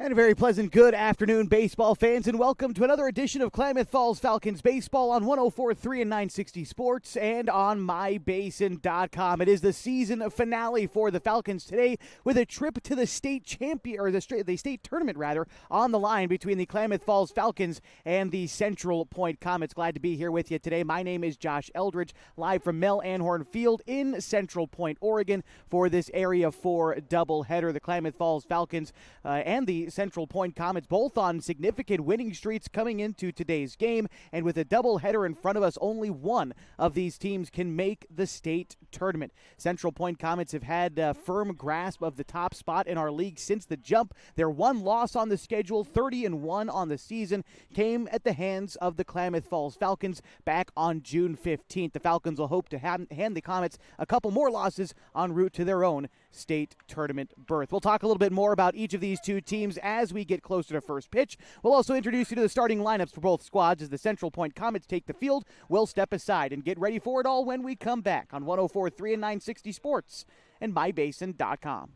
And a very pleasant good afternoon, baseball fans, and welcome to another edition of Klamath Falls Falcons baseball on 104.3 and 960 Sports and on mybasin.com. It is the season finale for the Falcons today with a trip to the state state tournament on the line between the Klamath Falls Falcons and the Central Point Comets. Glad to be here with you today. My name is Josh Eldridge, live from Mel Anhorn Field in Central Point, Oregon, for this Area 4 doubleheader. The Klamath Falls Falcons and the Central Point Comets both on significant winning streaks coming into today's game, and with a doubleheader in front of us, only one of these teams can make the state tournament. Central Point Comets have had a firm grasp of the top spot in our league since the jump. Their one loss on the schedule, 30-1 on the season, came at the hands of the Klamath Falls Falcons back on June 15th. The Falcons will hope to hand the Comets a couple more losses en route to their own state tournament berth. We'll talk a little bit more about each of these two teams as we get closer to first pitch. We'll also introduce you to the starting lineups for both squads as the Central Point Comets take the field. We'll step aside and get ready for it all when we come back on 104.3 and 960 Sports and mybasin.com.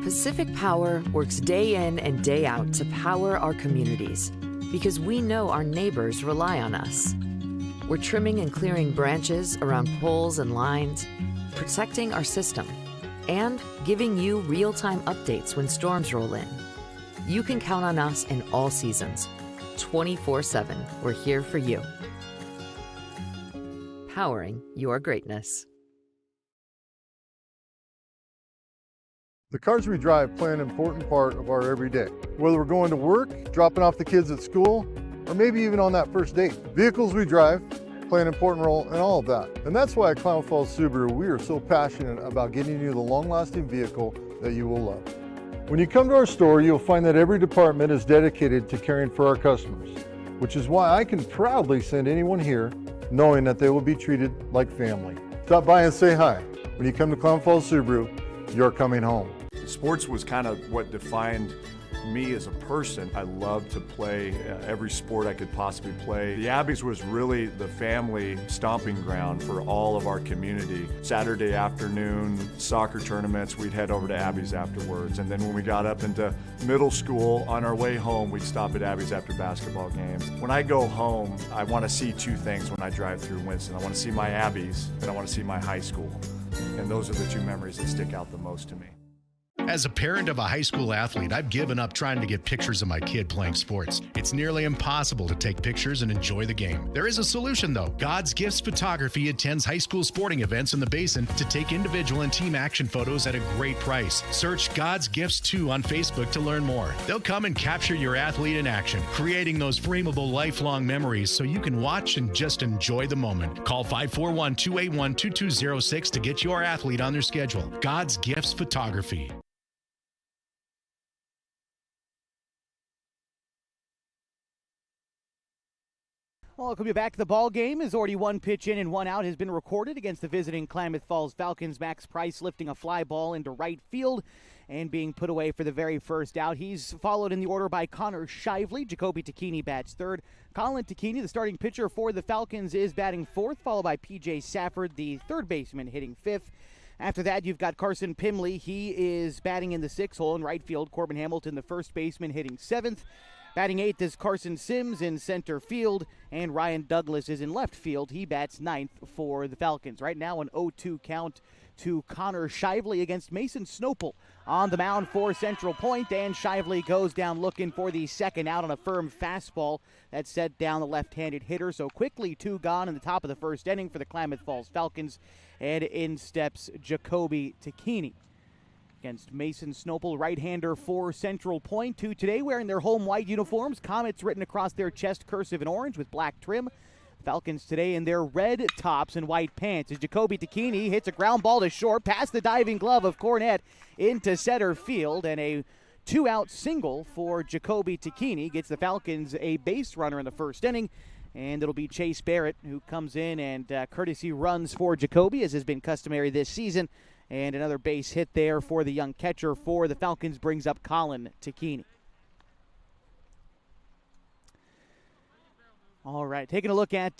Pacific Power works day in and day out to power our communities because we know our neighbors rely on us. We're trimming and clearing branches around poles and lines, protecting our system, and giving you real-time updates when storms roll in. You can count on us in all seasons. 24/7, we're here for you. Powering your greatness. The cars we drive play an important part of our everyday. Whether we're going to work, dropping off the kids at school, or maybe even on that first date. Vehicles we drive play an important role in all of that. And that's why at Klamath Falls Subaru, we are so passionate about getting you the long-lasting vehicle that you will love. When you come to our store, you'll find that every department is dedicated to caring for our customers, which is why I can proudly send anyone here knowing that they will be treated like family. Stop by and say hi. When you come to Klamath Falls Subaru, you're coming home. Sports was kind of what defined me as a person. I loved to play every sport I could possibly play. The Abbeys was really the family stomping ground for all of our community. Saturday afternoon soccer tournaments, we'd head over to Abbeys afterwards. And then when we got up into middle school, on our way home, we'd stop at Abbeys after basketball games. When I go home, I want to see two things when I drive through Winston. I want to see my Abbeys and I want to see my high school. And those are the two memories that stick out the most to me. As a parent of a high school athlete, I've given up trying to get pictures of my kid playing sports. It's nearly impossible to take pictures and enjoy the game. There is a solution, though. God's Gifts Photography attends high school sporting events in the Basin to take individual and team action photos at a great price. Search God's Gifts 2 on Facebook to learn more. They'll come and capture your athlete in action, creating those frameable lifelong memories so you can watch and just enjoy the moment. Call 541-281-2206 to get your athlete on their schedule. God's Gifts Photography. Welcome you back to the ball game. As already one pitch in and one out has been recorded against the visiting Klamath Falls Falcons. Max Price lifting a fly ball into right field and being put away for the very first out. He's followed in the order by Connor Shively. Jacoby Takini bats third. Colin Takini, the starting pitcher for the Falcons, is batting fourth, followed by P.J. Safford, the third baseman, hitting fifth. After that, you've got Carson Pimley. He is batting in the sixth hole in right field. Corbin Hamilton, the first baseman, hitting seventh. Batting eighth is Carson Sims in center field, and Ryan Douglas is in left field. He bats ninth for the Falcons. Right now an 0-2 count to Connor Shively against Mason Snopel on the mound for Central Point, and Shively goes down looking for the second out on a firm fastball that set down the left-handed hitter. So quickly two gone in the top of the first inning for the Klamath Falls Falcons, and in steps Jacoby Takini. Against Mason Snopel, right-hander for Central Point, who today wearing their home white uniforms, Comets written across their chest, cursive in orange with black trim. Falcons today in their red tops and white pants. As Jacoby Takini hits a ground ball to short, past the diving glove of Cornett into center field, and a two-out single for Jacoby Takini gets the Falcons a base runner in the first inning. And it'll be Chase Barrett who comes in and courtesy runs for Jacoby, as has been customary this season. And another base hit there for the young catcher for the Falcons brings up Colin Takini. All right, taking a look at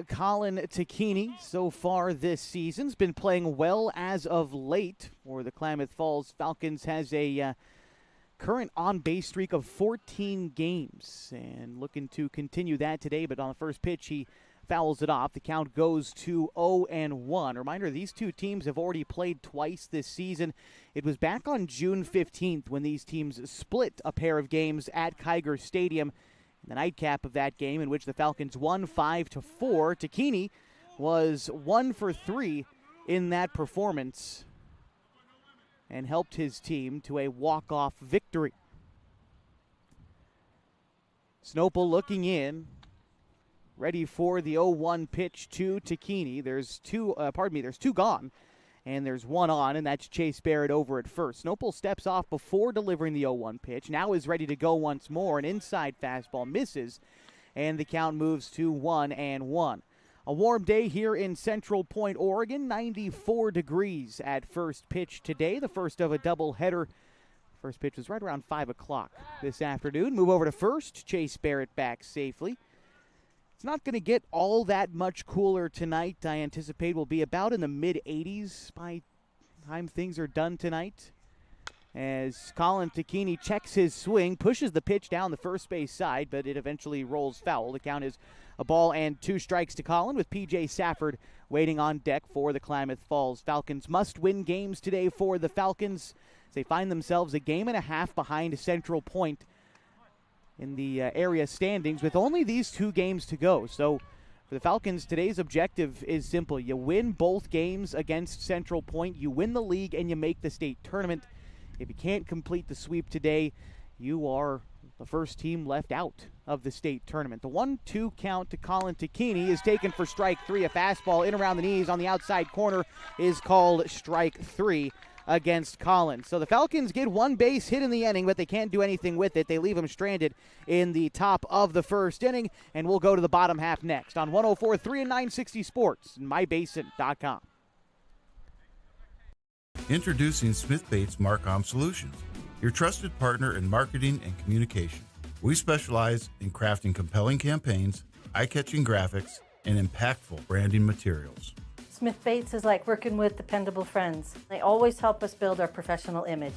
Colin Tacchini so far this season. He's been playing well as of late for the Klamath Falls Falcons. Has a current on-base streak of 14 games and looking to continue that today. But on the first pitch, he fouls it off. The count goes to 0-1. Reminder, these two teams have already played twice this season. It was back on June 15th when these teams split a pair of games at Kiger Stadium. The nightcap of that game, in which the Falcons won 5-4. Tacchini was 1 for 3 in that performance and helped his team to a walk-off victory. Snopel looking in, ready for the 0-1 pitch to Tacchini. There's two gone. And there's one on, and that's Chase Barrett over at first. Snopel steps off before delivering the 0-1 pitch. Now is ready to go once more. An inside fastball misses, and the count moves to 1-1. A warm day here in Central Point, Oregon. 94 degrees at first pitch today. The first of a doubleheader. First pitch was right around 5 o'clock this afternoon. Move over to first. Chase Barrett back safely. It's not going to get all that much cooler tonight. I anticipate we'll be about in the mid-80s by the time things are done tonight. As Colin Tacchini checks his swing, pushes the pitch down the first base side, but it eventually rolls foul. The count is a ball and 2 strikes to Colin, with P.J. Safford waiting on deck for the Klamath Falls Falcons. Must-win games today for the Falcons as they find themselves a game and a half behind Central Point in the area standings with only these 2 games to go. So for the Falcons, today's objective is simple. You win both games against Central Point, you win the league, and you make the state tournament. If you can't complete the sweep today, you are the first team left out of the state tournament. The 1-2 count to Colin Tacchini is taken for strike 3. A fastball in around the knees on the outside corner is called strike 3 against Collins. So the Falcons get 1 base hit in the inning, but they can't do anything with it. They leave him stranded in the top of the first inning, and we'll go to the bottom half next on 104.3 and 960 Sports and mybasin.com. Introducing Smith Bates Marcom Solutions, your trusted partner in marketing and communication. We specialize in crafting compelling campaigns, eye-catching graphics, and impactful branding materials. Smith Bates is like working with dependable friends. They always help us build our professional image.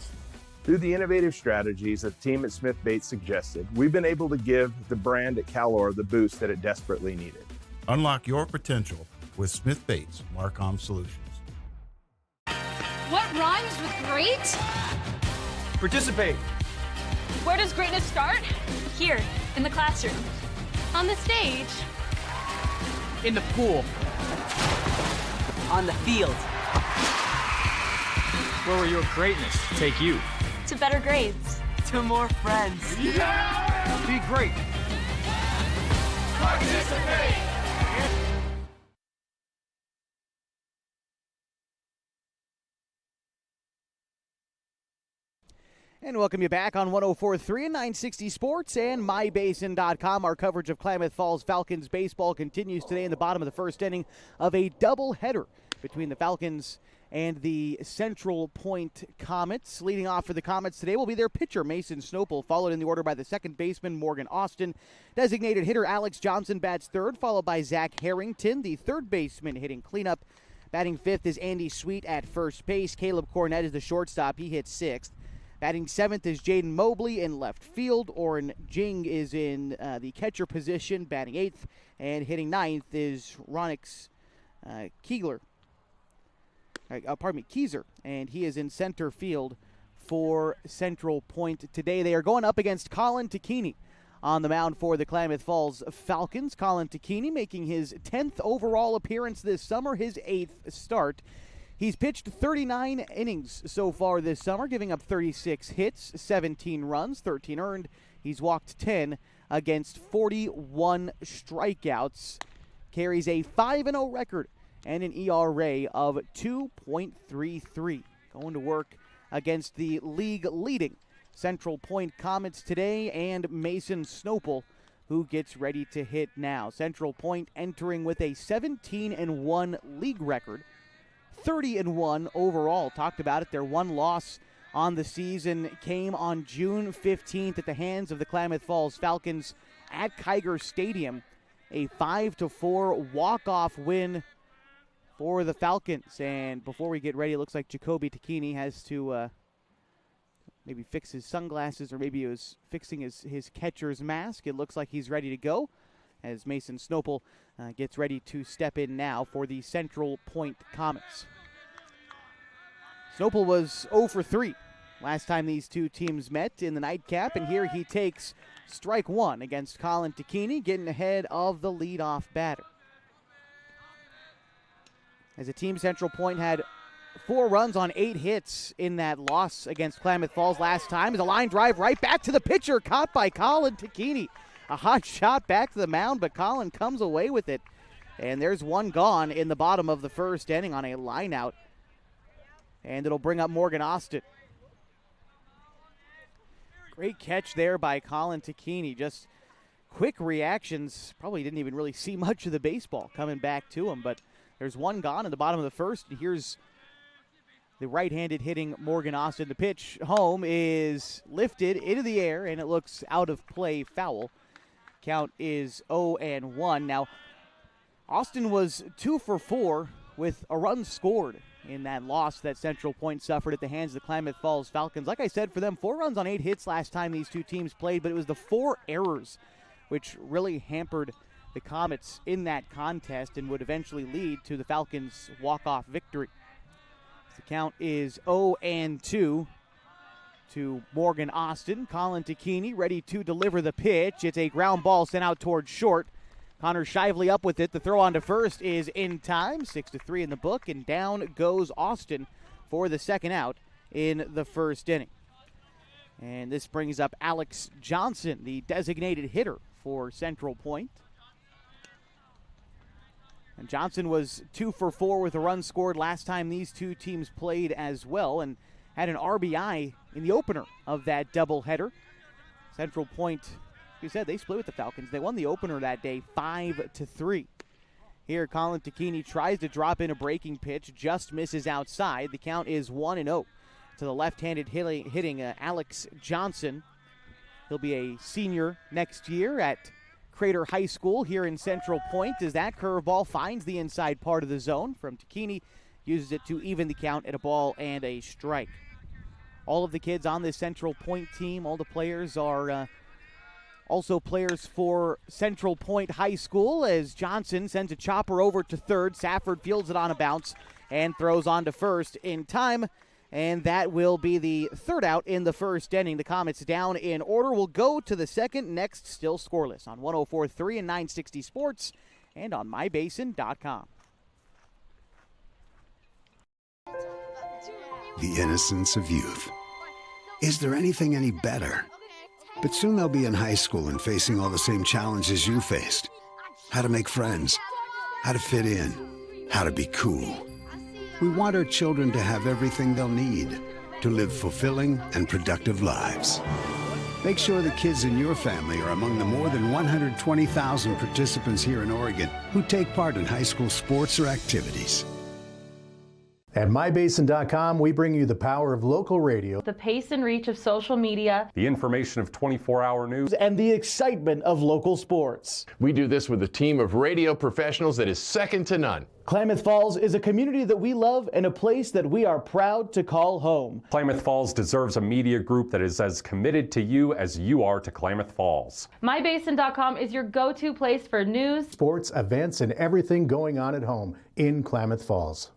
Through the innovative strategies that the team at Smith Bates suggested, we've been able to give the brand at Calor the boost that it desperately needed. Unlock your potential with Smith Bates Marcom Solutions. What rhymes with great? Participate. Where does greatness start? Here, in the classroom. On the stage. In the pool. On the field. Where will your greatness take you? To better grades. To more friends. Yeah! Be great. Participate. And welcome you back on 104.3 and 960 Sports and mybasin.com. Our coverage of Klamath Falls Falcons baseball continues today in the bottom of the first inning of a doubleheader between the Falcons and the Central Point Comets. Leading off for the Comets today will be their pitcher, Mason Snopel, followed in the order by the second baseman, Morgan Austin. Designated hitter Alex Johnson bats third, followed by Zach Harrington, the third baseman hitting cleanup. Batting fifth is Andy Sweet at first base. Caleb Cornett is the shortstop. He hits sixth. Batting seventh is Jaden Mobley in left field. Oren Jing is in the catcher position, batting eighth. And hitting ninth is Ronix Keyser, and he is in center field for Central Point today. They are going up against Colin Tacchini on the mound for the Klamath Falls Falcons. Colin Tacchini making his 10th overall appearance this summer, his 8th start. He's pitched 39 innings so far this summer, giving up 36 hits, 17 runs, 13 earned. He's walked 10 against 41 strikeouts. Carries a 5-0 record and an ERA of 2.33. Going to work against the league-leading Central Point Comets today, and Mason Snopel, who gets ready to hit now. Central Point entering with a 17-1 league record. 30-1 overall. Talked about it. Their one loss on the season came on June 15th at the hands of the Klamath Falls Falcons at Kiger Stadium. a 5-4 walk-off win for the Falcons. And before we get ready, it looks like Jacoby Takini has to maybe fix his sunglasses, or maybe he was fixing his catcher's mask. It looks like he's ready to go as Mason Snopel gets ready to step in now for the Central Point Comets. Snopel was 0 for 3 last time these two teams met in the nightcap, and here he takes strike one against Colin Takini, getting ahead of the leadoff batter. As a team, Central Point had 4 runs on 8 hits in that loss against Klamath Falls last time. As a line drive right back to the pitcher, caught by Colin Takini. A hot shot back to the mound, but Colin comes away with it. And there's one gone in the bottom of the first inning on a line out. And it'll bring up Morgan Austin. Great catch there by Colin Takini. Just quick reactions. Probably didn't even really see much of the baseball coming back to him, but there's one gone in the bottom of the first. And here's the right-handed hitting Morgan Austin. The pitch home is lifted into the air, and it looks out of play, foul. Count is 0-1. Now, Austin was 2 for 4 with a run scored in that loss that Central Point suffered at the hands of the Klamath Falls Falcons. Like I said, for them, 4 runs on 8 hits last time these two teams played, but it was the 4 errors which really hampered the Comets in that contest and would eventually lead to the Falcons' walk-off victory. The count is 0-2 to Morgan Austin. Colin Takini ready to deliver the pitch. It's a ground ball sent out towards short. Connor Shively up with it. The throw on to first is in time. 6-3 in the book, and down goes Austin for the second out in the first inning. And this brings up Alex Johnson, the designated hitter for Central Point. And Johnson was 2 for 4 with a run scored last time these two teams played as well, and had an RBI in the opener of that doubleheader. Central Point, you said, they split with the Falcons. They won the opener that day 5-3. Here, Colin Takini tries to drop in a breaking pitch, just misses outside. The count is 1-0 to the left-handed hitting Alex Johnson. He'll be a senior next year at Crater High School here in Central Point, as that curveball finds the inside part of the zone from Takini, uses it to even the count at a ball and a strike. All of the kids on this Central Point team, all the players are also players for Central Point High School, as Johnson sends a chopper over to third. Safford fields it on a bounce and throws on to first in time, and that will be the third out in the first inning. The Comets down in order. Will go to the second next, still scoreless on 104.3 and 960 Sports and on mybasin.com. The innocence of youth. Is there anything any better? But soon they'll be in high school and facing all the same challenges you faced. How to make friends, how to fit in, how to be cool. We want our children to have everything they'll need to live fulfilling and productive lives. Make sure the kids in your family are among the more than 120,000 participants here in Oregon who take part in high school sports or activities. At mybasin.com, we bring you the power of local radio, the pace and reach of social media, the information of 24-hour news, and the excitement of local sports. We do this with a team of radio professionals that is second to none. Klamath Falls is a community that we love and a place that we are proud to call home. Klamath Falls deserves a media group that is as committed to you as you are to Klamath Falls. MyBasin.com is your go-to place for news, sports, events, and everything going on at home in Klamath Falls.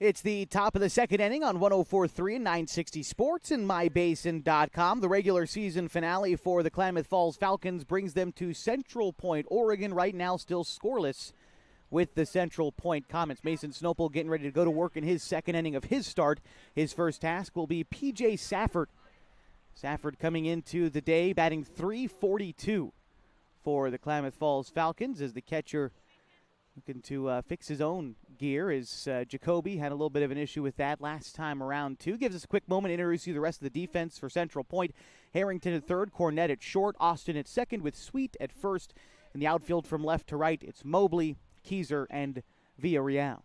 It's the top of the second inning on 104.3 and 960 Sports and mybasin.com. The regular season finale for the Klamath Falls Falcons brings them to Central Point, Oregon, right now still scoreless with the Central Point Comets. Mason Snopel getting ready to go to work in his second inning of his start. His first task will be P.J. Safford. Safford coming into the day batting .342 for the Klamath Falls Falcons as the catcher looking to fix his own gear, as Jacoby had a little bit of an issue with that last time around, too. Gives us a quick moment to introduce you the rest of the defense for Central Point. Harrington at third, Cornett at short, Austin at second, with Sweet at first. In the outfield from left to right, it's Mobley, Keyser, and Villarreal.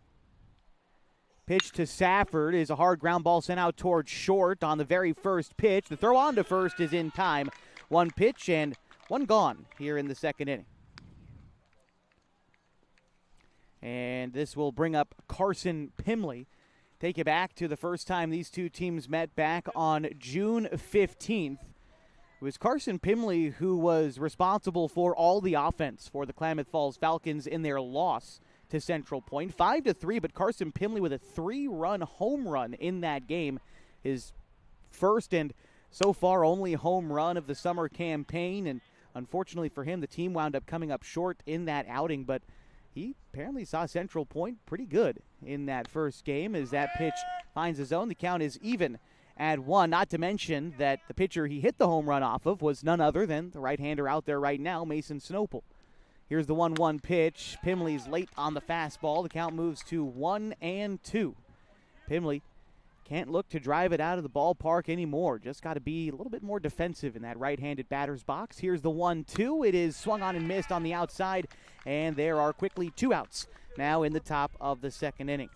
Pitch to Safford is a hard ground ball sent out towards short on the very first pitch. The throw on to first is in time. One pitch and one gone here in the second inning. And this will bring up Carson Pimley. Take you back to the first time these two teams met back on June 15th. It was Carson Pimley who was responsible for all the offense for the Klamath Falls Falcons in their loss to Central Point. 5-3, but Carson Pimley with a 3-run home run in that game. His first and so far only home run of the summer campaign. And unfortunately for him, the team wound up coming up short in that outing, but he apparently saw Central Point pretty good in that first game as that pitch finds the zone. The count is even at 1, not to mention that the pitcher he hit the home run off of was none other than the right-hander out there right now, Mason Snopel. Here's the 1-1 pitch. Pimley's late on the fastball. The count moves to 1-2. Pimley can't look to drive it out of the ballpark anymore. Just got to be a little bit more defensive in that right-handed batter's box. Here's the 1-2. It is swung on and missed on the outside, and there are quickly 2 outs now in the top of the second inning.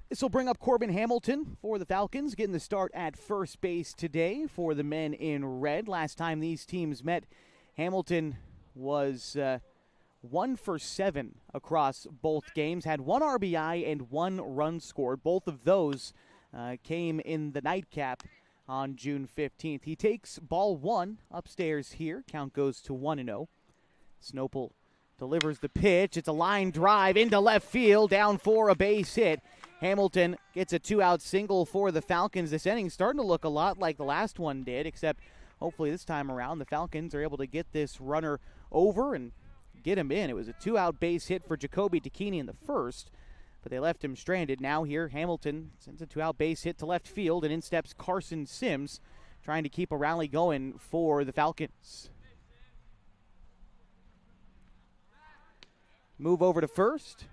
This will bring up Corbin Hamilton for the Falcons, getting the start at first base today for the men in red. Last time these teams met, Hamilton was 1 for 7 across both games, had 1 RBI and 1 run scored. Both of those came in the nightcap on June 15th. He takes ball 1 upstairs here. Count goes to 1-0. Snopel delivers the pitch. It's a line drive into left field, down for a base hit. Hamilton gets a 2-out single for the Falcons. This inning starting to look a lot like the last one did, except hopefully this time around the Falcons are able to get this runner over and get him in. It was a 2-out base hit for Jacoby Dakini in the first, but they left him stranded. Now here Hamilton sends a 2-out base hit to left field, and in steps Carson Sims trying to keep a rally going for the Falcons. Move over to first.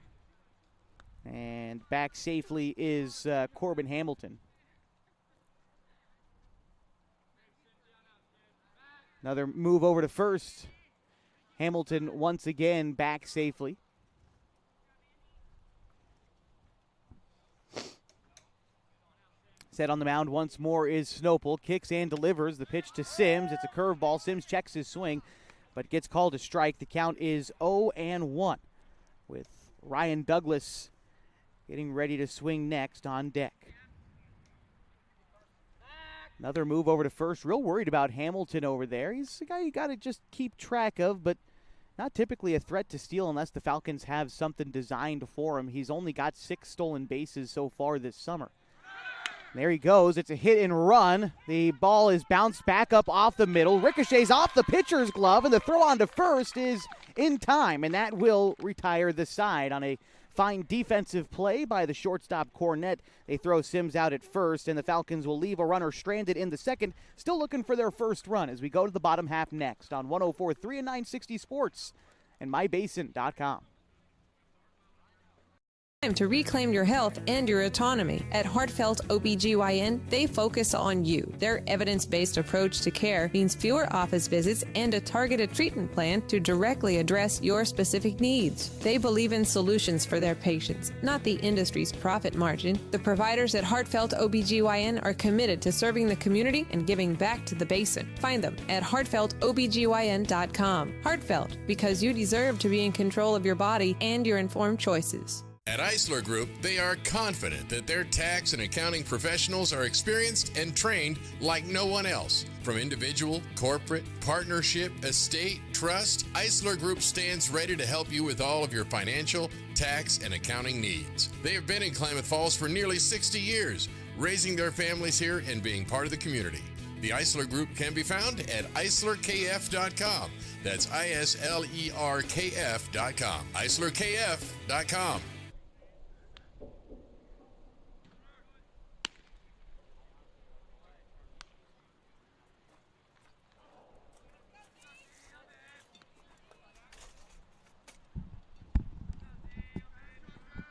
And back safely is Corbin Hamilton. Another move over to first. Hamilton once again back safely. Set on the mound once more is Snopel. Kicks and delivers the pitch to Sims. It's a curveball. Sims checks his swing, but gets called a strike. The count is 0-1 with Ryan Douglas getting ready to swing next on deck. Another move over to first. Real worried about Hamilton over there. He's a guy you got to just keep track of, but not typically a threat to steal unless the Falcons have something designed for him. He's only got 6 stolen bases so far this summer. There he goes. It's a hit and run. The ball is bounced back up off the middle. Ricochets off the pitcher's glove, and the throw on to first is in time, and that will retire the side on a fine defensive play by the shortstop Cornett. They throw Sims out at first, and the Falcons will leave a runner stranded in the second, still looking for their first run as we go to the bottom half next on 104.3 and 960 Sports and mybasin.com. Time to reclaim your health and your autonomy. At Heartfelt OBGYN, they focus on you. Their evidence-based approach to care means fewer office visits and a targeted treatment plan to directly address your specific needs. They believe in solutions for their patients, not the industry's profit margin. The providers at Heartfelt OBGYN are committed to serving the community and giving back to the basin. Find them at heartfeltobgyn.com. Heartfelt, because you deserve to be in control of your body and your informed choices. At Eisler Group, they are confident that their tax and accounting professionals are experienced and trained like no one else. From individual, corporate, partnership, estate, trust, Eisler Group stands ready to help you with all of your financial, tax, and accounting needs. They have been in Klamath Falls for nearly 60 years, raising their families here and being part of the community. The Eisler Group can be found at eislerkf.com. That's ISLERKF.com. eislerkf.com.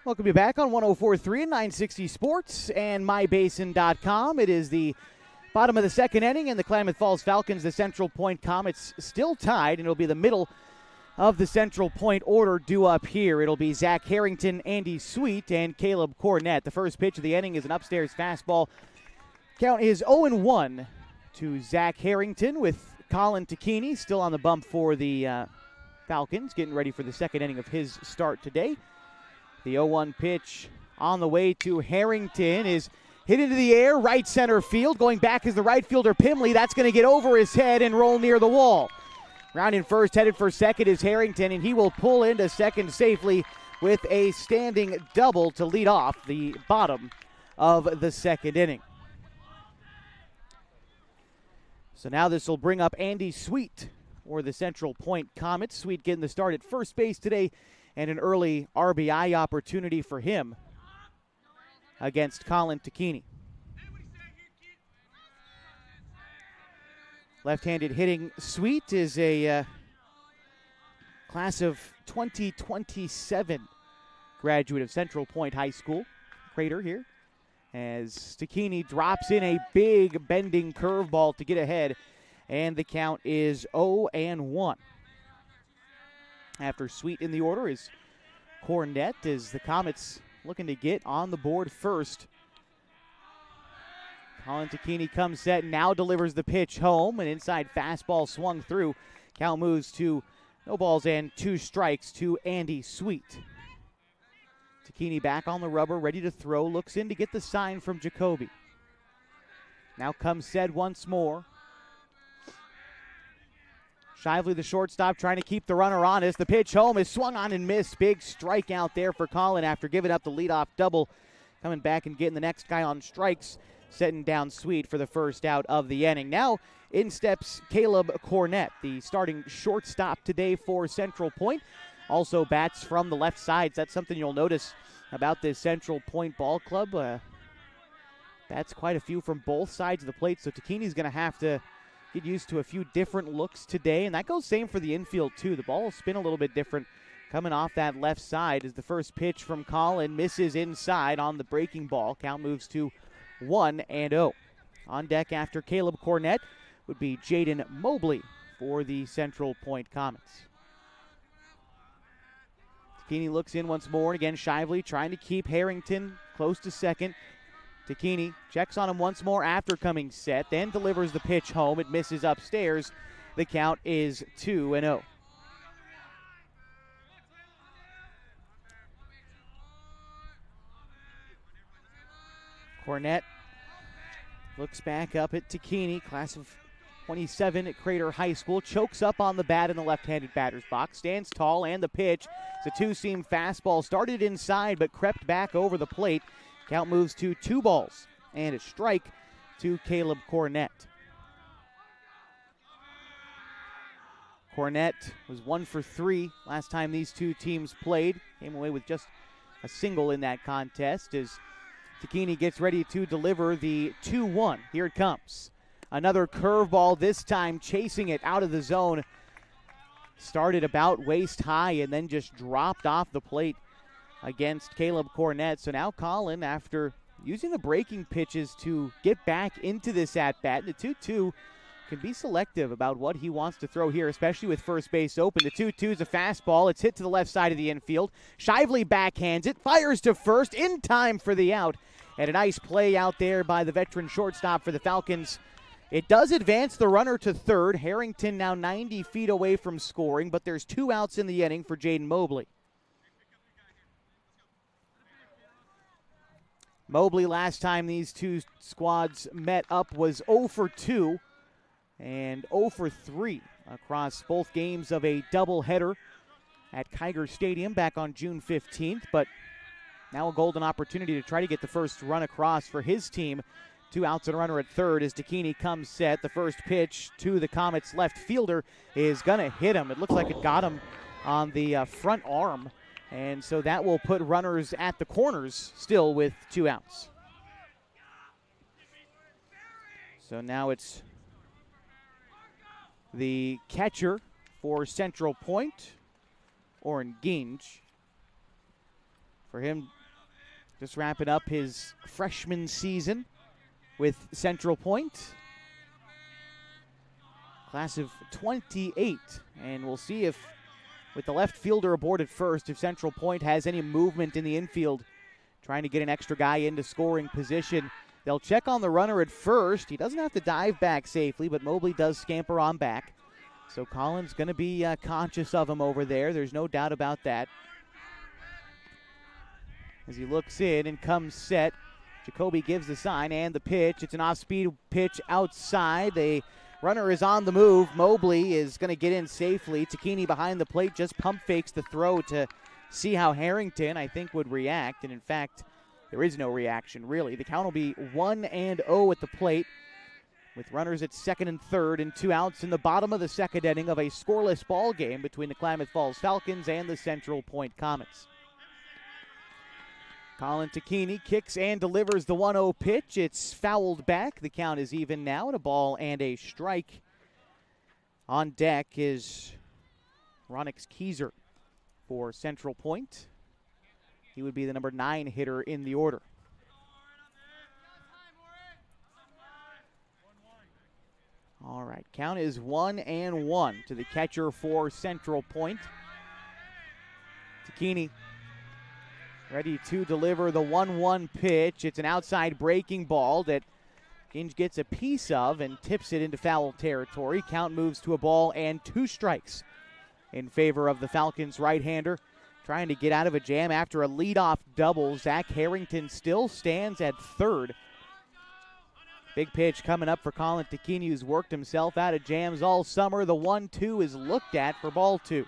Welcome you back on 104.3 and 960 Sports and mybasin.com. It is the bottom of the second inning, and the Klamath Falls Falcons, the Central Point Comets, still tied, and it'll be the middle of the Central Point order due up here. It'll be Zach Harrington, Andy Sweet, and Caleb Cornett. The first pitch of the inning is an upstairs fastball. Count is 0-1 to Zach Harrington, with Colin Tacchini still on the bump for the Falcons, getting ready for the second inning of his start today. The 0-1 pitch on the way to Harrington is hit into the air, right center field. Going back is the right fielder Pimley. That's going to get over his head and roll near the wall. Rounding first, headed for second is Harrington, and he will pull into second safely with a standing double to lead off the bottom of the second inning. So now this will bring up Andy Sweet for the Central Point Comets. Sweet getting the start at first base today, and an early RBI opportunity for him against Colin Tacchini. Left-handed hitting Sweet is a class of 2027 graduate of Central Point High School. Crater here as Tacchini drops in a big bending curveball to get ahead, and the count is 0-1. After Sweet in the order is Cornett, as the Comets looking to get on the board first. Colin Tacchini comes set and now delivers the pitch home. An inside fastball swung through. Count moves to no balls and 2 strikes to Andy Sweet. Tacchini back on the rubber, ready to throw. Looks in to get the sign from Jacoby. Now comes set once more. Shively, the shortstop, trying to keep the runner honest. The pitch home is swung on and missed. Big strikeout there for Colin after giving up the leadoff double. Coming back and getting the next guy on strikes. Setting down Sweet for the first out of the inning. Now in steps Caleb Cornett, the starting shortstop today for Central Point. Also bats from the left side. That's something you'll notice about this Central Point ball club. Bats quite a few from both sides of the plate, so Tacchini's going to have to get used to a few different looks today, and that goes same for the infield too. The ball will spin a little bit different coming off that left side as the first pitch from Colin misses inside on the breaking ball. Count moves to 1-0. On deck after Caleb Cornett would be Jaden Mobley for the Central Point Comets. Tacchini looks in once more, and again Shively trying to keep Harrington close to second. Tacchini checks on him once more after coming set, then delivers the pitch home. It misses upstairs. The count is 2-0. Cornett looks back up at Tacchini, class of 27 at Crater High School. Chokes up on the bat in the left-handed batter's box. Stands tall, and the pitch. It's a 2-seam fastball. Started inside but crept back over the plate. Count moves to 2 balls and a strike to Caleb Cornett. Cornett was 1 for 3 last time these two teams played. Came away with just a single in that contest as Tacchini gets ready to deliver the 2-1. Here it comes. Another curveball, this time chasing it out of the zone. Started about waist high and then just dropped off the plate against Caleb Cornett. So now Colin, after using the breaking pitches to get back into this at-bat, the 2-2 can be selective about what he wants to throw here, especially with first base open. The 2-2 is a fastball. It's hit to the left side of the infield. Shively backhands it, fires to first in time for the out. And a nice play out there by the veteran shortstop for the Falcons. It does advance the runner to third. Harrington now 90 feet away from scoring, but there's 2 outs in the inning for Jaden Mobley. Mobley, last time these two squads met up, was 0 for 2 and 0 for 3 across both games of a doubleheader at Kiger Stadium back on June 15th. But now a golden opportunity to try to get the first run across for his team. 2 outs and a runner at third as Tacchini comes set. The first pitch to the Comets' left fielder is going to hit him. It looks like it got him on the front arm. And so that will put runners at the corners still with 2 outs. So now it's the catcher for Central Point, Oren Ginge. For him, just wrapping up his freshman season with Central Point. Class of 28. And we'll see if with the left fielder aboard at first. If Central Point has any movement in the infield, trying to get an extra guy into scoring position, they'll check on the runner at first. He doesn't have to dive back safely, but Mobley does scamper on back. So Collins going to be conscious of him over there. There's no doubt about that. As he looks in and comes set, Jacoby gives the sign and the pitch. It's an off-speed pitch outside. The runner is on the move. Mobley is going to get in safely. Takini behind the plate just pump fakes the throw to see how Harrington, I think, would react. And in fact, there is no reaction, really. The count will be 1-0 at the plate, with runners at second and third and 2 outs in the bottom of the second inning of a scoreless ball game between the Klamath Falls Falcons and the Central Point Comets. Colin Takini kicks and delivers the 1-0 pitch. It's fouled back. The count is even now at a ball and a strike. On deck is Ronix Keyser for Central Point. He would be the number 9 hitter in the order. All right, count is 1-1 to the catcher for Central Point. Takini ready to deliver the 1-1 pitch. It's an outside breaking ball that Ginge gets a piece of and tips it into foul territory. Count moves to a ball and 2 strikes in favor of the Falcons right-hander. Trying to get out of a jam after a leadoff double. Zach Harrington still stands at third. Big pitch coming up for Colin Takini, who's worked himself out of jams all summer. The 1-2 is looked at for ball 2.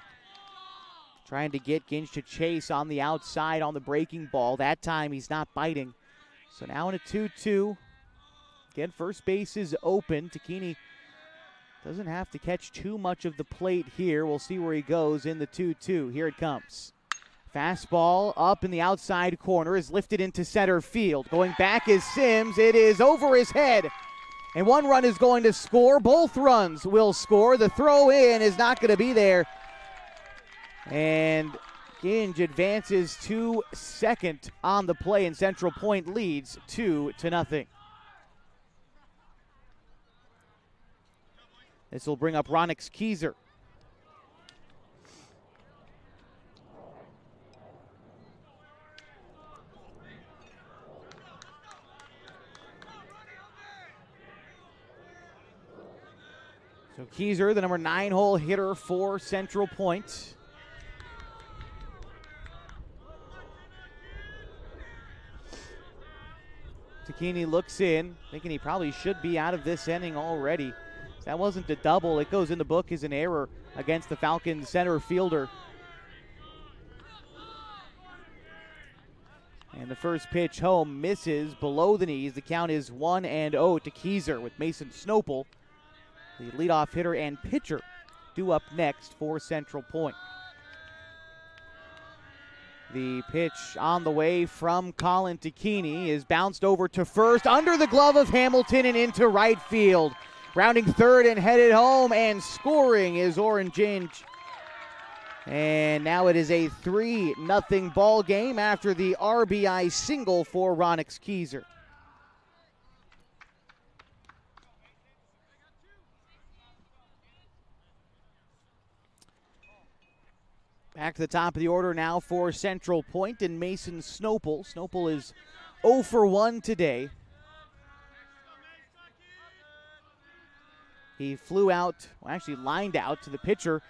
Trying to get Ginge to chase on the outside on the breaking ball. That time he's not biting. So now in a 2-2. Again, first base is open. Takini doesn't have to catch too much of the plate here. We'll see where he goes in the 2-2. Here it comes. Fastball up in the outside corner is lifted into center field. Going back is Sims. It is over his head. And 1 run is going to score. Both runs will score. The throw in is not going to be there. And Ginge advances to second on the play, and Central Point leads 2-0. This will bring up Ronix Keyser. So Keyser, the number 9 hole hitter for Central Point. Takini looks in, thinking he probably should be out of this inning already. That wasn't a double. It goes in the book as an error against the Falcons center fielder. And the first pitch home misses below the knees. The count is 1-0 to Keyser, with Mason Snopel, the leadoff hitter and pitcher, due up next for Central Point. The pitch on the way from Colin Takini is bounced over to first, under the glove of Hamilton and into right field. Rounding third and headed home, and scoring is Oren Ginge. And now it is a 3-0 ball game after the RBI single for Ronix Keyser. Back to the top of the order now for Central Point and Mason Snopel. Snopel is 0 for 1 today. He flew out, well, actually lined out to the pitcher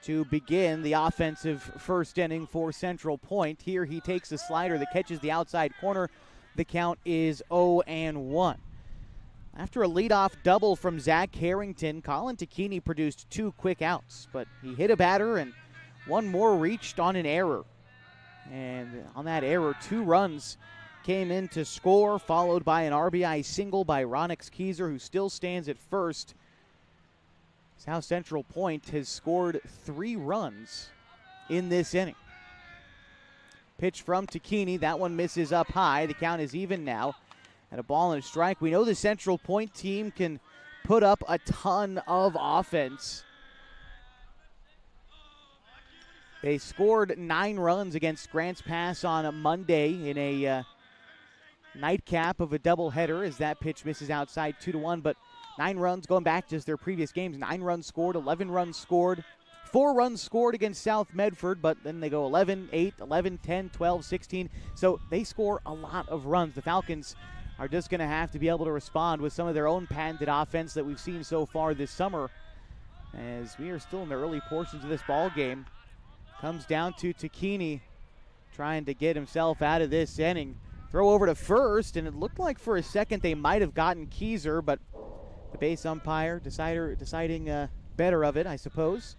to begin the offensive first inning for Central Point. Here he takes a slider that catches the outside corner. The count is 0-1. After a leadoff double from Zach Harrington, Colin Takini produced 2 quick outs, but he hit a batter and 1 more reached on an error. And on that error, 2 runs came in to score, followed by an RBI single by Ronix Keyser, who still stands at first. It's how Central Point has scored 3 runs in this inning. Pitch from Takini, that one misses up high. The count is even now at a ball and a strike. We know the Central Point team can put up a ton of offense. They scored 9 runs against Grants Pass on a Monday in a nightcap of a doubleheader, as that pitch misses outside 2-1. But 9 runs going back just their previous games. 9 runs scored, 11 runs scored, 4 runs scored against South Medford, but then they go 11, 8, 11, 10, 12, 16. So they score a lot of runs. The Falcons are just going to have to be able to respond with some of their own patented offense that we've seen so far this summer, as we are still in the early portions of this ball game. Comes down to Takini trying to get himself out of this inning. Throw over to first, and it looked like for a second they might have gotten Keyser, but the base umpire deciding better of it, I suppose.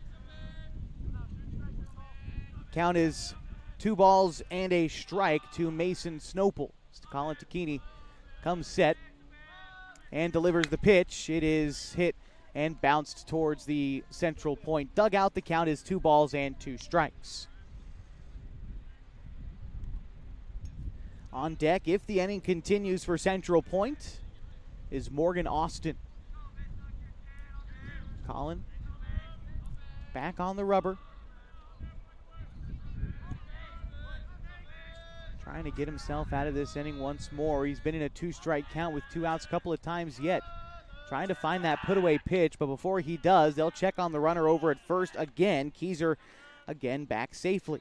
Count is 2 balls and a strike to Mason Snopel. Colin Takini comes set and delivers the pitch. It is hit and bounced towards the Central Point dugout. The count is 2 balls and 2 strikes. On deck, if the inning continues for Central Point, is Morgan Austin. Colin back on the rubber. Trying to get himself out of this inning once more. He's been in a 2-strike count with 2 outs a couple of times yet. Trying to find that put-away pitch, but before he does, they'll check on the runner over at first again. Keyser again back safely.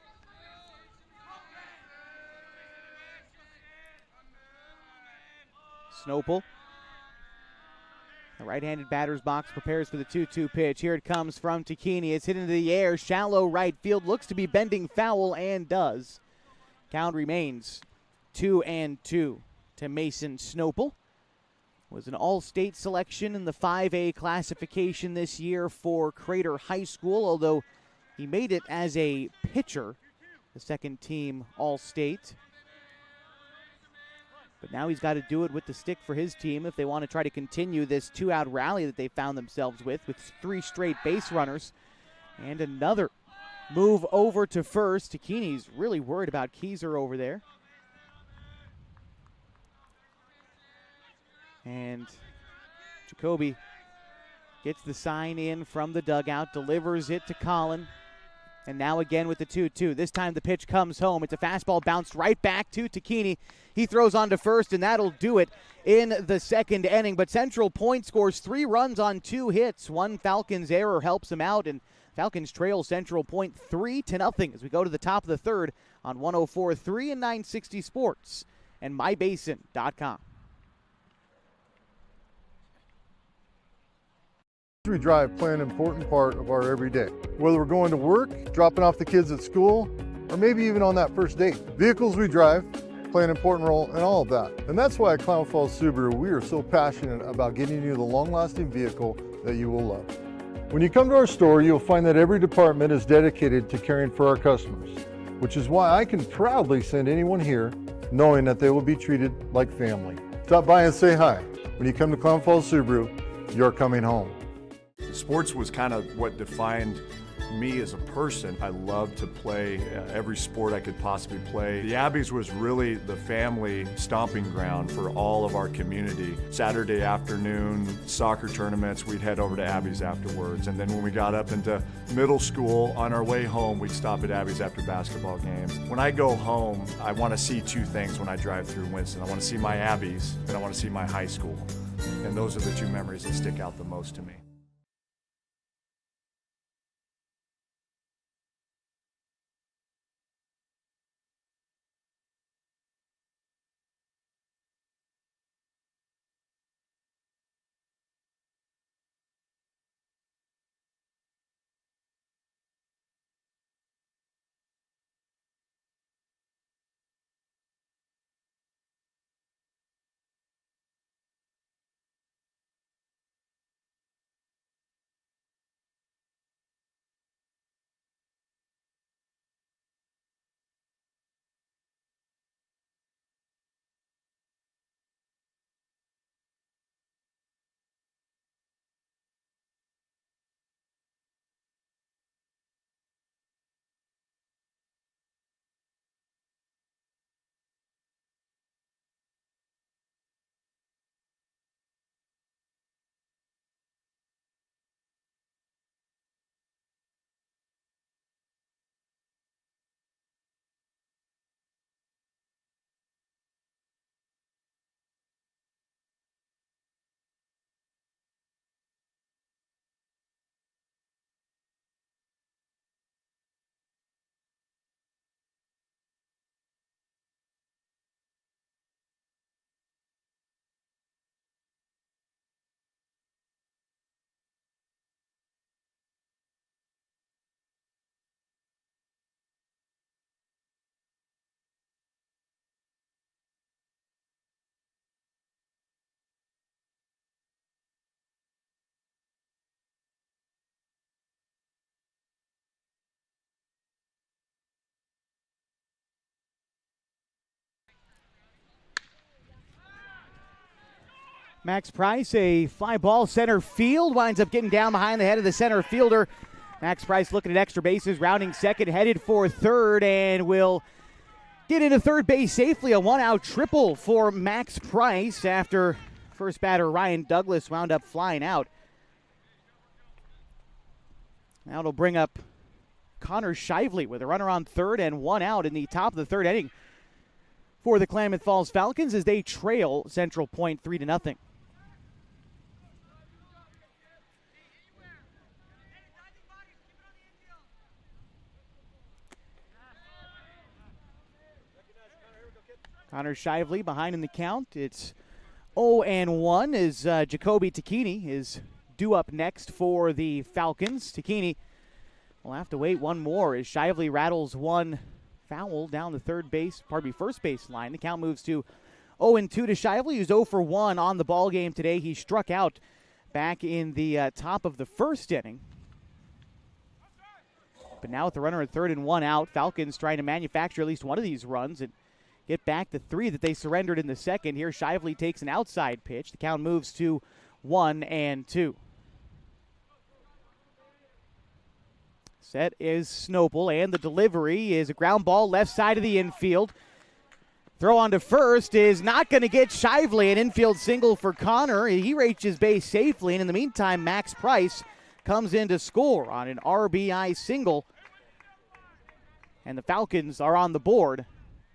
Snopel, the right-handed batter's box, prepares for the 2-2 pitch. Here it comes from Takini. It's hit into the air, shallow right field. Looks to be bending foul and does. Count remains 2-2 to Mason Snopel. Was an all-state selection in the 5A classification this year for Crater High School, although he made it as a pitcher, the second team all-state. But now he's got to do it with the stick for his team if they want to try to continue this 2-out rally that they found themselves with 3 straight base runners. And another move over to first. Takini's really worried about Keyser over there. And Jacoby gets the sign in from the dugout, delivers it to Colin. And now again with the 2-2. This time the pitch comes home. It's a fastball bounced right back to Takini. He throws on to first, and that'll do it in the second inning. But Central Point scores 3 runs on 2 hits. 1 Falcons error helps him out, and Falcons trail Central Point 3-0 as we go to the top of the third on 104.3 and 960 Sports and mybasin.com. We drive play an important part of our everyday. Whether we're going to work, dropping off the kids at school, or maybe even on that first date. Vehicles we drive play an important role in all of that. And that's why at Klamath Falls Subaru, we are so passionate about getting you the long-lasting vehicle that you will love. When you come to our store, you'll find that every department is dedicated to caring for our customers, which is why I can proudly send anyone here knowing that they will be treated like family. Stop by and say hi. When you come to Klamath Falls Subaru, you're coming home. Sports was kind of what defined me as a person. I loved to play every sport I could possibly play. The Abbeys was really the family stomping ground for all of our community. Saturday afternoon soccer tournaments, we'd head over to Abbeys afterwards. And then when we got up into middle school, on our way home, we'd stop at Abbeys after basketball games. When I go home, I want to see 2 things when I drive through Winston. I want to see my Abbeys, and I want to see my high school. And those are the 2 memories that stick out the most to me. Max Price, a fly ball center field, winds up getting down behind the head of the center fielder. Max Price looking at extra bases, rounding second, headed for third, and will get into third base safely. A one-out triple for Max Price after first batter Ryan Douglas wound up flying out. Now it'll bring up Connor Shively with a runner on third and one out in the top of the third inning for the Klamath Falls Falcons as they trail Central Point 3-0. Connor Shively behind in the count. It's 0-1 as Jacoby Takini is due up next for the Falcons. Takini will have to wait one more as Shively rattles one foul down the first base line. The count moves to 0-2 to Shively, who's 0 for 1 on the ball game today. He struck out back in the top of the first inning. But now with the runner at third and one out, Falcons trying to manufacture at least one of these runs and get back the three that they surrendered in the second. Here, Shively takes an outside pitch. The count moves to 1-2. Set is Snopel, and the delivery is a ground ball left side of the infield. Throw on to first is not going to get Shively. An infield single for Connor. He reaches base safely, and in the meantime, Max Price comes in to score on an RBI single. And the Falcons are on the board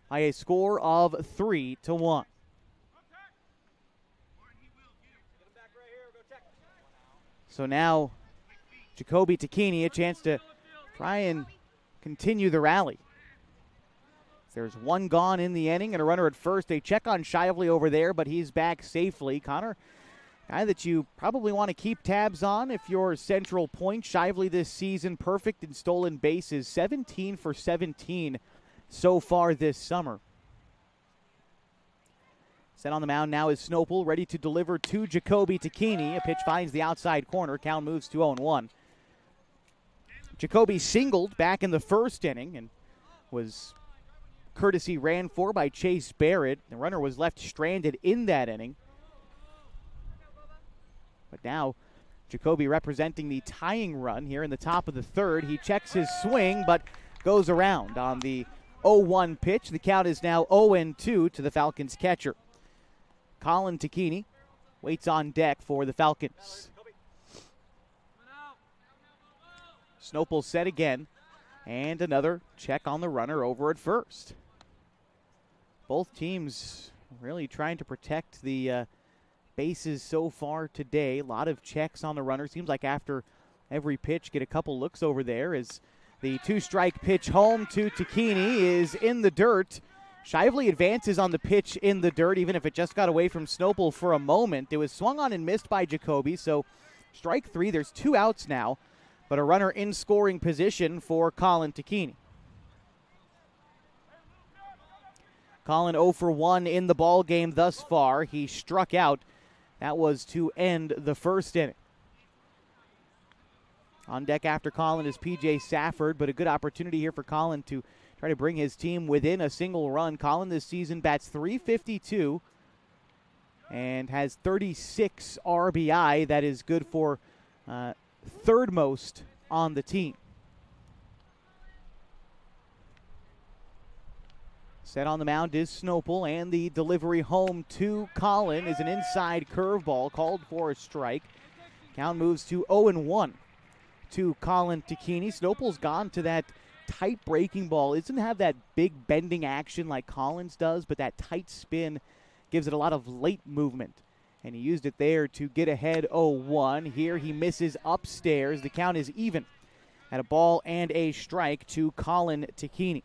by a score of 3-1. So now Jacoby Takini a chance to try and continue the rally. There's one gone in the inning and a runner at first. They check on Shively over there, but he's back safely. Connor, guy that you probably want to keep tabs on if you're Central Point. Shively this season, perfect in stolen bases, 17 for 17 so far this summer. Set on the mound now is Snopel, ready to deliver to Jacoby Takini. A pitch finds the outside corner. Count moves to 0-1. Jacoby singled back in the first inning and was courtesy ran for by Chase Barrett. The runner was left stranded in that inning. But now Jacoby representing the tying run here in the top of the third. He checks his swing but goes around on the 0-1 pitch. The count is now 0-2 to the Falcons catcher. Colin Takini waits on deck for the Falcons. Snopel set again, and another check on the runner over at first. Both teams really trying to protect the bases so far today. A lot of checks on the runner. Seems like after every pitch, get a couple looks over there as the two-strike pitch home to Takini is in the dirt. Shively advances on the pitch in the dirt, even if it just got away from Snopel for a moment. It was swung on and missed by Jacoby, so strike three. There's 2 outs now, but a runner in scoring position for Colin Takini. Colin 0 for 1 in the ball game thus far. He struck out. That was to end the first inning. On deck after Colin is P.J. Safford, but a good opportunity here for Colin to try to bring his team within a single run. Colin this season bats .352 and has 36 RBI. That is good for third most on the team. Set on the mound is Snopel, and the delivery home to Colin is an inside curveball called for a strike. Count moves to 0-1 to Colin Takini. Snopel's gone to that tight breaking ball. It doesn't have that big bending action like Collins does, but that tight spin gives it a lot of late movement. And he used it there to get ahead 0-1. Here he misses upstairs. The count is even at a ball and a strike to Colin Takini.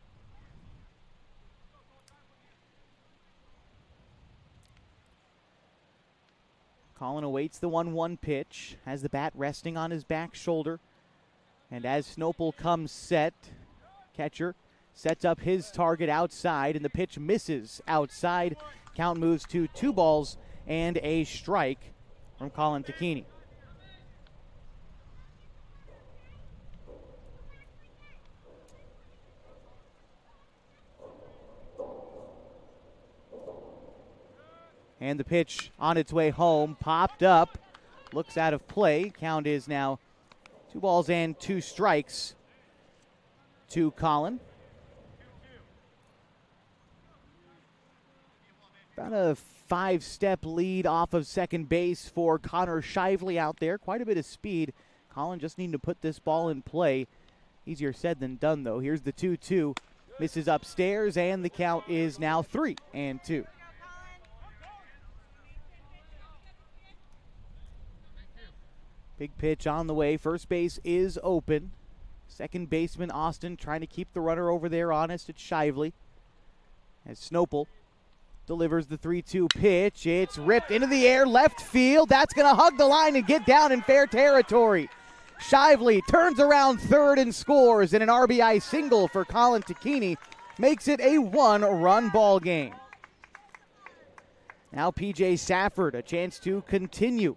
Colin awaits the 1-1 pitch, has the bat resting on his back shoulder. And as Snopel comes set, catcher sets up his target outside, and the pitch misses outside. Count moves to 2 balls and a strike from Colin Takini. And the pitch on its way home, popped up, looks out of play. Count is now 2 balls and 2 strikes to Colin. About a 5-step lead off of second base for Connor Shively out there. Quite a bit of speed. Colin just needing to put this ball in play. Easier said than done, though. Here's the 2-2. Misses upstairs, and the count is now 3-2. Big pitch on the way. First base is open. Second baseman Austin trying to keep the runner over there honest. It's Shively. As Snopel delivers the 3-2 pitch. It's ripped into the air, left field. That's going to hug the line and get down in fair territory. Shively turns around third and scores, and an RBI single for Colin Tacchini makes it a 1-run ball game. Now P.J. Safford, a chance to continue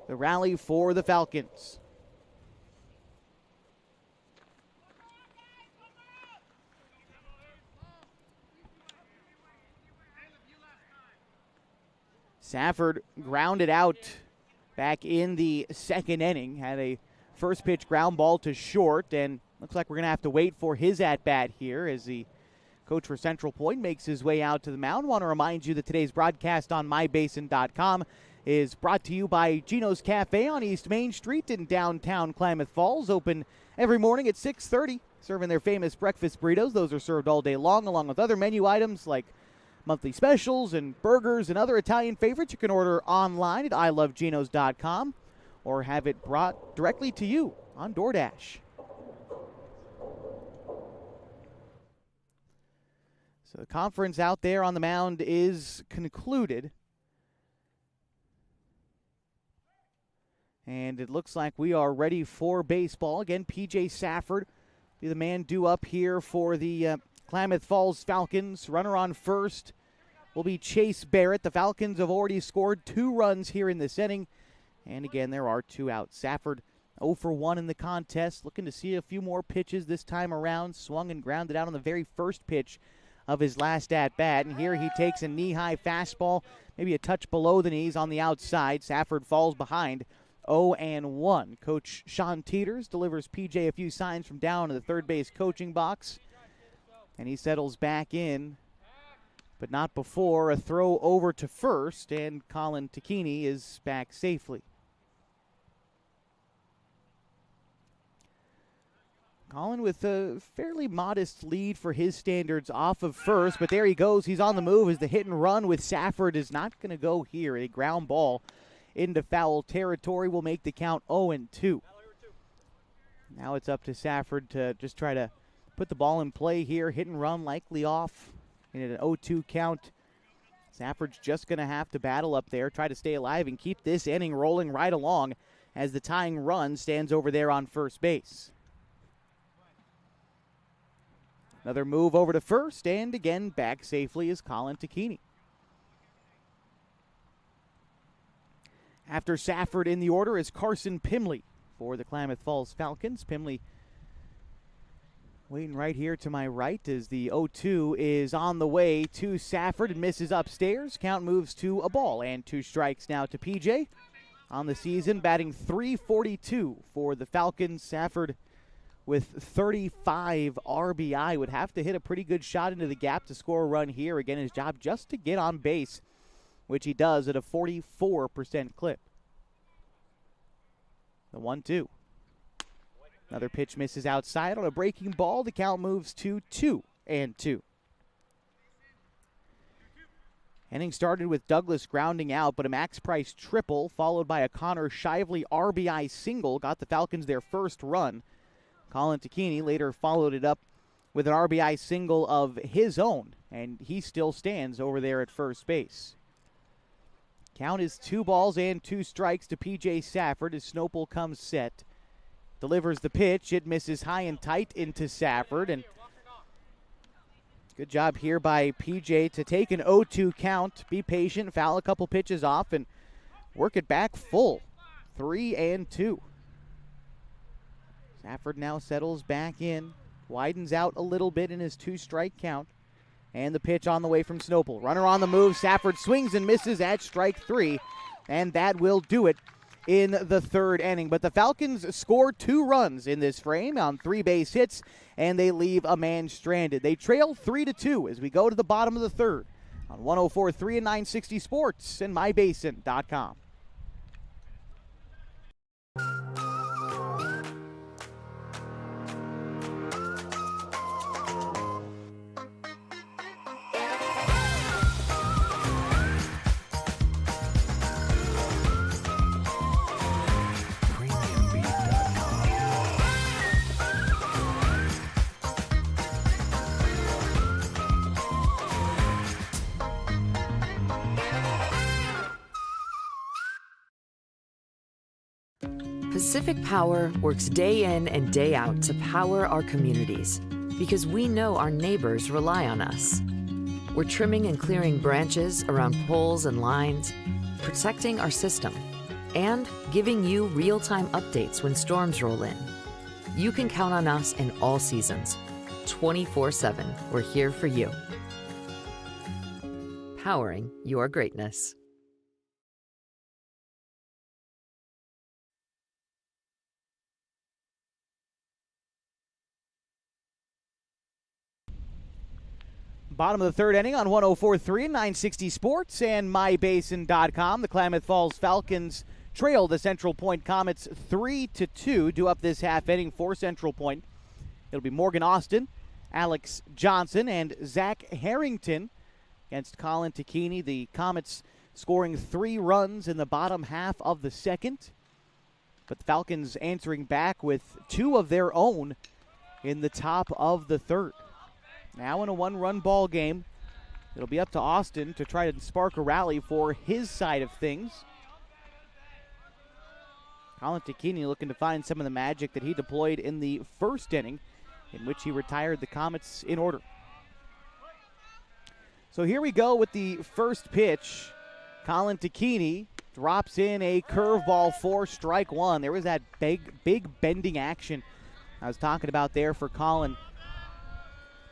the rally for the Falcons. Safford grounded out back in the second inning, had a first pitch ground ball to short, and looks like we're going to have to wait for his at-bat here as the coach for Central Point makes his way out to the mound. Want to remind you that today's broadcast on mybasin.com is brought to you by Gino's Cafe on East Main Street in downtown Klamath Falls. Open every morning at 6:30, serving their famous breakfast burritos. Those are served all day long, along with other menu items like monthly specials and burgers and other Italian favorites. You can order online at iloveginos.com or have it brought directly to you on DoorDash. So the conference out there on the mound is concluded. And it looks like we are ready for baseball. Again, P.J. Safford be the man due up here for the Klamath Falls Falcons. Runner on first will be Chase Barrett. The Falcons have already scored 2 runs here in this inning. And again, there are 2 outs. Safford 0 for 1 in the contest. Looking to see a few more pitches this time around. Swung and grounded out on the very first pitch of his last at-bat. And here he takes a knee-high fastball, maybe a touch below the knees on the outside. Safford falls behind 0-1. Coach Sean Teeters delivers PJ a few signs from down in the third base coaching box. And he settles back in, but not before a throw over to first, and Colin Tacchini is back safely. Colin with a fairly modest lead for his standards off of first, but there he goes. He's on the move as the hit and run with Safford is not going to go here. A ground ball into foul territory will make the count 0-2. Now it's up to Safford to just try to put the ball in play here. Hit and run likely off in an 0-2 count. Safford's just going to have to battle up there, try to stay alive and keep this inning rolling right along as the tying run stands over there on first base. Another move over to first, and again back safely is Colin Tacchini. After Safford in the order is Carson Pimley for the Klamath Falls Falcons. Pimley waiting right here to my right as the 0-2 is on the way to Safford and misses upstairs. Count moves to a ball and 2 strikes now to PJ. On the season, batting .342 for the Falcons. Safford with 35 RBI would have to hit a pretty good shot into the gap to score a run here. Again, his job just to get on base, which he does at a 44% clip. The 1-2. Another pitch misses outside on a breaking ball. The count moves to 2-2. Inning started with Douglas grounding out, but a Max Price triple followed by a Connor Shively RBI single got the Falcons their first run. Colin Tacchini later followed it up with an RBI single of his own, and he still stands over there at first base. Count is 2 balls and 2 strikes to P.J. Safford as Snopel comes set. Delivers the pitch. It misses high and tight into Safford, and good job here by P.J. to take an 0-2 count, be patient, foul a couple pitches off, and work it back full. 3-2. Safford now settles back in, widens out a little bit in his 2-strike count. And the pitch on the way from Snopel. Runner on the move. Safford swings and misses at strike 3. And that will do it in the third inning. But the Falcons score 2 runs in this frame on 3 base hits, and they leave a man stranded. They trail 3-2 as we go to the bottom of the third on 104.3 and 960 Sports and mybasin.com. Pacific Power works day in and day out to power our communities because we know our neighbors rely on us. We're trimming and clearing branches around poles and lines, protecting our system, and giving you real-time updates when storms roll in. You can count on us in all seasons. 24/7, we're here for you. Powering your greatness. Bottom of the third inning on 104.3 and 960 Sports and mybasin.com. The Klamath Falls Falcons trail the Central Point Comets 3-2, due up this half inning for Central Point. It'll be Morgan Austin, Alex Johnson, and Zach Harrington against Colin Takini. The Comets scoring 3 runs in the bottom half of the second, but the Falcons answering back with 2 of their own in the top of the third. Now in a 1-run ball game, it'll be up to Austin to try to spark a rally for his side of things. Colin Takini looking to find some of the magic that he deployed in the first inning, in which he retired the Comets in order. So here we go with the first pitch. Colin Takini drops in a curveball for strike 1. There was that big bending action I was talking about there for Colin.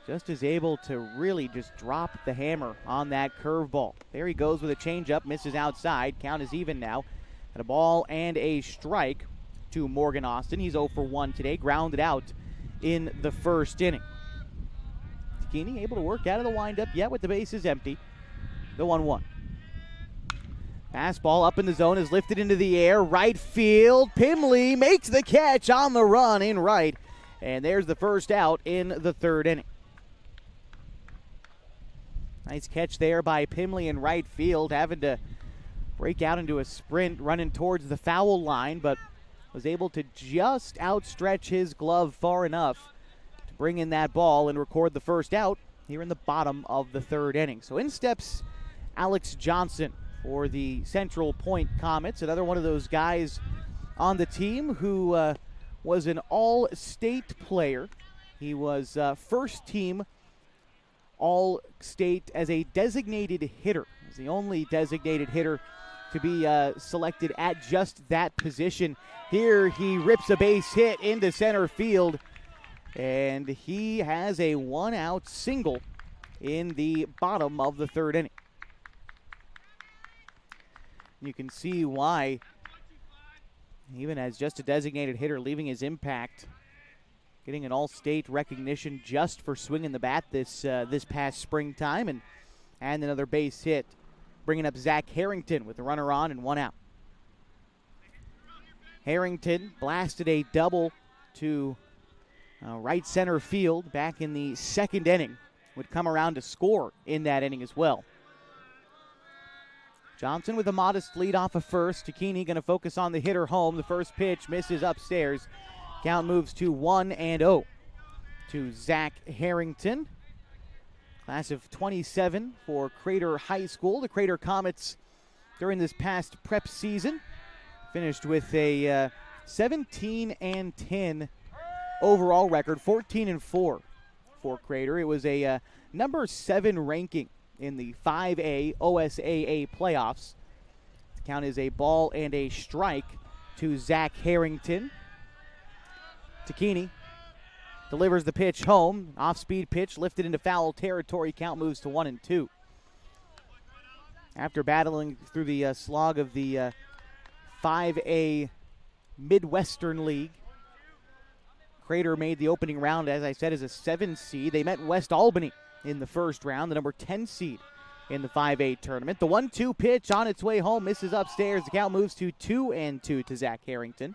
Just is able to really just drop the hammer on that curveball. There he goes with a changeup, misses outside. Count is even now at a ball and a strike to Morgan Austin. He's 0 for 1 today, grounded out in the first inning. Takini able to work out of the windup yet with the bases empty. The 1-1. Fastball up in the zone is lifted into the air. Right field. Pimley makes the catch on the run in right. And there's the first out in the third inning. Nice catch there by Pimley in right field, having to break out into a sprint, running towards the foul line, but was able to just outstretch his glove far enough to bring in that ball and record the first out here in the bottom of the third inning. So in steps Alex Johnson for the Central Point Comets, another one of those guys on the team who was an all-state player. He was first team All-State as a designated hitter. He's the only designated hitter to be selected at just that position. Here he rips a base hit into center field, and he has a 1-out single in the bottom of the third inning. You can see why, even as just a designated hitter, leaving his impact, getting an all-state recognition just for swinging the bat this past springtime, and another base hit, bringing up Zach Harrington with a runner on and 1 out. Harrington blasted a double to right center field back in the second inning. Would come around to score in that inning as well. Johnson with a modest lead off of first. Takini going to focus on the hitter home. The first pitch misses upstairs. Count moves to 1-0 to Zach Harrington. Class of 27 for Crater High School. The Crater Comets during this past prep season finished with a 17-10 overall record, 14-4 for Crater. It was a number 7 ranking in the 5A OSAA playoffs. The count is a ball and a strike to Zach Harrington. Takini delivers the pitch home. Off-speed pitch lifted into foul territory. Count moves to 1-2. After battling through the slog of the 5A Midwestern League, Crater made the opening round, as I said, as a 7 seed. They met West Albany in the first round, the number 10 seed in the 5A tournament. The 1-2 pitch on its way home misses upstairs. The count moves to 2-2 to Zach Harrington.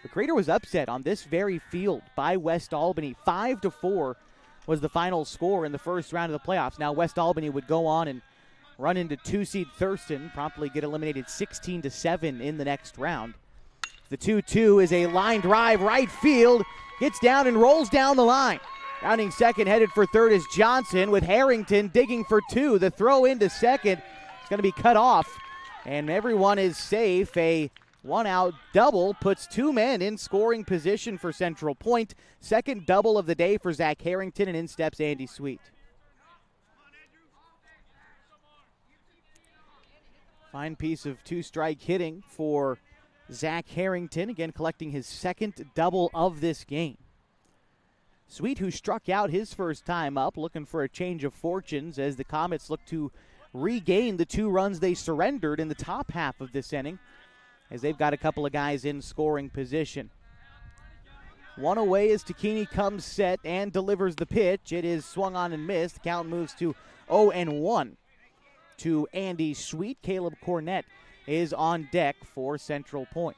The Crater was upset on this very field by West Albany. 5-4 was the final score in the first round of the playoffs. Now West Albany would go on and run into 2-seed Thurston, promptly get eliminated 16-7 in the next round. The 2-2 is a line drive right field, gets down and rolls down the line. Rounding second, headed for third is Johnson with Harrington digging for 2. The throw into second is going to be cut off, and everyone is safe. A one-out double puts 2 men in scoring position for Central Point. Second double of the day for Zach Harrington, and in steps Andy Sweet. Fine piece of 2-strike hitting for Zach Harrington, again collecting his second double of this game. Sweet, who struck out his first time up, looking for a change of fortunes as the Comets look to regain the 2 runs they surrendered in the top half of this inning, as they've got a couple of guys in scoring position. One away as Takini comes set and delivers the pitch. It is swung on and missed. The count moves to 0-1 to Andy Sweet. Caleb Cornett is on deck for Central Point.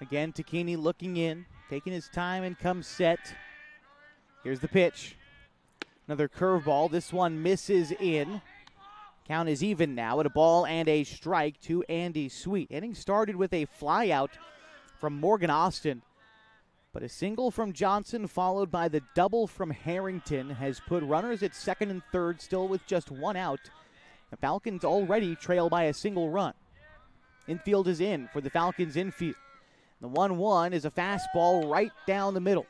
Again, Takini looking in, taking his time and comes set. Here's the pitch. Another curveball. This one misses in. Count is even now at a ball and a strike to Andy Sweet. Inning started with a flyout from Morgan Austin, but a single from Johnson followed by the double from Harrington has put runners at second and third, still with just 1 out. The Falcons already trail by a single run. Infield is in for the Falcons infield. The 1-1 is a fastball right down the middle.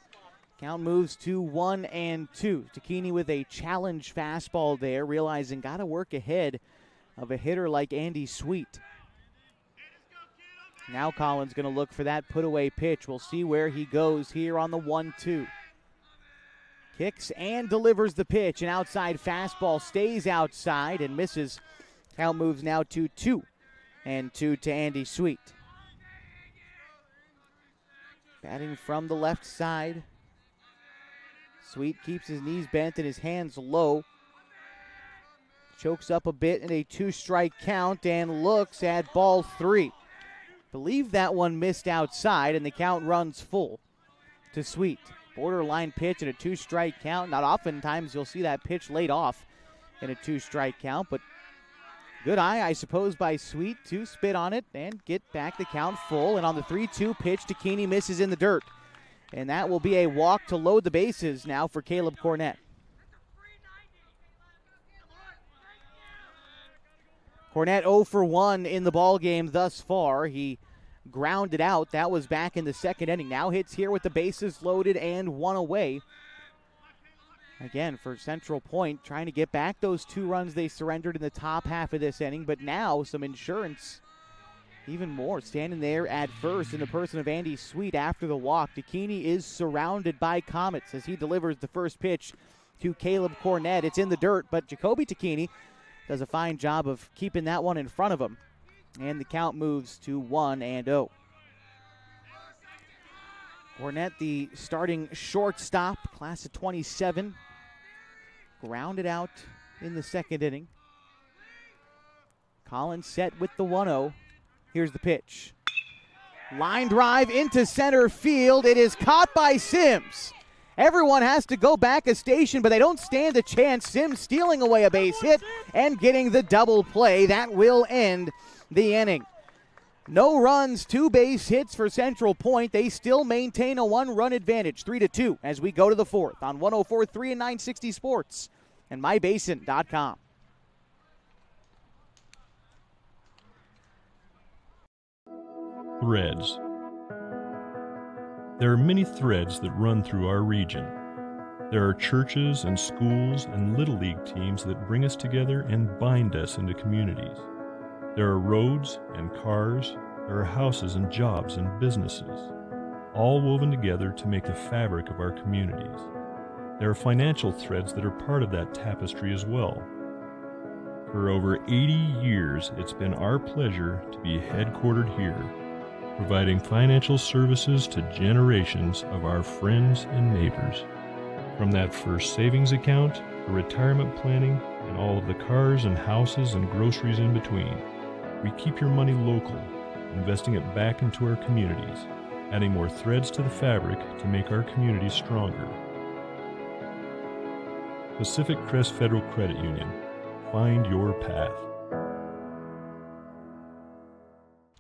Count moves to 1-2. Takini with a challenge fastball there, realizing got to work ahead of a hitter like Andy Sweet. Now Collins going to look for that put-away pitch. We'll see where he goes here on the 1-2. Kicks and delivers the pitch. An outside fastball stays outside and misses. Count moves now to 2-2 to Andy Sweet. Batting from the left side. Sweet keeps his knees bent and his hands low. Chokes up a bit in a 2-strike count and looks at ball 3. Believe that one missed outside, and the count runs full to Sweet. Borderline pitch at a 2-strike count. Not oftentimes you'll see that pitch laid off in a 2-strike count, but good eye, I suppose, by Sweet to spit on it and get back the count full. And on the 3-2 pitch, Takini misses in the dirt. And that will be a walk to load the bases now for Caleb Cornett. Cornett 0 for 1 in the ballgame thus far. He grounded out. That was back in the second inning. Now hits here with the bases loaded and 1 away. Again, for Central Point, trying to get back those 2 runs they surrendered in the top half of this inning, but now some insurance, even more, standing there at first in the person of Andy Sweet after the walk. Takini is surrounded by Comets as he delivers the first pitch to Caleb Cornett. It's in the dirt, but Jacoby Takini does a fine job of keeping that one in front of him, and the count moves to 1-0. Cornett, the starting shortstop, class of 27, grounded out in the second inning. Collins set with the 1-0. Here's the pitch. Line drive into center field. It is caught by Sims. Everyone has to go back a station, but they don't stand a chance. Sims stealing away a base hit and getting the double play. That will end the inning. No runs, 2 base hits for Central Point. They still maintain a 1-run advantage, 3-2, as we go to the 4th on 104.3 and 960 Sports and mybasin.com. Threads. There are many threads that run through our region. There are churches and schools and Little League teams that bring us together and bind us into communities. There are roads and cars, There are houses and jobs and businesses, all woven together to make the fabric of our communities. There are financial threads that are part of that tapestry as well. For over 80 years, it's been our pleasure to be headquartered here, providing financial services to generations of our friends and neighbors. From that first savings account to retirement planning and all of the cars and houses and groceries in between, we keep your money local, investing it back into our communities, adding more threads to the fabric to make our communities stronger. Pacific Crest Federal Credit Union. Find your path.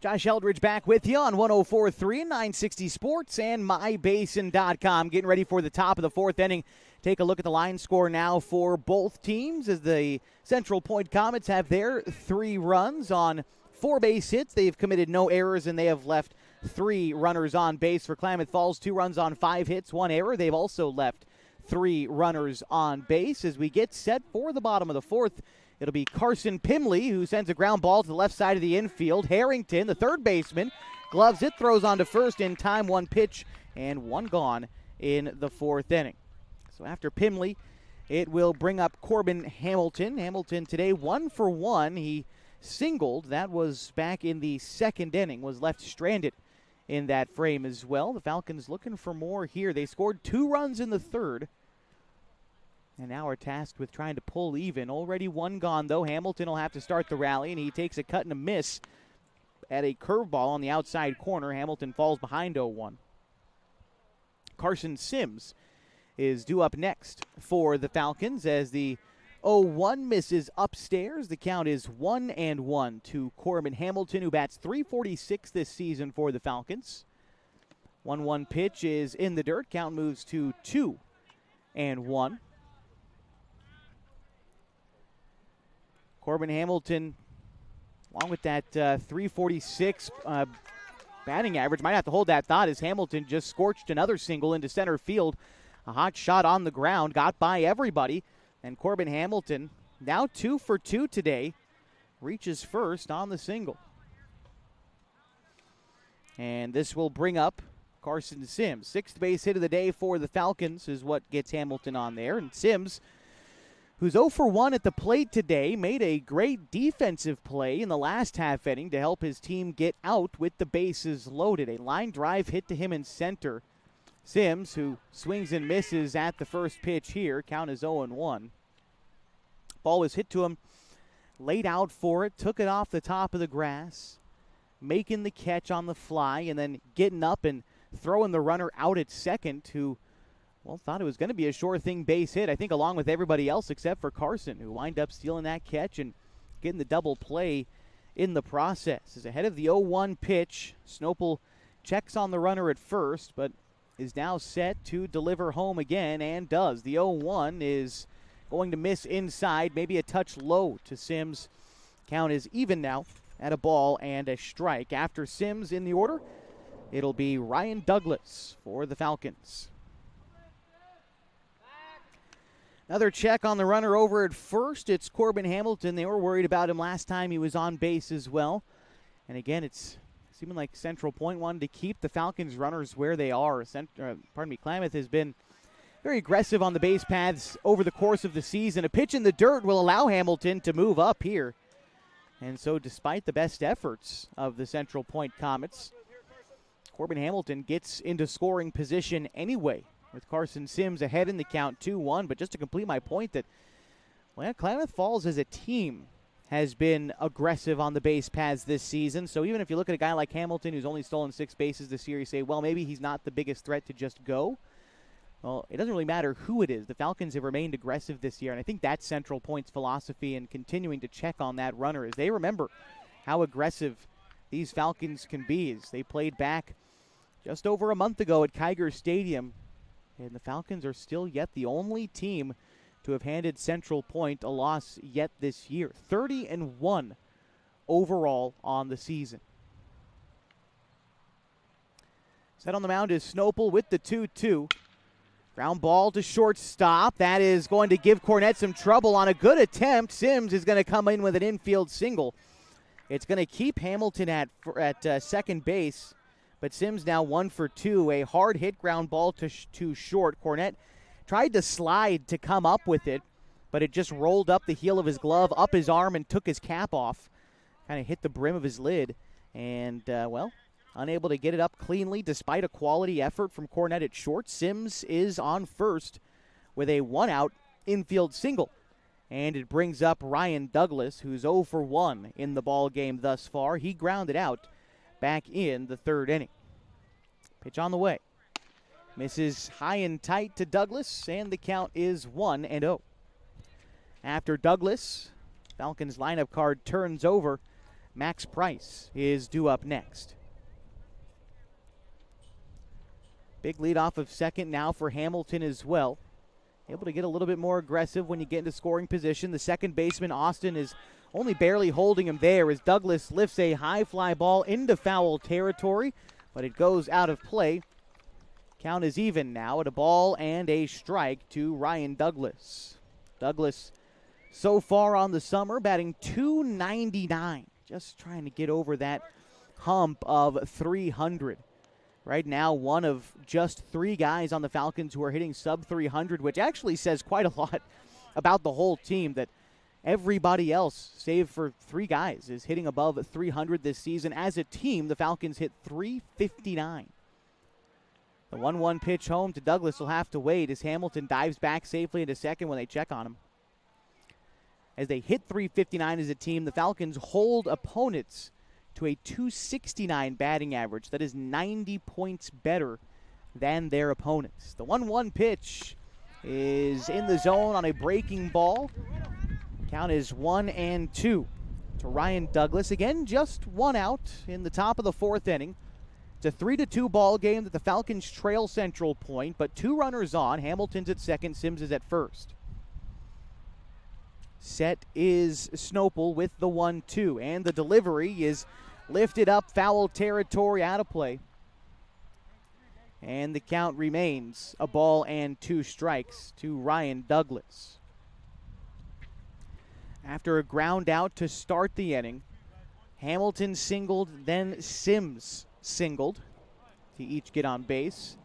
Josh Eldridge back with you on 104.3 and 960 Sports and MyBasin.com. Getting ready for the top of the fourth inning. Take a look at the line score now for both teams as the Central Point Comets have their 3 runs on 4 base hits. They've committed no errors, and they have left 3 runners on base. For Klamath Falls, 2 runs on 5 hits, 1 error. They've also left 3 runners on base. As we get set for the bottom of the fourth, it'll be Carson Pimley who sends a ground ball to the left side of the infield. Harrington, the third baseman, gloves it, throws on to first in time. 1 pitch and 1 gone in the fourth inning. So after Pimley, it will bring up Corbin Hamilton. Hamilton today 1 for 1. He singled. That was back in the second inning, was left stranded in that frame as well. The Falcons looking for more here. They scored 2 runs in the third and now are tasked with trying to pull even. Already 1 gone, though. Hamilton will have to start the rally, and he takes a cut and a miss at a curveball on the outside corner. Hamilton falls behind 0-1. Carson Sims is due up next for the Falcons as the 0-1 misses upstairs. The count is 1-1 to Corbin Hamilton, who bats .346 this season for the Falcons. 1-1 pitch is in the dirt. Count moves to 2-1. Corbin Hamilton, along with that .346 batting average, might have to hold that thought as Hamilton just scorched another single into center field. A hot shot on the ground, got by everybody. And Corbin Hamilton, now 2 for 2 today, reaches first on the single. And this will bring up Carson Sims. 6th base hit of the day for the Falcons is what gets Hamilton on there. And Sims, who's 0 for 1 at the plate today, made a great defensive play in the last half inning to help his team get out with the bases loaded. A line drive hit to him in center. Sims, who swings and misses at the first pitch here, count is 0-1. Ball was hit to him, laid out for it, took it off the top of the grass, making the catch on the fly, and then getting up and throwing the runner out at second, who, well, thought it was going to be a sure thing base hit, I think along with everybody else except for Carson, who wind up stealing that catch and getting the double play in the process. Is ahead of the 0-1 pitch. Snopel checks on the runner at first, but is now set to deliver home again and does. The 0-1 is going to miss inside, maybe a touch low to Sims. Count is even now at a ball and a strike. After Sims in the order, it'll be Ryan Douglas for the Falcons. Another check on the runner over at first. It's Corbin Hamilton. They were worried about him last time he was on base as well. And again, it's seeming like Central Point wanted to keep the Falcons runners where they are. Klamath has been very aggressive on the base paths over the course of the season. A pitch in the dirt will allow Hamilton to move up here. And so despite the best efforts of the Central Point Comets, Corbin Hamilton gets into scoring position anyway, with Carson Sims ahead in the count 2-1. But just to complete my point that, well, Klamath Falls as a team has been aggressive on the base paths this season. So even if you look at a guy like Hamilton who's only stolen 6 bases this year, you say, well, maybe he's not the biggest threat to just go. Well, it doesn't really matter who it is. The Falcons have remained aggressive this year, and I think that's Central Point's philosophy in continuing to check on that runner as they remember how aggressive these Falcons can be as they played back just over a month ago at Kiger Stadium. And the Falcons are still yet the only team to have handed Central Point a loss yet this year. 30-1 overall on the season. Set on the mound is Snopel with the 2-2. Ground ball to shortstop. That is going to give Cornett some trouble on a good attempt. Sims is going to come in with an infield single. It's going to keep Hamilton at second base, but Sims now 1 for 2. A hard hit ground ball to short. Cornett tried to slide to come up with it, but it just rolled up the heel of his glove, up his arm, and took his cap off. Kind of hit the brim of his lid, and, unable to get it up cleanly despite a quality effort from Cornett at short. Sims is on first with a 1-out infield single. And it brings up Ryan Douglas, who's 0 for 1 in the ball game thus far. He grounded out back in the third inning. Pitch on the way. Misses high and tight to Douglas, and the count is 1-0. After Douglas, Falcons lineup card turns over. Max Price is due up next. Big lead off of second now for Hamilton as well. Able to get a little bit more aggressive when you get into scoring position. The second baseman, Austin, is only barely holding him there as Douglas lifts a high fly ball into foul territory, but it goes out of play. Count is even now at a ball and a strike to Ryan Douglas. Douglas, so far on the summer, batting .299. Just trying to get over that hump of 300. Right now, one of just 3 guys on the Falcons who are hitting sub-300, which actually says quite a lot about the whole team, that everybody else, save for 3 guys, is hitting above 300 this season. As a team, the Falcons hit .359. The 1-1 pitch home to Douglas will have to wait as Hamilton dives back safely into second when they check on him. As they hit .359 as a team, the Falcons hold opponents to a .269 batting average. That is 90 points better than their opponents. The 1-1 pitch is in the zone on a breaking ball. Count is 1-2 to Ryan Douglas. Again, just 1 out in the top of the fourth inning. It's a 3-2 ball game that the Falcons trail Central Point, but 2 runners on. Hamilton's at second, Sims is at first. Set is Snopel with the 1-2, and the delivery is lifted up, foul territory, out of play. And the count remains a ball and 2 strikes to Ryan Douglas. After a ground out to start the inning, Hamilton singled, then Sims singled to each get on base.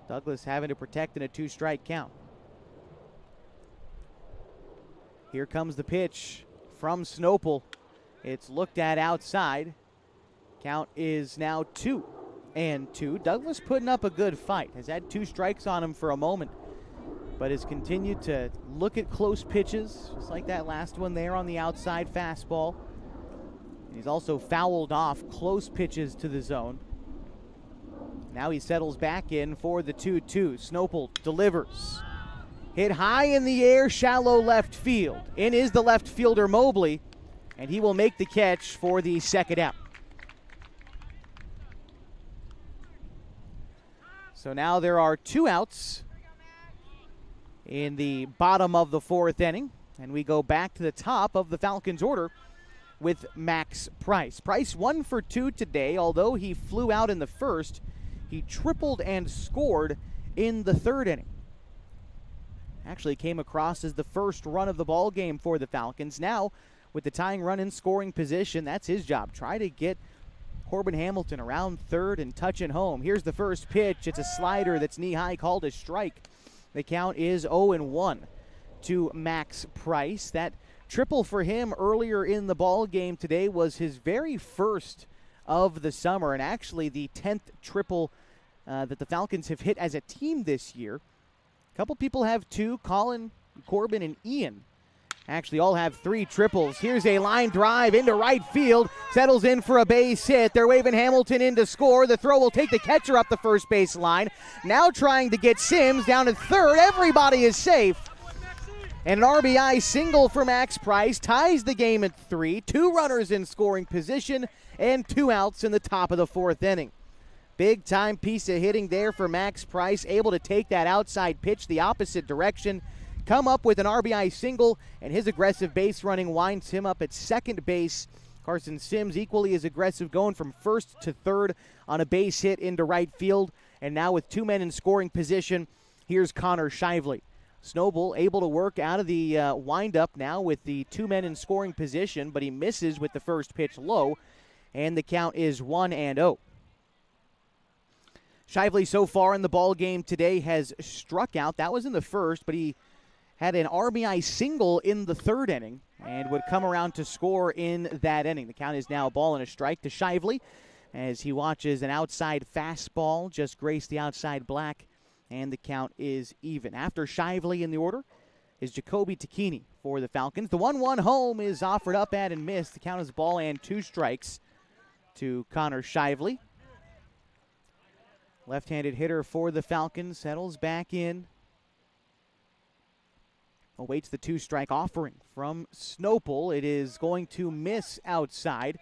Douglas having to protect in a 2-strike count. Here comes the pitch from Snopel. It's looked at outside. Count is now 2-2. Douglas putting up a good fight. Has had 2 strikes on him for a moment, but has continued to look at close pitches, just like that last one there on the outside fastball. He's also fouled off close pitches to the zone. Now he settles back in for the 2-2. Snopel delivers. Hit high in the air, shallow left field. In is the left fielder, Mobley, and he will make the catch for the second out. So now there are 2 outs in the bottom of the fourth inning, and we go back to the top of the Falcons order with Max Price. Price 1 for 2 today. Although he flew out in the first, he tripled and scored in the third inning. Actually came across as the first run of the ball game for the Falcons. Now, with the tying run in scoring position, that's his job. Try to get Corbin Hamilton around third and touching home. Here's the first pitch. It's a slider that's knee-high, called a strike. The count is 0-1 to Max Price. That triple for him earlier in the ball game today was his very first of the summer, and actually the 10th triple that the Falcons have hit as a team this year. A couple people have 2. Colin, Corbin, and Ian actually all have 3 triples. Here's a line drive into right field. Settles in for a base hit. They're waving Hamilton in to score. The throw will take the catcher up the first base line. Now trying to get Sims down at third. Everybody is safe. And an RBI single for Max Price ties the game at 3. 2 runners in scoring position and 2 outs in the top of the fourth inning. Big time piece of hitting there for Max Price, able to take that outside pitch the opposite direction, come up with an RBI single, and his aggressive base running winds him up at second base. Carson Sims equally as aggressive, going from first to third on a base hit into right field. And now with 2 men in scoring position, here's Connor Shively. Snowball able to work out of the windup now with the 2 men in scoring position, but he misses with the first pitch low, and the count is 1-0. Shively so far in the ball game today has struck out. That was in the first, but he had an RBI single in the third inning and would come around to score in that inning. The count is now a ball and a strike to Shively as he watches an outside fastball just grace the outside black, and the count is even. After Shively in the order is Jacoby Tacchini for the Falcons. The 1-1 home is offered up at and missed. The count is ball and 2 strikes to Connor Shively. Left-handed hitter for the Falcons settles back in. Awaits the 2-strike offering from Snowball. It is going to miss outside.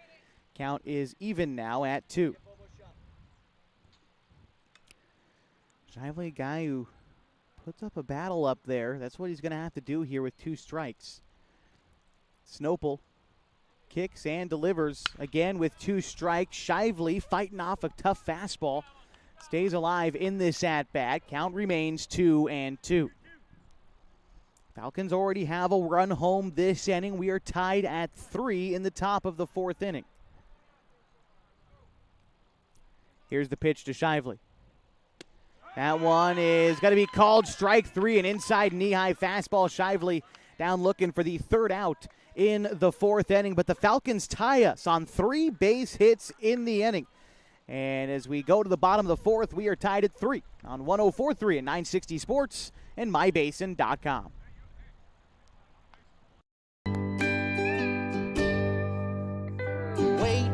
Count is even now at 2. Shively, a guy who puts up a battle up there. That's what he's going to have to do here with 2 strikes. Snowball kicks and delivers again with 2 strikes. Shively fighting off a tough fastball. Stays alive in this at-bat. Count remains 2-2. Falcons already have a run home this inning. We are tied at 3 in the top of the 4th inning. Here's the pitch to Shively. That one is going to be called strike 3, an inside knee-high fastball. Shively down looking for the 3rd out in the 4th inning, but the Falcons tie us on 3 base hits in the inning. And as we go to the bottom of the 4th, we are tied at 3 on 104.3 and 960 Sports and mybasin.com. Wait,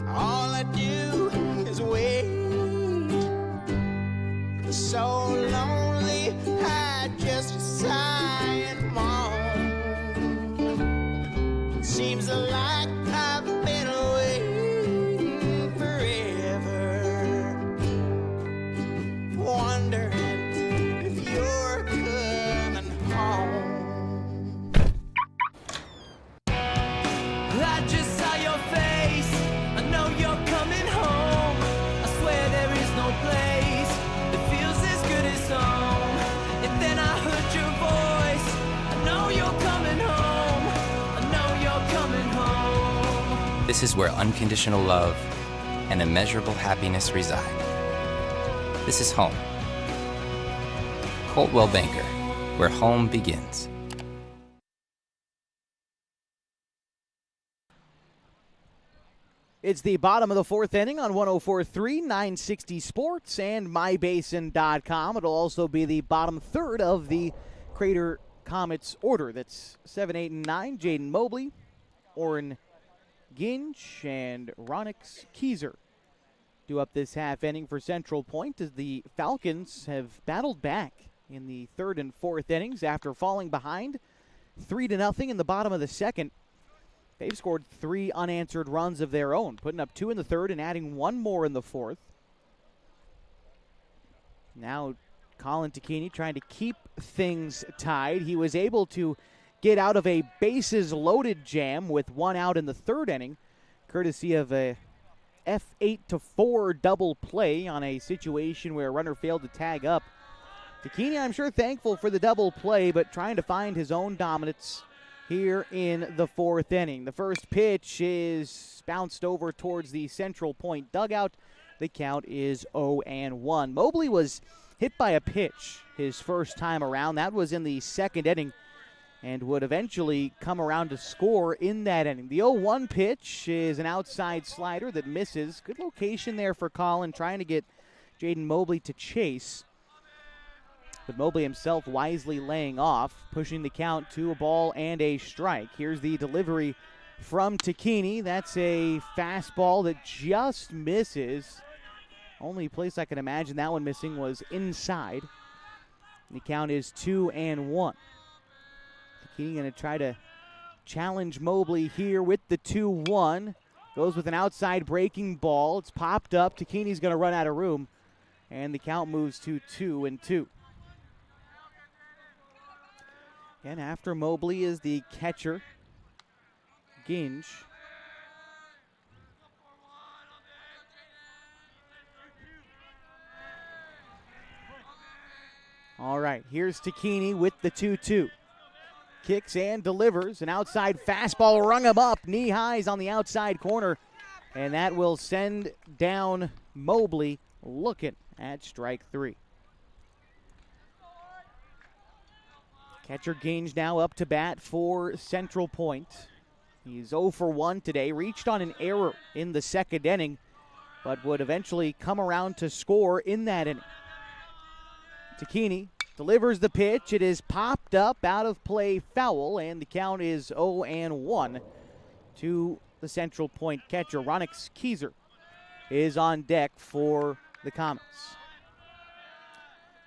all I do is wait. So lonely, I just sigh and moan. Seems like I've been waiting forever, wondering if you're coming home. I just saw your face, I know you're coming home. I swear there is no place that feels as good as home. And then I heard your voice, I know you're coming home. I know you're coming home. This is where unconditional love and immeasurable happiness reside. This is home. Coldwell Banker, where home begins. It's the bottom of the 4th inning on 104.3, 960 Sports, and mybasin.com. It'll also be the bottom 3rd of the Crater Comets order. That's 7, 8, and 9. Jaden Mobley, Oren Ginch, and Ronix Keyser do up this half inning for Central Point as the Falcons have battled back in the 3rd and 4th innings after falling behind 3-0 in the bottom of the 2nd. They've scored 3 unanswered runs of their own, putting up 2 in the 3rd and adding 1 more in the 4th. Now Colin Tacchini trying to keep things tied. He was able to get out of a bases-loaded jam with 1 out in the 3rd inning, courtesy of a F8-4 double play on a situation where a runner failed to tag up. Tacchini, I'm sure, thankful for the double play, but trying to find his own dominance here in the 4th inning. The first pitch is bounced over towards the Central Point dugout. The count is 0-1. Mobley was hit by a pitch his first time around. That was in the 2nd inning and would eventually come around to score in that inning. The 0-1 pitch is an outside slider that misses. Good location there for Colin, trying to get Jaden Mobley to chase. But Mobley himself wisely laying off, pushing the count to a ball and a strike. Here's the delivery from Tacchini. That's a fastball that just misses. Only place I can imagine that one missing was inside. And the count is 2-1. Tacchini going to try to challenge Mobley here with the 2-1. Goes with an outside breaking ball. It's popped up. Tacchini's going to run out of room. And the count moves to 2-2. And after Mobley is the catcher, Ginge. All right, here's Takini with the 2-2. Kicks and delivers. An outside fastball rung him up. Knee highs on the outside corner. And that will send down Mobley looking at strike 3. Catcher Gange now up to bat for Central Point. He's 0 for 1 today. Reached on an error in the second inning, but would eventually come around to score in that inning. Takini delivers the pitch. It is popped up, out of play, foul, and the count is 0-1 to the Central Point catcher. Ronix Keyser is on deck for the Comets.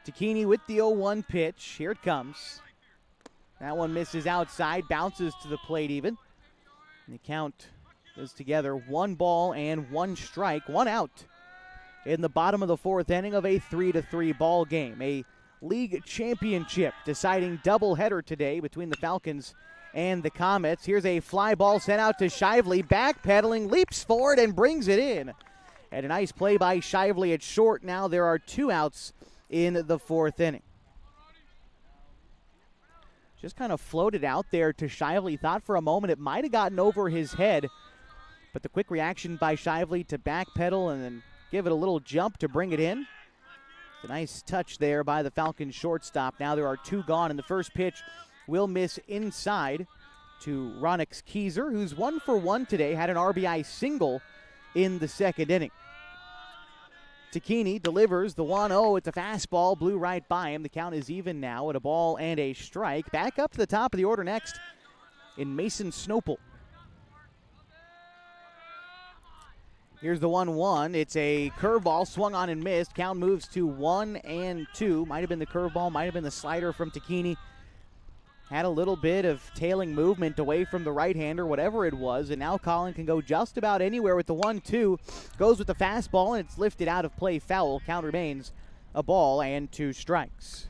Takini with the 0-1 pitch. Here it comes. That one misses outside, bounces to the plate even. And the count is together 1 ball and 1 strike, 1 out in the bottom of the 4th inning of a 3-3 ball game. A league championship deciding doubleheader today between the Falcons and the Comets. Here's a fly ball sent out to Shively, backpedaling, leaps forward and brings it in. And a nice play by Shively at short. Now there are 2 outs in the 4th inning. Just kind of floated out there to Shively. Thought for a moment it might have gotten over his head, but the quick reaction by Shively to backpedal and then give it a little jump to bring it in. It's a nice touch there by the Falcons shortstop. Now there are 2 gone, and the first pitch will miss inside to Ronix Keyser, who's 1 for 1 today, had an RBI single in the second inning. Takini delivers the 1-0. It's a fastball, blew right by him. The count is even now at a ball and a strike. Back up to the top of the order next in Mason Snopel. Here's the 1-1. It's a curveball swung on and missed. Count moves to 1-2. Might have been the curveball, might have been the slider from Takini. Had a little bit of tailing movement away from the right-hander, whatever it was, and now Colin can go just about anywhere with the 1-2. Goes with the fastball, and it's lifted out of play, foul. Count remains a ball and 2 strikes.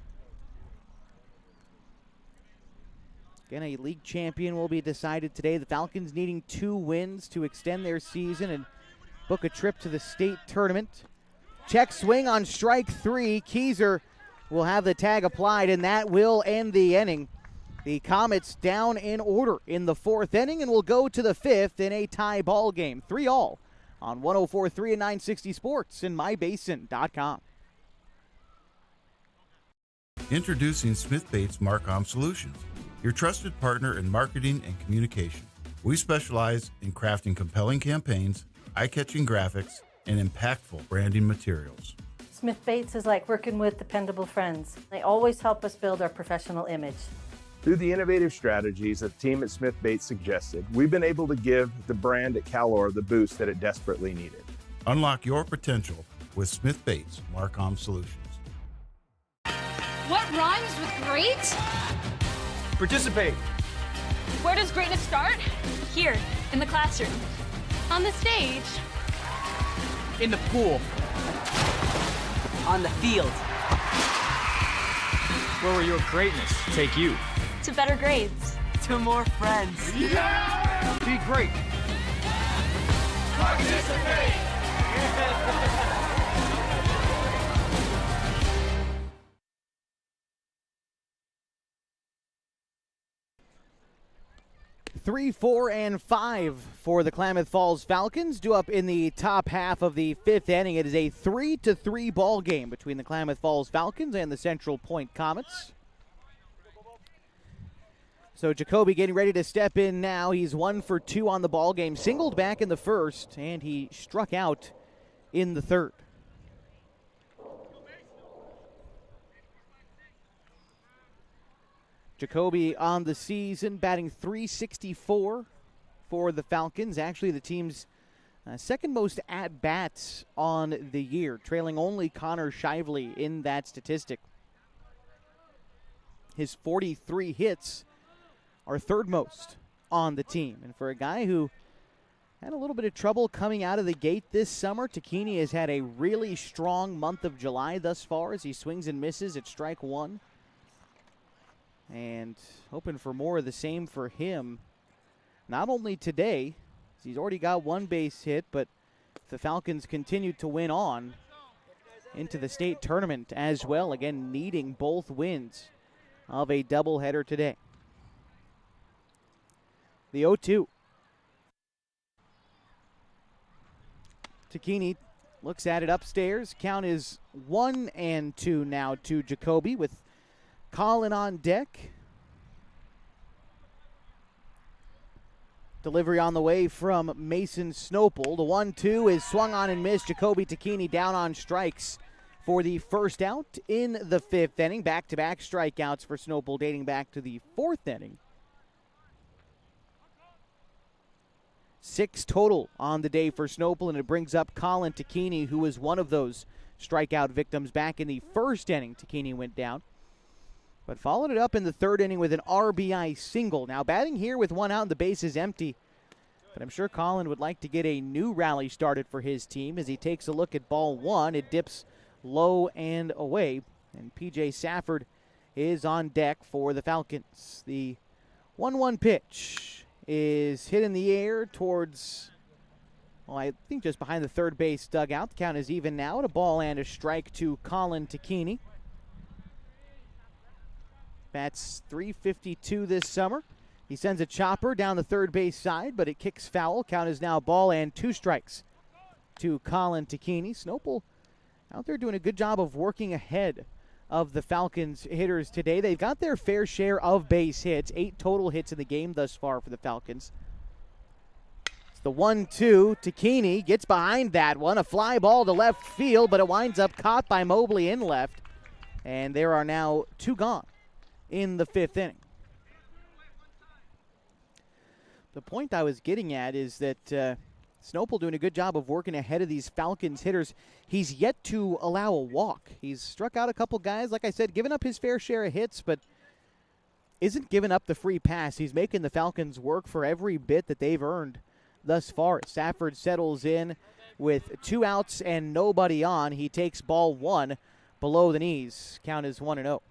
Again, a league champion will be decided today. The Falcons needing 2 wins to extend their season and book a trip to the state tournament. Check swing on strike 3. Keyser will have the tag applied, and that will end the inning. The Comets down in order in the 4th inning and will go to the 5th in a tie ball game. 3-all on 104.3 and 960 Sports and mybasin.com. Introducing Smith Bates Marcom Solutions, your trusted partner in marketing and communication. We specialize in crafting compelling campaigns, eye-catching graphics, and impactful branding materials. Smith Bates is like working with dependable friends. They always help us build our professional image. Through the innovative strategies that the team at Smith Bates suggested, we've been able to give the brand at Calor the boost that it desperately needed. Unlock your potential with Smith Bates Marcom Solutions. What rhymes with great? Participate. Where does greatness start? Here, in the classroom. On the stage. In the pool. On the field. Where will your greatness take you? To better grades. To more friends. Yeah! Be great. Participate. 3, 4, and 5 for the Klamath Falls Falcons. Due up in the top half of the 5th inning. It is a 3-3 ball game between the Klamath Falls Falcons and the Central Point Comets. So Jacoby getting ready to step in now. He's 1 for 2 on the ball game. Singled back in the first, and he struck out in the third. Jacoby on the season, batting .364 for the Falcons. Actually, the team's second most at-bats on the year, trailing only Connor Shively in that statistic. His 43 hits are 3rd most on the team. And for a guy who had a little bit of trouble coming out of the gate this summer, Takini has had a really strong month of July thus far as he swings and misses at strike 1. And hoping for more of the same for him. Not only today, he's already got 1 base hit, but if the Falcons continue to win on, into the state tournament as well. Again, needing both wins of a doubleheader today. The 0-2. Takini looks at it upstairs. Count is 1-2 now to Jacoby with Colin on deck. Delivery on the way from Mason Snopel. The 1-2 is swung on and missed. Jacoby Takini down on strikes for the first out in the 5th inning. Back-to-back strikeouts for Snopel dating back to the 4th inning. 6 total on the day for Snopel, and it brings up Colin Takini, who was one of those strikeout victims back in the 1st inning. Takini went down, but followed it up in the 3rd inning with an RBI single. Now batting here with 1 out and the base is empty, but I'm sure Colin would like to get a new rally started for his team as he takes a look at ball 1. It dips low and away, and P.J. Safford is on deck for the Falcons. The 1-1 pitch is hit in the air towards, well, I think just behind the third base dugout. The count is even now at a ball and a strike to Colin Takini. Bats .352 this summer. He sends a chopper down the third base side, but it kicks foul. Count is now ball and 2 strikes to Colin Takini. Snopel out there doing a good job of working ahead of the Falcons hitters today. They've got their fair share of base hits. 8 total hits in the game thus far for the Falcons. It's the 1-2. Takini gets behind that one. A fly ball to left field, but it winds up caught by Mobley in left. And there are now 2 gone in the 5th inning. The point I was getting at is that Snopel doing a good job of working ahead of these Falcons hitters. He's yet to allow a walk. He's struck out a couple guys, like I said, given up his fair share of hits, but isn't giving up the free pass. He's making the Falcons work for every bit that they've earned thus far. Safford settles in with 2 outs and nobody on. He takes ball 1 below the knees. Count is 1-0.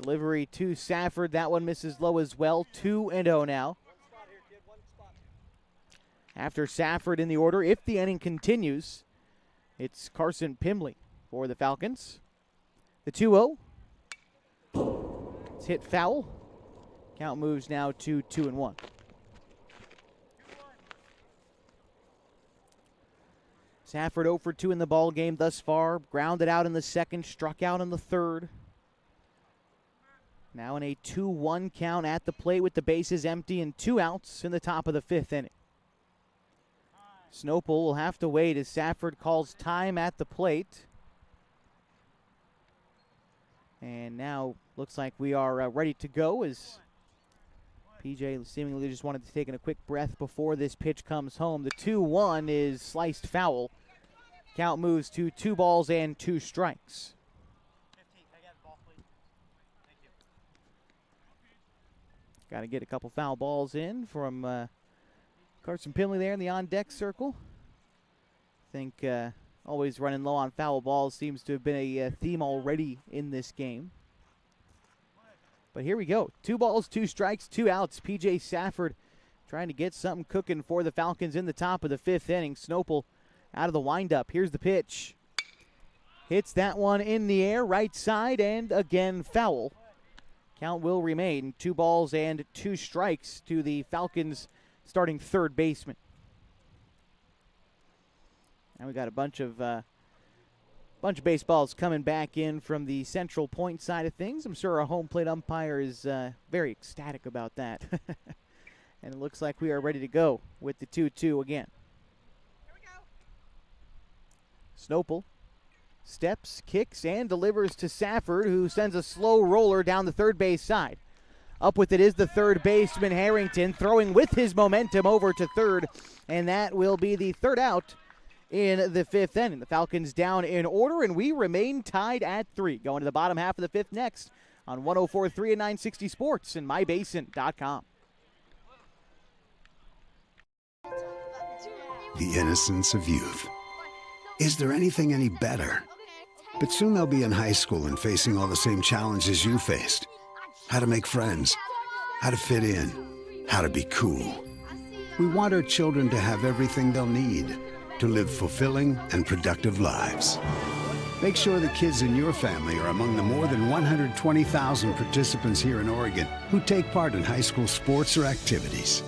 Delivery to Safford. That one misses low as well. 2-0 now. After Safford in the order, if the inning continues, it's Carson Pimley for the Falcons. The 2-0. It's hit foul. Count moves now to 2-1. Safford 0 for 2 in the ball game thus far. Grounded out in the 2nd, struck out in the 3rd. Now in a 2-1 count at the plate with the bases empty and 2 outs in the top of the 5th inning. Snopel will have to wait as Safford calls time at the plate. And now looks like we are ready to go as PJ seemingly just wanted to take a quick breath before this pitch comes home. The 2-1 is sliced foul. Count moves to 2 balls and 2 strikes. Got to get a couple foul balls in from Carson Pimley there in the on-deck circle. I think always running low on foul balls seems to have been a theme already in this game. But here we go. 2 balls, 2 strikes, 2 outs. P.J. Safford trying to get something cooking for the Falcons in the top of the 5th inning. Snopel out of the windup. Here's the pitch. Hits that one in the air, right side, and again foul. Count will remain 2 balls and 2 strikes to the Falcons starting 3rd baseman. Now we got a bunch of baseballs coming back in from the central point side of things. I'm sure our home plate umpire is very ecstatic about that. And it looks like we are ready to go with the 2-2 again. Here we go. Snopel steps, kicks, and delivers to Safford, who sends a slow roller down the 3rd base side. Up with it is the 3rd baseman, Harrington, throwing with his momentum over to 3rd, and that will be the 3rd out in the 5th inning. The Falcons down in order, and we remain tied at 3. Going to the bottom half of the 5th next on 104.3 and 960 Sports and mybasin.com. The innocence of youth. Is there anything any better? But soon they'll be in high school and facing all the same challenges you faced. How to make friends, how to fit in, how to be cool. We want our children to have everything they'll need to live fulfilling and productive lives. Make sure the kids in your family are among the more than 120,000 participants here in Oregon who take part in high school sports or activities.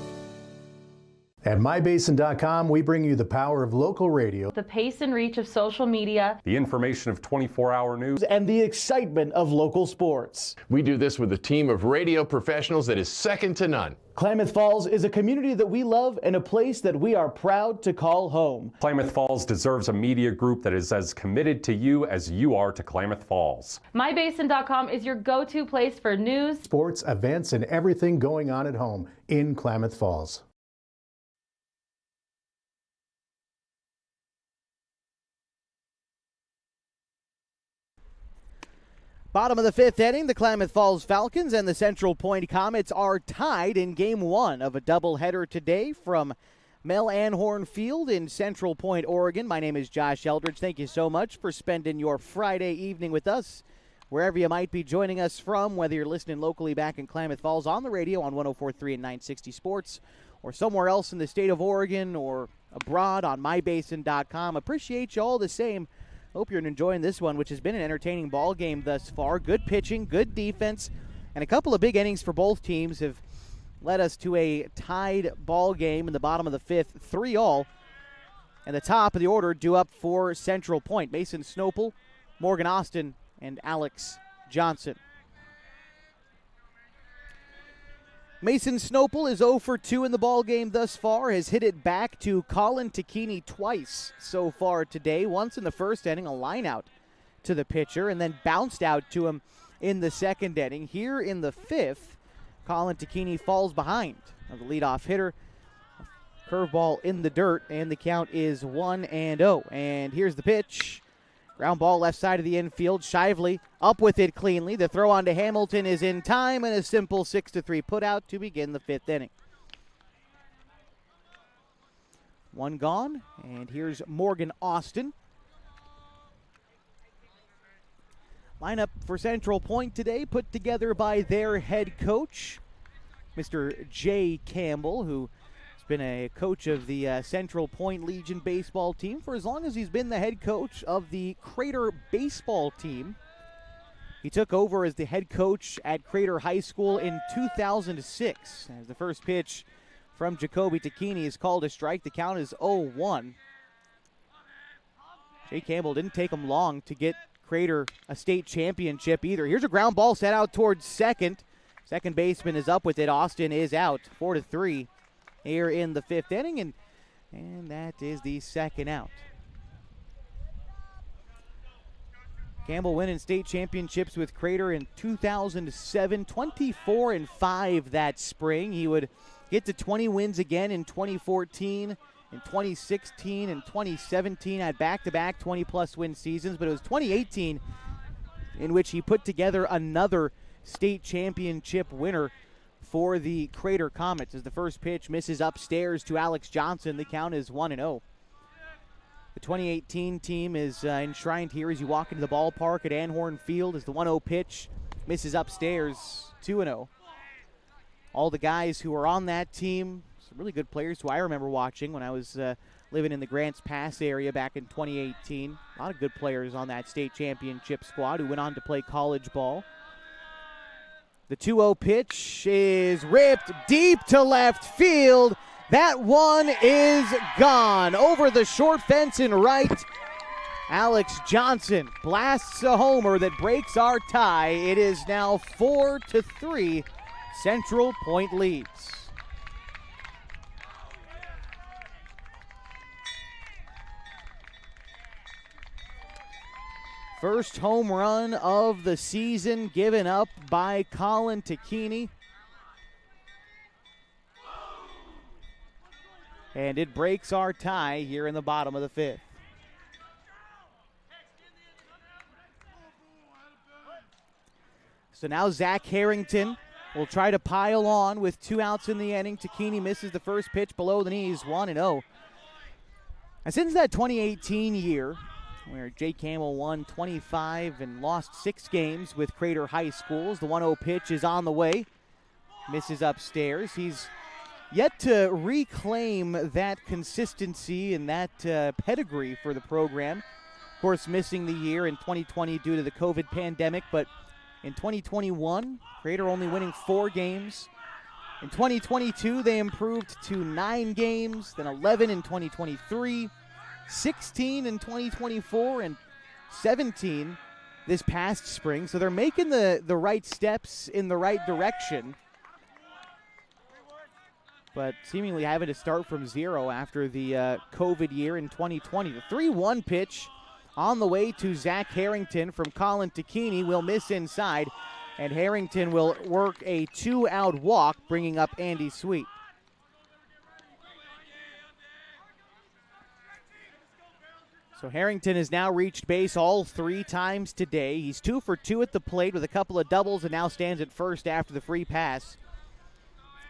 At mybasin.com, we bring you the power of local radio, the pace and reach of social media, the information of 24-hour news, and the excitement of local sports. We do this with a team of radio professionals that is second to none. Klamath Falls is a community that we love and a place that we are proud to call home. Klamath Falls deserves a media group that is as committed to you as you are to Klamath Falls. mybasin.com is your go-to place for news, sports, events, and everything going on at home in Klamath Falls. Bottom of the fifth inning, the Klamath Falls Falcons and the Central Point Comets are tied in Game 1 of a doubleheader today from Mel Anhorn Field in Central Point, Oregon. My name is Josh Eldridge. Thank you so much for spending your Friday evening with us, wherever you might be joining us from, whether you're listening locally back in Klamath Falls on the radio on 104.3 and 960 Sports, or somewhere else in the state of Oregon or abroad on mybasin.com. Appreciate you all the same. Hope you're enjoying this one, which has been an entertaining ball game thus far. Good pitching, good defense, and a couple of big innings for both teams have led us to a tied ball game in the bottom of the fifth, 3-all. And the top of the order due up for Central Point. Mason Snopel, Morgan Austin, and Alex Johnson. Mason Snopel is 0 for 2 in the ball game thus far, has hit it back to Colin Takini twice so far today. Once in the first inning, a line out to the pitcher, and then bounced out to him in the second inning. Here in the fifth, Colin Takini falls behind the leadoff hitter. Curveball in the dirt, and the count is 1-0. And here's the pitch. Ground ball left side of the infield. Shively up with it cleanly. The throw on to Hamilton is in time, and a simple 6-3 put out to begin the fifth inning. One gone, and here's Morgan Austin. Lineup for Central Point today put together by their head coach, Mr. Jay Campbell, who been a coach of the Central Point Legion baseball team for as long as he's been the head coach of the Crater baseball team. He took over as the head coach at Crater High School in 2006. As the first pitch from Jacoby Takini is called a strike, the count is 0-1. Jay Campbell didn't take him long to get Crater a state championship either. Here's a ground ball set out towards second. Second baseman is up with it. Austin is out, 4-3. Here in the fifth inning, and that is the second out. Campbell winning state championships with Crater in 2007, 24-5 that spring. He would get to 20 wins again in 2014, in 2016, and 2017. Had back-to-back 20-plus win seasons, but it was 2018 in which he put together another state championship winner for the Crater Comets. As the first pitch misses upstairs to Alex Johnson, the count is 1-0. The 2018 team is enshrined here as you walk into the ballpark at Anhorn Field as the 1-0 pitch misses upstairs, 2-0. All the guys who are on that team, some really good players who I remember watching when I was living in the Grants Pass area back in 2018. A lot of good players on that state championship squad who went on to play college ball. The 2-0 pitch is ripped deep to left field. That one is gone. Over the short fence in right, Alex Johnson blasts a homer that breaks our tie. It is now 4-3. Central Point leads. First home run of the season given up by Colin Takini. And it breaks our tie here in the bottom of the fifth. So now Zach Harrington will try to pile on with 2 outs in the inning. Takini misses the first pitch below the knees, 1-0. And since that 2018 year, where Jay Campbell won 25 and lost 6 games with Crater High Schools, the 1-0 pitch is on the way. Misses upstairs. He's yet to reclaim that consistency and that pedigree for the program. Of course, missing the year in 2020 due to the COVID pandemic, but in 2021, Crater only winning 4 games. In 2022, they improved to 9 games, then 11 in 2023, 16 in 2024, and 17 this past spring. So they're making the right steps in the right direction, but seemingly having to start from zero after the COVID year in 2020. The 3-1 pitch on the way to Zach Harrington from Colin Takini will miss inside, and Harrington will work a 2-out walk, bringing up Andy Sweet. So Harrington has now reached base all 3 times today. He's 2 for 2 at the plate with a couple of doubles and now stands at first after the free pass.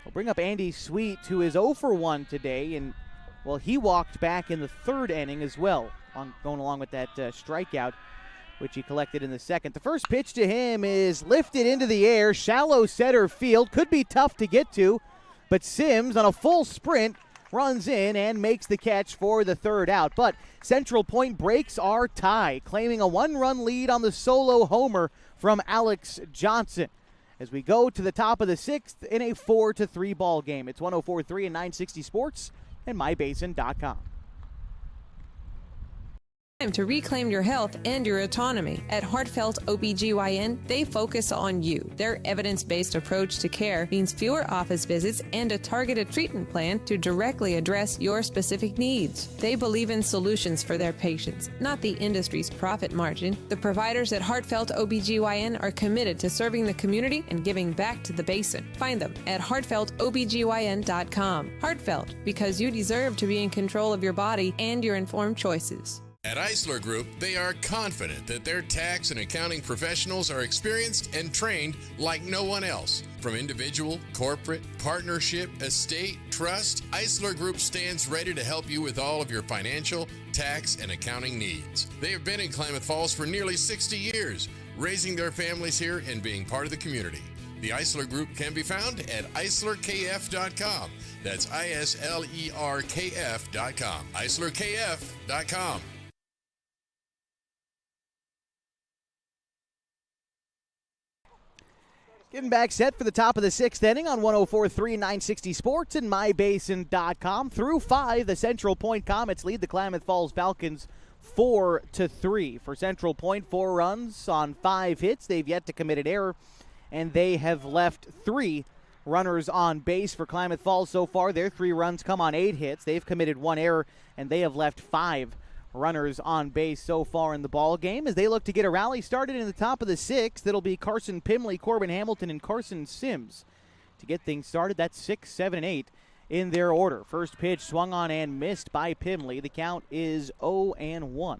We'll bring up Andy Sweet, who is 0 for 1 today, and, well, he walked back in the 3rd inning as well, going along with that strikeout, which he collected in the 2nd. The first pitch to him is lifted into the air, shallow center field. Could be tough to get to, but Sims on a full sprint runs in and makes the catch for the 3rd out. But Central Point breaks our tie, claiming a 1-run lead on the solo homer from Alex Johnson, as we go to the top of the 6th in a 4-3 ball game. It's 104.3 and 960 Sports and mybasin.com. Time to reclaim your health and your autonomy. At Heartfelt OBGYN, they focus on you. Their evidence-based approach to care means fewer office visits and a targeted treatment plan to directly address your specific needs. They believe in solutions for their patients, not the industry's profit margin. The providers at Heartfelt OBGYN are committed to serving the community and giving back to the basin. Find them at heartfeltobgyn.com. Heartfelt, because you deserve to be in control of your body and your informed choices. At Eisler Group, they are confident that their tax and accounting professionals are experienced and trained like no one else. From individual, corporate, partnership, estate, trust, Eisler Group stands ready to help you with all of your financial, tax, and accounting needs. They have been in Klamath Falls for nearly 60 years, raising their families here and being part of the community. The Eisler Group can be found at eislerkf.com. That's ISLERKF.com. eislerkf.com. Getting back set for the top of the 6th inning on 104.3 960 Sports and mybasin.com. Through 5, the Central Point Comets lead the Klamath Falls Falcons 4-3. For Central Point, 4 runs on 5 hits. They've yet to commit an error, and they have left 3 runners on base. For Klamath Falls so far, their 3 runs come on 8 hits. They've committed 1 error, and they have left 5 runners on base so far in the ball game as they look to get a rally started in the top of the 6th. It'll be Carson Pimley, Corbin Hamilton, and Carson Sims to get things started. That's 6, 7, and 8 in their order. First pitch swung on and missed by Pimley. The count is 0-1.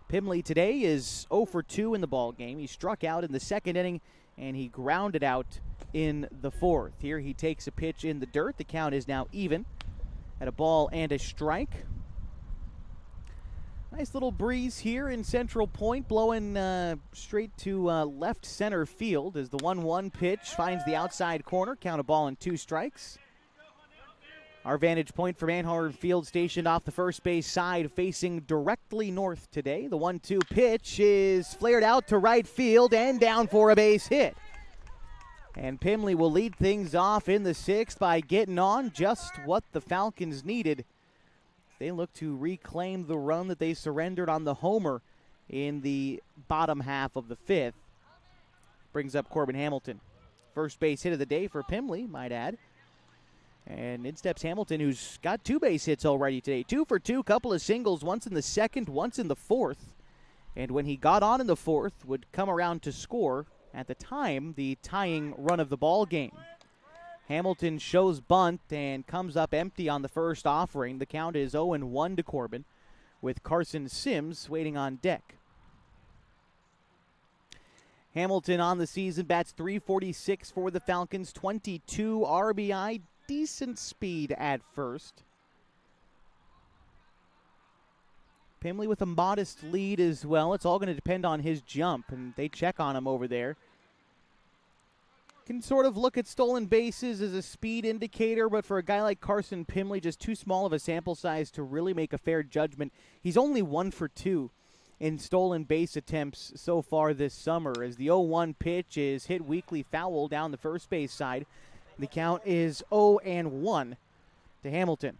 Pimley today is 0 for 2 in the ball game. He struck out in the 2nd inning, and he grounded out in the 4th. Here he takes a pitch in the dirt. The count is now even at a ball and a strike. Nice little breeze here in Central Point, blowing straight to left center field as the 1-1 pitch finds the outside corner. Count a ball and 2 strikes. Our vantage point from Anhard Field stationed off the first base side, facing directly north today. The 1-2 pitch is flared out to right field and down for a base hit. And Pimley will lead things off in the 6th by getting on just what the Falcons needed. They look to reclaim the run that they surrendered on the homer in the bottom half of the 5th. Brings up Corbin Hamilton. First base hit of the day for Pimley, might add. And in steps Hamilton, who's got 2 base hits already today. 2 for 2, couple of singles, once in the 2nd, once in the 4th. And when he got on in the 4th, would come around to score, at the time, the tying run of the ball game. Hamilton shows bunt and comes up empty on the first offering. The count is 0-1 to Corbin, with Carson Sims waiting on deck. Hamilton on the season bats .346 for the Falcons, 22 RBI, decent speed at first. Pimley with a modest lead as well. It's all going to depend on his jump, and they check on him over there. Can sort of look at stolen bases as a speed indicator, but for a guy like Carson Pimley, just too small of a sample size to really make a fair judgment. He's only 1 for 2 in stolen base attempts so far this summer, as the 0-1 pitch is hit weakly foul down the first base side. The count is 0-1 to Hamilton.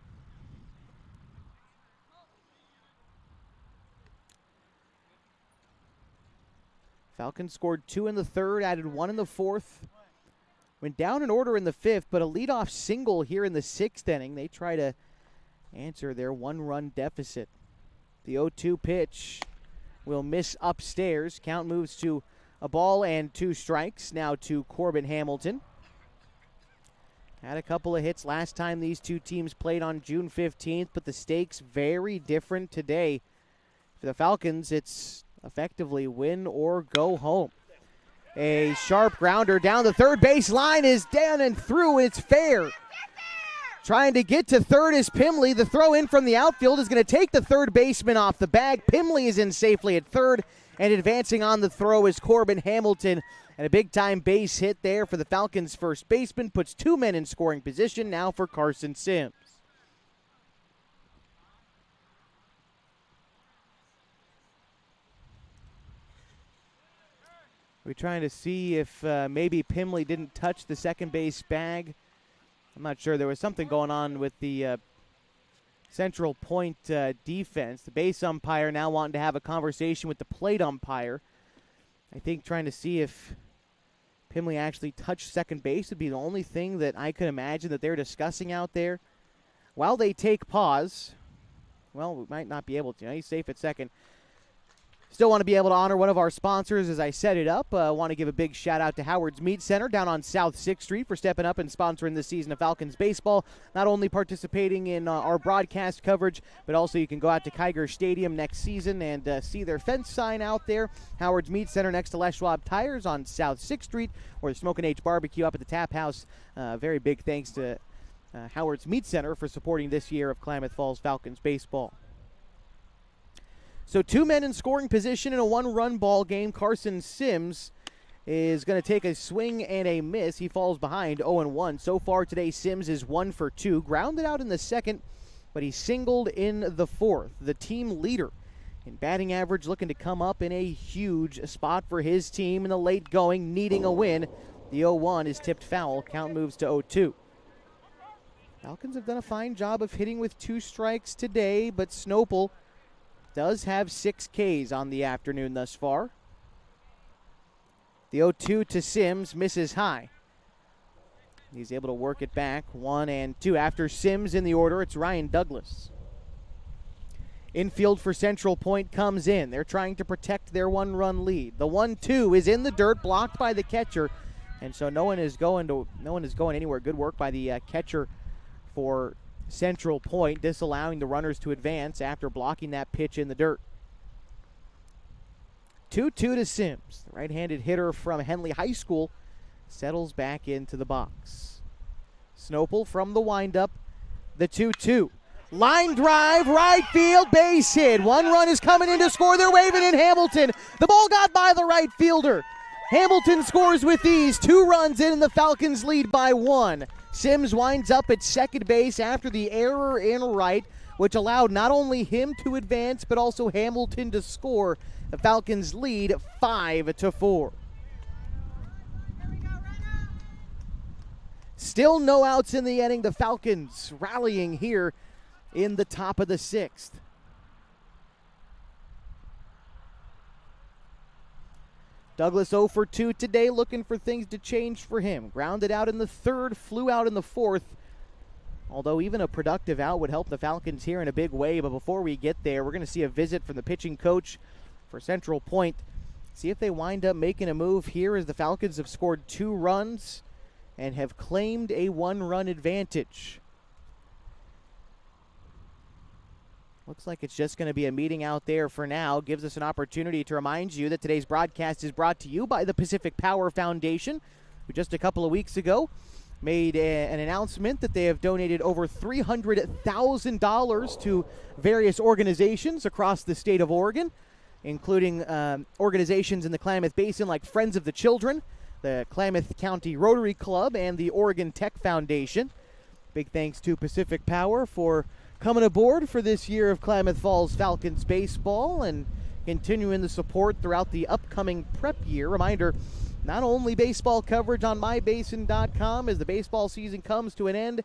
Falcons scored 2 in the third, added 1 in the fourth. Went down in order in the fifth, but a leadoff single here in the sixth inning. They try to answer their 1-run deficit. The 0-2 pitch will miss upstairs. Count moves to a ball and 2 strikes now to Corbin Hamilton. Had a couple of hits last time these two teams played on June 15th, but the stakes very different today. For the Falcons, it's effectively win or go home. A sharp grounder down the third base line is down and through. It's fair. Trying to get to third is Pimley. The throw in from the outfield is going to take the third baseman off the bag. Pimley is in safely at third, and advancing on the throw is Corbin Hamilton. And a big-time base hit there for the Falcons' first baseman. Puts 2 men in scoring position now for Carson Sims. We're trying to see if maybe Pimley didn't touch the second base bag. I'm not sure. There was something going on with the Central Point defense. The base umpire now wanting to have a conversation with the plate umpire. I think trying to see if Pimley actually touched second base would be the only thing that I could imagine that they're discussing out there. While they take pause, well, we might not be able to. He's safe at second. Still want to be able to honor one of our sponsors as I set it up. Want to give a big shout out to Howard's Meat Center down on South 6th Street for stepping up and sponsoring this season of Falcons baseball. Not only participating in our broadcast coverage, but also you can go out to Kiger Stadium next season and see their fence sign out there. Howard's Meat Center next to Les Schwab Tires on South 6th Street, or the Smokin' H Barbecue up at the Tap House. Very big thanks to Howard's Meat Center for supporting this year of Klamath Falls Falcons baseball. So 2 men in scoring position in a 1-run ball game. Carson Sims is going to take a swing and a miss. He falls behind 0-1. So far today, Sims is 1 for 2. Grounded out in the second, but he singled in the fourth. The team leader in batting average, looking to come up in a huge spot for his team in the late going, needing a win. The 0-1 is tipped foul. Count moves to 0-2. Falcons have done a fine job of hitting with 2 strikes today, but Snopel does have 6 Ks on the afternoon thus far. The 0-2 to Sims misses high. He's able to work it back. 1-2. After Sims in the order, it's Ryan Douglas. Infield for Central Point comes in. They're trying to protect their 1-run lead. The 1-2 is in the dirt, blocked by the catcher, and so no one is going anywhere. Good work by the catcher for Central Point, disallowing the runners to advance after blocking that pitch in the dirt. 2-2 to Sims. The right-handed hitter from Henley High School settles back into the box. Snopel from the windup. The 2-2. Line drive, right field, base hit. 1 run is coming in to score. They're waving in Hamilton. The ball got by the right fielder. Hamilton scores with ease. 2 runs in and the Falcons lead by 1. Sims winds up at second base after the error in right, which allowed not only him to advance, but also Hamilton to score. The Falcons lead 5-4. Still no outs in the inning. The Falcons rallying here in the top of the 6th. Douglas 0 for 2 today, looking for things to change for him. Grounded out in the third, flew out in the fourth. Although even a productive out would help the Falcons here in a big way. But before we get there, we're going to see a visit from the pitching coach for Central Point. See if they wind up making a move here, as the Falcons have scored 2 runs and have claimed a 1-run advantage. Looks like it's just going to be a meeting out there for now. Gives us an opportunity to remind you that today's broadcast is brought to you by the Pacific Power Foundation, who just a couple of weeks ago made an announcement that they have donated over $300,000 to various organizations across the state of Oregon, including organizations in the Klamath Basin like Friends of the Children, the Klamath County Rotary Club, and the Oregon Tech Foundation. Big thanks to Pacific Power for coming aboard for this year of Klamath Falls Falcons baseball and continuing the support throughout the upcoming prep year. Reminder, not only baseball coverage on mybasin.com as the baseball season comes to an end,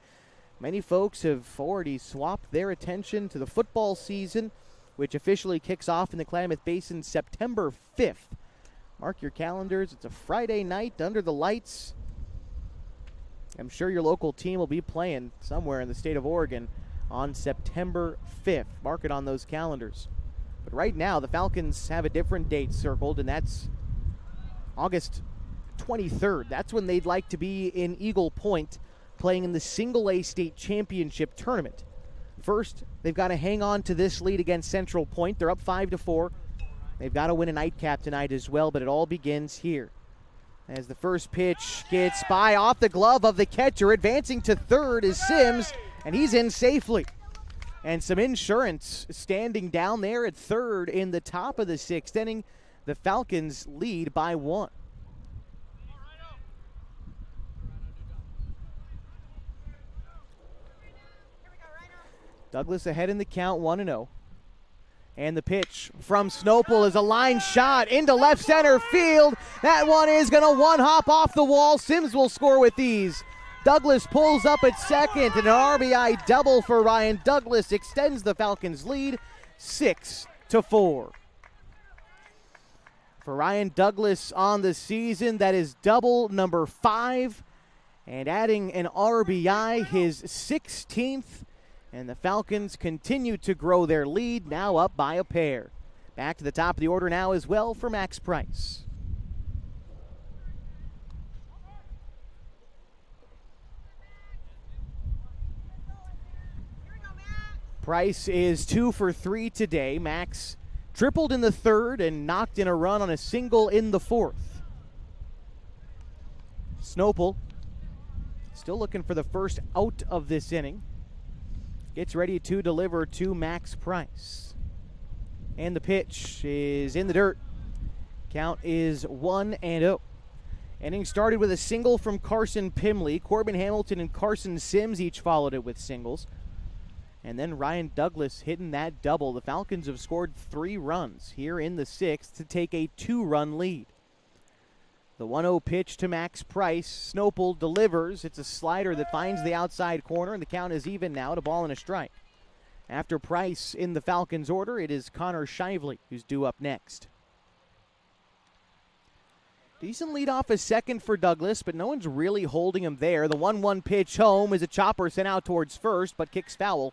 many folks have already swapped their attention to the football season, which officially kicks off in the Klamath Basin September 5th. Mark your calendars. It's a Friday night under the lights. I'm sure your local team will be playing somewhere in the state of Oregon on September 5th. Mark it on those calendars. But right now, the Falcons have a different date circled, and that's August 23rd. That's when they'd like to be in Eagle Point playing in the Single A State Championship Tournament. First, they've got to hang on to this lead against Central Point. They're up 5-4. They've got to win a nightcap tonight as well, but it all begins here. As the first pitch gets by off the glove of the catcher, advancing to third is Sims, and he's in safely. And some insurance standing down there at third in the top of the sixth inning. The Falcons lead by 1. Douglas ahead in the count, 1-0. And the pitch from Snopel is a line shot into left center field. That one is going to one-hop off the wall. Sims will score with ease. Douglas pulls up at second, and an RBI double for Ryan Douglas extends the Falcons' lead 6-4. For Ryan Douglas on the season, that is double number 5, and adding an RBI, his 16th. And the Falcons continue to grow their lead, now up by a pair. Back to the top of the order now as well for Max Price. Price is 2 for 3 today. Max tripled in the third and knocked in a run on a single in the fourth. Snopel still looking for the first out of this inning. Gets ready to deliver to Max Price. And the pitch is in the dirt. Count is 1-0. Inning started with a single from Carson Pimley. Corbin Hamilton and Carson Sims each followed it with singles. And then Ryan Douglas hitting that double. The Falcons have scored 3 runs here in the 6th to take a 2-run lead. The 1-0 pitch to Max Price. Snopel delivers. It's a slider that finds the outside corner, and the count is even now, to ball and a strike. After Price in the Falcons' order, it is Connor Shively who's due up next. Decent lead off a second for Douglas, but no one's really holding him there. The 1-1 pitch home is a chopper sent out towards first, but kicks foul.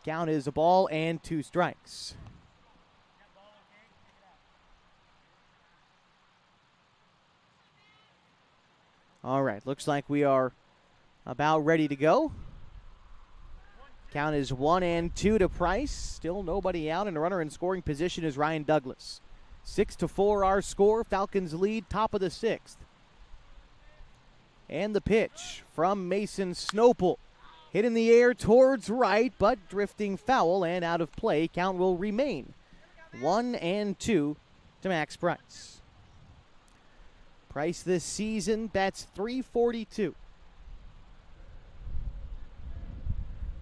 Count is a ball and 2 strikes. All right, looks like we are about ready to go. Count is 1-2 to Price. Still nobody out, and a runner in scoring position is Ryan Douglas. 6-4 our score. Falcons lead, top of the 6th. And the pitch from Mason Snopel. Hit in the air towards right, but drifting foul and out of play. Count will remain 1-2 to Max Price. Price this season bats .342.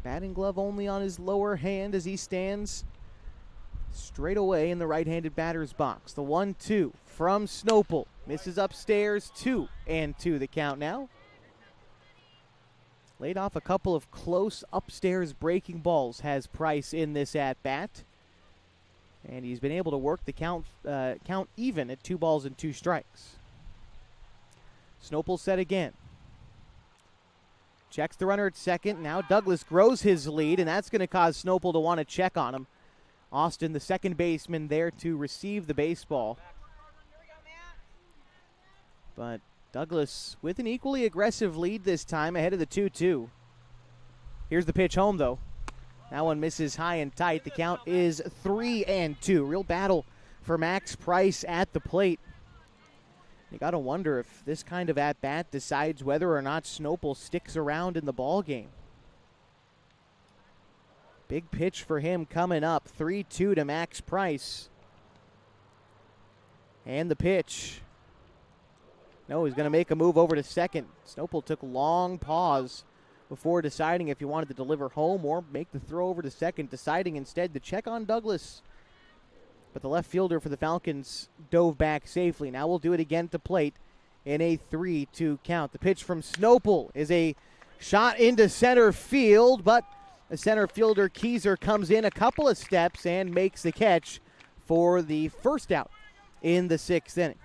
Batting glove only on his lower hand as he stands straight away in the right-handed batter's box. The 1-2 from Snopel. Misses upstairs, 2-2 the count now. Laid off a couple of close upstairs breaking balls has Price in this at-bat. And he's been able to work the count even at 2 balls and 2 strikes. Snopel set again. Checks the runner at second. Now Douglas grows his lead, and that's going to cause Snopel to want to check on him. Austin, the second baseman, there to receive the baseball. But Douglas with an equally aggressive lead this time, ahead of the 2-2. Here's the pitch home, though. That one misses high and tight. The count is 3-2. Real battle for Max Price at the plate. You got to wonder if this kind of at-bat decides whether or not Snopel sticks around in the ball game. Big pitch for him coming up. 3-2 to Max Price. And the pitch. No, he's going to make a move over to second. Snopel took a long pause before deciding if he wanted to deliver home or make the throw over to second, deciding instead to check on Douglas. But the left fielder for the Falcons dove back safely. Now we'll do it again to plate in a 3-2 count. The pitch from Snopel is a shot into center field, but the center fielder Keyser comes in a couple of steps and makes the catch for the first out in the 6th inning.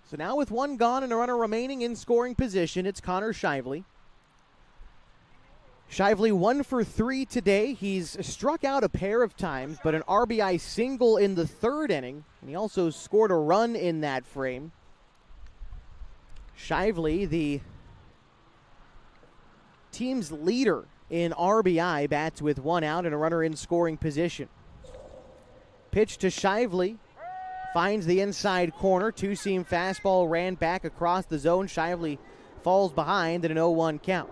So now with one gone and a runner remaining in scoring position, it's Connor Shively. Shively 1 for 3 today. He's struck out a pair of times, but an RBI single in the 3rd inning, and he also scored a run in that frame. Shively, the team's leader in RBI, bats with 1 out and a runner in scoring position. Pitch to Shively. Finds the inside corner. Two-seam fastball ran back across the zone. Shively falls behind at an 0-1 count.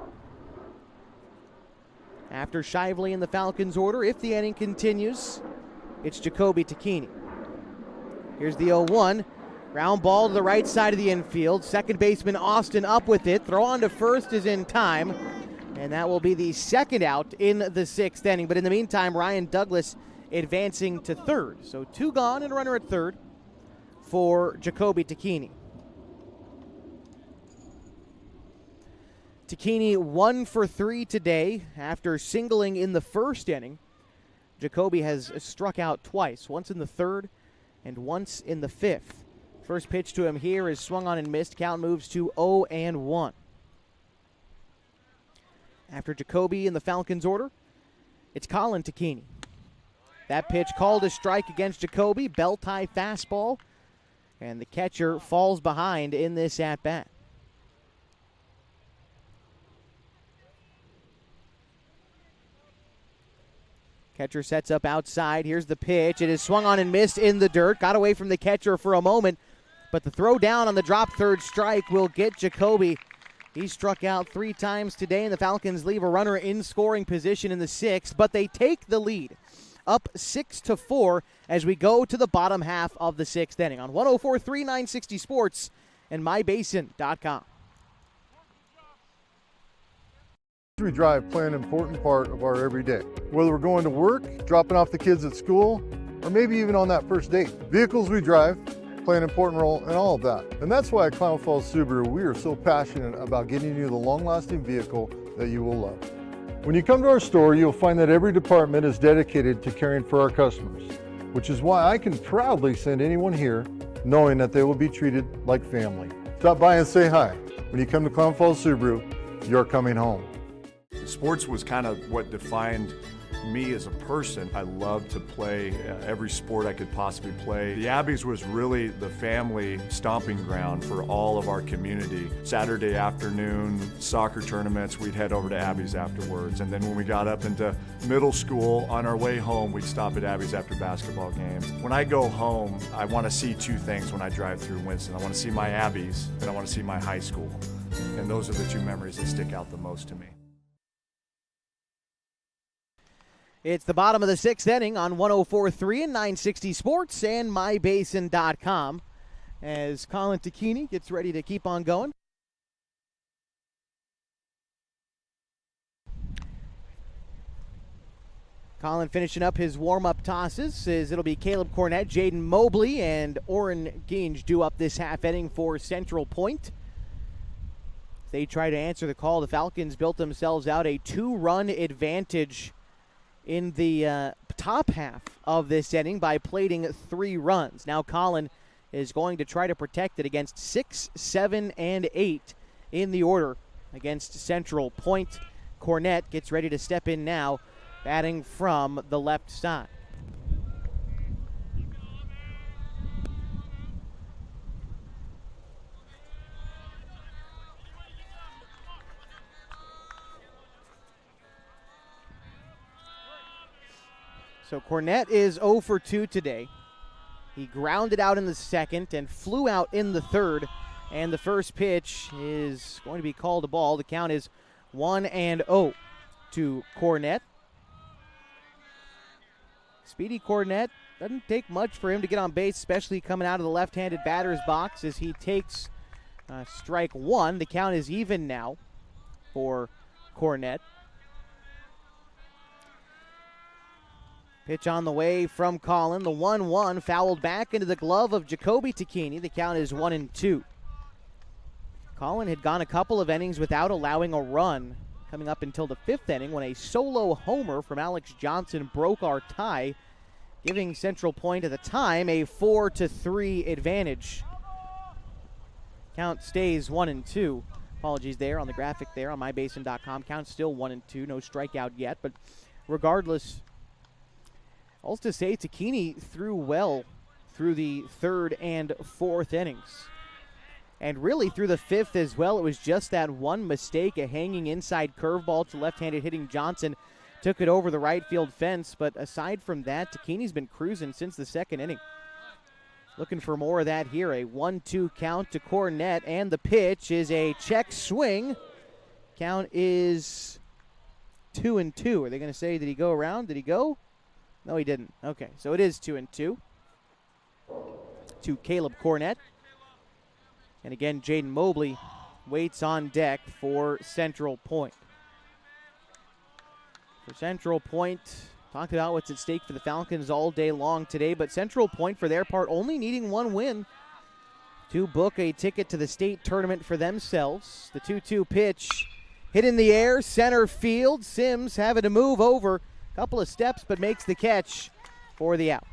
After Shively in the Falcons order, if the inning continues, it's Jacoby Tacchini. Here's the 0-1. Ground ball to the right side of the infield. Second baseman Austin up with it. Throw on to first is in time. And that will be the second out in the 6th inning. But in the meantime, Ryan Douglas advancing to third. So 2 gone and a runner at third for Jacoby Tacchini. Tacchini 1 for 3 today after singling in the 1st inning. Jacoby has struck out twice, once in the 3rd and once in the 5th. First pitch to him here is swung on and missed. Count moves to 0-1. After Jacoby in the Falcons order, it's Colin Tacchini. That pitch called a strike against Jacoby. Belt-high fastball. And the catcher falls behind in this at-bat. Catcher sets up outside. Here's the pitch. It is swung on and missed in the dirt. Got away from the catcher for a moment. But the throw down on the drop third strike will get Jacoby. He struck out 3 times today, and the Falcons leave a runner in scoring position in the 6th. But they take the lead. Up 6-4 as we go to the bottom half of the 6th inning on 104.3 960 Sports and mybasin.com. We drive play an important part of our everyday. Whether we're going to work, dropping off the kids at school, or maybe even on that first date. Vehicles we drive play an important role in all of that. And that's why at Klamath Falls Subaru, we are so passionate about getting you the long-lasting vehicle that you will love. When you come to our store, you'll find that every department is dedicated to caring for our customers, which is why I can proudly send anyone here knowing that they will be treated like family. Stop by and say hi. When you come to Klamath Falls Subaru, you're coming home. Sports was kind of what defined me as a person. I loved to play every sport I could possibly play. The Abbeys was really the family stomping ground for all of our community. Saturday afternoon soccer tournaments, we'd head over to Abbeys afterwards. And then when we got up into middle school, on our way home, we'd stop at Abbeys after basketball games. When I go home, I want to see 2 things when I drive through Winston. I want to see my Abbeys, and I want to see my high school. And those are the 2 memories that stick out the most to me. It's the bottom of the 6th inning on 104.3 and 960 Sports and mybasin.com as Colin Tacchini gets ready to keep on going. Colin finishing up his warm-up tosses as it'll be Caleb Cornett, Jaden Mobley, and Oren Ginge due up this half inning for Central Point. They try to answer the call. The Falcons built themselves out a 2-run advantage in the top half of this inning by plating 3 runs. Now Colin is going to try to protect it against 6, 7, and 8 in the order against Central Point. Cornett gets ready to step in now, batting from the left side. So Cornett is 0 for 2 today. He grounded out in the 2nd and flew out in the 3rd. And the first pitch is going to be called a ball. The count is 1-0 to Cornett. Speedy Cornett doesn't take much for him to get on base, especially coming out of the left-handed batter's box as he takes strike one. The count is even now for Cornett. Pitch on the way from Colin. The 1-1 fouled back into the glove of Jacoby Tacchini. The count is 1-2. Colin had gone a couple of innings without allowing a run, coming up until the fifth inning when a solo homer from Alex Johnson broke our tie, giving Central Point at the time a 4-3 advantage. Count stays 1-2. Apologies there on the graphic there on mybasin.com. Count still 1-2. No strikeout yet, but regardless, all to say, Tacchini threw well through the third and fourth innings. And really through the fifth as well. It was just that one mistake, a hanging inside curveball to left-handed hitting Johnson. Took it over the right field fence. But aside from that, Tacchini's been cruising since the second inning. Looking for more of that here. A 1-2 count to Cornett. And the pitch is a check swing. Count is 2-2. Are they going to say, did he go around? Did he go? No, he didn't. Okay, so it is 2-2 to Caleb Cornett. And again, Jaden Mobley waits on deck for Central Point. For Central Point, talked about what's at stake for the Falcons all day long today, but Central Point, for their part, only needing one win to book a ticket to the state tournament for themselves. The 2-2 pitch hit in the air, center field. Sims having to move over a couple of steps, but makes the catch for the out.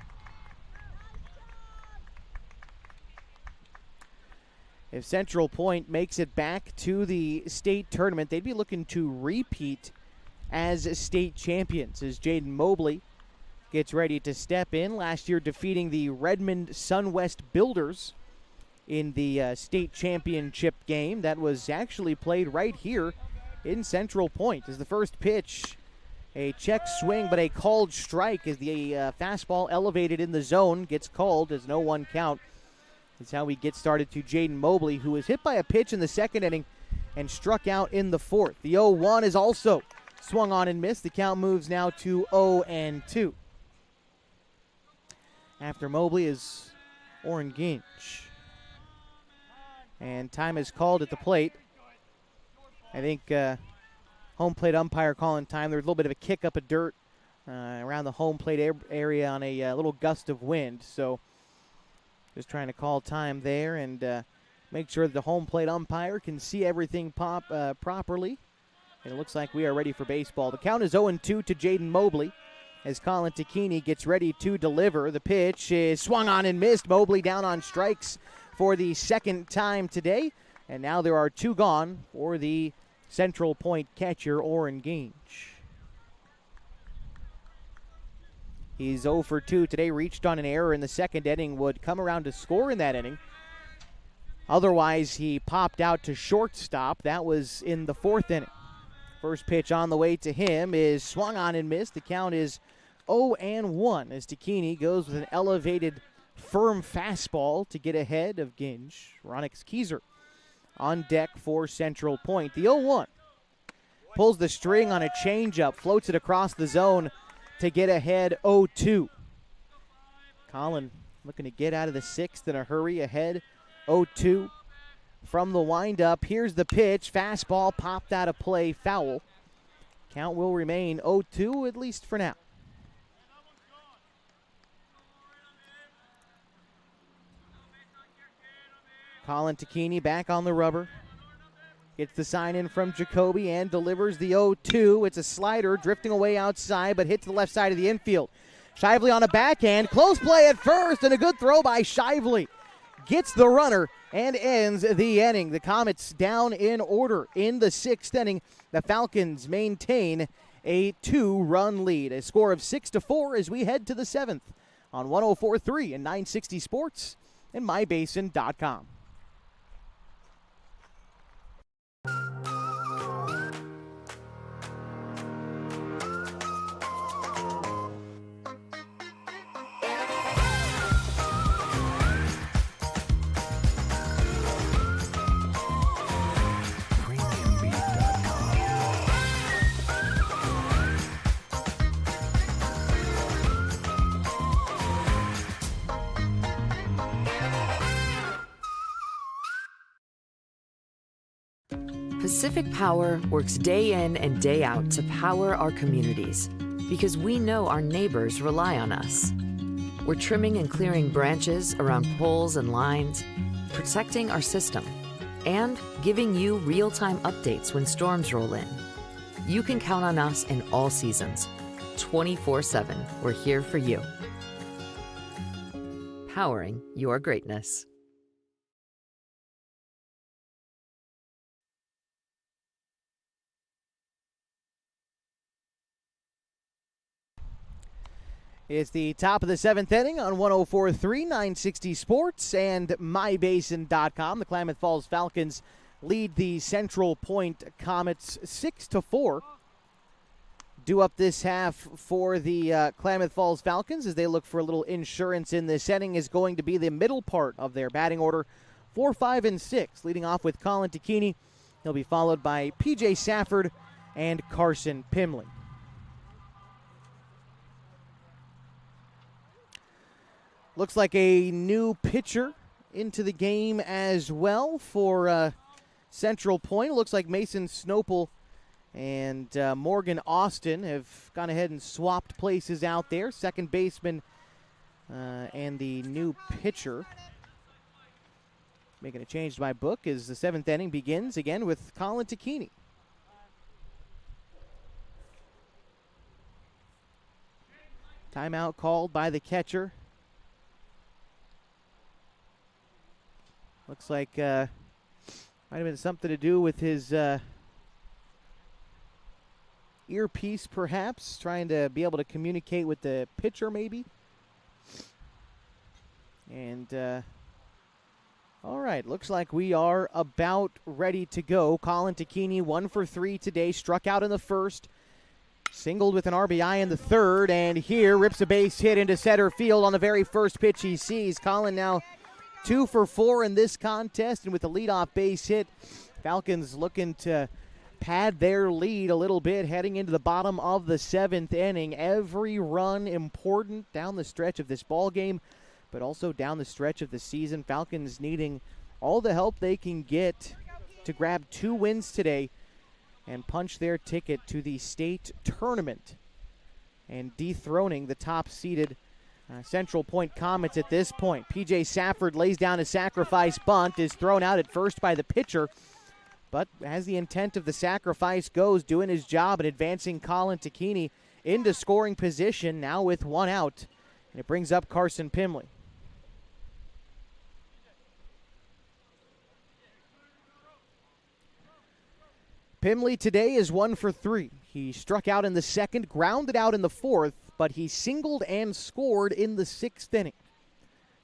If Central Point makes it back to the state tournament, they'd be looking to repeat as state champions as Jaden Mobley gets ready to step in. Last year defeating the Redmond Sunwest Builders in the state championship game. That was actually played right here in Central Point. As the first pitch, a check swing, but a called strike as the fastball elevated in the zone gets called as no one count. That's how we get started to Jaden Mobley, who was hit by a pitch in the second inning and struck out in the fourth. The 0-1 is also swung on and missed. The count moves now to 0-2. After Mobley is Oren Ginch. And time is called at the plate. I think home plate umpire calling time. There was a little bit of a kick up of dirt around the home plate area on a little gust of wind. So just trying to call time there and make sure that the home plate umpire can see everything properly. And it looks like we are ready for baseball. The count is 0-2 to Jaden Mobley as Colin Tacchini gets ready to deliver. The pitch is swung on and missed. Mobley down on strikes for the second time today. And now there are two gone for the Central Point catcher, Oren Ginch. He's 0 for 2 today, reached on an error in the second inning, would come around to score in that inning. Otherwise, he popped out to shortstop. That was in the fourth inning. First pitch on the way to him is swung on and missed. The count is 0-1 as Tacchini goes with an elevated, firm fastball to get ahead of Ginch. Ronix Kieser on deck for Central Point. The 0-1 pulls the string on a changeup, floats it across the zone to get ahead 0-2. Colin looking to get out of the sixth in a hurry, ahead 0-2 from the windup. Here's the pitch. Fastball popped out of play, foul. Count will remain 0-2 at least for now. Colin Tacchini back on the rubber. Gets the sign in from Jacoby and delivers the 0-2. It's a slider drifting away outside, but hit to the left side of the infield. Shively on a backhand. Close play at first, and a good throw by Shively. Gets the runner and ends the inning. The Comets down in order in the sixth inning. The Falcons maintain a 2-run lead. A score of 6-4 as we head to the seventh on 104.3 and 960 Sports and mybasin.com. Pacific Power works day in and day out to power our communities because we know our neighbors rely on us. We're trimming and clearing branches around poles and lines, protecting our system, and giving you real-time updates when storms roll in. You can count on us in all seasons. 24/7, we're here for you. Powering your greatness. It's the top of the 7th inning on 104.3, 960 Sports, and MyBasin.com. The Klamath Falls Falcons lead the Central Point Comets 6-4. Due up this half for the Klamath Falls Falcons as they look for a little insurance in this inning is going to be the middle part of their batting order, 4, 5, and 6, leading off with Colin Tacchini. He'll be followed by P.J. Safford and Carson Pimley. Looks like a new pitcher into the game as well for Central Point. It looks like Mason Snopel and Morgan Austin have gone ahead and swapped places out there. Second baseman and the new pitcher. Making a change to my book as the 7th inning begins again with Colin Tacchini. Timeout called by the catcher. Looks like might have been something to do with his earpiece, perhaps, trying to be able to communicate with the pitcher, maybe. And, all right, looks like we are about ready to go. Colin Tacchini, 1 for 3 today, struck out in the first, singled with an RBI in the third, and here rips a base hit into center field on the very first pitch he sees. Colin now 2 for 4 in this contest, and with the leadoff base hit, Falcons looking to pad their lead a little bit heading into the bottom of the 7th inning. Every run important down the stretch of this ball game, but also down the stretch of the season. Falcons needing all the help they can get to grab 2 wins today and punch their ticket to the state tournament and dethroning the top-seeded Central Point Comets at this point. P.J. Safford lays down a sacrifice bunt, is thrown out at first by the pitcher, but as the intent of the sacrifice goes, doing his job and advancing Colin Tacchini into scoring position, now with 1 out, and it brings up Carson Pimley. Pimley today is 1 for 3. He struck out in the second, grounded out in the fourth, but he singled and scored in the 6th inning.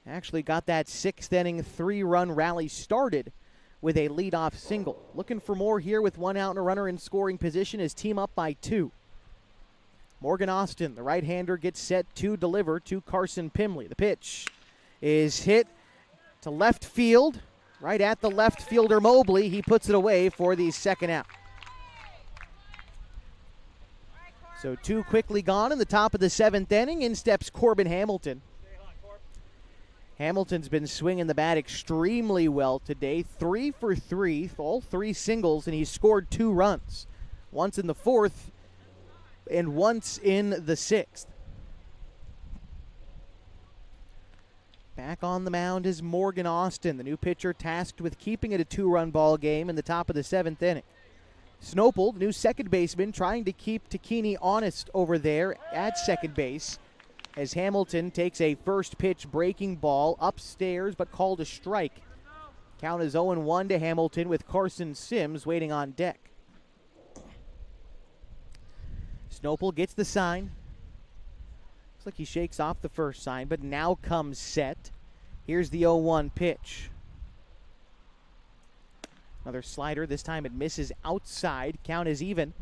Actually got that 6th inning 3-run rally started with a leadoff single. Looking for more here with 1 out and a runner in scoring position. His team up by 2. Morgan Austin, the right-hander, gets set to deliver to Carson Pimley. The pitch is hit to left field, right at the left fielder Mobley. He puts it away for the 2nd out. So 2 quickly gone in the top of the 7th inning. In steps Corbin Hamilton. Hamilton's been swinging the bat extremely well today. 3 for 3, all 3 singles, and he's scored 2 runs. Once in the 4th and once in the 6th. Back on the mound is Morgan Austin, the new pitcher tasked with keeping it a 2-run ball game in the top of the 7th inning. Snopel, new second baseman, trying to keep Tacchini honest over there at second base as Hamilton takes a first pitch breaking ball upstairs but called a strike. Count is 0-1 to Hamilton with Carson Sims waiting on deck. Snopel gets the sign. Looks like he shakes off the first sign, but now comes set. Here's the 0-1 pitch. Another slider. This time it misses outside. Count is even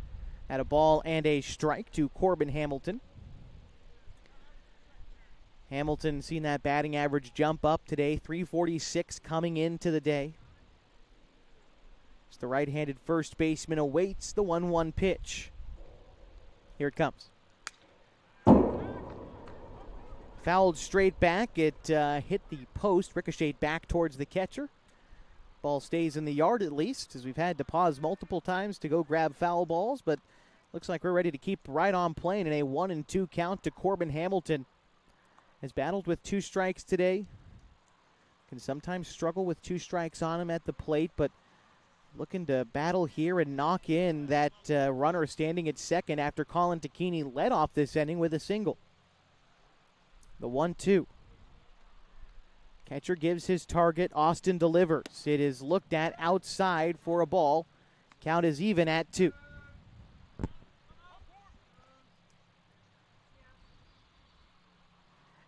at a ball and a strike to Corbin Hamilton. Hamilton seen that batting average jump up today. .346 coming into the day. As the right-handed first baseman awaits the 1-1 pitch. Here it comes. Fouled straight back. It hit the post, ricocheted back towards the catcher. Ball stays in the yard at least, as we've had to pause multiple times to go grab foul balls, but looks like we're ready to keep right on playing in a 1-2 count to Corbin Hamilton. Has battled with 2 strikes today. Can sometimes struggle with 2 strikes on him at the plate, but looking to battle here and knock in that runner standing at second after Colin Tacchini led off this inning with a single. The 1-2. Catcher gives his target. Austin delivers. It is looked at outside for a ball. Count is even at 2.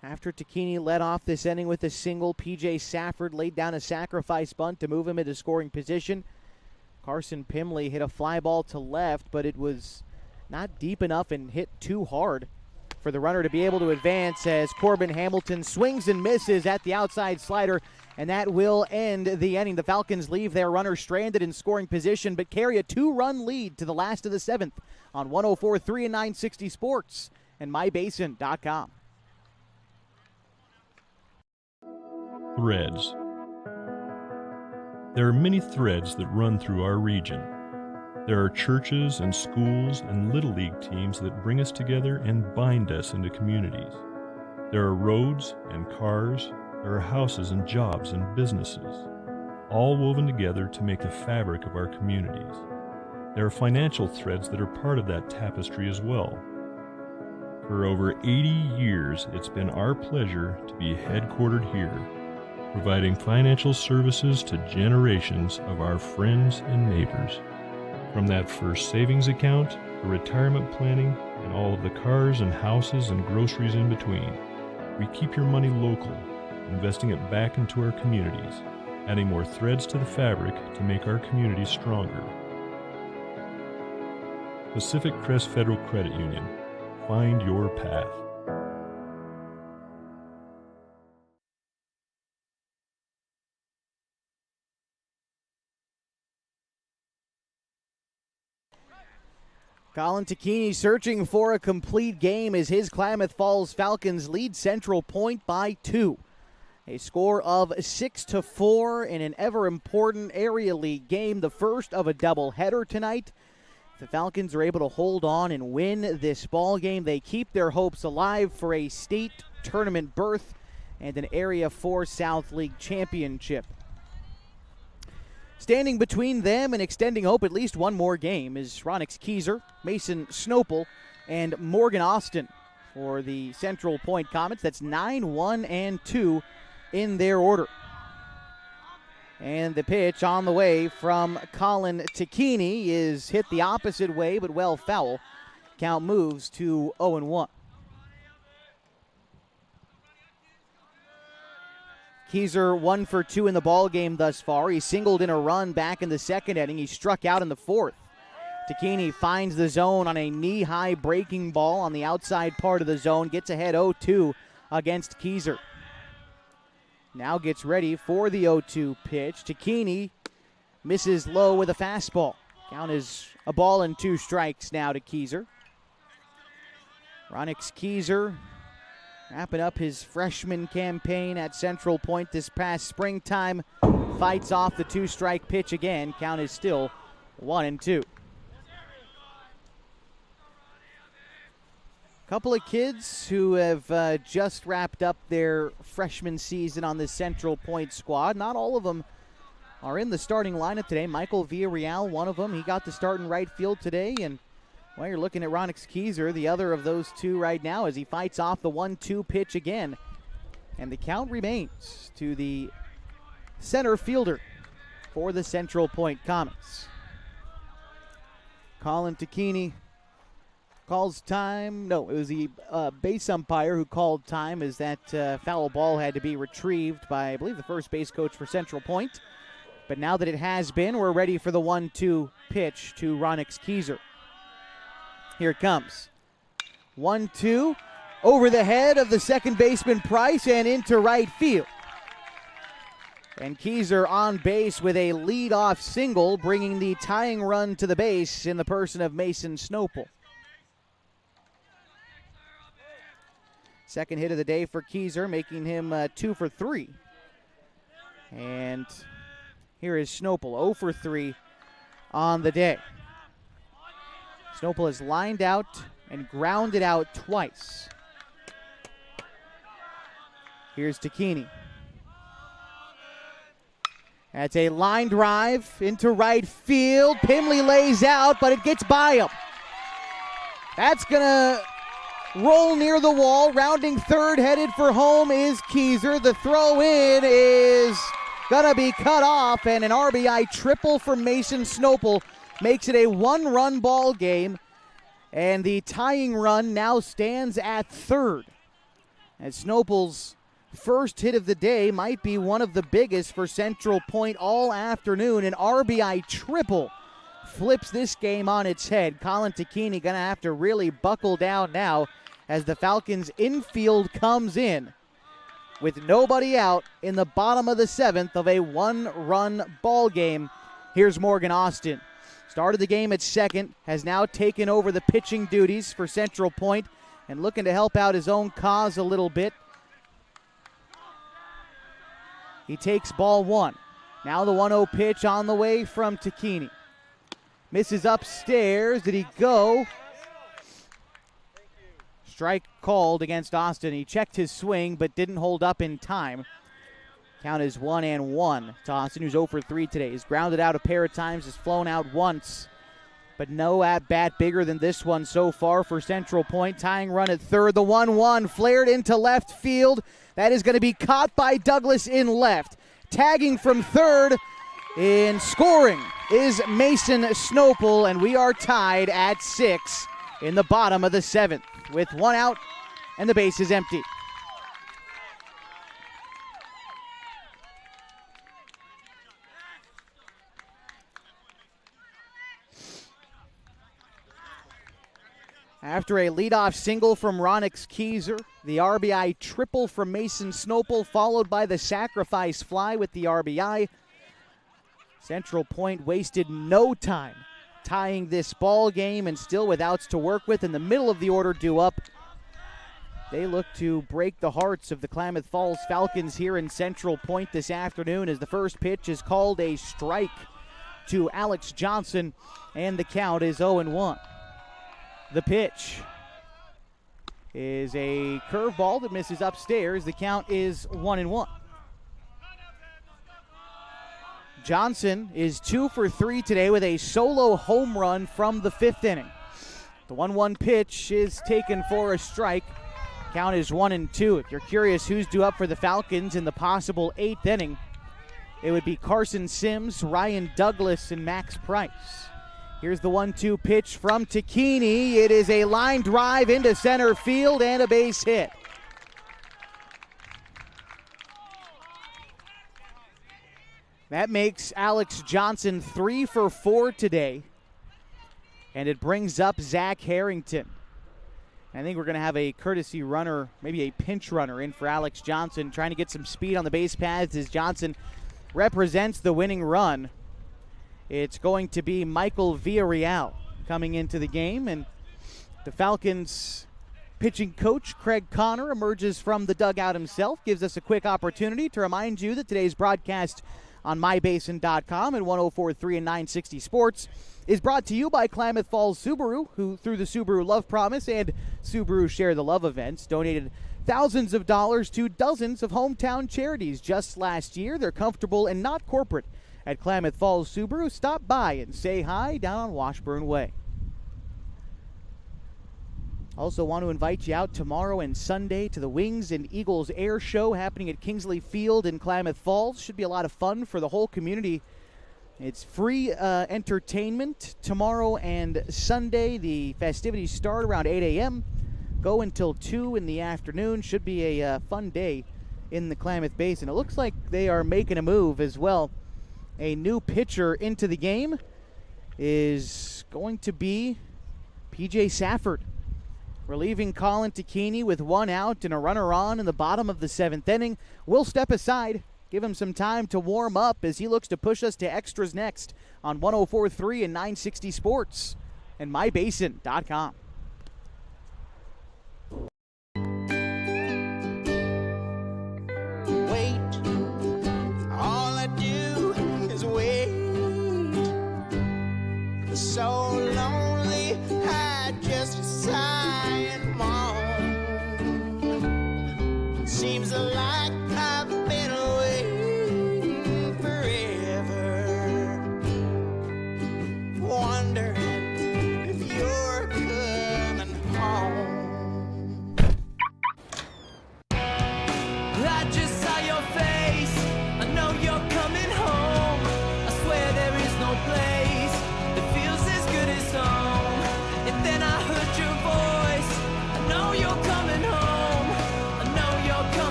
After Tacchini led off this inning with a single, P.J. Safford laid down a sacrifice bunt to move him into scoring position. Carson Pimley hit a fly ball to left, but it was not deep enough and hit too hard for the runner to be able to advance as Corbin Hamilton swings and misses at the outside slider, and that will end the inning. The Falcons leave their runner stranded in scoring position, but carry a 2-run lead to the last of the 7th on 104.3 and 960 Sports and mybasin.com. Threads. There are many threads that run through our region. There are churches and schools and Little League teams that bring us together and bind us into communities. There are roads and cars. There are houses and jobs and businesses, all woven together to make the fabric of our communities. There are financial threads that are part of that tapestry as well. For over 80 years, it's been our pleasure to be headquartered here, providing financial services to generations of our friends and neighbors. From that first savings account, to retirement planning, and all of the cars and houses and groceries in between, we keep your money local, investing it back into our communities, adding more threads to the fabric to make our communities stronger. Pacific Crest Federal Credit Union. Find your path. Colin Tacchini searching for a complete game as his Klamath Falls Falcons lead Central Point by 2. A score of 6-4 in an ever-important Area League game, the first of a doubleheader tonight. If the Falcons are able to hold on and win this ball game, they keep their hopes alive for a state tournament berth and an Area 4 South League championship. Standing between them and extending hope at least one more game is Ronix Keyser, Mason Snopel, and Morgan Austin for the Central Point Comets. That's 9-1-2 in their order. And the pitch on the way from Colin Tacchini is hit the opposite way, but well foul. Count moves to 0-1. Keyser 1 for 2 in the ball game thus far. He singled in a run back in the second inning. He struck out in the fourth. Tacchini finds the zone on a knee-high breaking ball on the outside part of the zone. Gets ahead 0-2 against Keyser. Now gets ready for the 0-2 pitch. Tacchini misses low with a fastball. Count is a ball and 2 strikes now to Keyser. Ronix Keyser wrapping up his freshman campaign at Central Point this past springtime. Fights off the 2-strike pitch again. Count is still 1-2. Couple of kids who have just wrapped up their freshman season on the Central Point squad. Not all of them are in the starting lineup today. Michael Villarreal, one of them. He got the start in right field today. And, well, you're looking at Ronix Keyser, the other of those two right now, as he fights off the 1-2 pitch again. And the count remains to the center fielder for the Central Point Comets. Colin Tacchini calls time. No, it was the base umpire who called time, as that foul ball had to be retrieved by, I believe, the first base coach for Central Point. But now that it has been, we're ready for the 1-2 pitch to Ronix Keyser. Here it comes. 1-2 over the head of the second baseman Price and into right field. And Keyser on base with a leadoff single, bringing the tying run to the base in the person of Mason Snopel. Second hit of the day for Keyser, making him 2 for 3. And Here is Snopel, 0 for 3 on the day. Snopel has lined out and grounded out twice. Here's Takini. That's a line drive into right field. Pimley lays out, but it gets by him. That's going to roll near the wall. Rounding third, headed for home is Keyser. The throw in is going to be cut off, and an RBI triple for Mason Snopel makes it a one-run ball game, and the tying run now stands at third. And Snopel's first hit of the day might be one of the biggest for Central Point all afternoon. An RBI triple flips this game on its head. Colin Takini going to have to really buckle down now as the Falcons infield comes in with nobody out in the bottom of the seventh of a one-run ball game. Here's Morgan Austin. Started the game at second, has now taken over the pitching duties for Central Point and looking to help out his own cause a little bit. He takes ball one. Now the 1-0 pitch on the way from Takini. Misses upstairs. Did he go? Strike called against Austin. He checked his swing but didn't hold up in time. Count is 1-1 to Austin, who's 0 for 3 today. He's grounded out a pair of times, has flown out once, but no at-bat bigger than this one so far for Central Point. Tying run at third. The 1-1 flared into left field. That is going to be caught by Douglas in left. Tagging from third in scoring is Mason Snopel, and we are tied at 6 in the bottom of the seventh with one out and the base is empty. After a leadoff single from Ronix Keyser, the RBI triple from Mason Snopel, followed by the sacrifice fly with the RBI. Central Point wasted no time tying this ball game, and still with outs to work with in the middle of the order due up. They look to break the hearts of the Klamath Falls Falcons here in Central Point this afternoon as the first pitch is called a strike to Alex Johnson, and the count is 0-1. The pitch is a curveball that misses upstairs. The count is 1-1. Johnson is 2 for 3 today with a solo home run from the fifth inning. The 1-1 pitch is taken for a strike. Count is 1-2. If you're curious who's due up for the Falcons in the possible 8th inning, it would be Carson Sims, Ryan Douglas, and Max Price. Here's the 1-2 pitch from Takini. It is a line drive into center field and a base hit. That makes Alex Johnson 3 for 4 today, and it brings up Zach Harrington. I think we're going to have a courtesy runner, maybe a pinch runner in for Alex Johnson, trying to get some speed on the base paths as Johnson represents the winning run. It's going to be Michael Villarreal coming into the game, and the Falcons pitching coach Craig Connor emerges from the dugout himself, gives us a quick opportunity to remind you that today's broadcast on mybasin.com and 104.3 and 960 Sports is brought to you by Klamath Falls Subaru, who through the Subaru Love Promise and Subaru Share the Love events donated thousands of dollars to dozens of hometown charities just last year. They're comfortable and not corporate at Klamath Falls Subaru. Stop by and say hi down on Washburn Way. Also want to invite you out tomorrow and Sunday to the Wings and Eagles Air Show happening at Kingsley Field in Klamath Falls. Should be a lot of fun for the whole community. It's free entertainment tomorrow and Sunday. The festivities start around 8 a.m., go until 2 in the afternoon. Should be a fun day in the Klamath Basin. It looks like they are making a move as well. A new pitcher into the game is going to be P.J. Safford, relieving Colin Takini with one out and a runner on in the bottom of the 7th inning. We'll step aside, give him some time to warm up as he looks to push us to extras next on 104.3 and 960 Sports and mybasin.com. Wait, all I do is wait.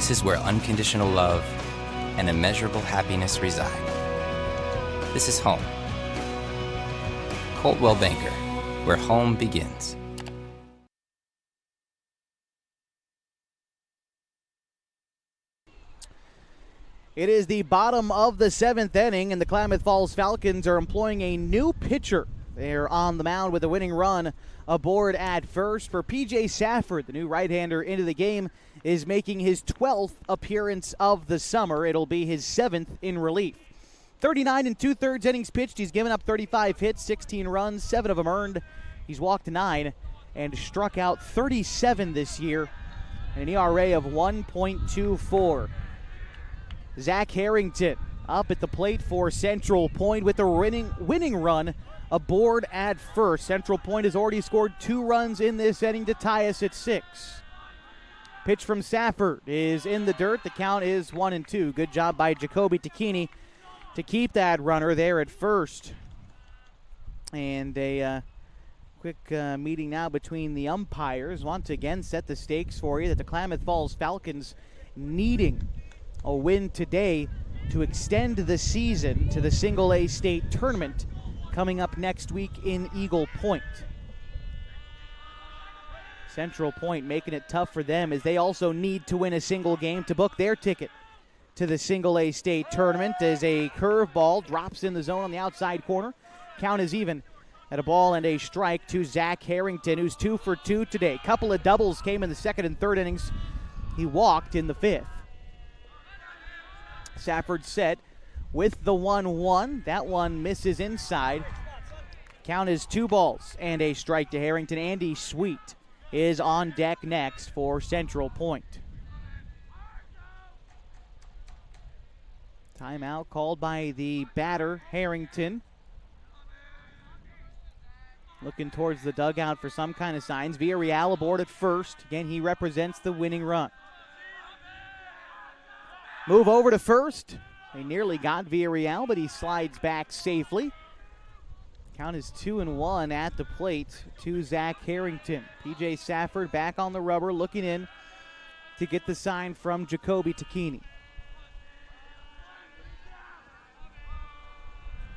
This is where unconditional love and immeasurable happiness reside. This is home. Coldwell Banker, where home begins. It is the bottom of the seventh inning, and the Klamath Falls Falcons are employing a new pitcher. They're on the mound with a winning run aboard at first for P.J. Safford. The new right-hander into the game is making his 12th appearance of the summer. It'll be his 7th in relief. 39 and 2/3 innings pitched. He's given up 35 hits, 16 runs, 7 of them earned. He's walked 9 and struck out 37 this year, and an ERA of 1.24. Zach Harrington up at the plate for Central Point with the winning run aboard at first. Central Point has already scored 2 runs in this inning to tie us at 6. Pitch from Safford is in the dirt. The count is 1-2. Good job by Jacoby Tacchini to keep that runner there at first. And a quick meeting now between the umpires. Want to again set the stakes for you that the Klamath Falls Falcons needing a win today to extend the season to the Single-A state tournament coming up next week in Eagle Point. Central Point making it tough for them as they also need to win a single game to book their ticket to the Single-A state tournament as a curveball drops in the zone on the outside corner. Count is even at a ball and a strike to Zach Harrington, who's 2 for 2 today. Couple of doubles came in the second and third innings. He walked in the fifth. Safford set with the 1-1. That one misses inside. Count is 2 balls and a strike to Harrington. Andy Sweet is on deck next for Central Point. Timeout called by the batter, Harrington. Looking towards the dugout for some kind of signs. Villarreal aboard at first. Again, he represents the winning run. Move over to first. They nearly got Villarreal, but he slides back safely. Count is 2-1 at the plate to Zach Harrington. P.J. Safford back on the rubber, looking in to get the sign from Jacoby Tacchini.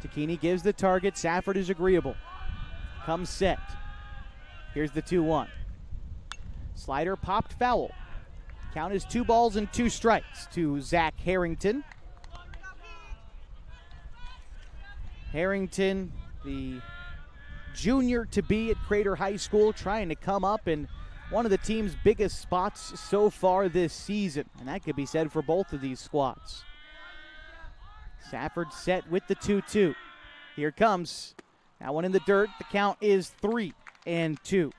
Tacchini gives the target. Safford is agreeable. Comes set. Here's the 2-1. Slider popped foul. Count is 2 balls and 2 strikes to Zach Harrington. Harrington, the junior to be at Crater High School, trying to come up in one of the team's biggest spots so far this season. And that could be said for both of these squads. Safford set with the 2-2. Here it comes. That one in the dirt. The count is 3-2.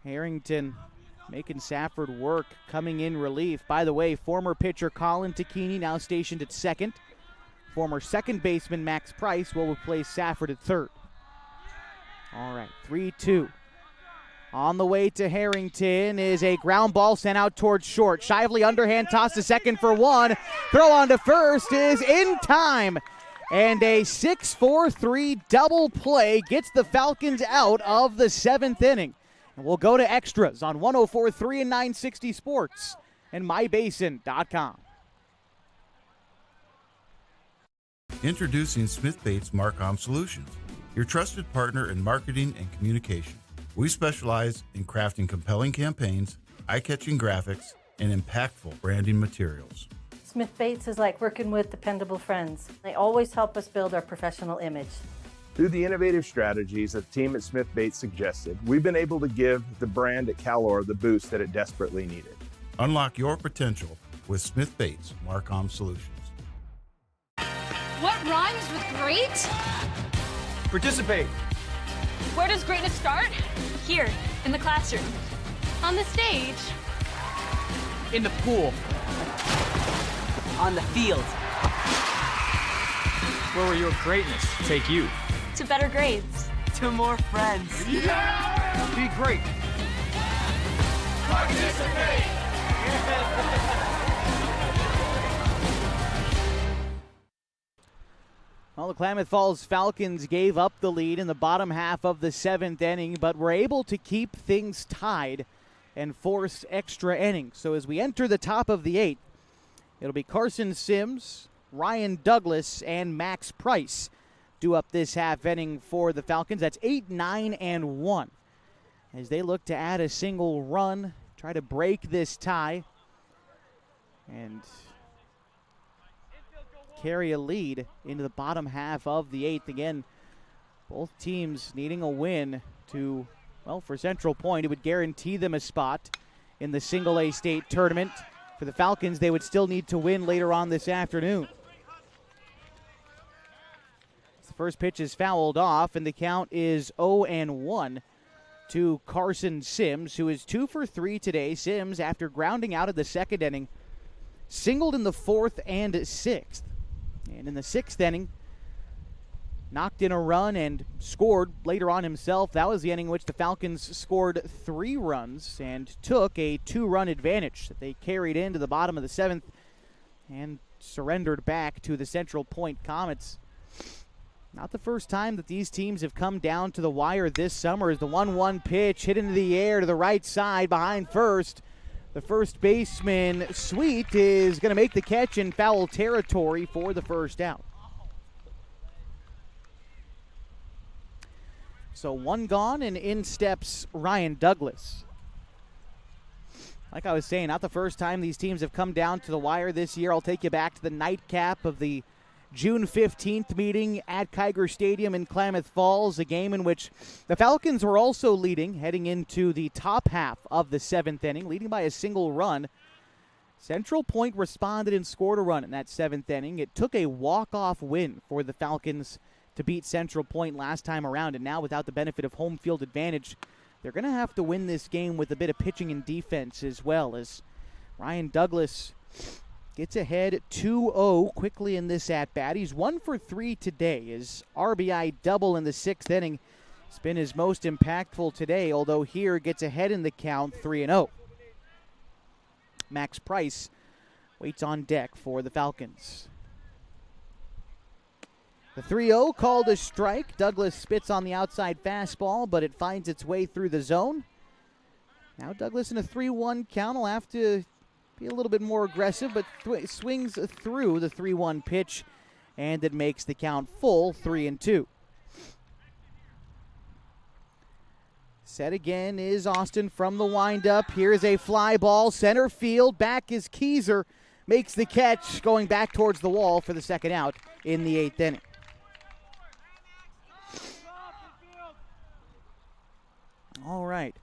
Harrington making Safford work, coming in relief. By the way, former pitcher Colin Tacchini now stationed at second. Former second baseman Max Price will replace Safford at third. All right, 3-2. On the way to Harrington is a ground ball sent out towards short. Shively underhand toss to second for 1. Throw on to first is in time. And a 6-4-3 double play gets the Falcons out of the 7th inning. And we'll go to extras on 104.3 and 960 Sports and mybasin.com. Introducing Smith Bates Marcom Solutions, your trusted partner in marketing and communication. We specialize in crafting compelling campaigns, eye-catching graphics, and impactful branding materials. Smith Bates is like working with dependable friends. They always help us build our professional image. Through the innovative strategies that the team at Smith Bates suggested, we've been able to give the brand at Calor the boost that it desperately needed. Unlock your potential with Smith Bates Marcom Solutions. What rhymes with great? Participate. Where does greatness start? Here, in the classroom. On the stage. In the pool. On the field. Where will your greatness take you? To better grades. To more friends. Yeah! Be great. Participate. Well, the Klamath Falls Falcons gave up the lead in the bottom half of the 7th inning, but were able to keep things tied and force extra innings. So as we enter the top of the 8th, it'll be Carson Sims, Ryan Douglas, and Max Price due up this half inning for the Falcons. That's 8, 9, and 1. As they look to add a single run, try to break this tie, and carry a lead into the bottom half of the 8th. Again, both teams needing a win to, well, for Central Point, it would guarantee them a spot in the Single A state tournament. For the Falcons, they would still need to win later on this afternoon. The first pitch is fouled off, and the count is 0-1 to Carson Sims, who is 2 for 3 today. Sims, after grounding out of the second inning, singled in the 4th and 6th. And in the 6th inning, knocked in a run and scored later on himself. That was the inning in which the Falcons scored 3 runs and took a 2-run advantage that they carried into the bottom of the 7th and surrendered back to the Central Point Comets. Not the first time that these teams have come down to the wire this summer, as the 1-1 pitch hit into the air to the right side behind first. The first baseman, Sweet, is going to make the catch in foul territory for the first out. So 1 gone, and in steps Ryan Douglas. Like I was saying, not the first time these teams have come down to the wire this year. I'll take you back to the nightcap of the June 15th meeting at Kiger Stadium in Klamath Falls, a game in which the Falcons were also leading heading into the top half of the 7th inning, leading by a single run. Central Point responded and scored a run in that 7th inning. It took a walk-off win for the Falcons to beat Central Point last time around, and now without the benefit of home field advantage, they're going to have to win this game with a bit of pitching and defense as well, as Ryan Douglas gets ahead 2-0 quickly in this at-bat. He's 1 for 3 today. His RBI double in the 6th inning has been his most impactful today, although here gets ahead in the count 3-0. Max Price waits on deck for the Falcons. The 3-0 called a strike. Douglas spits on the outside fastball, but it finds its way through the zone. Now Douglas in a 3-1 count will have to be a little bit more aggressive, but swings through the 3-1 pitch, and it makes the count full 3-2. Set again is Austin from the windup. Here's a fly ball, center field. Back is Keyser, makes the catch, going back towards the wall for the second out in the 8th inning. All right.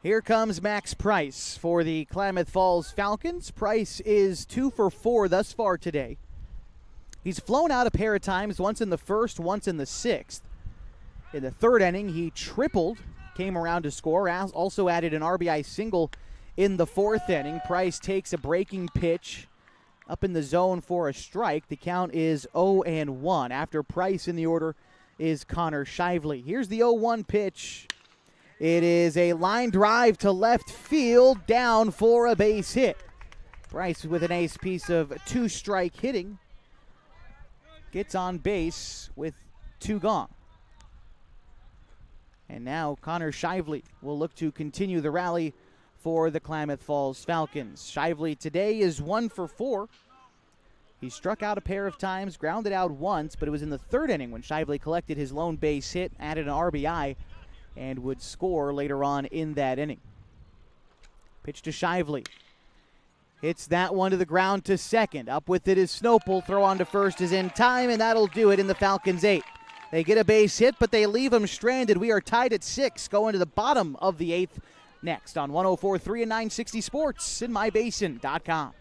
Here comes Max Price for the Klamath Falls Falcons. Price is 2 for 4 thus far today. He's flown out a pair of times, once in the 1st, once in the 6th. In the 3rd inning, he tripled, came around to score, also added an RBI single in the 4th inning. Price takes a breaking pitch up in the zone for a strike. The count is 0-1. After Price in the order is Connor Shively. Here's the 0-1 pitch. It is a line drive to left field, down for a base hit. Price with an ace piece of 2-strike hitting gets on base with 2 gone. And now Connor Shively will look to continue the rally for the Klamath Falls Falcons. Shively today is 1 for 4. He struck out a pair of times, grounded out once, but it was in the 3rd inning when Shively collected his lone base hit, added an RBI, and would score later on in that inning. Pitch to Shively. Hits that one to the ground to second. Up with it is Snopel. Throw on to first is in time, and that'll do it in the Falcons' 8th. They get a base hit, but they leave him stranded. We are tied at 6, going to the bottom of the 8th next on 104.3 and 960 Sports and MyBasin.com.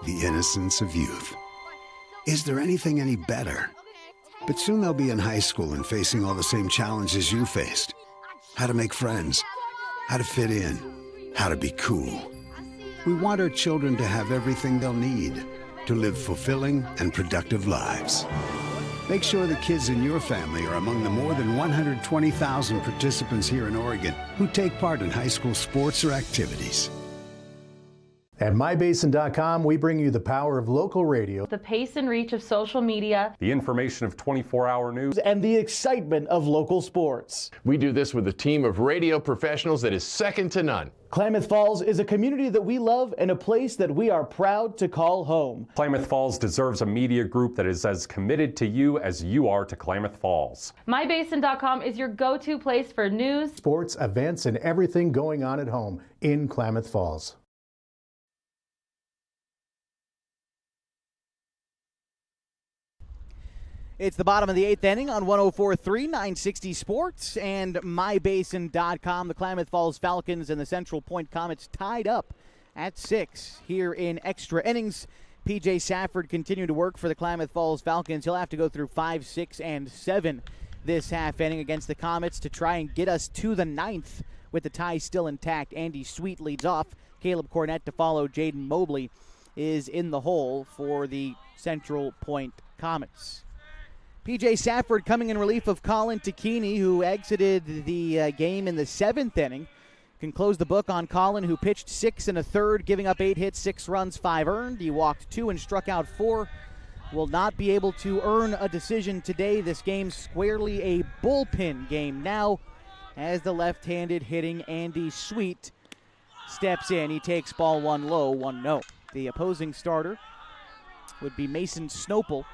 The innocence of youth. Is there anything any better? But soon they'll be in high school and facing all the same challenges you faced. How to make friends, how to fit in, how to be cool. We want our children to have everything they'll need to live fulfilling and productive lives. Make sure the kids in your family are among the more than 120,000 participants here in Oregon who take part in high school sports or activities. At mybasin.com, we bring you the power of local radio, The pace and reach of social media, the information of 24-hour news, and the excitement of local sports. We do this with a team of radio professionals that is second to none. Klamath Falls is a community that we love and a place that we are proud to call home. Klamath Falls deserves a media group that is as committed to you as you are to Klamath Falls. mybasin.com is your go-to place for news, Sports, events, and everything going on at home in Klamath Falls. It's the bottom of the 8th inning on 104.3, 960 Sports, and mybasin.com. The Klamath Falls Falcons and the Central Point Comets tied up at 6 here in extra innings. P.J. Safford continuing to work for the Klamath Falls Falcons. He'll have to go through 5, 6, and 7 this half inning against the Comets to try and get us to the 9th with the tie still intact. Andy Sweet leads off. Caleb Cornett to follow. Jaden Mobley is in the hole for the Central Point Comets. P.J. Safford coming in relief of Colin Takini, who exited the game in the 7th inning. Can close the book on Colin, who pitched 6 1/3, giving up 8 hits, 6 runs, 5 earned. He walked 2 and struck out 4. Will not be able to earn a decision today. This game's squarely a bullpen game now, as the left-handed hitting Andy Sweet steps in. He takes ball 1 low, 1-0. The opposing starter would be Mason Snopel,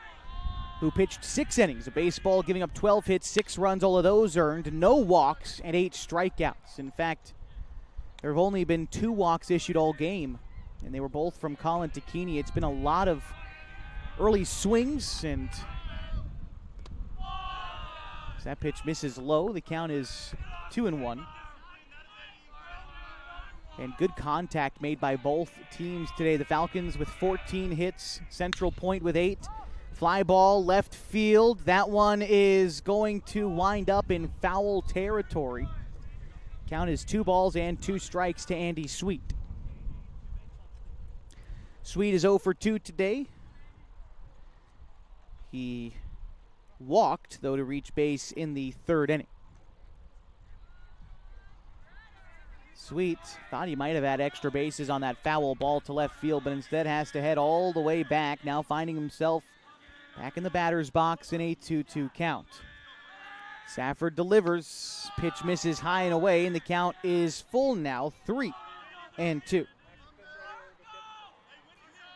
who pitched 6 innings of baseball, giving up 12 hits, 6 runs, all of those earned, no walks, and 8 strikeouts. In fact, there have only been 2 walks issued all game, and they were both from Colin Takini. It's been a lot of early swings, and as that pitch misses low, the count is 2-1. And good contact made by both teams today. The Falcons with 14 hits, Central Point with 8. Fly ball left field. That one is going to wind up in foul territory. Count is 2 balls and 2 strikes to Andy Sweet. Sweet is 0 for 2 today. He walked, though, to reach base in the 3rd inning. Sweet thought he might have had extra bases on that foul ball to left field, but instead has to head all the way back, now finding himself back in the batter's box in a 2-2 count. Safford delivers. Pitch misses high and away, and the count is full now, 3-2. And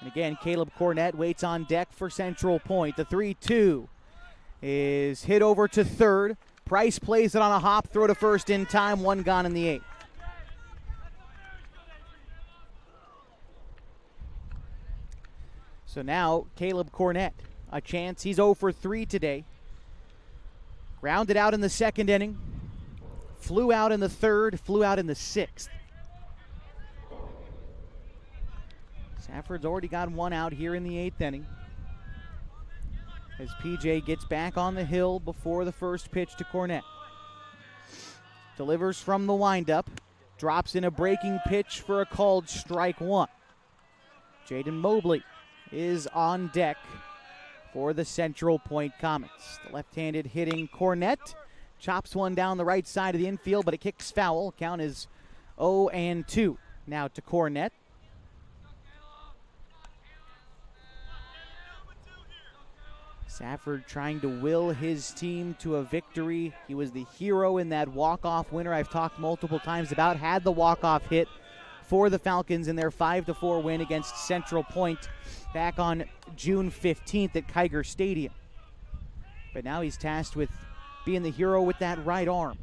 again, Caleb Cornett waits on deck for Central Point. The 3-2 is hit over to third. Price plays it on a hop, throw to first in time, 1 gone in the 8th. So now, Caleb Cornett, a chance. He's 0 for 3 today. Grounded out in the 2nd inning. Flew out in the 3rd, flew out in the 6th. Safford's already got 1 out here in the 8th inning, as PJ gets back on the hill before the first pitch to Cornett. Delivers from the windup. Drops in a breaking pitch for a called strike 1. Jaden Mobley is on deck for the Central Point Comets. The left-handed hitting Cornett chops one down the right side of the infield, but it kicks foul. Count is 0-2. Now to Cornett. Safford trying to will his team to a victory. He was the hero in that walk-off winner I've talked multiple times about. Had the walk-off hit for the Falcons in their 5-4 win against Central Point back on June 15th at Kiger Stadium. But now he's tasked with being the hero with that right arm.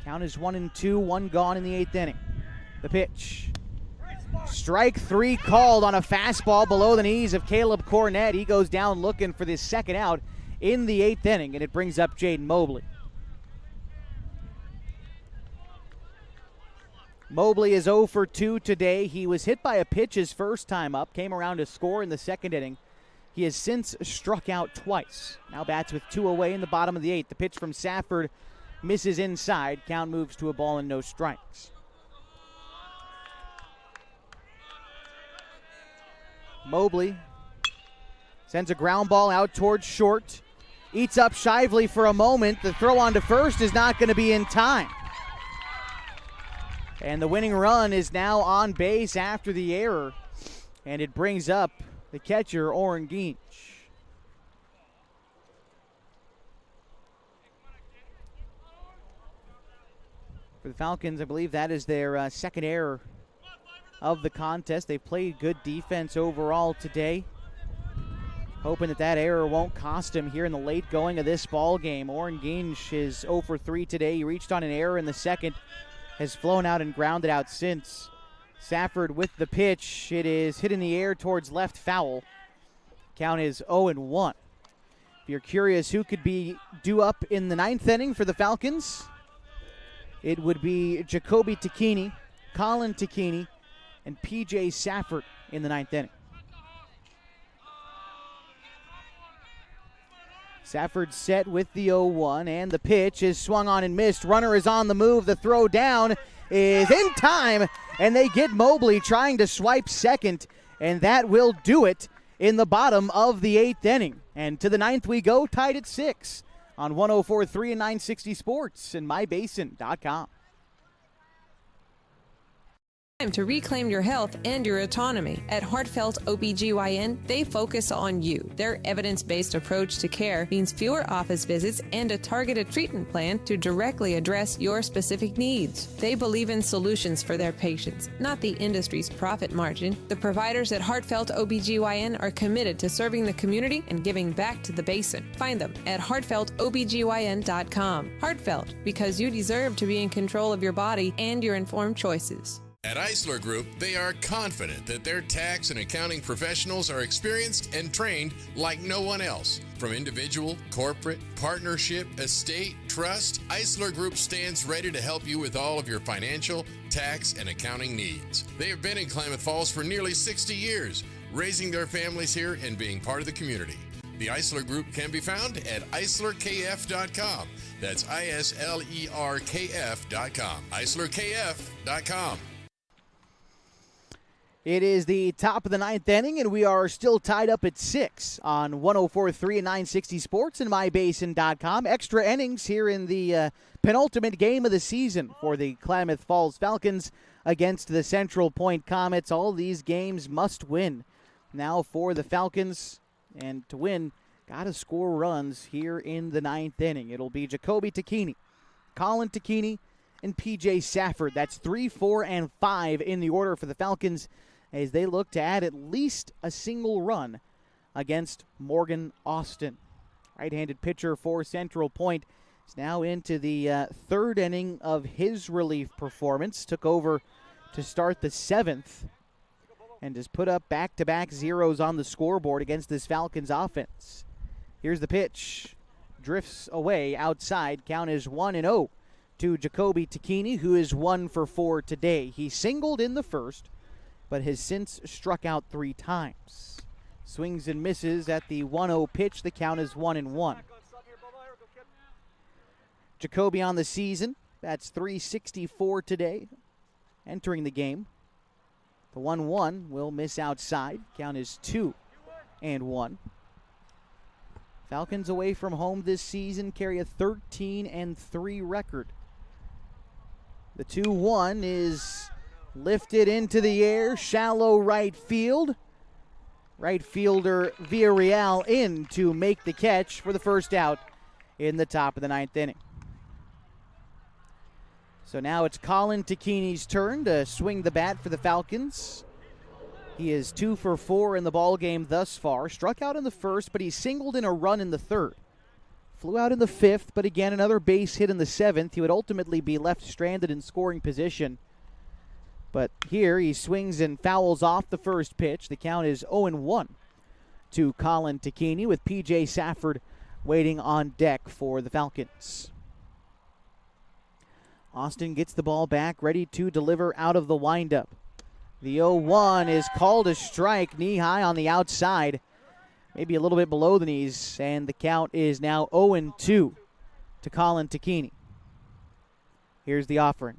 Count is 1-2, 1 gone in the 8th inning. The pitch. Strike 3 called on a fastball below the knees of Caleb Cornett. He goes down looking for this second out in the 8th inning, and it brings up Jaden Mobley. Mobley is 0 for 2 today. He was hit by a pitch his first time up, came around to score in the 2nd inning. He has since struck out twice. Now bats with 2 away in the bottom of the 8th. The pitch from Safford misses inside. Count moves to a ball and no strikes. Mobley sends a ground ball out towards short. Eats up Shively for a moment. The throw on to first is not going to be in time. And the winning run is now on base after the error. And it brings up the catcher, Oren Ginch. For the Falcons, I believe that is their second error of the contest. They've played good defense overall today. Hoping that error won't cost him here in the late going of this ball game. Oren Ginch is 0 for 3 today. He reached on an error in the second, has flown out and grounded out since. Safford with the pitch. It is hit in the air towards left foul. Count is 0-1. If you're curious who could be due up in the ninth inning for the Falcons, it would be Jacoby Takini, Colin Takini, and P.J. Safford in the ninth inning. Safford set with the 0-1, and the pitch is swung on and missed. Runner is on the move. The throw down is in time, and they get Mobley trying to swipe second, and that will do it in the bottom of the eighth inning. And to the ninth we go, tied at 6 on 104.3 and 960 Sports and mybasin.com. Time to reclaim your health and your autonomy. At Heartfelt OBGYN, they focus on you. Their evidence-based approach to care means fewer office visits and a targeted treatment plan to directly address your specific needs. They believe in solutions for their patients, not the industry's profit margin. The providers at Heartfelt OBGYN are committed to serving the community and giving back to the basin. Find them at heartfeltobgyn.com. Heartfelt, because you deserve to be in control of your body and your informed choices. At Eisler Group, they are confident that their tax and accounting professionals are experienced and trained like no one else. From individual, corporate, partnership, estate, trust, Eisler Group stands ready to help you with all of your financial, tax, and accounting needs. They have been in Klamath Falls for nearly 60 years, raising their families here and being part of the community. The Eisler Group can be found at eislerkf.com. That's ISLERKF.com. eislerkf.com. It is the top of the ninth inning, and we are still tied up at 6 on 104.3 and 960 Sports and mybasin.com. Extra innings here in the penultimate game of the season for the Klamath Falls Falcons against the Central Point Comets. All these games must win now for the Falcons, and to win, got to score runs here in the ninth inning. It'll be Jacoby Takini, Colin Takini, and P.J. Safford. That's 3, 4, and 5 in the order for the Falcons as they look to add at least a single run against Morgan Austin. Right-handed pitcher for Central Point is now into the third inning of his relief performance. Took over to start the seventh and has put up back-to-back zeros on the scoreboard against this Falcons offense. Here's the pitch. Drifts away outside. Count is 1-0 to Jacoby Takini, who is 1 for 4 today. He singled in the first, but has since struck out 3 times. Swings and misses at the 1-0 pitch. The count is 1-1. Jacoby on the season. That's .364 today. Entering the game. The 1-1 will miss outside. Count is 2-1. Falcons away from home this season carry a 13-3 record. The 2-1 is lifted into the air, shallow right field. Right fielder Villarreal in to make the catch for the first out in the top of the ninth inning. So now it's Colin Takini's turn to swing the bat for the Falcons. He is 2 for 4 in the ball game thus far. Struck out in the first, but he singled in a run in the third. Flew out in the fifth, but again another base hit in the seventh. He would ultimately be left stranded in scoring position. But here he swings and fouls off the first pitch. The count is 0-1 to Colin Takini, with P.J. Safford waiting on deck for the Falcons. Austin gets the ball back, ready to deliver out of the windup. The 0-1 is called a strike, knee high on the outside, maybe a little bit below the knees, and the count is now 0-2 to Colin Takini. Here's the offering.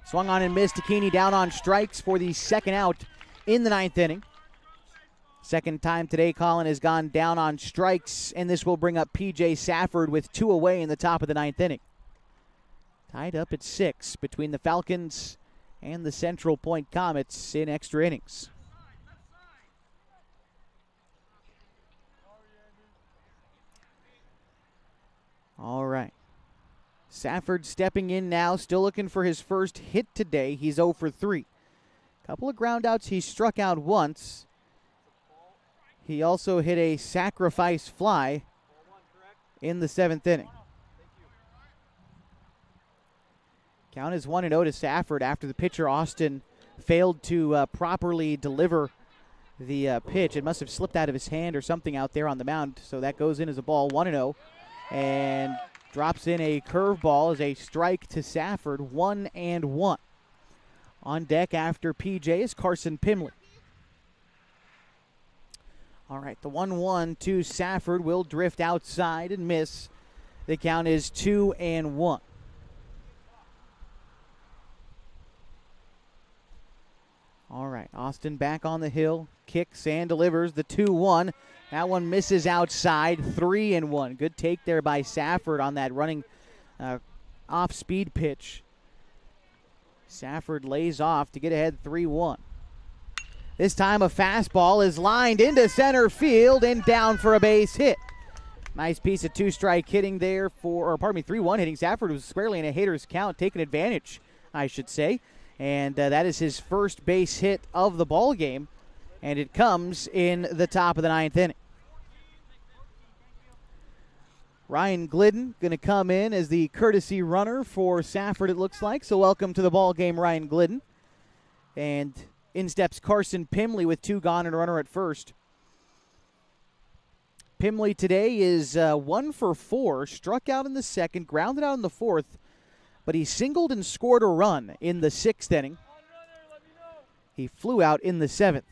Swung on and missed. Takini down on strikes for the second out in the ninth inning. Second time today Colin has gone down on strikes, and this will bring up P.J. Safford with 2 away in the top of the ninth inning. Tied up at 6 between the Falcons and the Central Point Comets in extra innings. All right. Safford stepping in now, still looking for his first hit today. He's 0 for 3. Couple of groundouts. He struck out once. He also hit a sacrifice fly in the 7th inning. Count is 1-0 to Safford after the pitcher, Austin, failed to properly deliver the pitch. It must have slipped out of his hand or something out there on the mound, so that goes in as a ball, 1-0. And drops in a curveball as a strike to Safford, 1-1. On deck after PJ is Carson Pimley. All right, the 1-1 to Safford will drift outside and miss. The count is 2-1. All right, Austin back on the hill, kicks and delivers the 2-1. That one misses outside, 3-1. Good take there by Safford on that running off-speed pitch. Safford lays off to get ahead 3-1. This time a fastball is lined into center field and down for a base hit. Nice piece of two-strike hitting there 3-1 hitting. Safford was squarely in a hitter's count, taking advantage, I should say. And that is his first base hit of the ball game, and it comes in the top of the 9th inning. Ryan Glidden going to come in as the courtesy runner for Safford, it looks like. So welcome to the ball game, Ryan Glidden. And in steps Carson Pimley with 2 gone and a runner at first. Pimley today is 1 for 4, struck out in the 2nd, grounded out in the 4th, but he singled and scored a run in the 6th inning. He flew out in the 7th.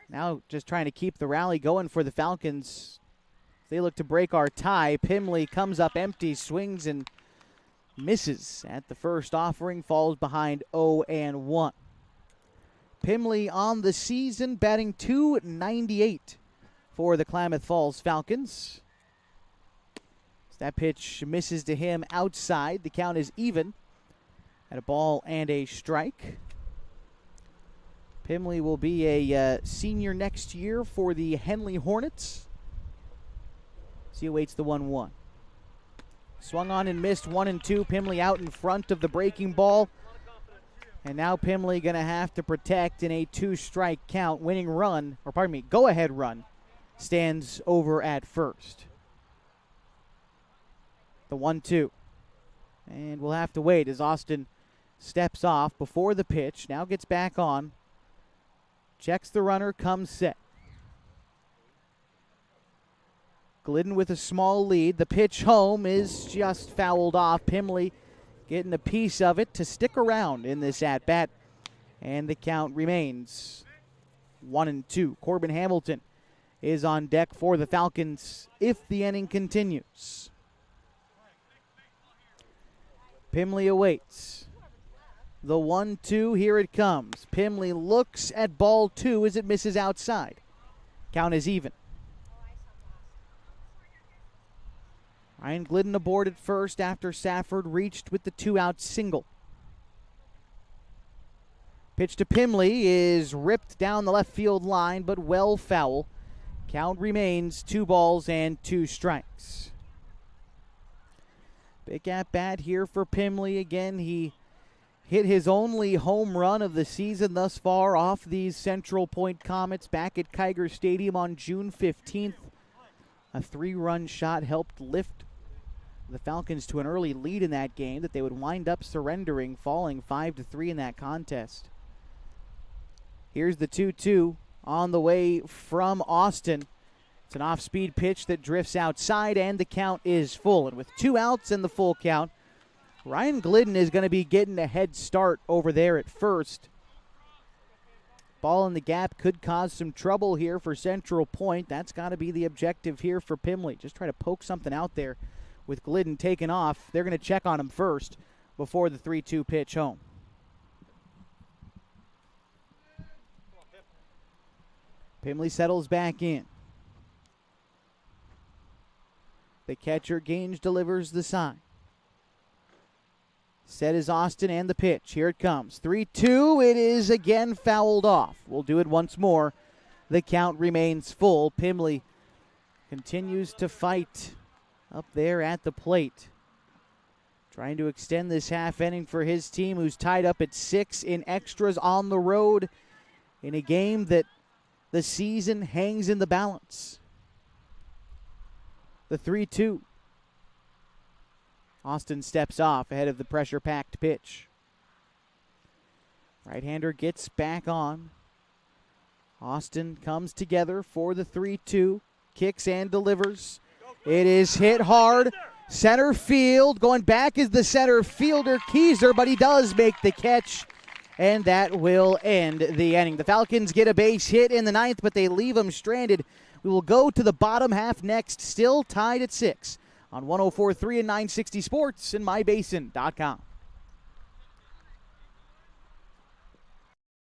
Now just trying to keep the rally going for the Falcons. They look to break our tie. Pimley comes up empty, swings and misses at the first offering, falls behind 0-1. Pimley on the season, batting .298 for the Klamath Falls Falcons. That pitch misses to him outside. The count is even at a ball and a strike. Pimley will be a senior next year for the Henley Hornets. He awaits the 1-1. Swung on and missed 1-2. Pimley out in front of the breaking ball. And now Pimley going to have to protect in a 2-strike count. Go-ahead run stands over at first. The 1-2. And we'll have to wait as Austin steps off before the pitch. Now gets back on. Checks the runner, comes set. Glidden with a small lead. The pitch home is just fouled off. Pimley getting a piece of it to stick around in this at-bat. And the count remains 1-2. Corbin Hamilton is on deck for the Falcons if the inning continues. Pimley awaits. The 1-2, here it comes. Pimley looks at ball 2 as it misses outside. Count is even. Ryan Glidden aboard at first after Safford reached with the 2-out single. Pitch to Pimley is ripped down the left field line, but well foul. Count remains 2 balls and 2 strikes. Big at-bat here for Pimley. Again, he hit his only home run of the season thus far off these Central Point Comets back at Kiger Stadium on June 15th. A 3-run shot helped lift the Falcons to an early lead in that game that they would wind up surrendering, falling 5-3 in that contest. Here's the 2-2 on the way from Austin. It's an off-speed pitch that drifts outside, and the count is full. And with 2 outs and the full count, Ryan Glidden is going to be getting a head start over there at first. Ball in the gap could cause some trouble here for Central Point. That's got to be the objective here for Pimley. Just try to poke something out there with Glidden taken off. They're going to check on him first before the 3-2 pitch home. Pimley settles back in. The catcher, Gange, delivers the sign. Set is Austin and the pitch. Here it comes. 3-2. It is again fouled off. We'll do it once more. The count remains full. Pimley continues to fight up there at the plate. Trying to extend this half inning for his team, who's tied up at 6 in extras on the road in a game that the season hangs in the balance. The 3-2. Austin steps off ahead of the pressure-packed pitch. Right-hander gets back on. Austin comes together for the 3-2. Kicks and delivers. It is hit hard. Center field. Going back is the center fielder, Keyser, but he does make the catch, and that will end the inning. The Falcons get a base hit in the ninth, but they leave him stranded. We will go to the bottom half next, still tied at 6 on 104.3 and 960 Sports and mybasin.com.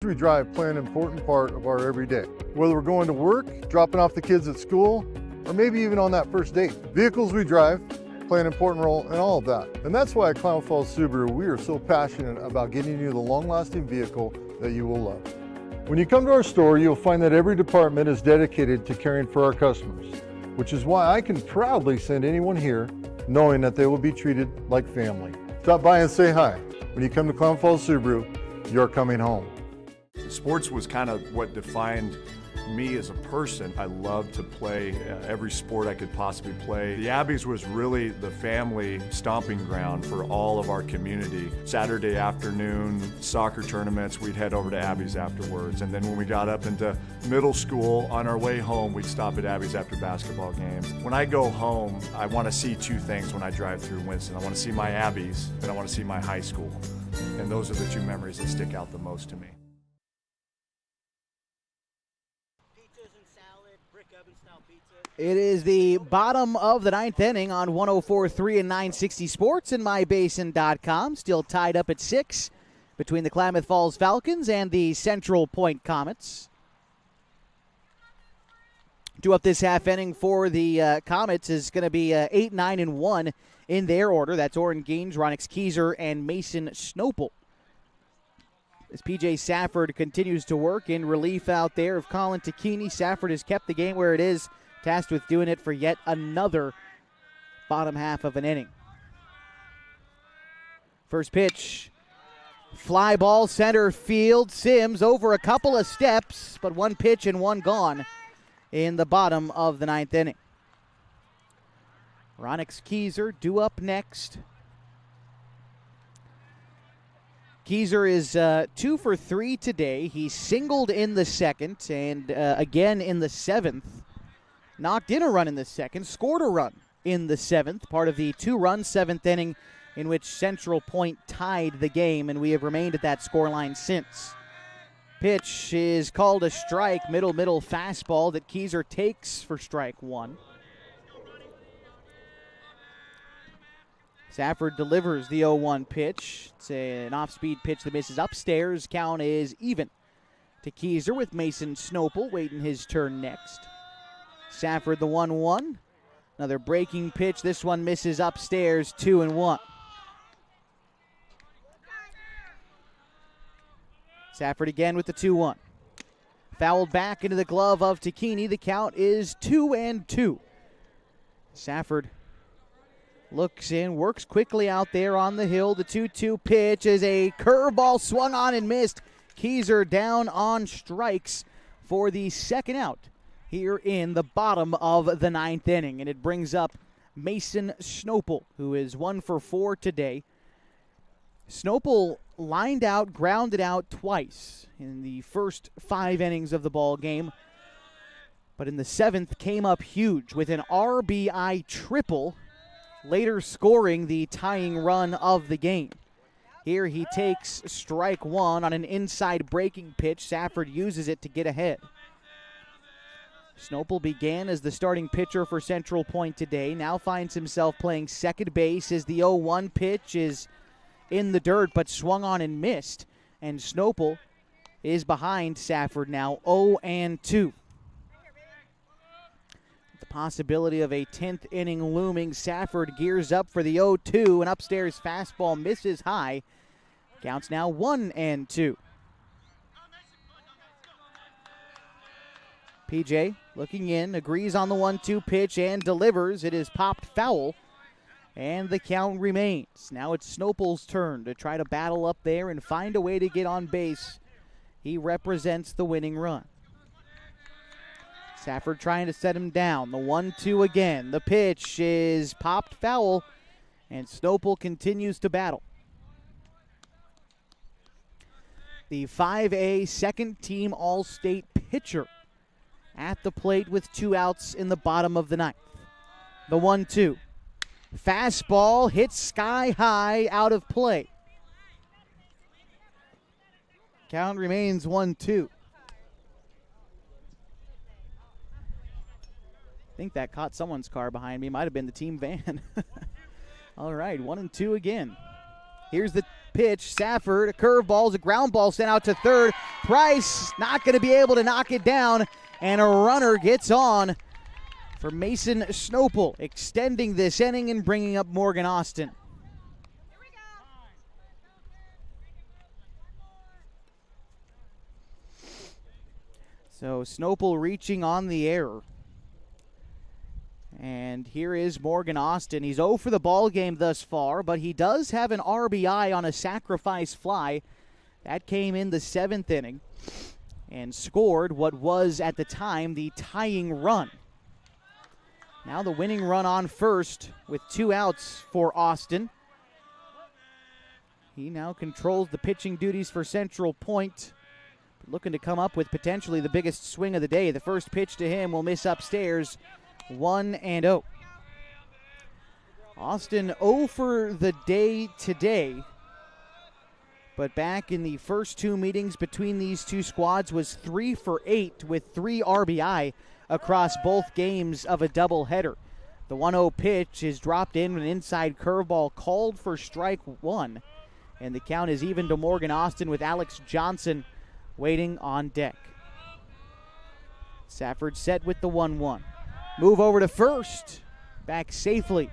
We drive play an important part of our everyday. Whether we're going to work, dropping off the kids at school, or maybe even on that first date. Vehicles we drive play an important role in all of that. And that's why at Klamath Falls Subaru, we are so passionate about getting you the long-lasting vehicle that you will love. When you come to our store, you'll find that every department is dedicated to caring for our customers, which is why I can proudly send anyone here knowing that they will be treated like family. Stop by and say hi. When you come to Klamath Falls Subaru, you're coming home. Sports was kind of what defined me as a person. I loved to play every sport I could possibly play. The Abbeys was really the family stomping ground for all of our community. Saturday afternoon soccer tournaments, we'd head over to Abbeys afterwards. And then when we got up into middle school, on our way home, we'd stop at Abbeys after basketball games. When I go home, I want to see two things when I drive through Winston. I want to see my Abbeys, and I want to see my high school. And those are the two memories that stick out the most to me. It is the bottom of the ninth inning on 104.3 and 960 Sports and mybasin.com. Still tied up at 6 between the Klamath Falls Falcons and the Central Point Comets. Due up this half inning for the Comets is going to be 8, 9, and 1 in their order. That's Oren Gaines, Ronix Keyser, and Mason Snopel. As P.J. Safford continues to work in relief out there of Colin Takini, Safford has kept the game where it is, tasked with doing it for yet another bottom half of an inning. First pitch, fly ball center field. Sims over a couple of steps, but one pitch and one gone in the bottom of the ninth inning. Ronix Keyser due up next. Keyser is 2 for 3 today. He singled in the second and again in the seventh. Knocked in a run in the second, scored a run in the seventh, part of the 2-run seventh inning in which Central Point tied the game, and we have remained at that scoreline since. Pitch is called a strike, middle fastball that Keyser takes for strike one. Safford delivers the 0-1 pitch. It's an off-speed pitch that misses upstairs. Count is even to Keyser with Mason Snopel waiting his turn next. Safford the 1-1. Another breaking pitch. This one misses upstairs, 2-1. Safford again with the 2-1. Fouled back into the glove of Takini. The count is 2-2. Safford looks in, works quickly out there on the hill. The 2-2 pitch is a curveball swung on and missed. Keyser down on strikes for the second out here in the bottom of the ninth inning. And it brings up Mason Snopel, who is 1 for 4 today. Snopel lined out, grounded out twice in the first 5 innings of the ball game. But in the 7th came up huge with an RBI triple, later scoring the tying run of the game. Here he takes strike one on an inside breaking pitch. Safford uses it to get ahead. Snopel began as the starting pitcher for Central Point today. Now finds himself playing second base as the 0-1 pitch is in the dirt but swung on and missed. And Snopel is behind Safford now 0-2. the possibility of a 10th inning looming. Safford gears up for the 0-2. An upstairs fastball misses high. Counts now 1-2. PJ looking in, agrees on the 1-2 pitch and delivers. It is popped foul, and the count remains. Now it's Snopel's turn to try to battle up there and find a way to get on base. He represents the winning run. Safford trying to set him down. The 1-2 again. The pitch is popped foul, and Snopel continues to battle. The 5A second-team All-State pitcher at the plate with 2 outs in the bottom of the 9th. The 1-2. Fastball hits sky high, out of play. Count remains 1-2. I think that caught someone's car behind me. Might have been the team van. All right, 1-2 again. Here's the pitch. Safford, a curveball, a ground ball sent out to third. Price not going to be able to knock it down, and a runner gets on for Mason Snopel, extending this inning and bringing up Morgan Austin. So Snopel reaching on the error. And here is Morgan Austin. He's 0 for the ball game thus far, but he does have an RBI on a sacrifice fly. That came in the 7th inning and scored what was at the time the tying run. Now the winning run on first with 2 outs for Austin. He now controls the pitching duties for Central Point, looking to come up with potentially the biggest swing of the day. The first pitch to him will miss upstairs. 1-0. Austin 0 for the day today, but back in the first 2 meetings between these two squads was 3 for 8 with 3 RBI across both games of a doubleheader. The 1-0 pitch is dropped in with an inside curveball called for strike 1, and the count is even to Morgan Austin with Alex Johnson waiting on deck. Safford set with the 1-1. Move over to first. Back safely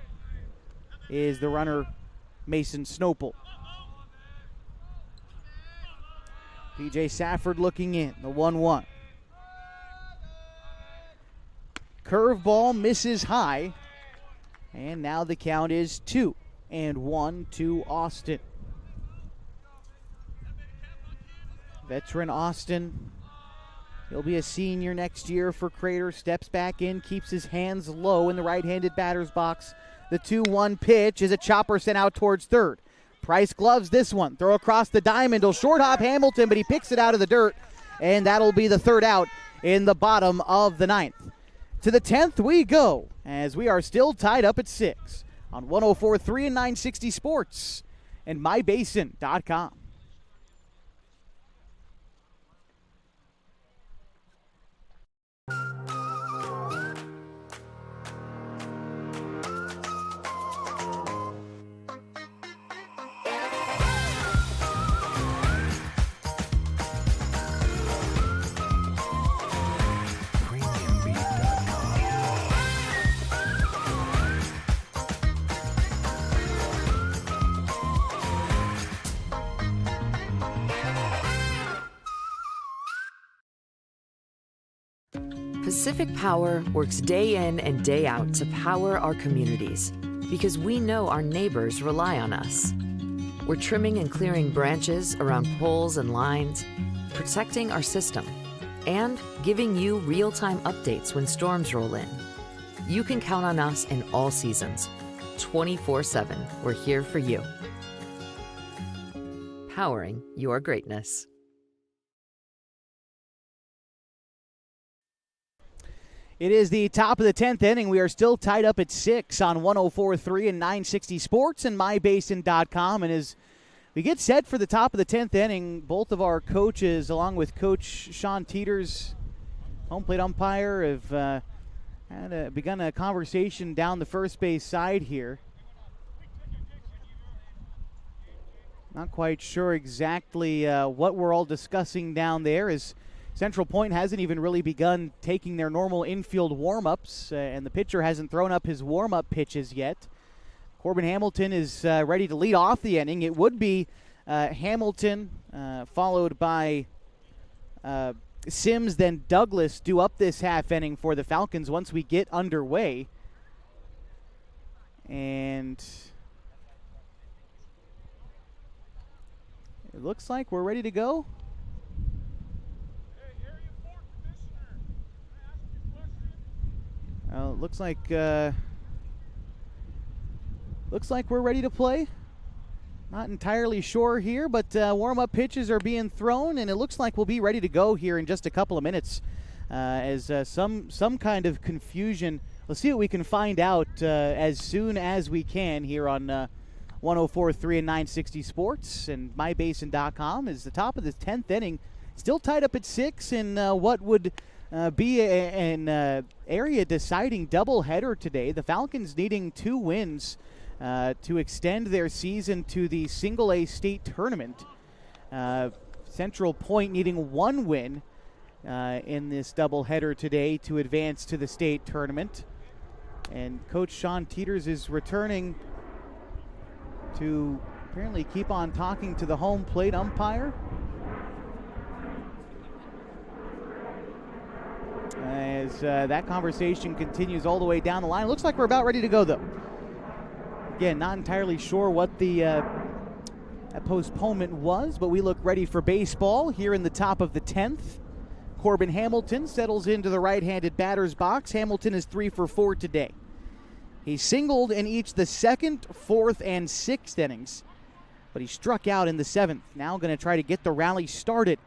is the runner, Mason Snopel. PJ Safford looking in, the 1-1. Curveball misses high, and now the count is 2-1 to Austin. Veteran Austin, he'll be a senior next year for Crater. Steps back in, keeps his hands low in the right-handed batter's box. The 2-1 pitch is a chopper sent out towards third. Price gloves this one. Throw across the diamond. He'll short hop Hamilton, but he picks it out of the dirt, and that'll be the 3rd out in the bottom of the 9th. To the 10th we go, as we are still tied up at 6 on 104.3 and 960 Sports and mybasin.com. Pacific Power works day in and day out to power our communities because we know our neighbors rely on us. We're trimming and clearing branches around poles and lines, protecting our system, and giving you real-time updates when storms roll in. You can count on us in all seasons. 24/7, we're here for you. Powering your greatness. It is the top of the 10th inning. We are still tied up at 6 on 104.3 and 960 Sports and mybasin.com. And as we get set for the top of the 10th inning, both of our coaches, along with Coach Sean Teeters, home plate umpire, have begun a conversation down the first base side here. Not quite sure exactly what we're all discussing down there as Central Point hasn't even really begun taking their normal infield warm-ups, and the pitcher hasn't thrown up his warm-up pitches yet. Corbin Hamilton is ready to lead off the inning. It would be Hamilton followed by Sims, then Douglas do up this half inning for the Falcons once we get underway. And it looks like we're ready to go. Looks like we're ready to play. Not entirely sure here, but warm-up pitches are being thrown, and it looks like we'll be ready to go here in just a couple of minutes. As some kind of confusion. Let's see what we can find out as soon as we can here on 104.3 and 960 Sports and mybasin.com. Is the top of the 10th inning, still tied up at 6 in what would be an area-deciding doubleheader today. The Falcons needing 2 wins to extend their season to the Single-A state tournament. Central Point needing 1 win in this doubleheader today to advance to the state tournament. And Coach Sean Teeters is returning to apparently keep on talking to the home plate umpire. As that conversation continues all the way down the line. Looks like we're about ready to go, though. Again, not entirely sure what the postponement was, but we look ready for baseball here in the top of the 10th. Corbin Hamilton settles into the right-handed batter's box. Hamilton is 3 for 4 today. He singled in each the 2nd, 4th, and 6th innings, but he struck out in the 7th. Now going to try to get the rally started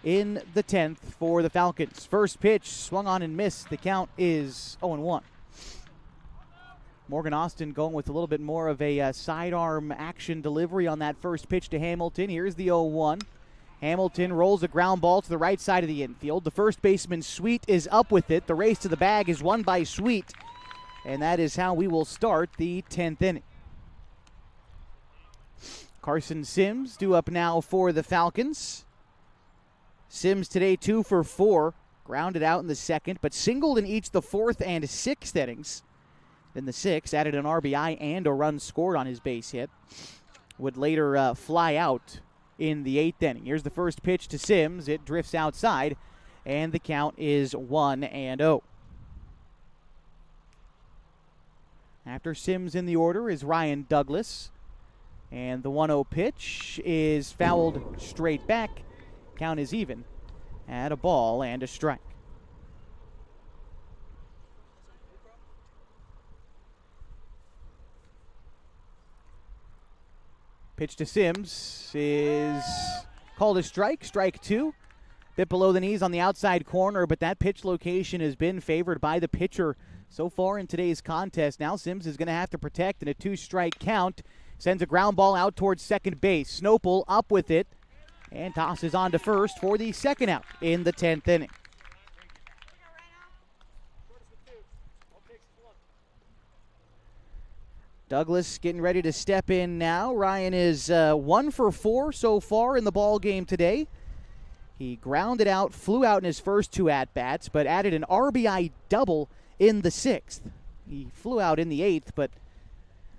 in the 10th for the Falcons. First pitch swung on and missed. The count is 0-1. Morgan Austin going with a little bit more of a sidearm action delivery on that first pitch to Hamilton. Here's the 0-1. Hamilton rolls a ground ball to the right side of the infield. The first baseman, Sweet, is up with it. The race to the bag is won by Sweet. And that is how we will start the 10th inning. Carson Sims due up now for the Falcons. Sims today 2 for 4. Grounded out in the 2nd, but singled in each the 4th and 6th innings. Then the 6th added an RBI and a run scored on his base hit. Would later fly out in the 8th inning. Here's the first pitch to Sims. It drifts outside, and the count is 1-0. After Sims in the order is Ryan Douglas. And the 1-0 pitch is fouled straight back. Count is even at a ball and a strike. Pitch to Sims is called a strike. Strike 2. Bit below the knees on the outside corner, but that pitch location has been favored by the pitcher so far in today's contest. Now Sims is going to have to protect in a 2-strike count. Sends a ground ball out towards second base. Snopel up with it and tosses on to first for the 2nd out in the 10th inning. Douglas getting ready to step in now. Ryan is 1 for 4 so far in the ball game today. He grounded out, flew out in his first 2 at-bats, but added an RBI double in the 6th. He flew out in the 8th, but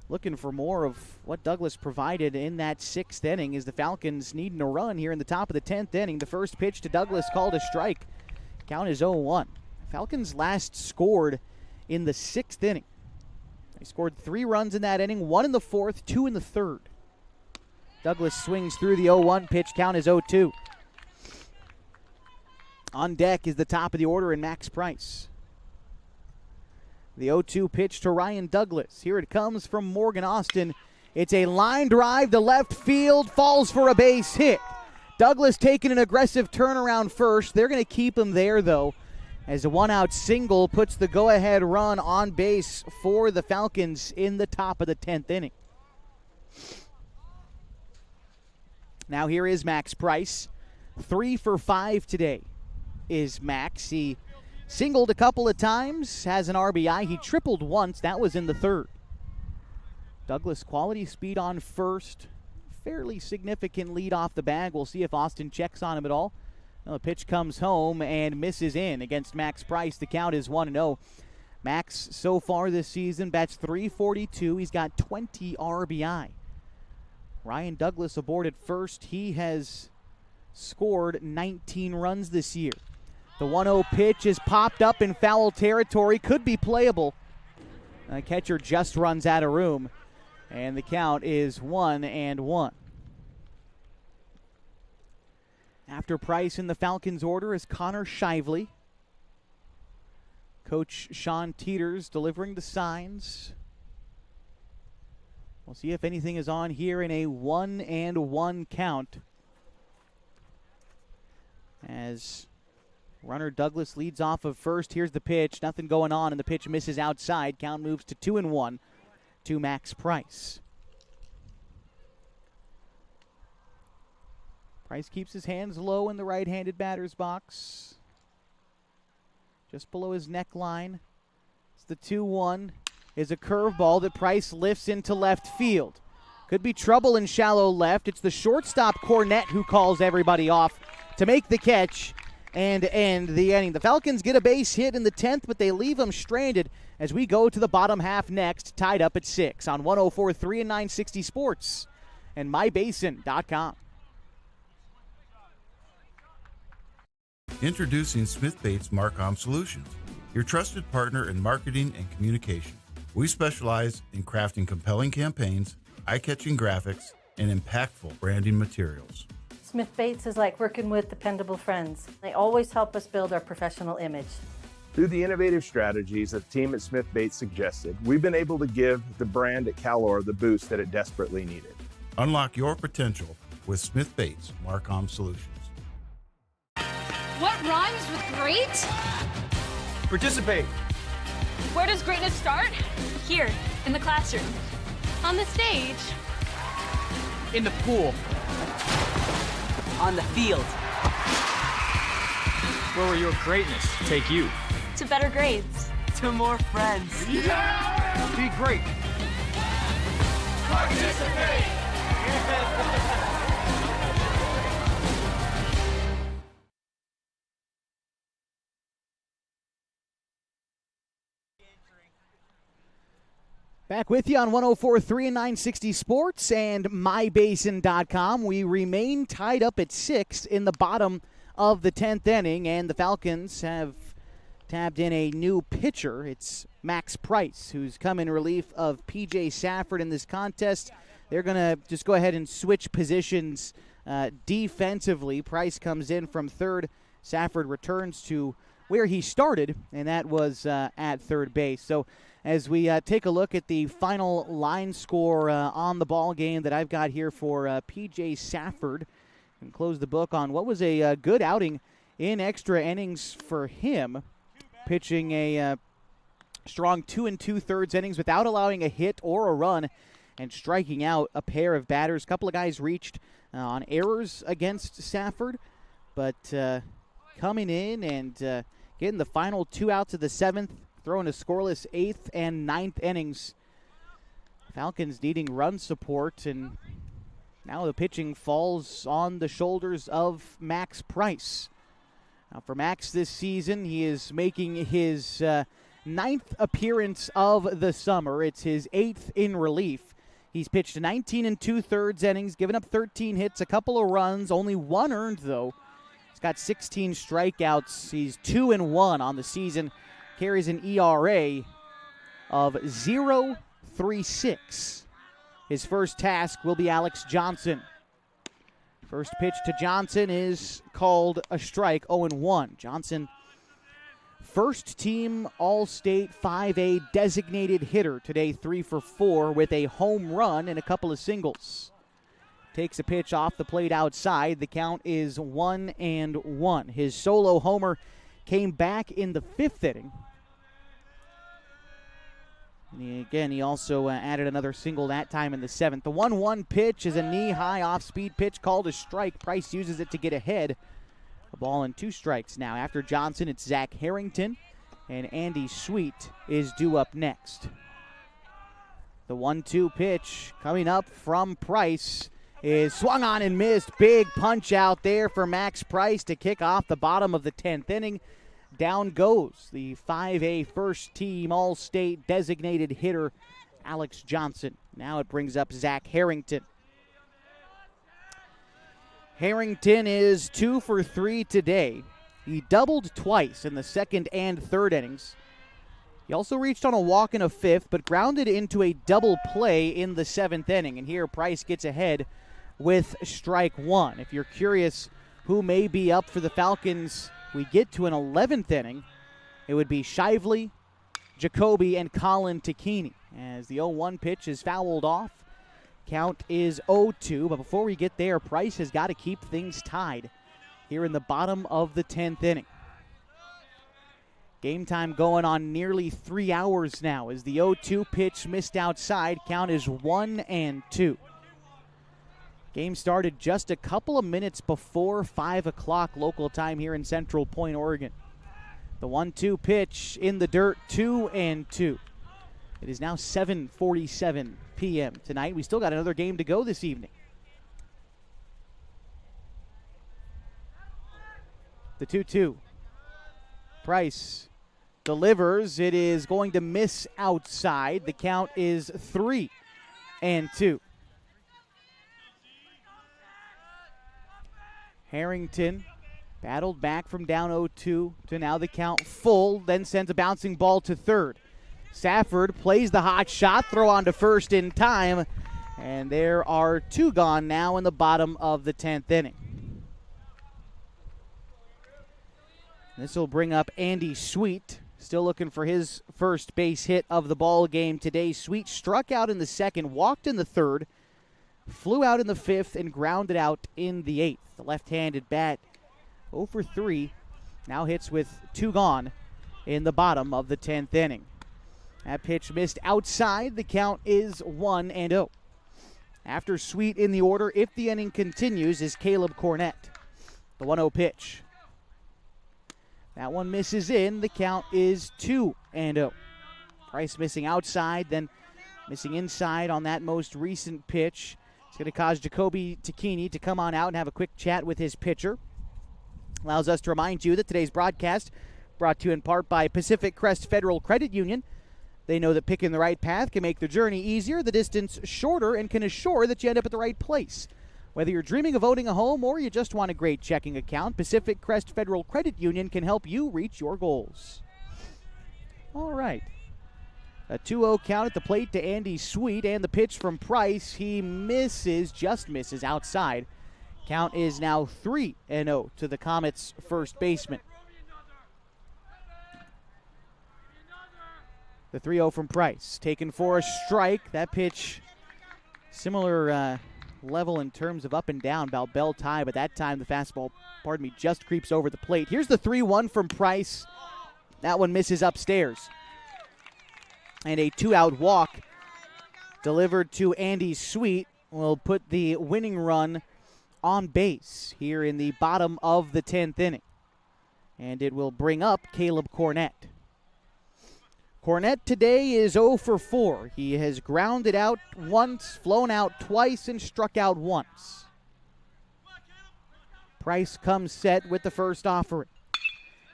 looking for more of what Douglas provided in that 6th inning as the Falcons needing a run here in the top of the 10th inning. The first pitch to Douglas called a strike. Count is 0-1. Falcons last scored in the 6th inning. They scored 3 runs in that inning, 1 in the 4th, 2 in the 3rd. Douglas swings through the 0-1 pitch. Count is 0-2. On deck is the top of the order and Max Price. The 0-2 pitch to Ryan Douglas. Here it comes from Morgan Austin. It's a line drive to left field, falls for a base hit. Douglas taking an aggressive turnaround first. They're going to keep him there, though, as a 1-out single puts the go-ahead run on base for the Falcons in the top of the 10th inning. Now here is Max Price. 3 for 5 today is Max. He singled a couple of times, has an RBI. He tripled once. That was in the 3rd. Douglas quality speed on first. Fairly significant lead off the bag. We'll see if Austin checks on him at all. Well, the pitch comes home and misses in against Max Price. The count is 1-0. Max, so far this season, bats .342. He's got 20 RBI. Ryan Douglas aboard at first. He has scored 19 runs this year. The 1-0 pitch is popped up in foul territory. Could be playable. Catcher just runs out of room. And the count is 1-1. After Price in the Falcons order is Connor Shively. Coach Sean Teeters delivering the signs. We'll see if anything is on here in a 1-1 count. As runner Douglas leads off of first. Here's the pitch. Nothing going on, and the pitch misses outside. Count moves to 2-1 to Max Price. Price keeps his hands low in the right-handed batter's box. Just below his neckline. It's the 2-1. Is a curveball that Price lifts into left field. Could be trouble in shallow left. It's the shortstop Cornett who calls everybody off to make the catch and end the inning. The Falcons get a base hit in the 10th, but they leave them stranded as we go to the bottom half next, tied up at 6 on 104.3 and 960 Sports and mybasin.com. Introducing Smith Bates Marcom Solutions, your trusted partner in marketing and communication. We specialize in crafting compelling campaigns, eye-catching graphics, and impactful branding materials. Smith Bates is like working with dependable friends. They always help us build our professional image. Through the innovative strategies that the team at Smith Bates suggested, we've been able to give the brand at Calor the boost that it desperately needed. Unlock your potential with Smith Bates Marcom Solutions. What rhymes with great? Participate. Where does greatness start? Here, in the classroom. On the stage. In the pool. On the field. Where will your greatness take you? To better grades. To more friends. Yeah! Be great. Participate. Back with you on 104.3 and 960 Sports and mybasin.com. We remain tied up at 6 in the bottom of the 10th inning, and the Falcons have tabbed in a new pitcher. It's Max Price, who's come in relief of P.J. Safford in this contest. They're going to just go ahead and switch positions defensively. Price comes in from third. Safford returns to where he started, and that was at third base. So as we take a look at the final line score on the ball game that I've got here for P.J. Safford, and close the book on what was a good outing in extra innings for him, pitching a strong 2 2/3 innings without allowing a hit or a run and striking out a pair of batters. A couple of guys reached on errors against Safford, but coming in and getting the final 2 outs of the 7th, throwing a scoreless 8th and 9th innings. Falcons needing run support, and now the pitching falls on the shoulders of Max Price. Now for Max this season, he is making his 9th appearance of the summer. It's his 8th in relief. He's pitched 19 2/3 innings, given up 13 hits, a couple of runs, only 1 earned though. He's got 16 strikeouts. He's 2-1 on the season. Carries an ERA of 0.36. His first task will be Alex Johnson. First pitch to Johnson is called a strike, 0-1. Johnson, first team All-State 5A designated hitter today, 3 for 4 with a home run and a couple of singles. Takes a pitch off the plate outside. The count is 1-1. His solo homer came back in the 5th inning. And he also added another single that time in the 7th. The 1-1 pitch is a knee-high off-speed pitch called a strike. Price uses it to get ahead. A ball and 2 strikes now. After Johnson, it's Zach Harrington, and Andy Sweet is due up next. The 1-2 pitch coming up from Price is swung on and missed. Big punch out there for Max Price to kick off the bottom of the 10th inning. Down goes the 5A first-team All-State designated hitter, Alex Johnson. Now it brings up Zach Harrington. Harrington is 2 for 3 today. He doubled twice in the second and third innings. He also reached on a walk in a fifth, but grounded into a double play in the 7th inning. And here Price gets ahead with strike one. If you're curious who may be up for the Falcons, we get to an 11th inning. It would be Shively, Jacoby, and Colin Takini. As the 0-1 pitch is fouled off, count is 0-2. But before we get there, Price has got to keep things tied here in the bottom of the 10th inning. Game time going on nearly 3 hours now as the 0-2 pitch missed outside. Count is 1-2. Game started just a couple of minutes before 5 o'clock local time here in Central Point, Oregon. The 1-2 pitch in the dirt, 2-2. It is now 7:47 p.m. tonight. We still got another game to go this evening. The 2-2. Price delivers. It is going to miss outside. The count is 3-2. Harrington battled back from down 0-2 to now the count full, then sends a bouncing ball to third. Safford plays the hot shot, throw on to first in time, and there are 2 gone now in the bottom of the 10th inning. This will bring up Andy Sweet, still looking for his first base hit of the ball game today. Sweet struck out in the second, walked in the third, flew out in the fifth, and grounded out in the 8th. The left-handed bat 0 for 3, now hits with 2 gone in the bottom of the 10th inning. That pitch missed outside. The count is 1-0. After Sweet in the order, if the inning continues, is Caleb Cornett. The 1-0 pitch. That one misses in. The count is 2-0. Price missing outside, then missing inside on that most recent pitch. It's going to cause Jacoby Takini to come on out and have a quick chat with his pitcher. Allows us to remind you that today's broadcast brought to you in part by Pacific Crest Federal Credit Union. They know that picking the right path can make the journey easier, the distance shorter, and can assure that you end up at the right place. Whether you're dreaming of owning a home or you just want a great checking account, Pacific Crest Federal Credit Union can help you reach your goals. All right. A 2-0 count at the plate to Andy Sweet, and the pitch from Price. He misses, just misses outside. Count is now 3-0 to the Comets' first baseman. The 3-0 from Price, taken for a strike. That pitch, similar level in terms of up and down, about bell tie, but that time the fastball, just creeps over the plate. Here's the 3-1 from Price. That one misses upstairs. And a 2-out walk delivered to Andy Sweet will put the winning run on base here in the bottom of the 10th inning. And it will bring up Caleb Cornett. Cornett today is 0 for 4. He has grounded out once, flown out twice, and struck out once. Price comes set with the first offering.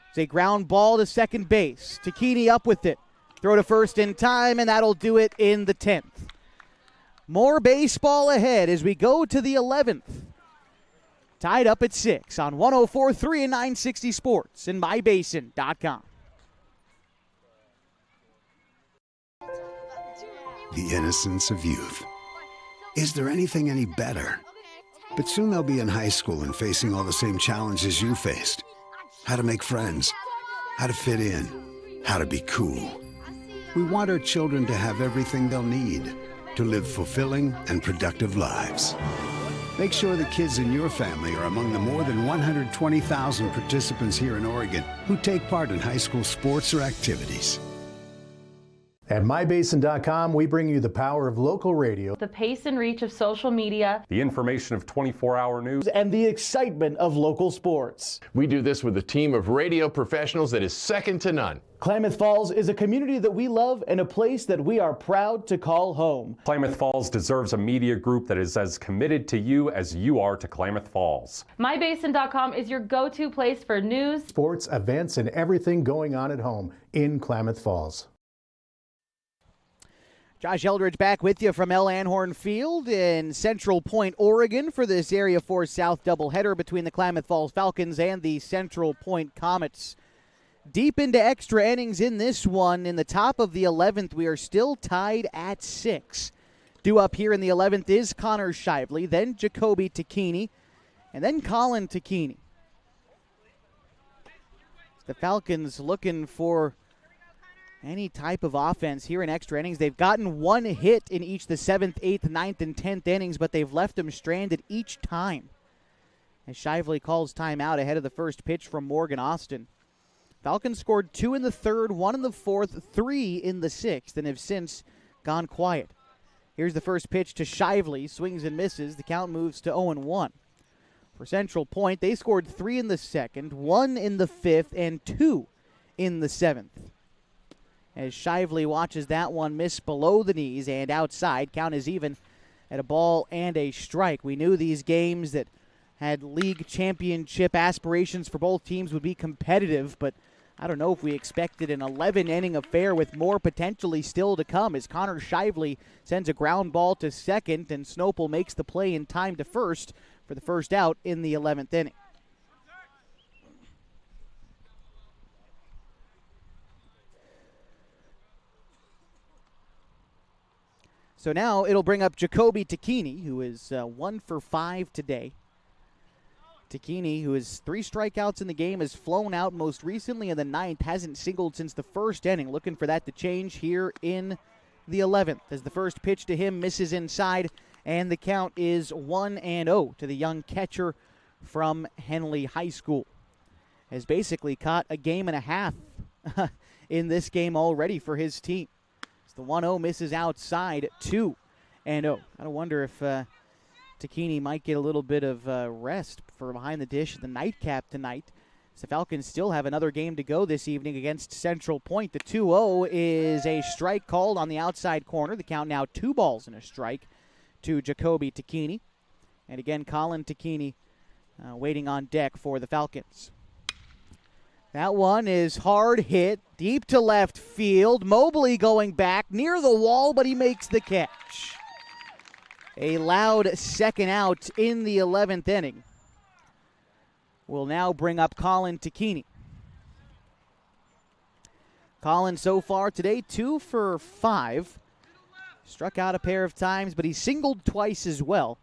It's a ground ball to second base. Takini up with it. Throw to first in time, and that'll do it in the 10th. More baseball ahead as we go to the 11th. Tied up at 6 on 104.3 and 960 Sports and MyBasin.com. The innocence of youth. Is there anything any better? But soon they'll be in high school and facing all the same challenges you faced. How to make friends, how to fit in, how to be cool. We want our children to have everything they'll need to live fulfilling and productive lives. Make sure the kids in your family are among the more than 120,000 participants here in Oregon who take part in high school sports or activities. At mybasin.com, we bring you the power of local radio, The pace and reach of social media, the information of 24-hour news, and the excitement of local sports. We do this with a team of radio professionals that is second to none. Klamath Falls is a community that we love and a place that we are proud to call home. Klamath Falls deserves a media group that is as committed to you as you are to Klamath Falls. mybasin.com is your go-to place for news, Sports, events, and everything going on at home in Klamath Falls. Josh Eldridge back with you from L. Anhorn Field in Central Point, Oregon for this Area 4 South doubleheader between the Klamath Falls Falcons and the Central Point Comets. Deep into extra innings in this one. In the top of the 11th, we are still tied at 6. Due up here in the 11th is Connor Shively, then Jacoby Takini, and then Colin Takini. The Falcons looking for any type of offense here in extra innings. They've gotten one hit in each the 7th, 8th, 9th, and 10th innings, but they've left them stranded each time. As Shively calls timeout ahead of the first pitch from Morgan Austin. Falcons scored 2 in the 3rd, 1 in the 4th, 3 in the 6th, and have since gone quiet. Here's the first pitch to Shively. Swings and misses. The count moves to 0-1. For Central Point, they scored 3 in the 2nd, 1 in the 5th, and 2 in the 7th. As Shively watches that one miss below the knees and outside. Count is even at a ball and a strike. We knew these games that had league championship aspirations for both teams would be competitive, but I don't know if we expected an 11-inning affair with more potentially still to come as Connor Shively sends a ground ball to second and Snopel makes the play in time to first for the first out in the 11th inning. So now it'll bring up Jacoby Takini, who is 1 for 5 today. Takini, who has 3 strikeouts in the game, has flown out most recently in the 9th, hasn't singled since the first inning. Looking for that to change here in the 11th as the first pitch to him misses inside, and the count is 1-0 to the young catcher from Henley High School. Has basically caught a game and a half in this game already for his team. The 1-0 misses outside, 2-0. I wonder if Takini might get a little bit of rest for behind the dish at the nightcap tonight. So the Falcons still have another game to go this evening against Central Point. The 2-0 is a strike called on the outside corner. The count now 2 balls and a strike to Jacoby Takini. And again, Colin Takini waiting on deck for the Falcons. That one is hard hit, deep to left field. Mobley going back near the wall, but he makes the catch. A loud second out in the 11th inning will now bring up Colin Takini. Colin so far today 2 for 5. Struck out a pair of times, but he singled twice as well.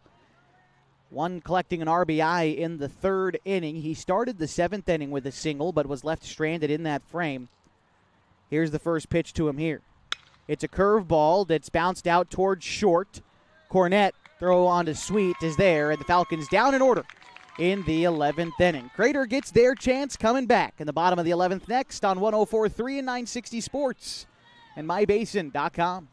One collecting an RBI in the 3rd inning. He started the 7th inning with a single, but was left stranded in that frame. Here's the first pitch to him here. It's a curveball that's bounced out towards short. Cornett, throw on to Sweet, is there, and the Falcons down in order in the 11th inning. Crater gets their chance coming back in the bottom of the 11th next on 104.3 and 960 Sports and mybasin.com.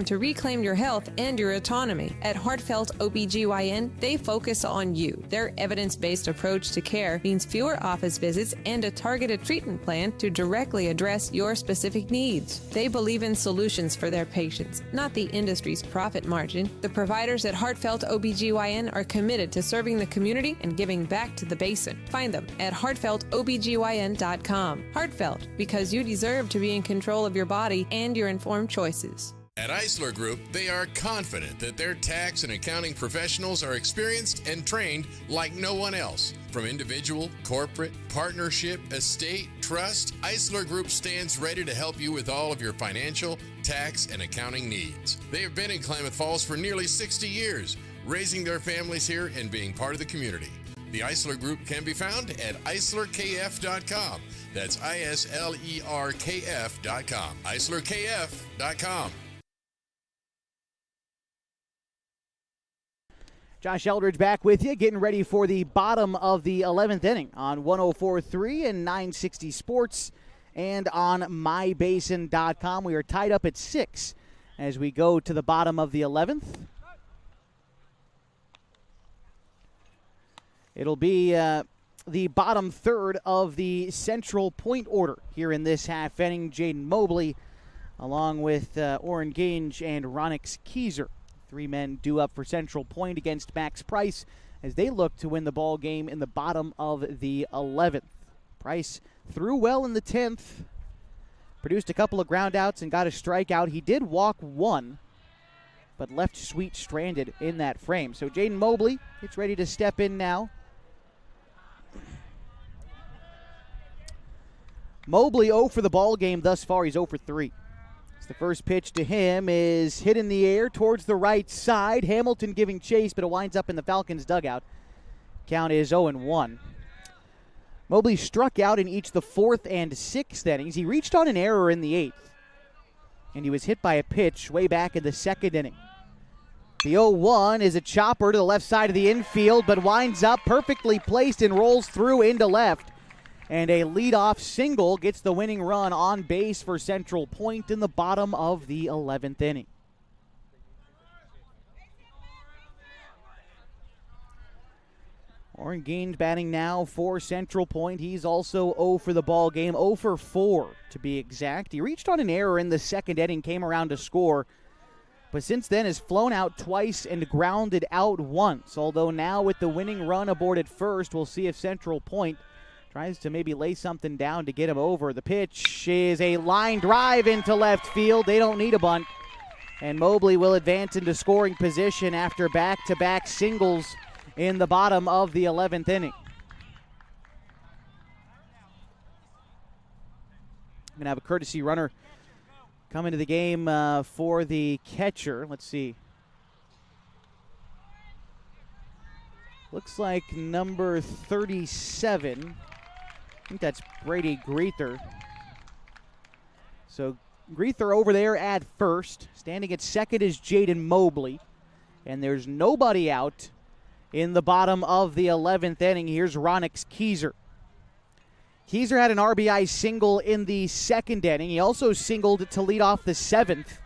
To reclaim your health and your autonomy. At Heartfelt OBGYN, they focus on you. Their evidence-based approach to care means fewer office visits and a targeted treatment plan to directly address your specific needs. They believe in solutions for their patients, not the industry's profit margin. The providers at Heartfelt OBGYN are committed to serving the community and giving back to the basin. Find them at heartfeltobgyn.com. Heartfelt, because you deserve to be in control of your body and your informed choices. At Eisler Group, they are confident that their tax and accounting professionals are experienced and trained like no one else. From individual, corporate, partnership, estate, trust, Eisler Group stands ready to help you with all of your financial, tax, and accounting needs. They have been in Klamath Falls for nearly 60 years, raising their families here and being part of the community. The Eisler Group can be found at eislerkf.com. That's ISLERKF.com. eislerkf.com. Josh Eldridge back with you, getting ready for the bottom of the 11th inning on 104.3 and 960 Sports and on mybasin.com. We are tied up at 6 as we go to the bottom of the 11th. It'll be the bottom third of the Central point order here in this half inning. Jaden Mobley along with Oren Gange and Ronix Keyser. 3 men due up for Central Point against Max Price as they look to win the ball game in the bottom of the 11th. Price threw well in the 10th, produced a couple of groundouts and got a strikeout. He did walk 1, but left Sweet stranded in that frame. So Jaden Mobley gets ready to step in now. Mobley 0 for the ball game thus far. He's 0 for 3. The first pitch to him is hit in the air towards the right side. Hamilton giving chase, but it winds up in the Falcons' dugout. Count is 0-1. Mobley struck out in each the 4th and 6th innings. He reached on an error in the 8th, and he was hit by a pitch way back in the 2nd inning. The 0-1 is a chopper to the left side of the infield, but winds up perfectly placed and rolls through into left. And a leadoff single gets the winning run on base for Central Point in the bottom of the 11th inning. Oren Gange batting now for Central Point. He's also 0 for the ball game, 0 for 4 to be exact. He reached on an error in the 2nd inning, came around to score, but since then has flown out twice and grounded out once. Although now with the winning run aboard at first, we'll see if Central Point tries to maybe lay something down to get him over. The pitch is a line drive into left field. They don't need a bunt. And Mobley will advance into scoring position after back-to-back singles in the bottom of the 11th inning. I'm going to have a courtesy runner come into the game for the catcher. Let's see. Looks like number 37. I think that's Brady Greether. So Greether over there at first. Standing at second is Jaden Mobley. And there's nobody out in the bottom of the 11th inning. Here's Ronix Keyser. Keyser had an RBI single in the 2nd inning. He also singled to lead off the 7th,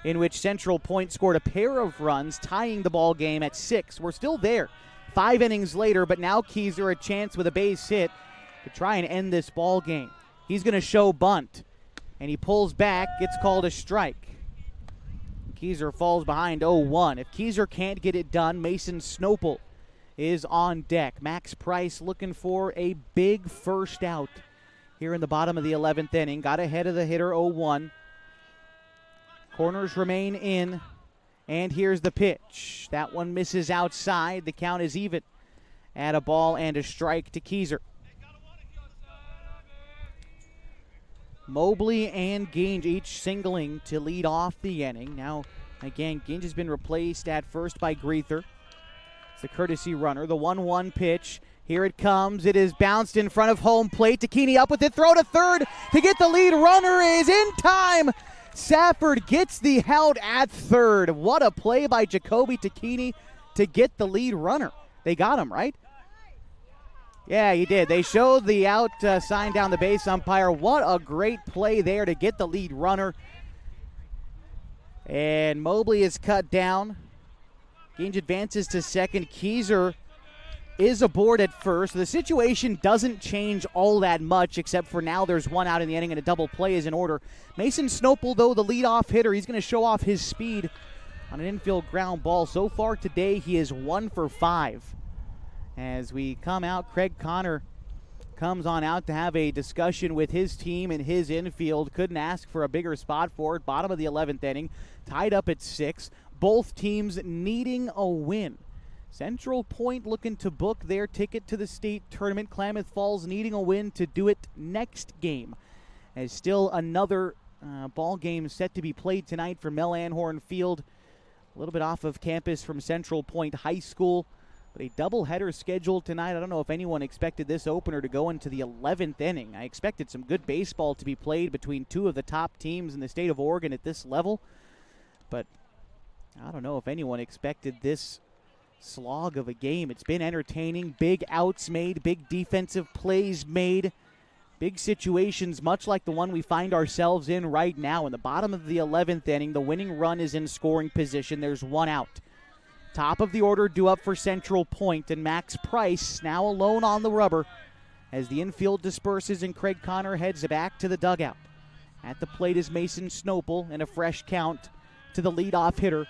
in which Central Point scored a pair of runs, tying the ball game at 6. We're still there 5 innings later, but now Keyser a chance with a base hit to try and end this ball game. He's going to show bunt, and he pulls back, gets called a strike. Keyser falls behind 0-1. If Keyser can't get it done, Mason Snopel is on deck. Max Price looking for a big first out here in the bottom of the 11th inning. Got ahead of the hitter 0-1. Corners remain in, and here's the pitch. That one misses outside. The count is even at a ball and a strike to Keyser. Mobley and Gange each singling to lead off the inning. Now, again, Gange has been replaced at first by Greether. It's the courtesy runner. The 1-1 pitch. Here it comes. It is bounced in front of home plate. Takini up with it. Throw to third to get the lead. Runner is in time. Safford gets the out at third. What a play by Jacoby Takini to get the lead runner. They got him, right? Yeah, he did. They showed the out sign down the base umpire. What a great play there to get the lead runner. And Mobley is cut down. Gange advances to second. Keyser is aboard at first. The situation doesn't change all that much, except for now there's one out in the inning and a double play is in order. Mason Snopel, though, the leadoff hitter, he's going to show off his speed on an infield ground ball. So far today, he is 1 for 5. As we come out, Craig Connor comes on out to have a discussion with his team and his infield. Couldn't ask for a bigger spot for it. Bottom of the 11th inning, tied up at 6. Both teams needing a win. Central Point looking to book their ticket to the state tournament. Klamath Falls needing a win to do it next game. As still another ball game set to be played tonight from Mel Anhorn Field. A little bit off of campus from Central Point High School. But a doubleheader scheduled tonight. I don't know if anyone expected this opener to go into the 11th inning. I expected some good baseball to be played between two of the top teams in the state of Oregon at this level. But I don't know if anyone expected this slog of a game. It's been entertaining. Big outs made, big defensive plays made. Big situations, much like the one we find ourselves in right now. In the bottom of the 11th inning, the winning run is in scoring position. There's one out. Top of the order due up for Central Point, and Max Price now alone on the rubber as the infield disperses and Craig Connor heads back to the dugout. At the plate is Mason Snopel, and a fresh count to the leadoff hitter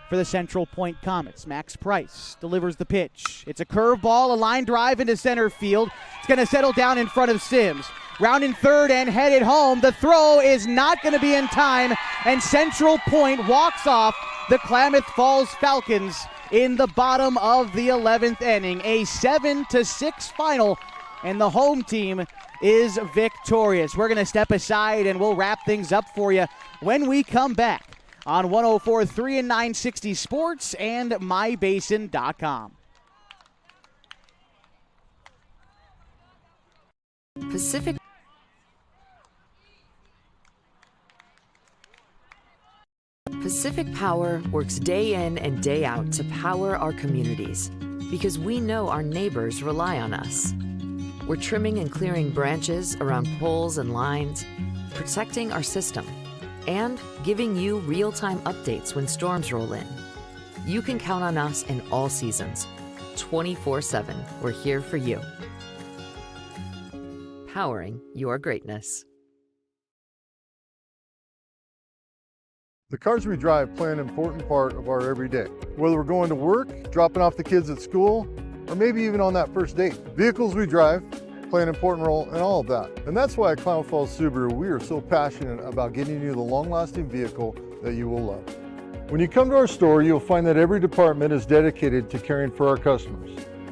for the Central Point Comets. Max Price delivers the pitch. It's a curveball, a line drive into center field. It's going to settle down in front of Sims. Rounding third and headed home. The throw is not going to be in time, and Central Point walks off the Klamath Falls Falcons in the bottom of the 11th inning. A 7-6 final, and the home team is victorious. We're going to step aside, and we'll wrap things up for you when we come back on 104.3 and 960 Sports and MyBasin.com. Pacific Power works day in and day out to power our communities because we know our neighbors rely on us. We're trimming and clearing branches around poles and lines, protecting our system, and giving you real-time updates when storms roll in. You can count on us in all seasons. 24/7, we're here for you. Powering your greatness. The cars we drive play an important part of our everyday. Whether we're going to work, dropping off the kids at school, or maybe even on that first date. Vehicles we drive play an important role in all of that. And that's why at Klamath Falls Subaru, we are so passionate about getting you the long-lasting vehicle that you will love. When you come to our store, you'll find that every department is dedicated to caring for our customers,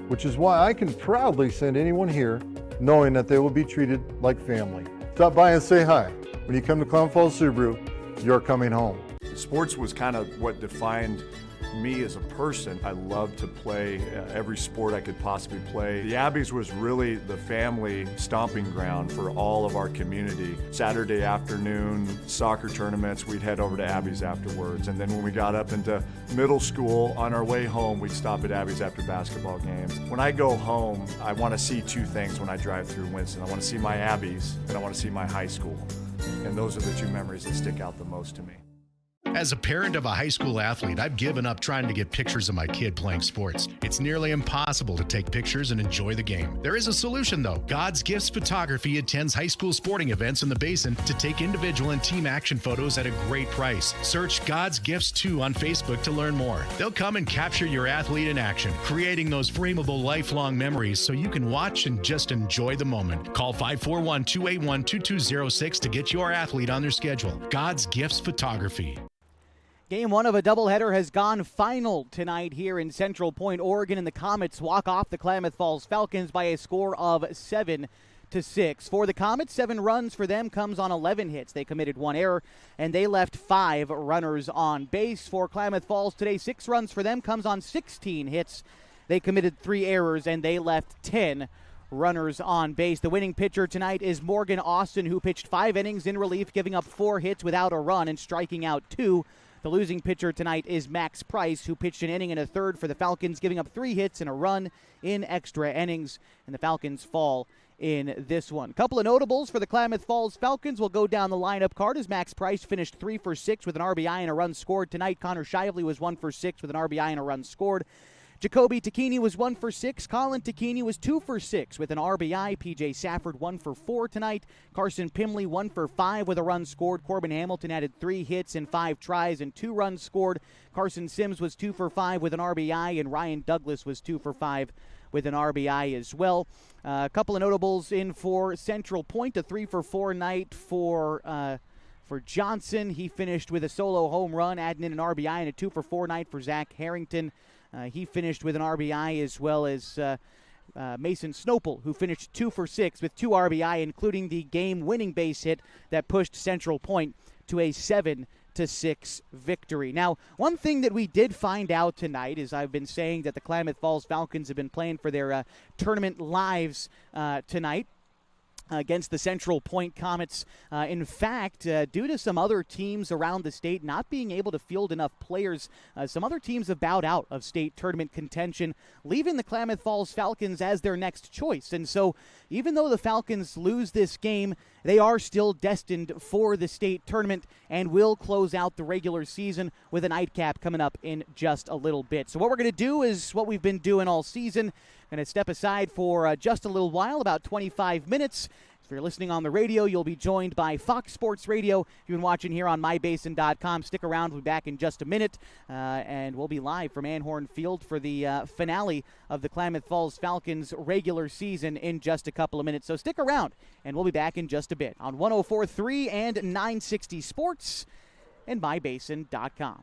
which is why I can proudly send anyone here knowing that they will be treated like family. Stop by and say hi. When you come to Klamath Falls Subaru, you're coming home. Sports was kind of what defined me as a person. I loved to play every sport I could possibly play. The Abbeys was really the family stomping ground for all of our community. Saturday afternoon soccer tournaments, we'd head over to Abbeys afterwards. And then when we got up into middle school, on our way home, we'd stop at Abbeys after basketball games. When I go home, I want to see two things when I drive through Winston. I want to see my Abbeys, and I want to see my high school. And those are the two memories that stick out the most to me. As a parent of a high school athlete, I've given up trying to get pictures of my kid playing sports. It's nearly impossible to take pictures and enjoy the game. There is a solution, though. God's Gifts Photography attends high school sporting events in the Basin to take individual and team action photos at a great price. Search God's Gifts 2 on Facebook to learn more. They'll come and capture your athlete in action, creating those frameable lifelong memories so you can watch and just enjoy the moment. Call 541-281-2206 to get your athlete on their schedule. God's Gifts Photography. Game one of a doubleheader has gone final tonight here in Central Point, Oregon, and the Comets walk off the Klamath Falls Falcons by a score of 7-6. For the Comets, 7 runs for them comes on 11 hits. They committed 1 error, and they left 5 runners on base. For Klamath Falls today, 6 runs for them comes on 16 hits. They committed 3 errors, and they left 10 runners on base. The winning pitcher tonight is Morgan Austin, who pitched 5 innings in relief, giving up 4 hits without a run and striking out 2. The losing pitcher tonight is Max Price, who pitched an inning and a third for the Falcons, giving up 3 hits and a run in extra innings, and the Falcons fall in this one. Couple of notables for the Klamath Falls Falcons. We'll go down the lineup card as Max Price finished 3 for 6 with an RBI and a run scored tonight. Connor Shively was 1 for 6 with an RBI and a run scored. Jacoby Takini was 1 for 6. Colin Takini was 2 for 6 with an RBI. PJ Safford 1 for 4 tonight. Carson Pimley 1 for 5 with a run scored. Corbin Hamilton added 3 hits and 5 tries and 2 runs scored. Carson Sims was 2 for 5 with an RBI, and Ryan Douglas was 2 for 5 with an RBI as well. A couple of notables in for Central Point. A 3 for 4 night for Johnson. He finished with a solo home run, adding in an RBI, and a 2 for 4 night for Zach Harrington. He finished with an RBI, as well as Mason Snopel, who finished 2 for 6 with 2 RBI, including the game-winning base hit that pushed Central Point to a 7-6 victory. Now, one thing that we did find out tonight is I've been saying that the Klamath Falls Falcons have been playing for their tournament lives tonight. against the Central Point Comets. In fact, due to some other teams around the state not being able to field enough players, some other teams have bowed out of state tournament contention, leaving the Klamath Falls Falcons as their next choice. And so even though the Falcons lose this game, they are still destined for the state tournament and will close out the regular season with a nightcap coming up in just a little bit. So what we're going to do is what we've been doing all season. Going to step aside for just a little while, about 25 minutes. If you're listening on the radio, you'll be joined by Fox Sports Radio. If you've been watching here on mybasin.com, stick around. We'll be back in just a minute, and we'll be live from Anhorn Field for the finale of the Klamath Falls Falcons regular season in just a couple of minutes. So stick around, and we'll be back in just a bit on 104.3 and 960 Sports and mybasin.com.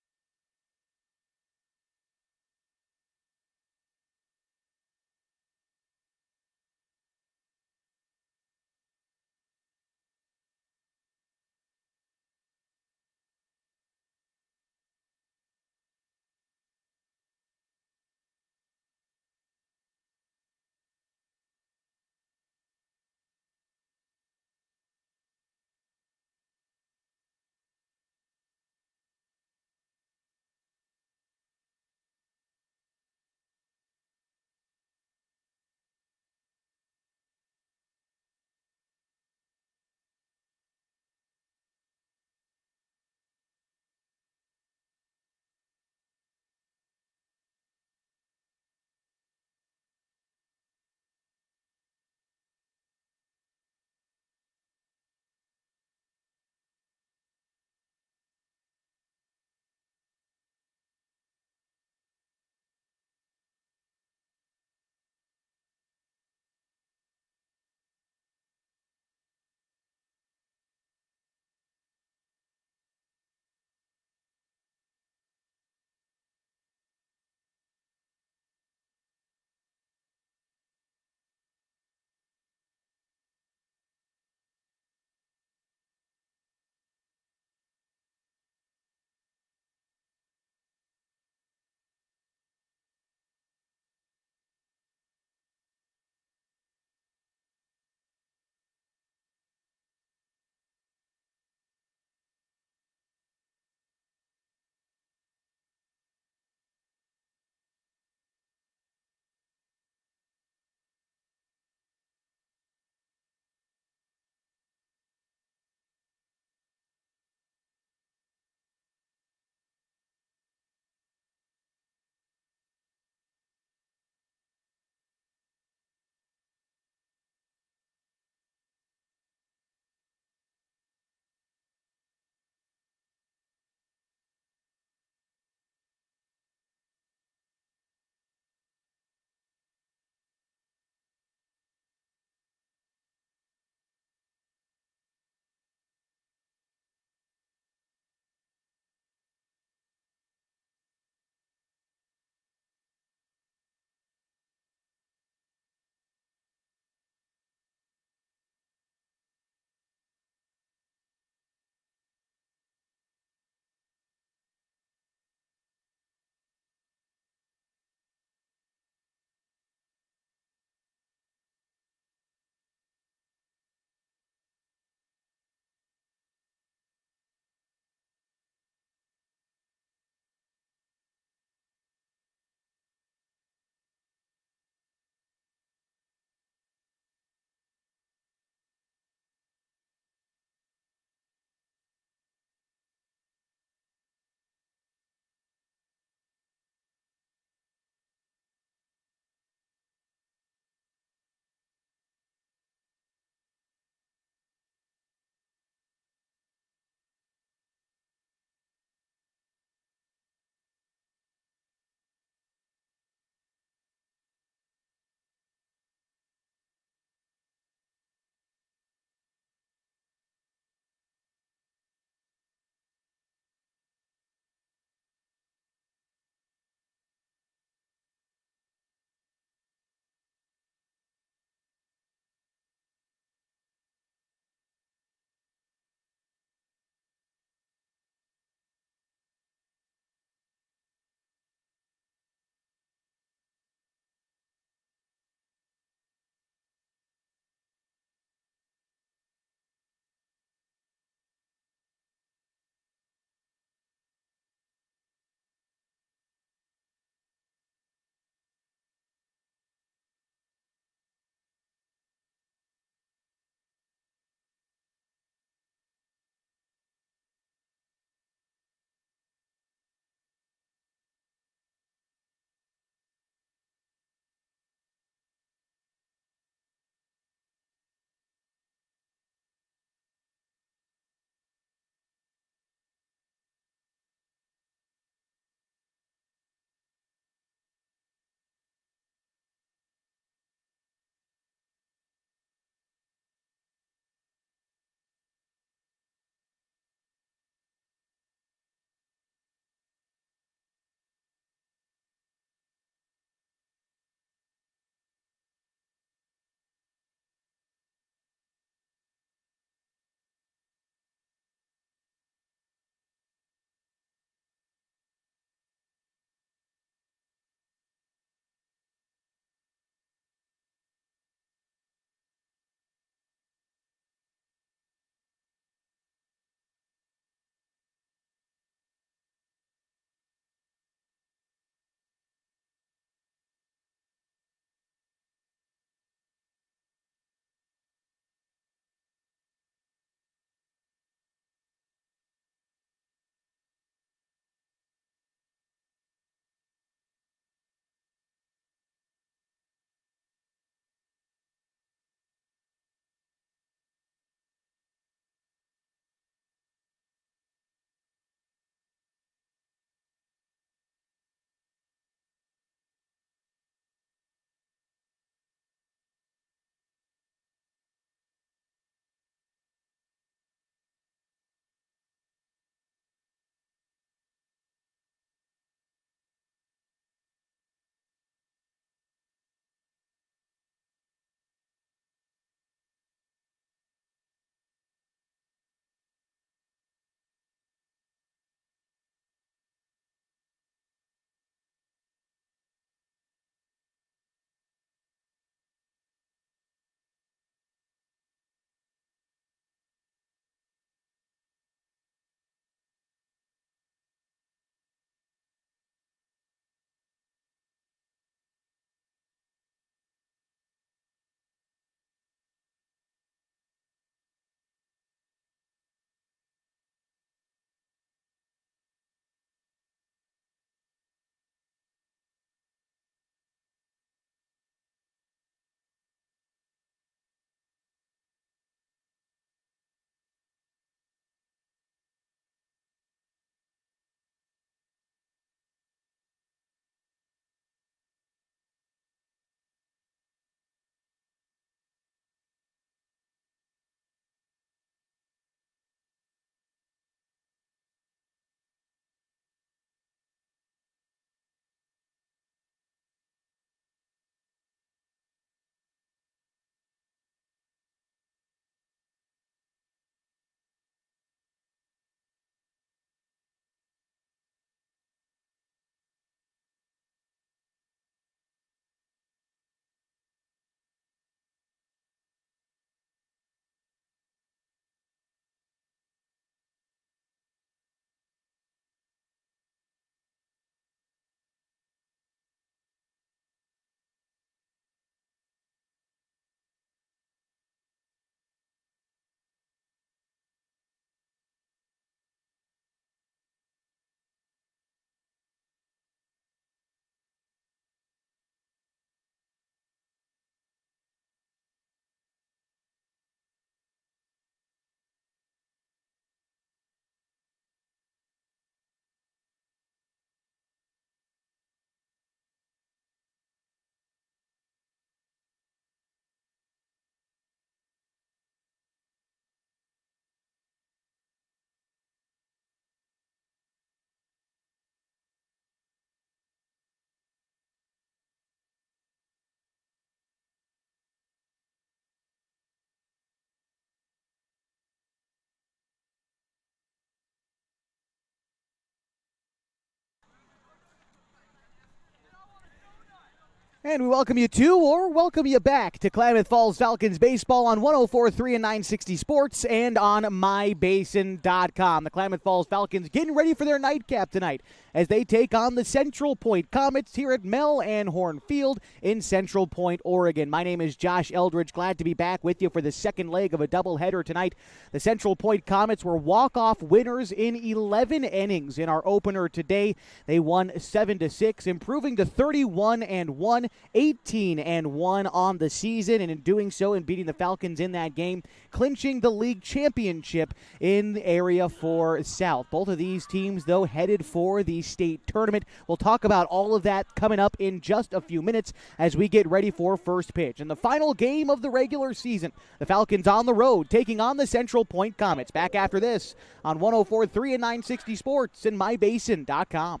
And we welcome you to, or welcome you back to Klamath Falls Falcons baseball on 104.3 and 960 Sports and on mybasin.com. The Klamath Falls Falcons getting ready for their nightcap tonight as they take on the Central Point Comets here at Mel and Horn Field in Central Point, Oregon. My name is Josh Eldridge. Glad to be back with you for the second leg of a doubleheader tonight. The Central Point Comets were walk-off winners in 11 innings in our opener today. They won 7-6, improving to 31-1. 18-1 on the season, and in doing so and beating the Falcons in that game, clinching the league championship in the area for South. Both of these teams, though, headed for the state tournament. We'll talk about all of that coming up in just a few minutes as we get ready for first pitch. And the final game of the regular season, the Falcons on the road taking on the Central Point Comets. Back after this on 104.3 and 960 Sports and mybasin.com.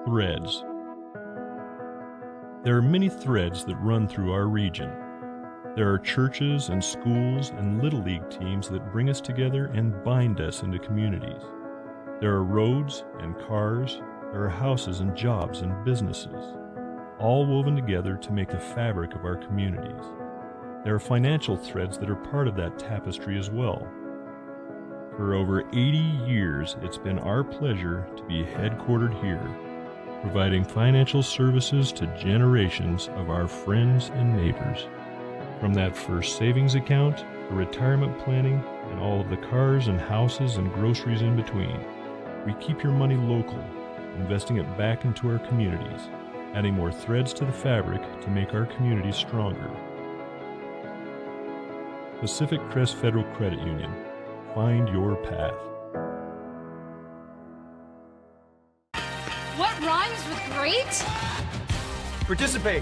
Threads. There are many threads that run through our region. There are churches and schools and Little League teams that bring us together and bind us into communities. There are roads and cars, there are houses and jobs and businesses, all woven together to make the fabric of our communities. There are financial threads that are part of that tapestry as well. For over 80 years, it's been our pleasure to be headquartered here, providing financial services to generations of our friends and neighbors. From that first savings account, to retirement planning, and all of the cars and houses and groceries in between, we keep your money local, investing it back into our communities, adding more threads to the fabric to make our communities stronger. Pacific Crest Federal Credit Union. Find your path. What rhymes with great? Participate.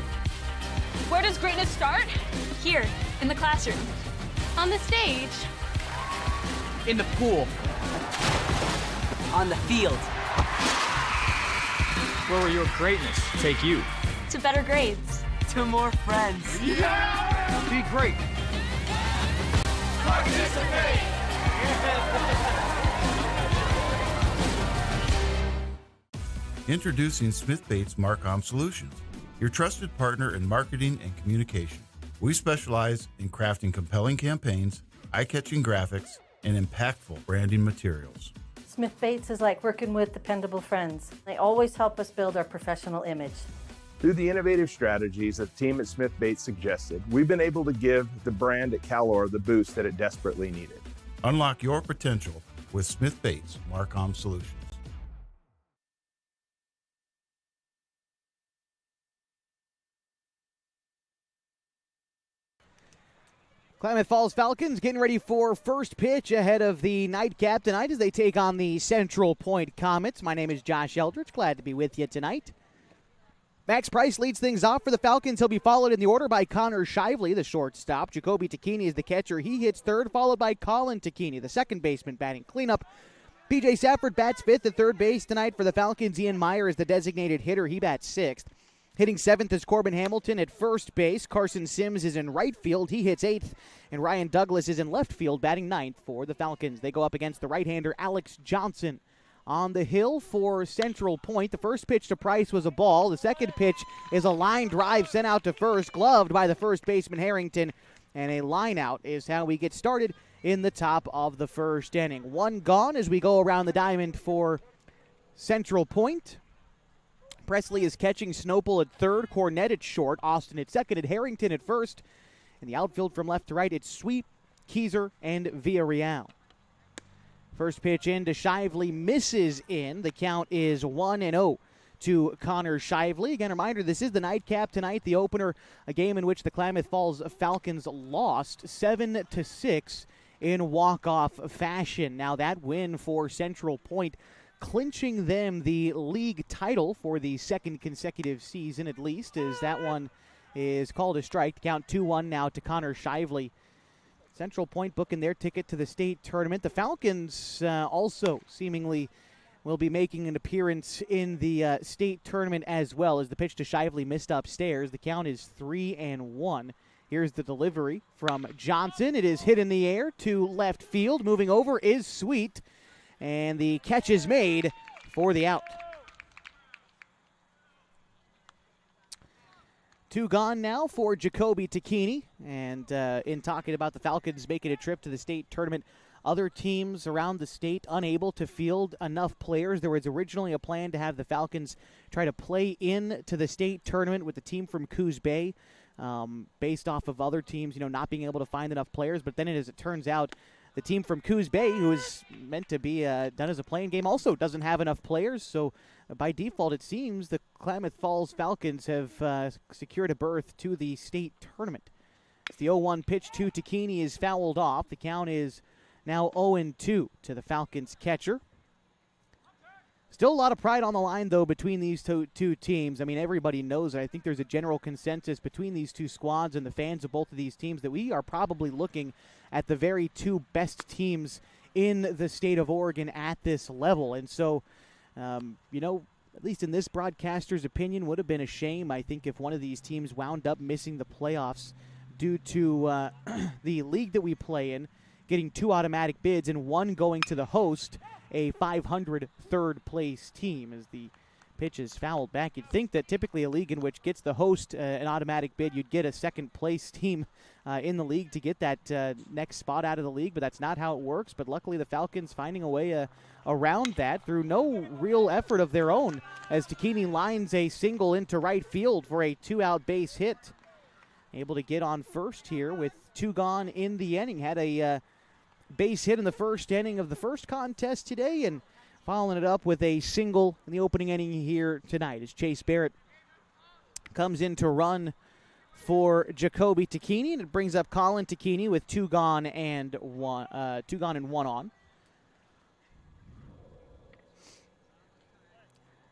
Where does greatness start? Here, in the classroom. On the stage. In the pool. On the field. Where will your greatness take you? To better grades. To more friends. Yeah! Be great. Participate. Introducing Smith Bates Marcom Solutions, your trusted partner in marketing and communication. We specialize in crafting compelling campaigns, eye-catching graphics, and impactful branding materials. Smith Bates is like working with dependable friends. They always help us build our professional image. Through the innovative strategies that the team at Smith Bates suggested, we've been able to give the brand at Calor the boost that it desperately needed. Unlock your potential with Smith Bates Marcom Solutions. Klamath Falls Falcons getting ready for first pitch ahead of the nightcap tonight as they take on the Central Point Comets. My name is Josh Eldridge. Glad to be with you tonight. Max Price leads things off for the Falcons. He'll be followed in the order by Connor Shively, the shortstop. Jacoby Tacchini is the catcher. He hits third, followed by Colin Tacchini, the second baseman, batting cleanup. P.J. Safford bats fifth at third base tonight for the Falcons. Ian Meyer is the designated hitter. He bats sixth. Hitting seventh is Corbin Hamilton at first base. Carson Sims is in right field. He hits eighth. And Ryan Douglas is in left field, batting ninth for the Falcons. They go up against the right-hander Alex Johnson. On the hill for Central Point, the first pitch to Price was a ball. The second pitch is a line drive sent out to first, gloved by the first baseman Harrington. And a line out is how we get started in the top of the first inning. One gone as we go around the diamond for Central Point. Presley is catching, Snopel at third, Cornett at short, Austin at second, and Harrington at first. In the outfield from left to right, it's Sweep, Keyser, and Villarreal. First pitch in to Shively, misses in. The count is 1-0 to Connor Shively. Again, a reminder, this is the nightcap tonight, the opener, a game in which the Klamath Falls Falcons lost 7-6 in walk-off fashion. Now that win for Central Point, clinching them the league title for the second consecutive season at least, as that one is called a strike. Count 2-1 now to Connor Shively. Central Point booking their ticket to the state tournament. The Falcons also seemingly will be making an appearance in the state tournament as well, as the pitch to Shively missed upstairs. The count is 3-1. Here's the delivery from Johnson. It is hit in the air to left field. Moving over is Sweet. And the catch is made for the out. 2 gone now for Jacoby Tacchini. And in talking about the Falcons making a trip to the state tournament, other teams around the state unable to field enough players. There was originally a plan to have the Falcons try to play in to the state tournament with the team from Coos Bay, based off of other teams, not being able to find enough players. But then, as it turns out, the team from Coos Bay, who is meant to be done as a playing game, also doesn't have enough players. So by default, it seems the Klamath Falls Falcons have secured a berth to the state tournament. It's the 0-1 pitch to Tacchini is fouled off. The count is now 0-2 to the Falcons catcher. Still a lot of pride on the line, though, between these two teams. I mean, everybody knows it. I think there's a general consensus between these two squads and the fans of both of these teams that we are probably looking at the very two best teams in the state of Oregon at this level. And so, at least in this broadcaster's opinion, would have been a shame, I think, if one of these teams wound up missing the playoffs due to the league that we play in getting 2 automatic bids and one going to the host, a 500 third place team, as the pitch is fouled back. You'd think that typically a league in which gets the host an automatic bid, you'd get a second place team in the league to get that next spot out of the league, but that's not how it works. But luckily the Falcons finding a way around that through no real effort of their own, as Tacchini lines a single into right field for a 2-out base hit. Able to get on first here with 2 gone in the inning. Had a base hit in the first inning of the first contest today, and following it up with a single in the opening inning here tonight as Chase Barrett comes in to run for Jacoby Tacchini, and it brings up Colin Tacchini with 2 gone and 1 on.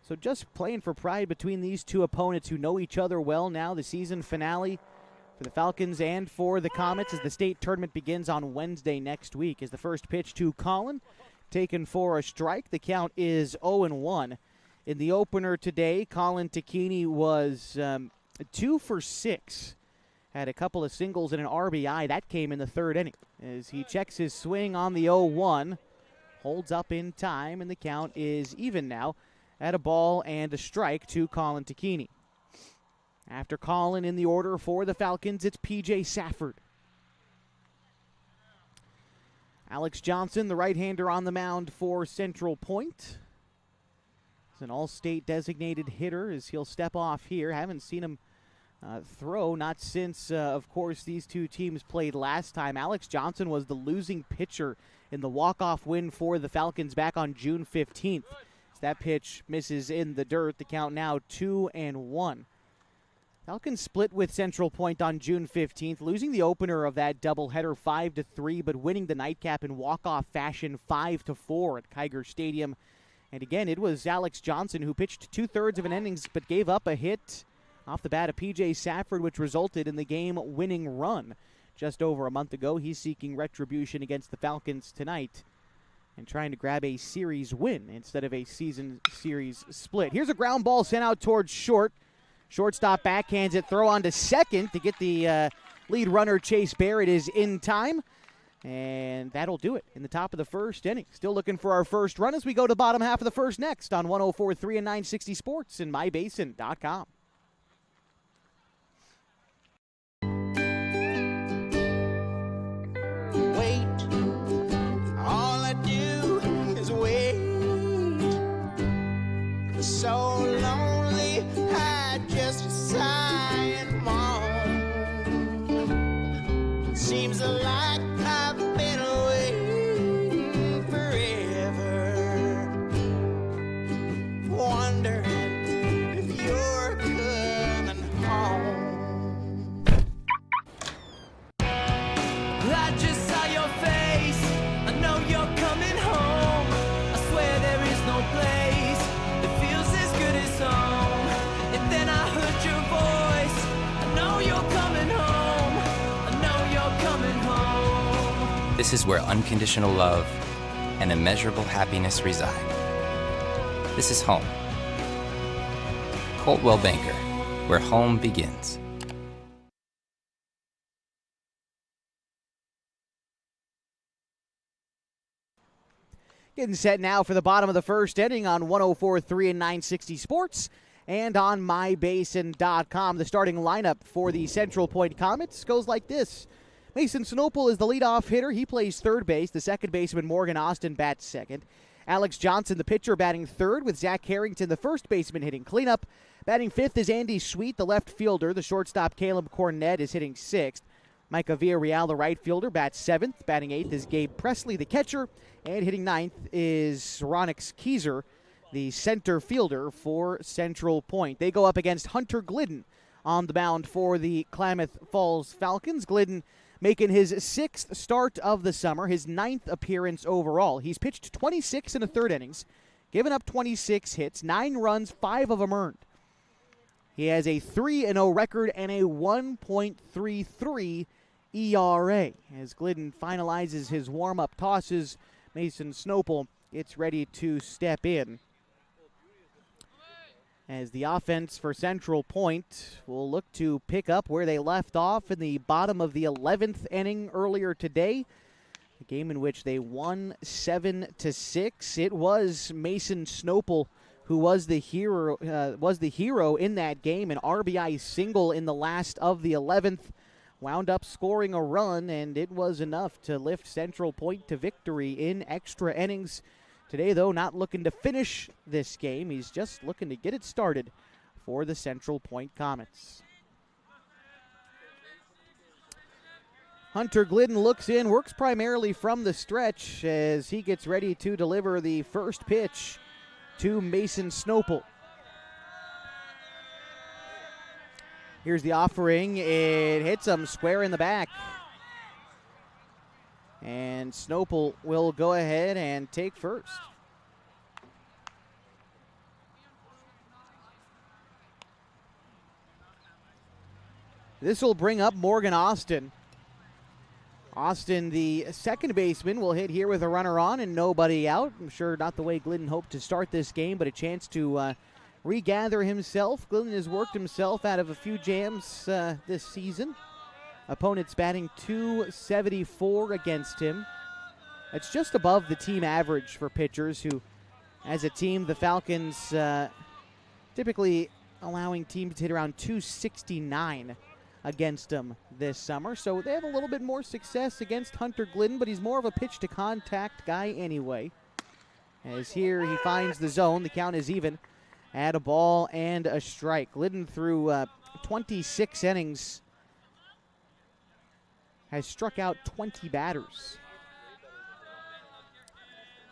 So just playing for pride between these two opponents who know each other well now. The season finale for the Falcons and for the Comets as the state tournament begins on Wednesday next week. As the first pitch to Colin, taken for a strike. The count is 0-1. In the opener today, Colin Tacchini was 2 for 6. Had a couple of singles and an RBI. That came in the third inning. As he checks his swing on the 0-1, holds up in time, and the count is even now at a ball and a strike to Colin Tacchini. After Colin in the order for the Falcons, it's P.J. Safford. Alex Johnson, the right-hander on the mound for Central Point. He's an all-state designated hitter as he'll step off here. Haven't seen him throw, not since, of course, these two teams played last time. Alex Johnson was the losing pitcher in the walk-off win for the Falcons back on June 15th. As that pitch misses in the dirt, the count now 2-1. Falcons split with Central Point on June 15th, losing the opener of that doubleheader 5-3, but winning the nightcap in walk-off fashion 5-4 at Kiger Stadium. And again, it was Alex Johnson who pitched 2/3 of an innings, but gave up a hit off the bat of P.J. Safford, which resulted in the game-winning run just over a month ago. He's seeking retribution against the Falcons tonight and trying to grab a series win instead of a season series split. Here's a ground ball sent out towards short. Shortstop backhands it, throw on to second to get the lead runner, Chase Barrett, is in time. And that'll do it in the top of the first inning. Still looking for our first run as we go to the bottom half of the first next on 104.3 and 960 Sports and MyBasin.com. Wait, all I do is wait. So lonely, I just sigh and moan. Seems like I've been waiting forever, wondering if you're coming home. I just saw your face, I know you're coming home. I swear there is no place that feels as good as home. And then I heard your voice, I know you're coming home, I know you're coming home. This is where unconditional love and immeasurable happiness reside. This is home. Coltwell Banker, where home begins. Getting set now for the bottom of the first inning on 104.3 and 960 Sports and on mybasin.com. The starting lineup for the Central Point Comets goes like this. Mason Snopel is the leadoff hitter. He plays third base. The second baseman, Morgan Austin, bats second. Alex Johnson, the pitcher, batting third, with Zach Harrington, the first baseman, hitting cleanup. Batting fifth is Andy Sweet, the left fielder. The shortstop, Caleb Cornett, is hitting sixth. Micah Villarreal, the right fielder, bats seventh. Batting eighth is Gabe Presley, the catcher. And hitting ninth is Ronix Keyser, the center fielder for Central Point. They go up against Hunter Glidden on the mound for the Klamath Falls Falcons. Glidden making his sixth start of the summer, his ninth appearance overall. He's pitched 26 in the third innings, given up 26 hits, 9 runs, 5 of them earned. He has a 3-0 record and a 1.33 ERA. As Glidden finalizes his warm-up tosses, Mason Snopel gets ready to step in. As the offense for Central Point will look to pick up where they left off in the bottom of the 11th inning earlier today, a game in which they won 7-6. It was Mason Snopel who was the hero in that game, an RBI single in the last of the 11th, wound up scoring a run, and it was enough to lift Central Point to victory in extra innings. Today, though, not looking to finish this game. He's just looking to get it started for the Central Point Comets. Hunter Glidden looks in, works primarily from the stretch as he gets ready to deliver the first pitch to Mason Snopel. Here's the offering. It hits him square in the back. And Snopel will go ahead and take first. This will bring up Morgan Austin. Austin, the second baseman, will hit here with a runner on and nobody out. I'm sure not the way Glidden hoped to start this game, but a chance to regather himself. Glidden has worked himself out of a few jams this season. Opponents batting .274 against him. That's just above the team average for pitchers who, as a team, the Falcons typically allowing teams to hit around .269 against them this summer. So they have a little bit more success against Hunter Glidden, but he's more of a pitch-to-contact guy anyway. As here he finds the zone. The count is even at a ball and a strike. Glidden through 26 innings has struck out 20 batters.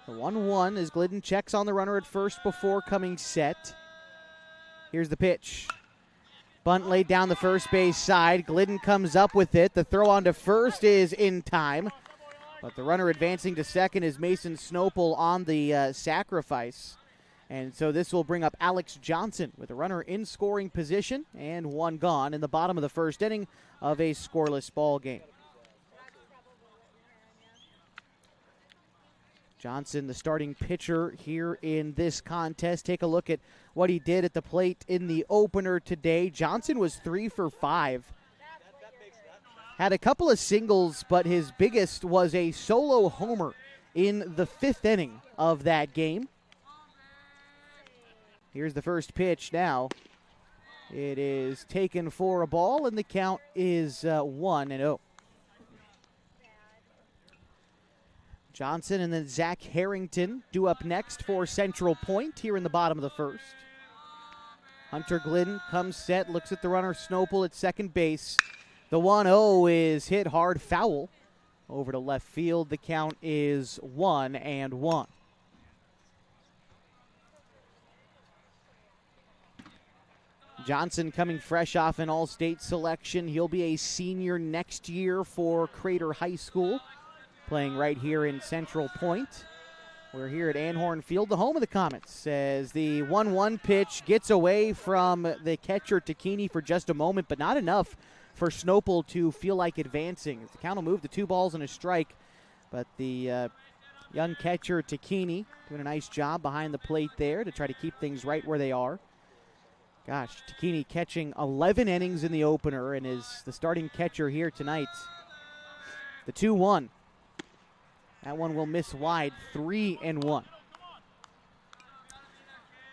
The 1-1 as Glidden checks on the runner at first before coming set. Here's the pitch. Bunt laid down the first base side. Glidden comes up with it. The throw on to first is in time. But the runner advancing to second is Mason Snopel on the sacrifice. And so this will bring up Alex Johnson with a runner in scoring position and one gone in the bottom of the first inning of a scoreless ball game. Johnson, the starting pitcher here in this contest. Take a look at what he did at the plate in the opener today. Johnson was 3 for 5. Had a couple of singles, but his biggest was a solo homer in the 5th inning of that game. Here's the first pitch now. It is taken for a ball, and the count is 1-0. Johnson and then Zach Harrington due up next for Central Point here in the bottom of the first. Hunter Glidden comes set, looks at the runner Snopel at second base. The 1-0 is hit hard foul over to left field. The count is 1-1. Johnson coming fresh off an all-state selection. He'll be a senior next year for Crater High School, playing right here in Central Point. We're here at Anhorn Field, the home of the Comets, as the 1-1 pitch gets away from the catcher Takini for just a moment, but not enough for Snopel to feel like advancing. The count will move to 2 balls and a strike, but the young catcher Takini doing a nice job behind the plate there to try to keep things right where they are. Gosh, Takini catching 11 innings in the opener and is the starting catcher here tonight. The 2-1. That one will miss wide, 3-1.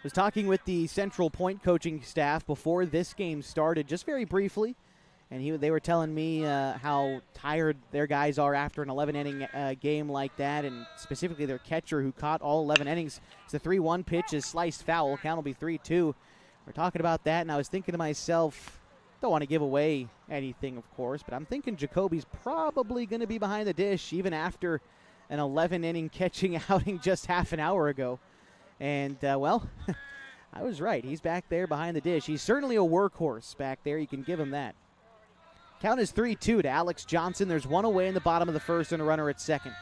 Was talking with the Central Point coaching staff before this game started, just very briefly, and they were telling me how tired their guys are after an 11-inning game like that, and specifically their catcher who caught all 11 innings. It's a 3-1 pitch is sliced foul. Count will be 3-2. We're talking about that, and I was thinking to myself, don't want to give away anything, of course, but I'm thinking Jacoby's probably going to be behind the dish even after an 11-inning catching outing just half an hour ago. And, well, I was right. He's back there behind the dish. He's certainly a workhorse back there. You can give him that. Count is 3-2 to Alex Johnson. There's one away in the bottom of the first and a runner at second.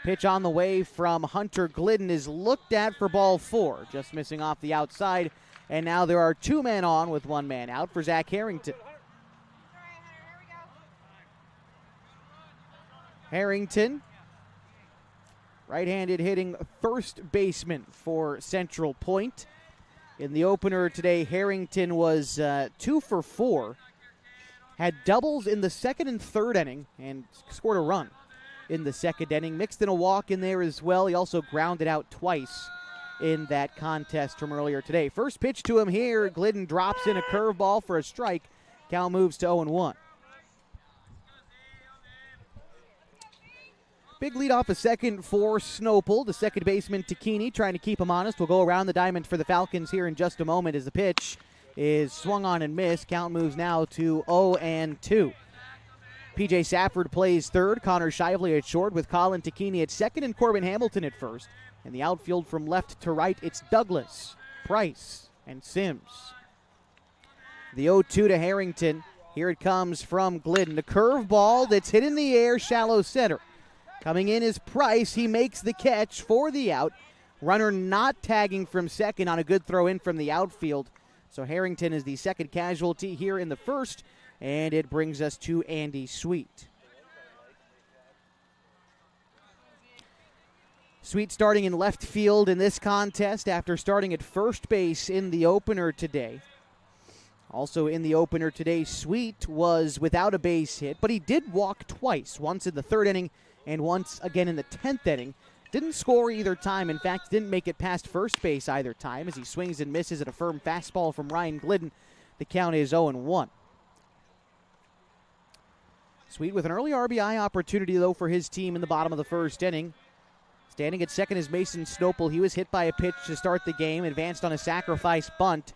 Pitch on the way from Hunter Glidden is looked at for ball 4, just missing off the outside. And now there are 2 men on with 1 man out for Zach Harrington. Harrington, right-handed hitting first baseman for Central Point. In the opener today, Harrington was 2 for 4. Had doubles in the second and third inning and scored a run in the second inning. Mixed in a walk in there as well. He also grounded out twice in that contest from earlier today. First pitch to him here. Glidden drops in a curveball for a strike. Cal moves to 0-1. Big lead off a second for Snopel. The second baseman, Takini, trying to keep him honest. We'll go around the diamond for the Falcons here in just a moment as the pitch is swung on and missed. Count moves now to 0-2. P.J. Safford plays third. Connor Shively at short with Colin Takini at second and Corbin Hamilton at first. In the outfield from left to right, it's Douglas, Price, and Sims. The 0-2 to Harrington. Here it comes from Glidden. A curveball that's hit in the air, shallow center. Coming in is Price. He makes the catch for the out. Runner not tagging from second on a good throw in from the outfield. So Harrington is the second casualty here in the first, and it brings us to Andy Sweet. Sweet starting in left field in this contest after starting at first base in the opener today. Also in the opener today, Sweet was without a base hit, but he did walk twice, once in the third inning and once again in the 10th inning. Didn't score either time. In fact, didn't make it past first base either time as he swings and misses at a firm fastball from Ryan Glidden. The count is 0-1. Sweet with an early RBI opportunity, though, for his team in the bottom of the first inning. Standing at second is Mason Snopel. He was hit by a pitch to start the game, advanced on a sacrifice bunt.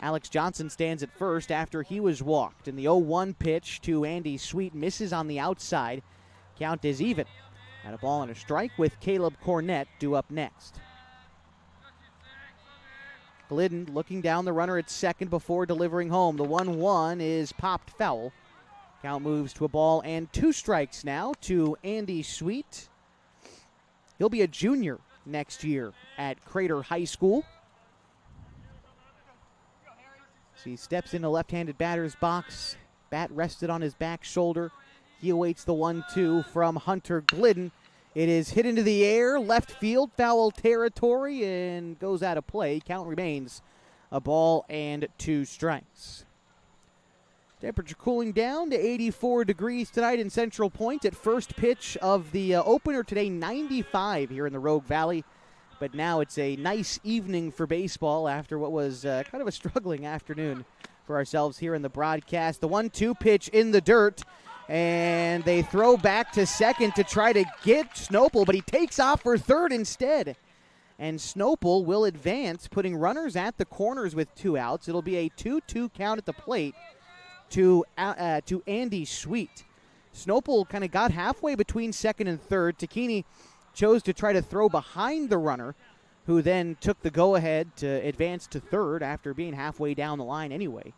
Alex Johnson stands at first after he was walked. And the 0-1 pitch to Andy Sweet misses on the outside. Count is even. And a ball and a strike with Caleb Cornett due up next. Glidden looking down the runner at second before delivering home. The 1-1 is popped foul. Count moves to a ball and 2 strikes now to Andy Sweet. He'll be a junior next year at Crater High School. So he steps into left-handed batter's box. Bat rested on his back shoulder. He awaits the 1-2 from Hunter Glidden. It is hit into the air, left field, foul territory, and goes out of play. Count remains a ball and 2 strikes. Temperature cooling down to 84 degrees tonight in Central Point. At first pitch of the opener today, 95 here in the Rogue Valley. But now it's a nice evening for baseball after what was kind of a struggling afternoon for ourselves here in the broadcast. The 1-2 pitch in the dirt. And they throw back to second to try to get Snopel, but he takes off for third instead. And Snopel will advance, putting runners at the corners with 2 outs. It'll be a 2-2 count at the plate to Andy Sweet. Snopel kind of got halfway between second and third. Takini chose to try to throw behind the runner, who then took the go-ahead to advance to third after being halfway down the line anyway.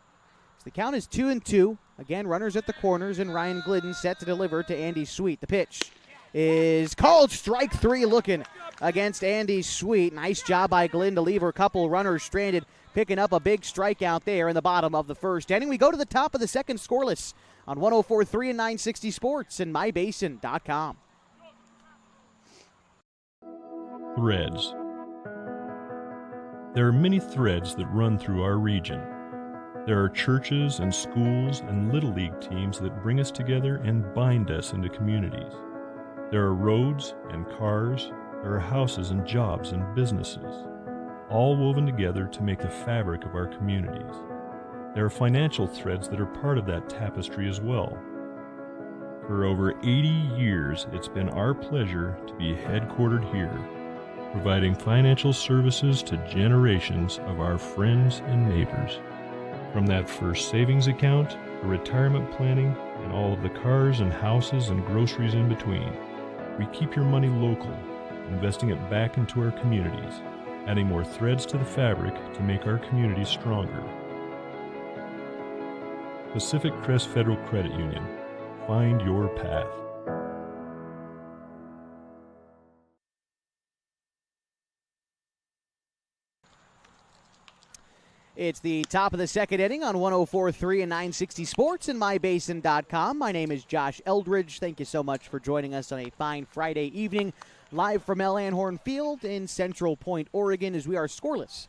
The count is 2-2. Again, runners at the corners, and Ryan Glidden set to deliver to Andy Sweet. The pitch is called strike 3 looking against Andy Sweet. Nice job by Glidden to leave a couple runners stranded, picking up a big strikeout there in the bottom of the first inning. We go to the top of the second scoreless on 104.3 and 960 Sports and MyBasin.com. Threads. There are many threads that run through our region. There are churches and schools and Little League teams that bring us together and bind us into communities. There are roads and cars. There are houses and jobs and businesses. all woven together to make the fabric of our communities. There are financial threads that are part of that tapestry as well. For over 80 years, it's been our pleasure to be headquartered here, providing financial services to generations of our friends and neighbors. From that first savings account, to retirement planning, and all of the cars and houses and groceries in between, we keep your money local, investing it back into our communities, adding more threads to the fabric to make our communities stronger. Pacific Crest Federal Credit Union. Find your path. It's the top of the second inning on 104.3 and 960 Sports and MyBasin.com. My name is Josh Eldridge. Thank you so much for joining us on a fine Friday evening, live from L. Anhorn Field in Central Point, Oregon, as we are scoreless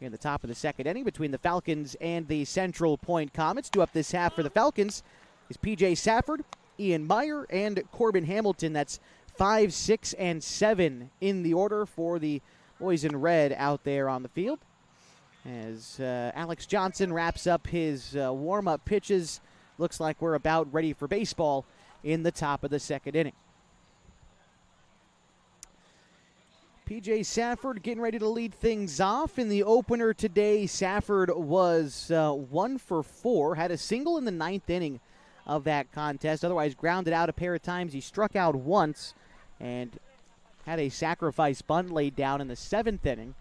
here in the top of the second inning between the Falcons and the Central Point Comets. Due up this half for the Falcons is P.J. Safford, Ian Meyer, and Corbin Hamilton. That's 5, 6, and 7 in the order for the boys in red out there on the field. As Alex Johnson wraps up his warm-up pitches, looks like we're about ready for baseball in the top of the second inning. P.J. Safford getting ready to lead things off. In the opener today, Safford was 1 for 4, had a single in the ninth inning of that contest, otherwise grounded out a pair of times. He struck out once and had a sacrifice bunt laid down in the seventh inning.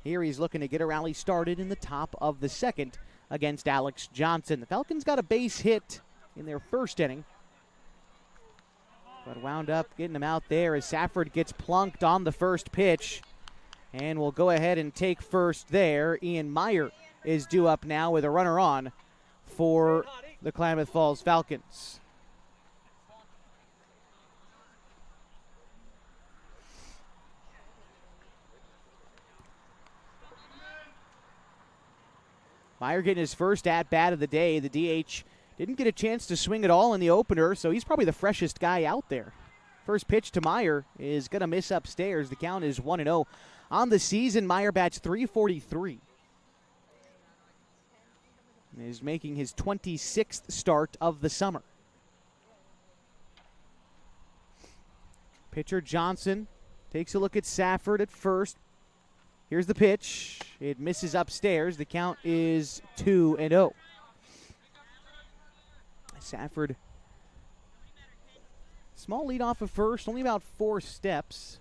Here he's looking to get a rally started in the top of the second against Alex Johnson. The Falcons got a base hit in their first inning, but wound up getting him out there as Safford gets plunked on the first pitch. And we'll go ahead and take first there. Ian Meyer is due up now with a runner on for the Klamath Falls Falcons. Meyer getting his first at-bat of the day. The DH didn't get a chance to swing at all in the opener, so he's probably the freshest guy out there. First pitch to Meyer is going to miss upstairs. The count is 1-0. On the season, Meyer bats .343. And is making his 26th start of the summer. Pitcher Johnson takes a look at Safford at first. Here's the pitch. It misses upstairs. The count is 2-0. Safford, small lead off of first, only about 4 steps.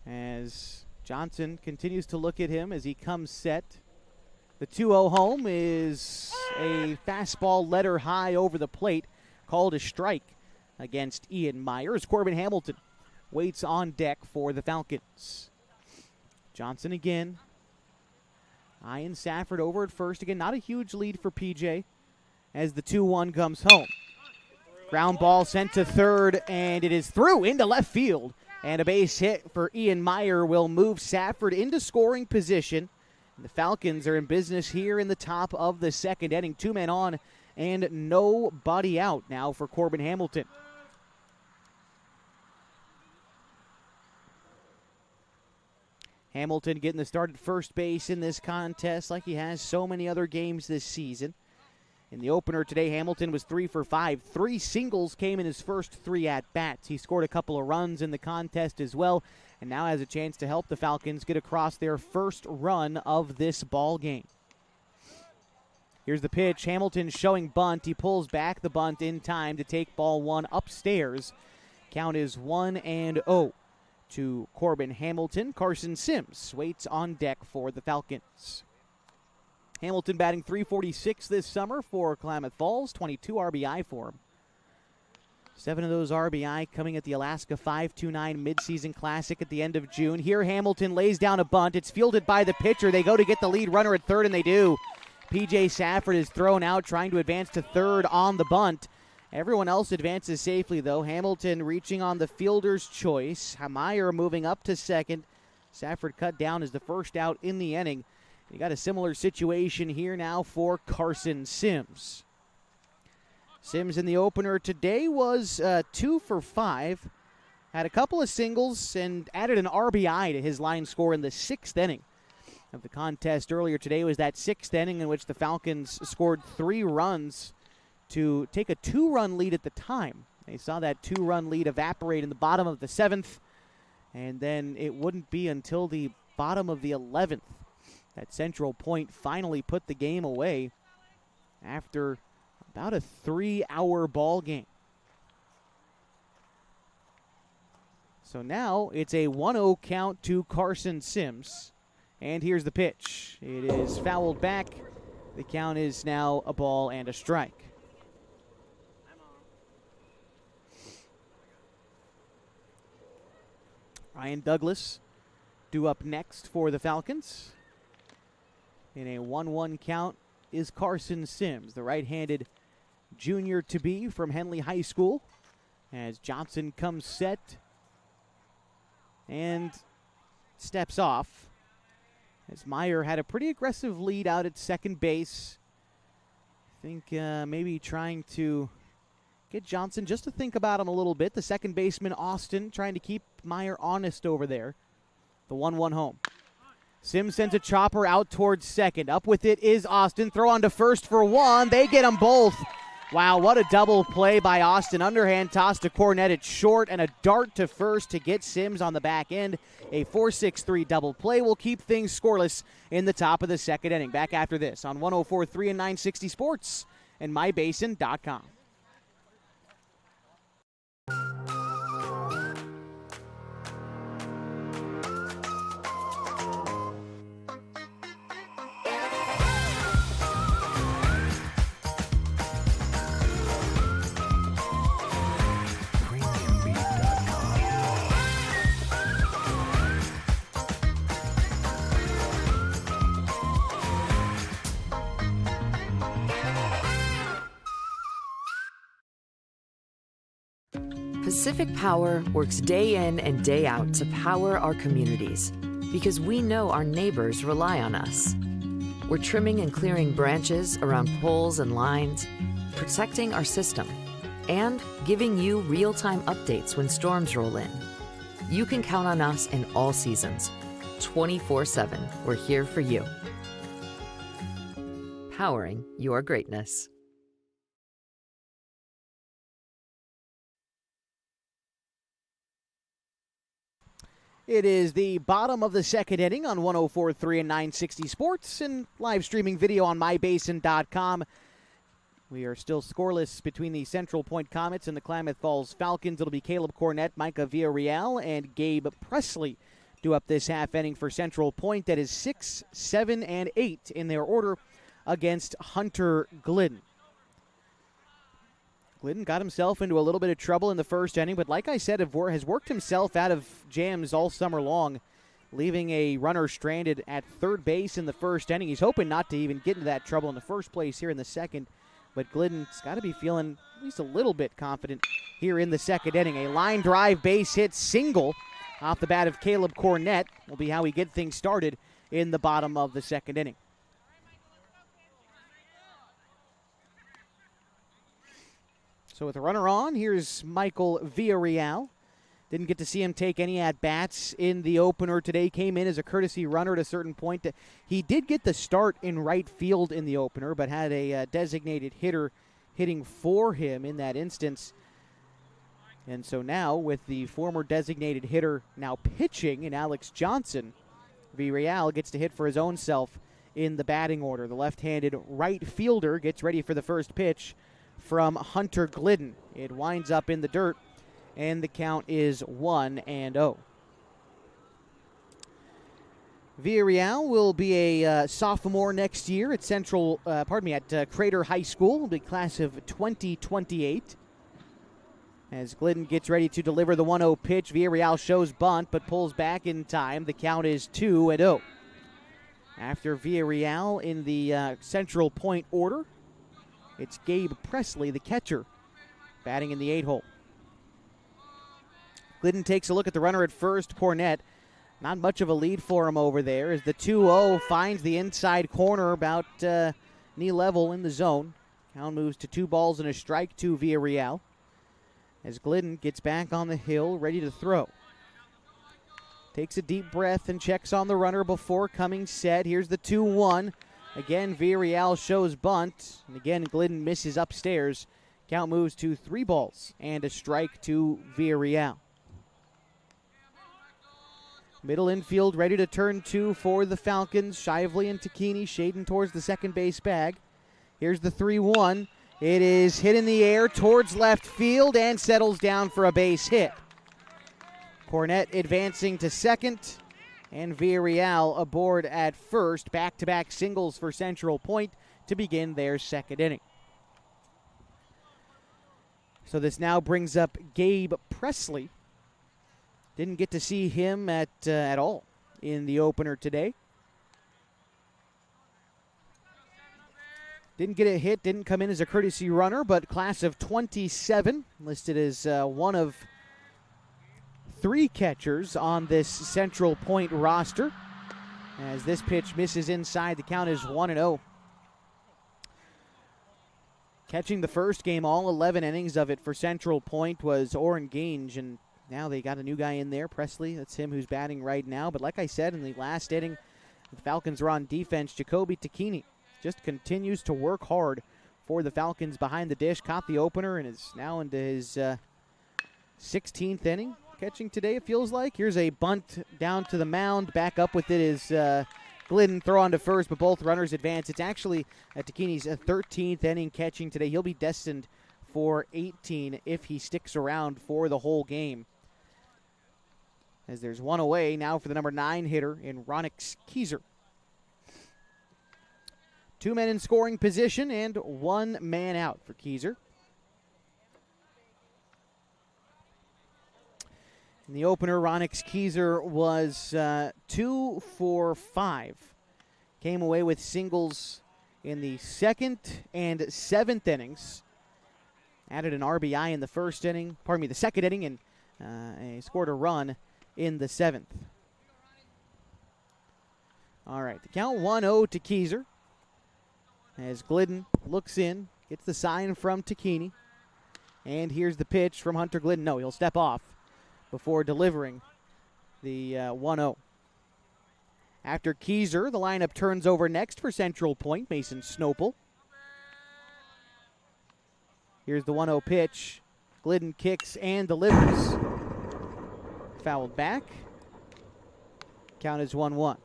As Johnson continues to look at him as he comes set. The 2-0 home is a fastball letter high over the plate, called a strike against Ian Meyer as Corbin Hamilton waits on deck for the Falcons. Johnson again. Ian Safford over at first. Again, not a huge lead for PJ as the 2-1 comes home. Ground ball sent to third, and it is through into left field. And a base hit for Ian Meyer will move Safford into scoring position. The Falcons are in business here in the top of the second inning. 2 men on and nobody out now for Corbin Hamilton. Hamilton getting the start at first base in this contest like he has so many other games this season. In the opener today, Hamilton was 3 for 5. 3 singles came in his first 3 at-bats. He scored a couple of runs in the contest as well, and now has a chance to help the Falcons get across their first run of this ball game. Here's the pitch. Hamilton showing bunt. He pulls back the bunt in time to take ball 1 upstairs. Count is 1-0 to Corbin Hamilton. Carson Sims waits on deck for the Falcons. Hamilton batting .346 this summer for Klamath Falls, 22 RBI for him. 7 of those RBI coming at the Alaska 529 midseason classic at the end of June. Here Hamilton lays down a bunt. It's fielded by the pitcher. They go to get the lead runner at third, and they do. P.J. Safford is thrown out trying to advance to third on the bunt. Everyone else advances safely, though. Hamilton reaching on the fielder's choice. Meyer moving up to second. Safford cut down as the first out in the inning. You got a similar situation here now for Carson Sims. Sims in the opener today was 2 for 5. had a couple of singles and added an RBI to his line score in the 6th inning of the contest earlier today. Was that 6th inning in which the Falcons scored 3 runs to take a 2-run lead at the time. They saw that 2-run lead evaporate in the bottom of the 7th, and then it wouldn't be until the bottom of the 11th that Central Point finally put the game away after about a 3-hour ball game. So now it's a 1-0 count to Carson Sims. And here's the pitch. It is fouled back. The count is now a ball and a strike. Ryan Douglas due up next for the Falcons. In a 1-1 count is Carson Sims, the right-handed junior-to-be from Henley High School, as Johnson comes set and steps off. As Meyer had a pretty aggressive lead out at second base. I think maybe trying to get Johnson just to think about him a little bit. The second baseman, Austin, trying to keep Meyer honest over there. The 1-1 home. Sims sends a chopper out towards second. Up with it is Austin. Throw on to first for 1. They get them both. Wow, what a double play by Austin. Underhand toss to Cornett at short and a dart to first to get Sims on the back end. A 4-6-3 double play will keep things scoreless in the top of the 2nd inning. Back after this on 104.3 and 960 Sports and mybasin.com. Pacific Power works day in and day out to power our communities because we know our neighbors rely on us. We're trimming and clearing branches around poles and lines, protecting our system, and giving you real-time updates when storms roll in. You can count on us in all seasons. 24/7, we're here for you. Powering your greatness. It is the bottom of the 2nd inning on 104.3 and 960 Sports and live streaming video on mybasin.com. We are still scoreless between the Central Point Comets and the Klamath Falls Falcons. It'll be Caleb Cornett, Micah Villarreal, and Gabe Presley due up this half inning for Central Point. That is 6, 7, and 8 in their order against Hunter Glidden. Glidden got himself into a little bit of trouble in the 1st inning, but like I said, has worked himself out of jams all summer long, leaving a runner stranded at third base in the 1st inning. He's hoping not to even get into that trouble in the first place here in the 2nd, but Glidden's got to be feeling at least a little bit confident here in the 2nd inning. A line drive base hit single off the bat of Caleb Cornett will be how we get things started in the bottom of the 2nd inning. So with a runner on, here's Michael Villarreal. Didn't get to see him take any at-bats in the opener today. Came in as a courtesy runner at a certain point. He did get the start in right field in the opener, but had a designated hitter hitting for him in that instance. And so now, with the former designated hitter now pitching in Alex Johnson, Villarreal gets to hit for his own self in the batting order. The left-handed right fielder gets ready for the first pitch from Hunter Glidden. It winds up in the dirt, and the count is 1-0. Villarreal will be a sophomore next year at Crater High School, the class of 2028. As Glidden gets ready to deliver the 1-0 pitch, Villarreal shows bunt but pulls back in time. The count is 2-0. After Villarreal in the Central Point order, it's Gabe Presley, the catcher, batting in the 8-hole. Glidden takes a look at the runner at first, Cornett. Not much of a lead for him over there as the 2-0 finds the inside corner about knee level in the zone. Count moves to 2 balls and a strike to Villarreal. as Glidden gets back on the hill, ready to throw. Takes a deep breath and checks on the runner before coming set. Here's the 2-1. Again, Villarreal shows bunt. And again, Glidden misses upstairs. Count moves to 3 balls and a strike to Villarreal. Middle infield ready to turn 2 for the Falcons. Shively and Tacchini shading towards the second base bag. Here's the 3-1. It is hit in the air towards left field and settles down for a base hit. Cornett advancing to second, and Villarreal aboard at first. Back-to-back singles for Central Point to begin their second inning. So this now brings up Gabe Presley. Didn't get to see him at all in the opener today. Didn't get a hit, didn't come in as a courtesy runner, but class of 27, listed as one of 3 catchers on this Central Point roster. As this pitch misses inside, the count is 1-0. Catching the first game, all 11 innings of it for Central Point was Oren Gange, and now they got a new guy in there, Presley. That's him who's batting right now. But like I said, in the last inning, the Falcons were on defense. Jacoby Tacchini just continues to work hard for the Falcons behind the dish. Caught the opener and is now into his 16th inning. Catching today, it feels like. Here's a bunt down to the mound. Back up with it is Glidden. Throw on to first, but both runners advance. It's actually Tacchini's 13th inning catching today. He'll be destined for 18 if he sticks around for the whole game. As there's one away now for the number 9 hitter in Ronix Kieser. 2 men in scoring position and 1 man out for Kieser. In the opener, Ronix Kieser was 2 for 5. Came away with singles in the second and 7th innings. Added an RBI in the second inning, and scored a run in the 7th. All right, the count 1-0 to Kieser. As Glidden looks in, gets the sign from Tacchini. And here's the pitch from Hunter Glidden. No, he'll step off before delivering the 1-0. After Kieser, the lineup turns over next for Central Point, Mason Snopel. Here's the 1-0 pitch. Glidden kicks and delivers. Fouled back. Count is 1-1.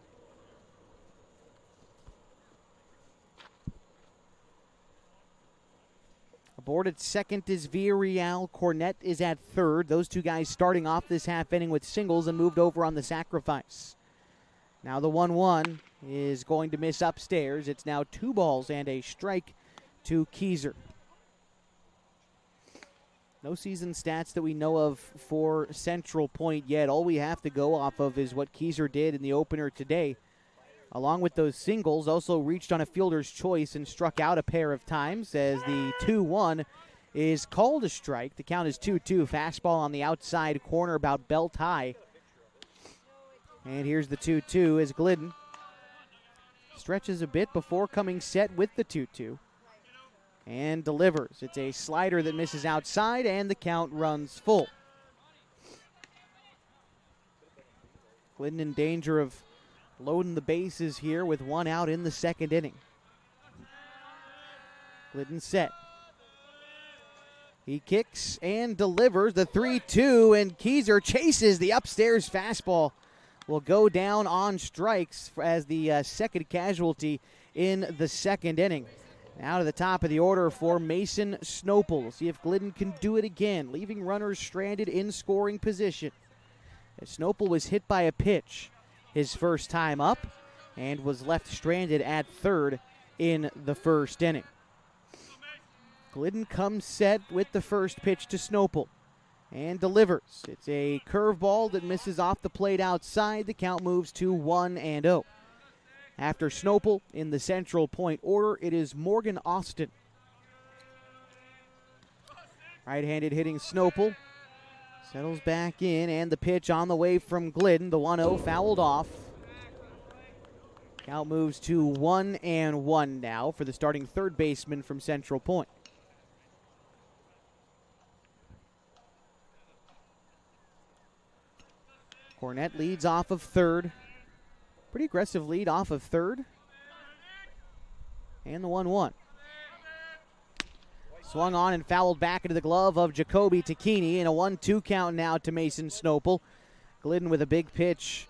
Aboard at second is Villarreal. Cornett is at third. Those 2 guys starting off this half inning with singles and moved over on the sacrifice. Now the 1-1 is going to miss upstairs. It's now 2 balls and a strike to Kieser. No season stats that we know of for Central Point yet. All we have to go off of is what Kieser did in the opener today. Along with those singles, also reached on a fielder's choice and struck out a pair of times as the 2-1 is called a strike. The count is 2-2. Fastball on the outside corner about belt high. And here's the 2-2 as Glidden stretches a bit before coming set with the 2-2 and delivers. It's a slider that misses outside, and the count runs full. Glidden in danger of loading the bases here with 1 out in the second inning. Glidden set. He kicks and delivers the 3-2, and Kieser chases the upstairs fastball. Will go down on strikes as the second casualty in the second inning. Now to the top of the order for Mason Snopel. We'll see if Glidden can do it again, leaving runners stranded in scoring position. As Snopel was hit by a pitch his first time up and was left stranded at third in the first inning. Glidden comes set with the first pitch to Snopel and delivers. It's a curveball that misses off the plate outside. The count moves to 1-0. After Snopel in the Central Point order, it is Morgan Austin. Right-handed hitting Snopel. Settles back in, and the pitch on the way from Glidden. The 1-0 fouled off. Count moves to 1-1 now for the starting third baseman from Central Point. Cornett leads off of third. Pretty aggressive lead off of third. And the 1-1. Swung on and fouled back into the glove of Jacoby Takini, and a 1-2 count now to Mason Snopel. Glidden with a big pitch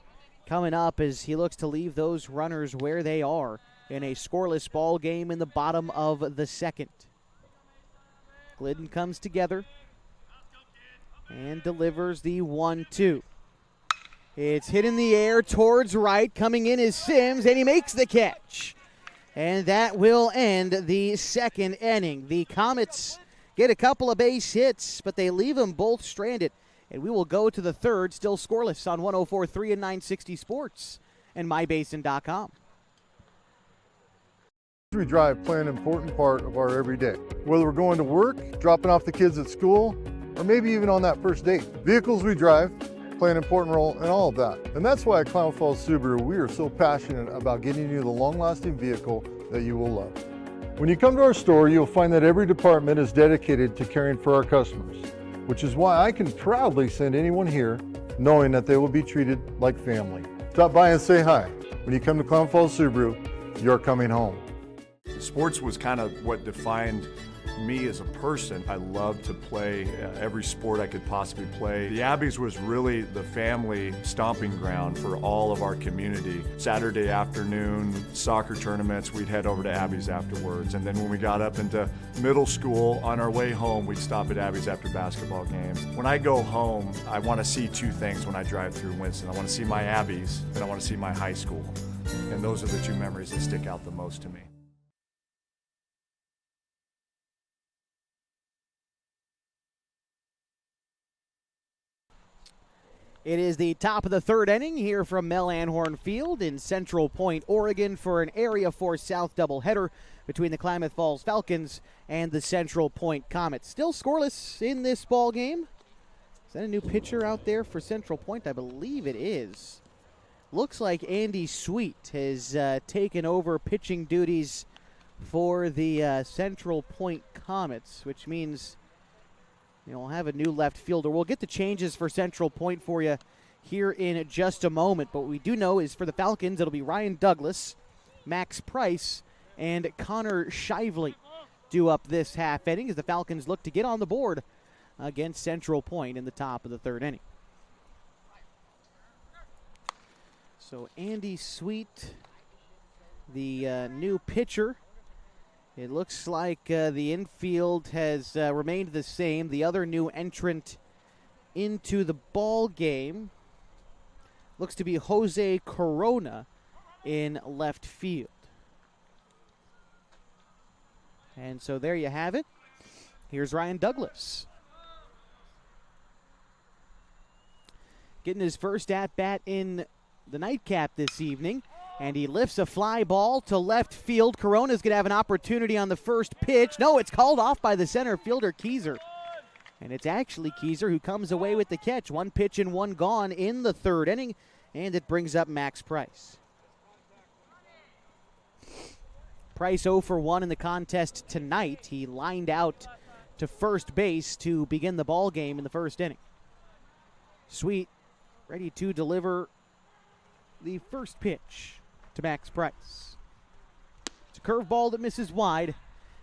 coming up as he looks to leave those runners where they are in a scoreless ball game in the bottom of the second. Glidden comes together and delivers the 1-2. It's hit in the air towards right. Coming in is Sims, and he makes the catch. And that will end the second inning. The Comets get a couple of base hits, but they leave them both stranded. And we will go to the third, still scoreless on 104.3 and 960 Sports and MyBasin.com. We drive play an important part of our everyday. Whether we're going to work, dropping off the kids at school, or maybe even on that first date. Vehicles we drive play an important role in all of that. And that's why at Klamath Falls Subaru, we are so passionate about getting you the long-lasting vehicle that you will love. When you come to our store, you'll find that every department is dedicated to caring for our customers, which is why I can proudly send anyone here knowing that they will be treated like family. Stop by and say hi. When you come to Klamath Falls Subaru, you're coming home. Sports was kind of what defined me as a person. I loved to play every sport I could possibly play. The Abbeys was really the family stomping ground for all of our community. Saturday afternoon soccer tournaments, we'd head over to Abbeys afterwards. And then when we got up into middle school, on our way home, we'd stop at Abbeys after basketball games. When I go home, I want to see two things when I drive through Winston. I want to see my Abbeys, and I want to see my high school. And those are the two memories that stick out the most to me. It is the top of the third inning here from Mel Anhorn Field in Central Point, Oregon, for an Area 4 South doubleheader between the Klamath Falls Falcons and the Central Point Comets. Still scoreless in this ball game. Is that a new pitcher out there for Central Point? I believe it is. Looks like Andy Sweet has taken over pitching duties for the Central Point Comets, which means we'll have a new left fielder. We'll get the changes for Central Point for you here in just a moment. But what we do know is for the Falcons, it'll be Ryan Douglas, Max Price, and Connor Shively due up this half inning as the Falcons look to get on the board against Central Point in the top of the third inning. So Andy Sweet, the new pitcher. It looks like the infield has remained the same. The other new entrant into the ball game looks to be Jose Corona in left field. And so there you have it. Here's Ryan Douglas. Getting his first at-bat in the nightcap this evening. And he lifts a fly ball to left field. Corona's going to have an opportunity on the first pitch. No, it's called off by the center fielder, Keyser. And it's actually Keyser who comes away with the catch. One pitch and one gone in the third inning. And it brings up Max Price. Price 0 for 1 in the contest tonight. He lined out to first base to begin the ball game in the first inning. Sweet ready to deliver the first pitch to Max Price. It's a curveball that misses wide,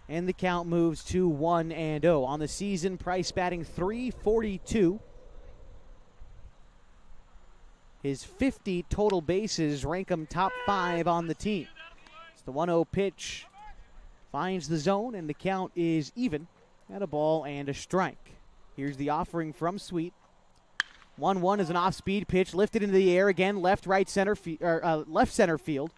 and the count moves to 1-0. On the season, Price batting .342. His 50 total bases rank him top 5 on the team. It's the 1-0 pitch, finds the zone, and the count is even at a ball and a strike. Here's the offering from Sweet. 1-1 is an off-speed pitch, lifted into the air again, left center field.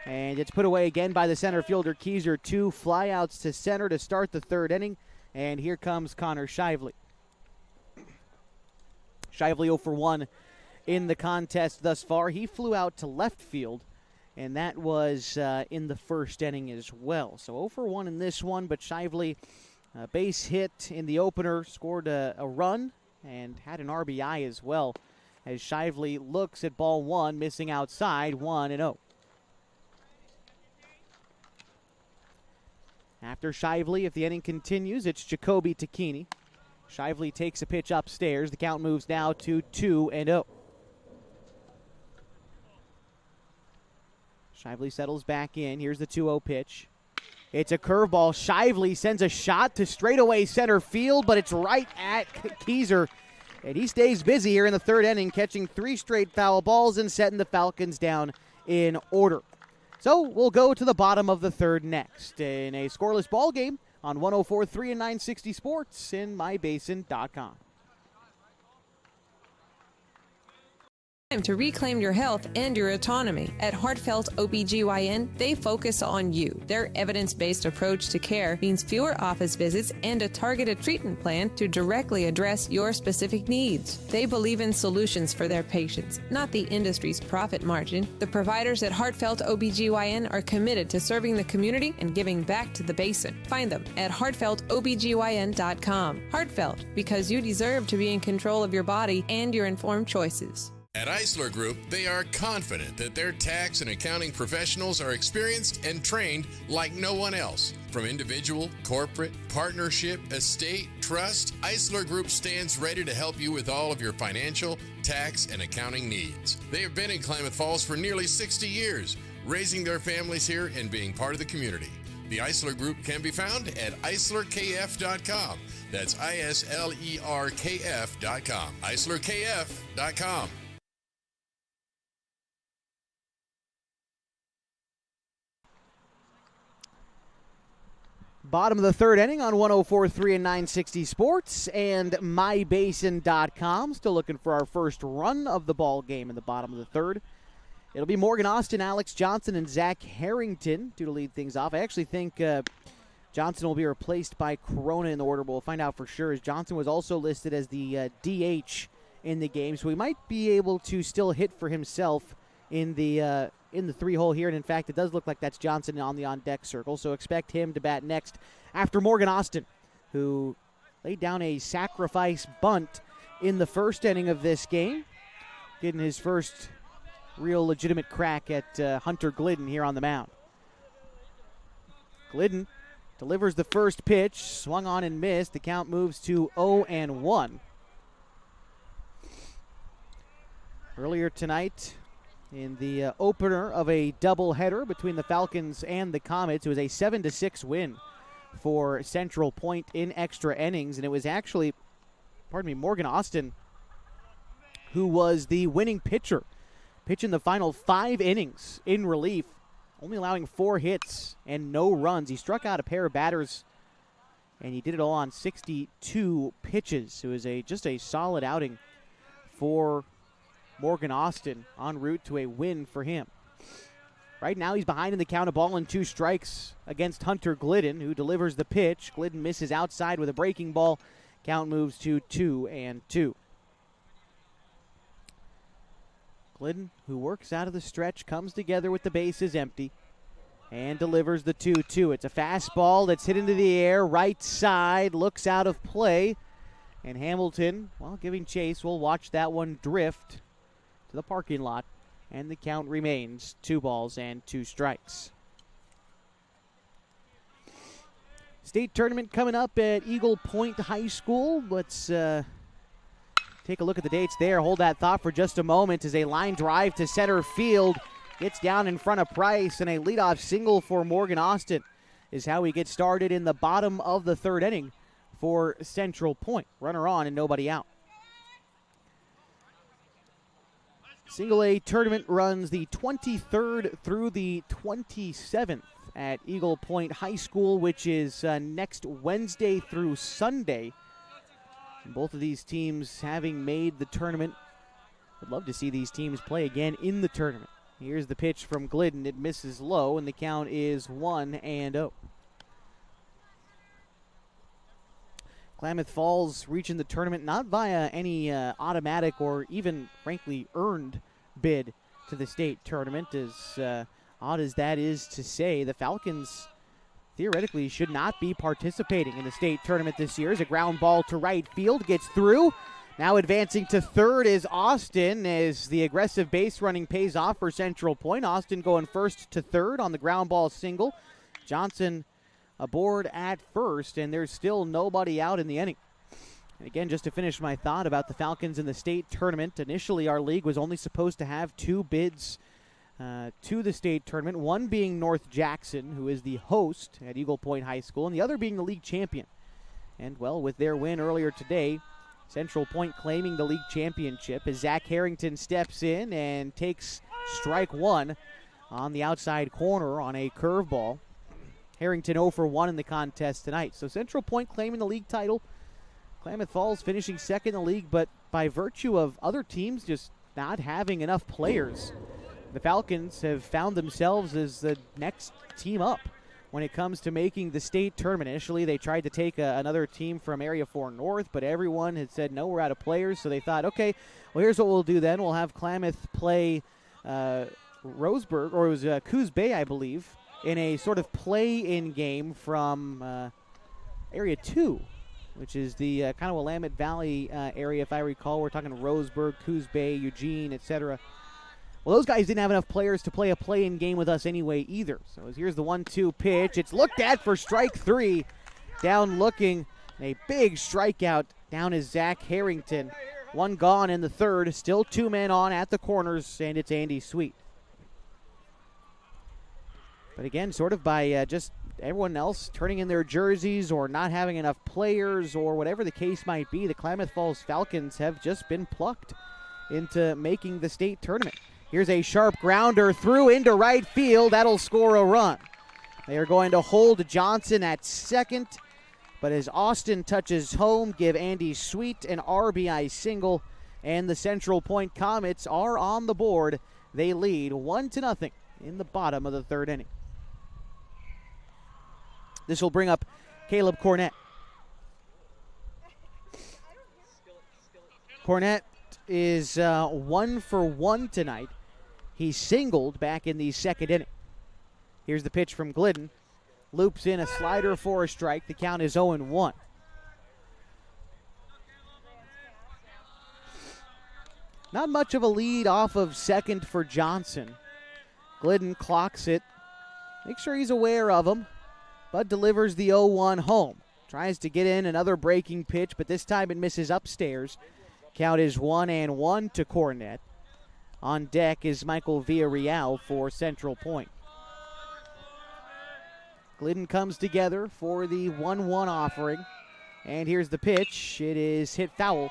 And it's put away again by the center fielder, Keyser. 2 flyouts to center to start the third inning. And here comes Connor Shively. Shively 0 for 1 in the contest thus far. He flew out to left field, and that was in the first inning as well. So 0 for 1 in this one, but Shively, base hit in the opener, scored a run and had an RBI as well, as Shively looks at ball one, missing outside, 1-0. After Shively, if the inning continues, it's Jacoby Takini. Shively takes a pitch upstairs. The count moves now to 2-0. Shively settles back in. Here's the 2-0 pitch. It's a curveball. Shively sends a shot to straightaway center field, but it's right at Keyser. And he stays busy here in the third inning, catching 3 straight foul balls and setting the Falcons down in order. So we'll go to the bottom of the third next in a scoreless ball game on 104.3 and 960 Sports and mybasin.com. Time to reclaim your health and your autonomy. At Heartfelt OBGYN, they focus on you. Their evidence-based approach to care means fewer office visits and a targeted treatment plan to directly address your specific needs. They believe in solutions for their patients, not the industry's profit margin. The providers at Heartfelt OBGYN are committed to serving the community and giving back to the basin. Find them at heartfeltobgyn.com. Heartfelt, because you deserve to be in control of your body and your informed choices. At Eisler Group, they are confident that their tax and accounting professionals are experienced and trained like no one else. From individual, corporate, partnership, estate, trust, Eisler Group stands ready to help you with all of your financial, tax, and accounting needs. They have been in Klamath Falls for nearly 60 years, raising their families here and being part of the community. The Eisler Group can be found at eislerkf.com. That's ISLERKF.com. eislerkf.com. Bottom of the third inning on 104.3 and 960 Sports and mybasin.com. Still looking for our first run of the ball game in the bottom of the third. It'll be Morgan Austin, Alex Johnson, and Zach Harrington to lead things off. I actually think Johnson will be replaced by Corona in the order. We'll find out for sure, as Johnson was also listed as the DH in the game, so he might be able to still hit for himself in the 3-hole here. And in fact, it does look like that's Johnson on the on-deck circle, so expect him to bat next after Morgan Austin, who laid down a sacrifice bunt in the first inning of this game, getting his first real legitimate crack at Hunter Glidden here on the mound. Glidden delivers the first pitch, swung on and missed. The count moves to 0-1. Earlier tonight, in the opener of a doubleheader between the Falcons and the Comets, it was a 7-6 win for Central Point in extra innings, and it was actually, Morgan Austin, who was the winning pitcher, pitching the final 5 innings in relief, only allowing 4 hits and no runs. He struck out a pair of batters, and he did it all on 62 pitches. It was just a solid outing for Morgan Austin, en route to a win for him. Right now he's behind in the count, a ball and 2 strikes against Hunter Glidden, who delivers the pitch. Glidden misses outside with a breaking ball. Count moves to 2-2. Glidden, who works out of the stretch, comes together with the bases empty and delivers the 2-2. It's a fastball that's hit into the air, right side, looks out of play. And Hamilton, while giving chase, will watch that one drift to the parking lot. And the count remains 2-2 strikes. State tournament coming up at Eagle Point High School. Let's take a look at the dates there. Hold that thought for just a moment as a line drive to center field gets down in front of Price, and a leadoff single for Morgan Austin is how we get started in the bottom of the third inning for Central Point. Runner on and nobody out. Single A tournament runs the 23rd through the 27th at Eagle Point High School, which is next Wednesday through Sunday. Both of these teams having made the tournament. Would love to see these teams play again in the tournament. Here's the pitch from Glidden. It misses low, and the count is 1-0. Klamath Falls reaching the tournament not via any automatic or even, frankly, earned bid to the state tournament. As odd as that is to say, the Falcons theoretically should not be participating in the state tournament this year. As a ground ball to right field gets through. Now advancing to third is Austin, as the aggressive base running pays off for Central Point. Austin going first to third on the ground ball single. Johnson aboard at first, and there's still nobody out in the inning. And again, just to finish my thought about the Falcons in the state tournament, initially our league was only supposed to have 2 bids to the state tournament, one being North Jackson, who is the host at Eagle Point High School, and the other being the league champion. And, well, with their win earlier today, Central Point claiming the league championship as Zach Harrington steps in and takes strike one on the outside corner on a curveball. Harrington 0 for 1 in the contest tonight. So Central Point claiming the league title. Klamath Falls finishing second in the league, but by virtue of other teams just not having enough players, the Falcons have found themselves as the next team up when it comes to making the state tournament. Initially, they tried to take another team from Area 4 North, but everyone had said, no, we're out of players. So they thought, okay, well, here's what we'll do then. We'll have Klamath play Roseburg, or it was Coos Bay, I believe, in a sort of play-in game from Area 2, which is the kind of Willamette Valley area, if I recall. We're talking Roseburg, Coos Bay, Eugene, etc. Well, those guys didn't have enough players to play a play-in game with us anyway either. So here's the 1-2 pitch. It's looked at for strike three. Down looking. A big strikeout down is Zach Harrington. One gone in the third. Still two men on at the corners, and it's Andy Sweet. But again, sort of by just everyone else turning in their jerseys or not having enough players or whatever the case might be, the Klamath Falls Falcons have just been plucked into making the state tournament. Here's a sharp grounder through into right field. That'll score a run. They are going to hold Johnson at second, but as Austin touches home, give Andy Sweet an RBI single, and the Central Point Comets are on the board. They lead 1-0 in the bottom of the third inning. This will bring up Caleb Cornett. Cornett is 1 for 1 tonight. He singled back in the second inning. Here's the pitch from Glidden. Loops in a slider for a strike. The count is 0-1. Not much of a lead off of second for Johnson. Glidden clocks it. Make sure he's aware of him. Bud delivers the 0-1 home. Tries to get in another breaking pitch, but this time it misses upstairs. Count is 1-1 to Cornett. On deck is Michael Villarreal for Central Point. Glidden comes together for the 1-1 offering. And here's the pitch. It is hit foul.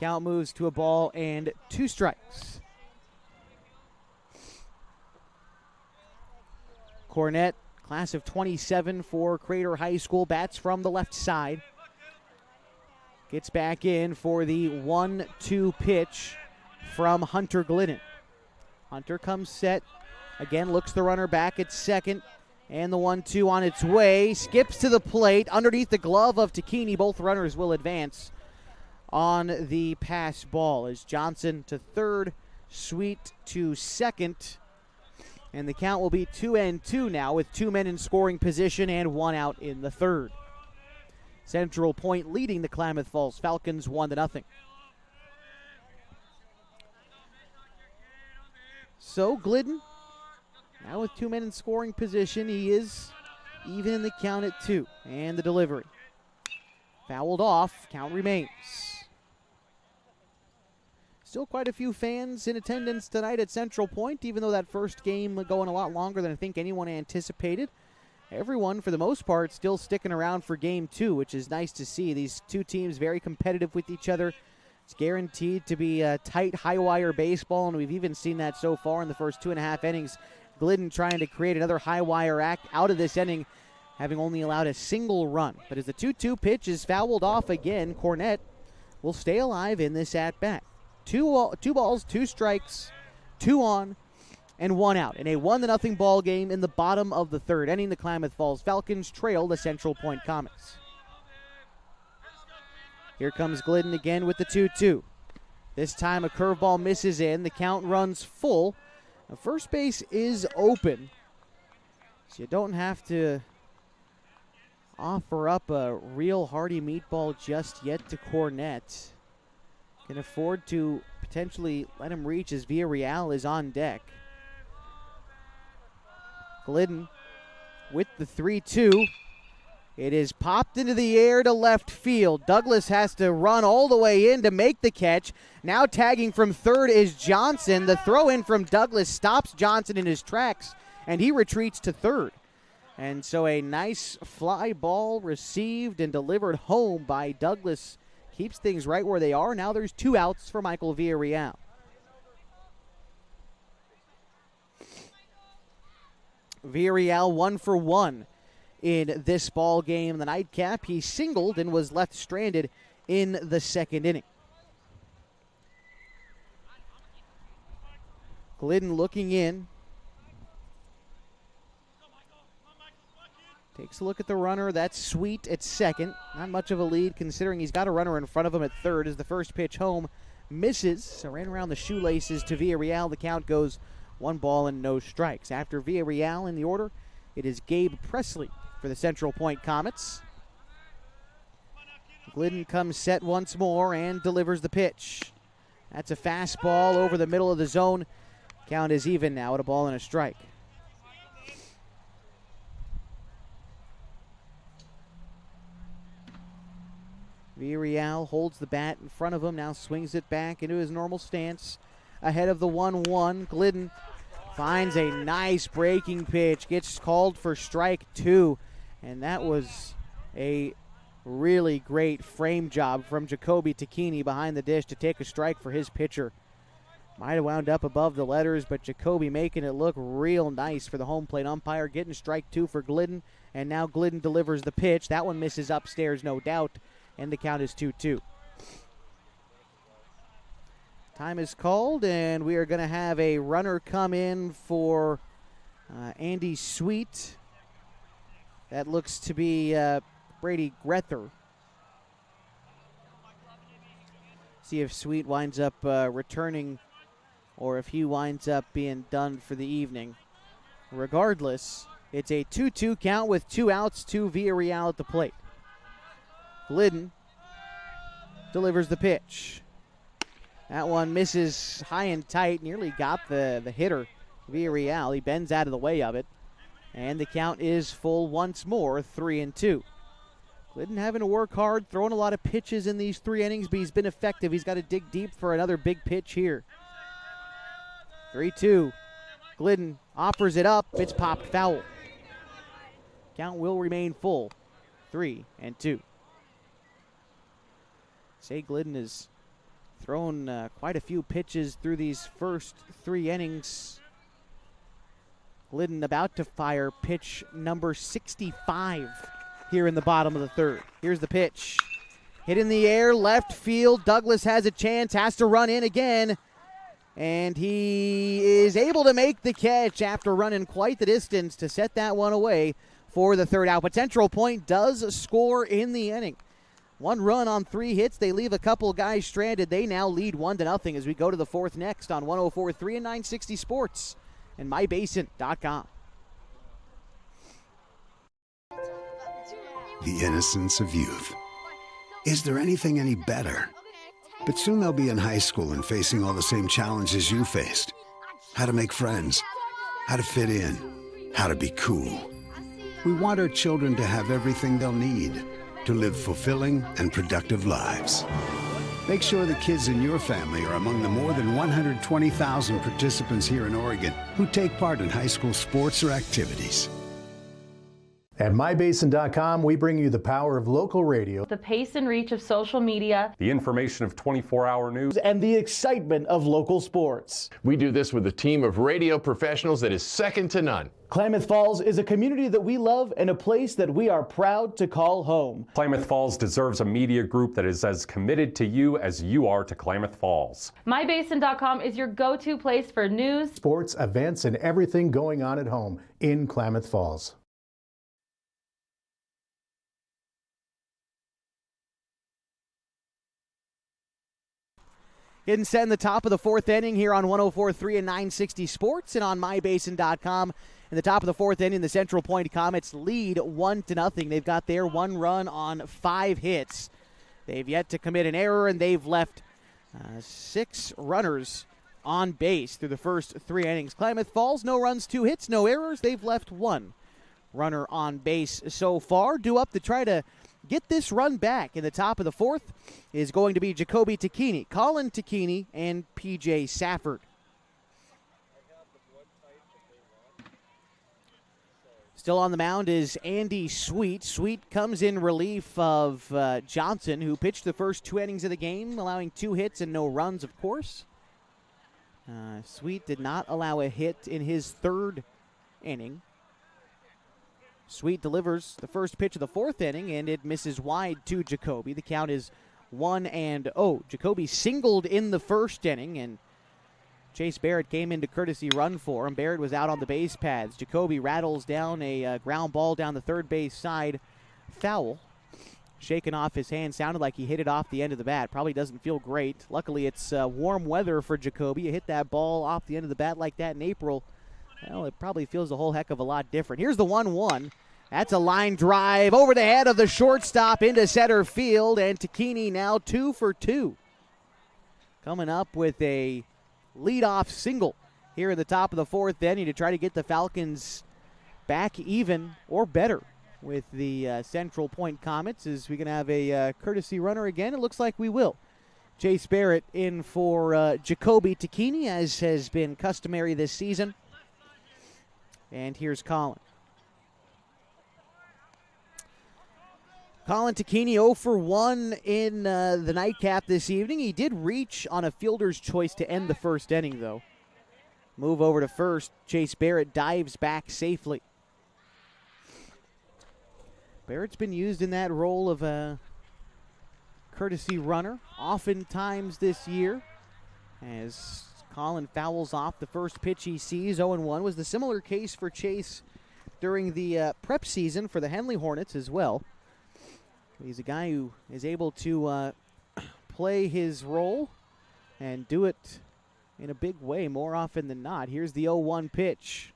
Count moves to a ball and 2 strikes. Cornett, class of 27 for Crater High School, bats from the left side. Gets back in for the 1-2 pitch from Hunter Glidden. Hunter comes set. Again, looks the runner back at second. And the 1-2 on its way. Skips to the plate underneath the glove of Takini. Both runners will advance on the pass ball as Johnson to third, Sweet to second. And the count will be 2-2 now with 2 men in scoring position and 1 out in the third. Central Point leading the Klamath Falls Falcons 1-0. So Glidden, now with 2 men in scoring position, he is even in the count at 2. And the delivery. Fouled off, count remains. Still quite a few fans in attendance tonight at Central Point, even though that first game going a lot longer than I think anyone anticipated. Everyone, for the most part, still sticking around for Game 2, which is nice to see. These two teams very competitive with each other. It's guaranteed to be a tight, high-wire baseball, and we've even seen that so far in the first 2.5 innings. Glidden trying to create another high-wire act out of this inning, having only allowed a single run. But as the 2-2 pitch is fouled off again, Cornett will stay alive in this at-bat. Two balls, 2 strikes, 2 on, and 1 out. In a 1-0 ball game in the bottom of the third inning, the Klamath Falls Falcons trail the Central Point Comets. Here comes Glidden again with the 2-2. This time a curveball misses in. The count runs full. Now, first base is open, so you don't have to offer up a real hearty meatball just yet to Cornett. Can afford to potentially let him reach as Villarreal is on deck. Glidden with the 3-2. It is popped into the air to left field. Douglas has to run all the way in to make the catch. Now tagging from third is Johnson. The throw in from Douglas stops Johnson in his tracks, and he retreats to third. And so a nice fly ball received and delivered home by Douglas keeps things right where they are. Now there's 2 outs for Michael Villarreal. Villarreal 1 for 1 in this ball game. The nightcap, he singled and was left stranded in the second inning. Glidden looking in. Takes a look at the runner. That's Sweet at second. Not much of a lead considering he's got a runner in front of him at third as the first pitch home misses. So ran around the shoelaces to Villarreal. The count goes 1 ball and no strikes. After Villarreal in the order, it is Gabe Presley for the Central Point Comets. Glidden comes set once more and delivers the pitch. That's a fastball over the middle of the zone. Count is even now at 1 ball and a strike. Villarreal holds the bat in front of him, now swings it back into his normal stance. Ahead of the 1-1, Glidden finds a nice breaking pitch, gets called for strike 2, and that was a really great frame job from Jacoby Tacchini behind the dish to take a strike for his pitcher. Might have wound up above the letters, but Jacoby making it look real nice for the home plate umpire, getting strike 2 for Glidden, and now Glidden delivers the pitch. That one misses upstairs, no doubt, and the count is 2-2. Time is called, and we are going to have a runner come in for Andy Sweet. That looks to be Brady Grether. See if Sweet winds up returning or if he winds up being done for the evening. Regardless, it's a 2-2 count with 2 outs to Villarreal at the plate. Glidden delivers the pitch. That one misses high and tight, nearly got the hitter, Villarreal. He bends out of the way of it. And the count is full once more, 3-2. Glidden having to work hard, throwing a lot of pitches in these 3 innings, but he's been effective. He's got to dig deep for another big pitch here. 3-2. Glidden offers it up. It's popped foul. Count will remain full, 3-2. Say Glidden has thrown quite a few pitches through these first 3 innings. Glidden about to fire pitch number 65 here in the bottom of the third. Here's the pitch. Hit in the air, left field. Douglas has a chance, has to run in again. And he is able to make the catch after running quite the distance to set that one away for the third out. But Central Point does score in the inning. 1 run on 3 hits. They leave a couple guys stranded. They now lead 1-0 as we go to the 4th next on 104.3 and 960 Sports and mybasin.com. The innocence of youth. Is there anything any better? But soon they'll be in high school and facing all the same challenges you faced. How to make friends, how to fit in, how to be cool. We want our children to have everything they'll need to live fulfilling and productive lives. Make sure the kids in your family are among the more than 120,000 participants here in Oregon who take part in high school sports or activities. At mybasin.com, we bring you the power of local radio, the pace and reach of social media, the information of 24-hour news, and the excitement of local sports. We do this with a team of radio professionals that is second to none. Klamath Falls is a community that we love and a place that we are proud to call home. Klamath Falls deserves a media group that is as committed to you as you are to Klamath Falls. mybasin.com is your go-to place for news, sports, events, and everything going on at home in Klamath Falls. Getting set in the top of the 4th inning here on 104.3 and 960 Sports and on mybasin.com. In the top of the 4th inning, the Central Point Comets lead 1-0. They've got their 1 run on 5 hits. They've yet to commit an error, and they've left 6 runners on base through the first 3 innings. Klamath Falls, no runs, 2 hits, no errors. They've left 1 runner on base so far. Due up to try to get this run back in the top of the fourth is going to be Jacoby Takini, Colin Takini, and P.J. Safford. Still on the mound is Andy Sweet. Sweet comes in relief of Johnson, who pitched the first 2 innings of the game, allowing 2 hits and no runs, of course. Sweet did not allow a hit in his 3rd inning. Sweet delivers the first pitch of the 4th inning, and it misses wide to Jacoby. The count is 1-0. Jacoby singled in the 1st inning, and Chase Barrett came in to courtesy run for him. Barrett was out on the base paths. Jacoby rattles down a ground ball down the third base side. Foul. Shaken off his hand. Sounded like he hit it off the end of the bat. Probably doesn't feel great. Luckily, it's warm weather for Jacoby. You hit that ball off the end of the bat like that in April, well, it probably feels a whole heck of a lot different. Here's the 1-1. That's a line drive over the head of the shortstop into center field, and Takini now 2 for 2. Coming up with a leadoff single here in the top of the 4th inning to try to get the Falcons back even or better with the Central Point Comets. Is we going to have a courtesy runner again? It looks like we will. Chase Barrett in for Jacoby Takini, as has been customary this season. And here's Colin. Colin Takini 0 for 1 in the nightcap this evening. He did reach on a fielder's choice to end the 1st inning, though. Move over to first. Chase Barrett dives back safely. Barrett's been used in that role of a courtesy runner oftentimes this year, as Colin fouls off the first pitch he sees. 0-1 was the similar case for Chase during the prep season for the Henley Hornets as well. He's a guy who is able to play his role and do it in a big way more often than not. Here's the 0-1 pitch.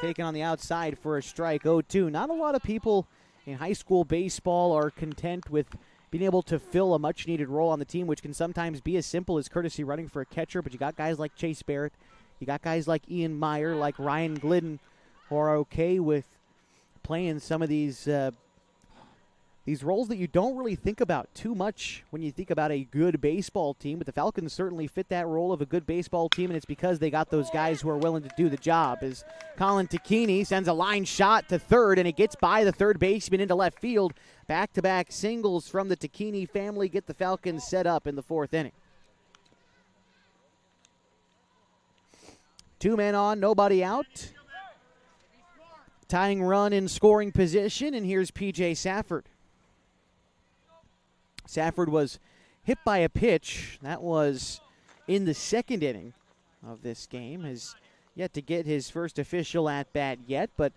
Taken on the outside for a strike. 0-2. Not a lot of people in high school baseball are content with being able to fill a much-needed role on the team, which can sometimes be as simple as courtesy running for a catcher, but you got guys like Chase Barrett, you got guys like Ian Meyer, like Ryan Glidden, who are okay with playing some of these roles that you don't really think about too much when you think about a good baseball team. But the Falcons certainly fit that role of a good baseball team, and it's because they got those guys who are willing to do the job. As Colin Takini sends a line shot to third, and it gets by the third baseman into left field. Back-to-back singles from the Takini family get the Falcons set up in the 4th inning. 2 men on, nobody out. Tying run in scoring position, and here's P.J. Safford. Safford was hit by a pitch. That was in the 2nd inning of this game. Has yet to get his first official at-bat yet, but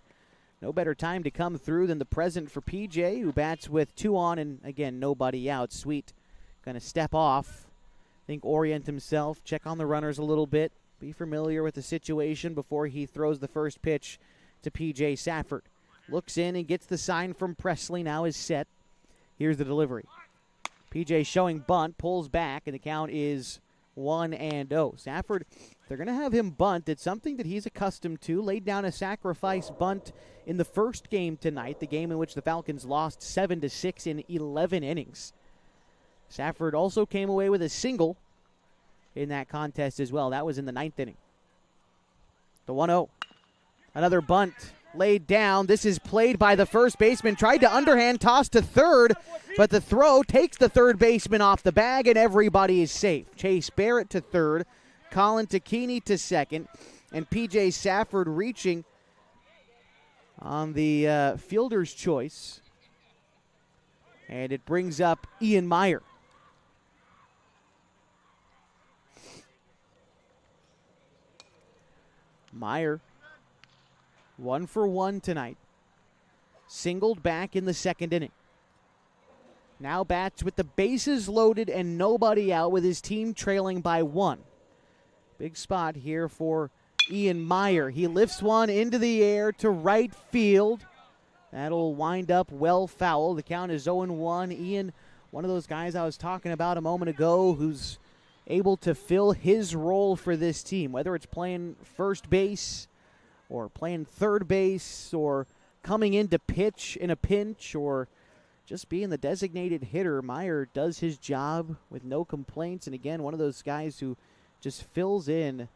no better time to come through than the present for PJ, who bats with 2 on and, again, nobody out. Sweet going to step off, orient himself, check on the runners a little bit, be familiar with the situation before he throws the first pitch to P.J. Safford. Looks in and gets the sign from Presley, now is set. Here's the delivery. P.J. showing bunt, pulls back, and the count is 1-0. Safford, they're going to have him bunt. It's something that he's accustomed to. Laid down a sacrifice bunt in the first game tonight, the game in which the Falcons lost 7-6 in 11 innings. Safford also came away with a single in that contest as well. That was in the 9th inning. The 1-0. Another bunt laid down. This is played by the first baseman. Tried to underhand toss to third, but the throw takes the third baseman off the bag, and everybody is safe. Chase Barrett to third, Colin Takini to second, and P.J. Safford reaching on the fielder's choice. And it brings up Ian Meyer. Meyer, 1 for 1 tonight. Singled back in the 2nd inning. Now bats with the bases loaded and nobody out, with his team trailing by 1. Big spot here for Ian Meyer. He lifts one into the air to right field. That'll wind up well foul. The count is 0-1. Ian, one of those guys I was talking about a moment ago, who's able to fill his role for this team, whether it's playing first base or playing third base, or coming in to pitch in a pinch, or just being the designated hitter, Meyer does his job with no complaints. And again, one of those guys who just fills in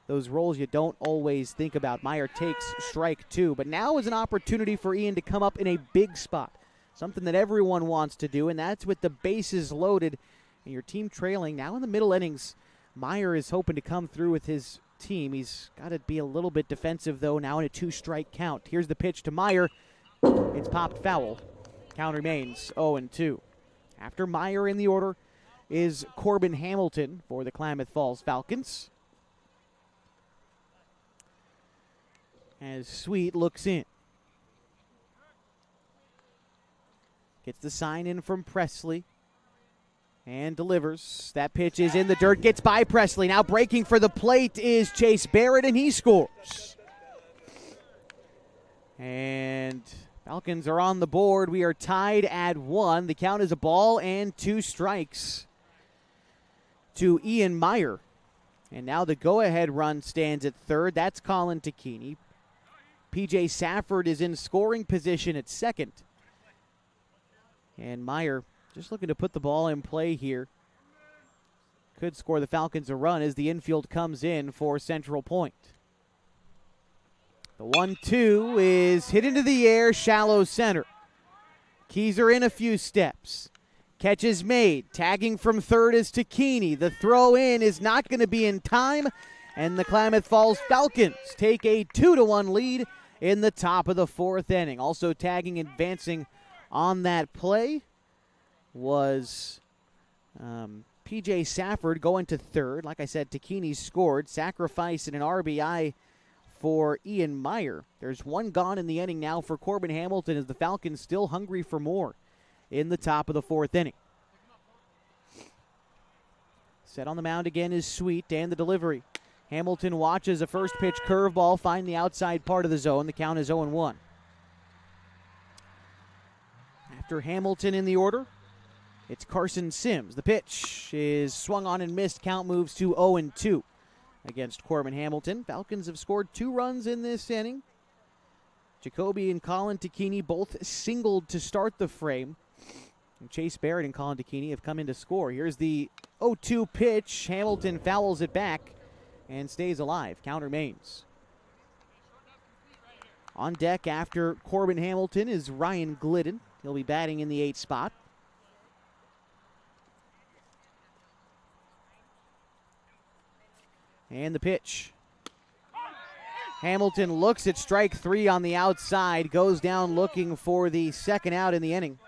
those roles you don't always think about. Meyer takes strike 2, but now is an opportunity for Ian to come up in a big spot, something that everyone wants to do, and that's with the bases loaded and your team trailing. Now in the middle innings, Meyer is hoping to come through with his team. He's got to be a little bit defensive, though, now in a 2-strike count. Here's the pitch to Meyer. It's popped foul. Count remains 0-2. After Meyer in the order is Corbin Hamilton for the Klamath Falls Falcons. As Sweet looks in. Gets the sign in from Presley. And delivers. That pitch is in the dirt. Gets by Presley. Now breaking for the plate is Chase Barrett, and he scores. And Falcons are on the board. We are tied at 1. The count is a ball and 2 strikes to Ian Meyer. And now the go-ahead run stands at third. That's Colin Takini. P.J. Safford is in scoring position at second. And Meyer just looking to put the ball in play here. Could score the Falcons a run as the infield comes in for Central Point. The 1-2 is hit into the air, shallow center. Keys are in a few steps. Catch is made. Tagging from third is Takini. The throw in is not going to be in time. And the Klamath Falls Falcons take a 2-1 lead in the top of the 4th inning. Also tagging, advancing on that play was P.J. Safford going to third. Like I said, Takini scored. Sacrifice and an RBI for Ian Meyer. There's one gone in the inning now for Corbin Hamilton as the Falcons still hungry for more in the top of the 4th inning. Set on the mound again is Sweet, and the delivery. Hamilton watches a first pitch curveball find the outside part of the zone. The count is 0-1. After Hamilton in the order, it's Carson Sims. The pitch is swung on and missed. Count moves to 0-2 against Corbin Hamilton. Falcons have scored 2 runs in this inning. Jacoby and Colin Takini both singled to start the frame. And Chase Barrett and Colin Takini have come in to score. Here's the 0-2 pitch. Hamilton fouls it back and stays alive. Count remains. On deck after Corbin Hamilton is Ryan Glidden. He'll be batting in the 8th spot. And the pitch. Hamilton looks at strike 3 on the outside, goes down looking for the second out in the inning.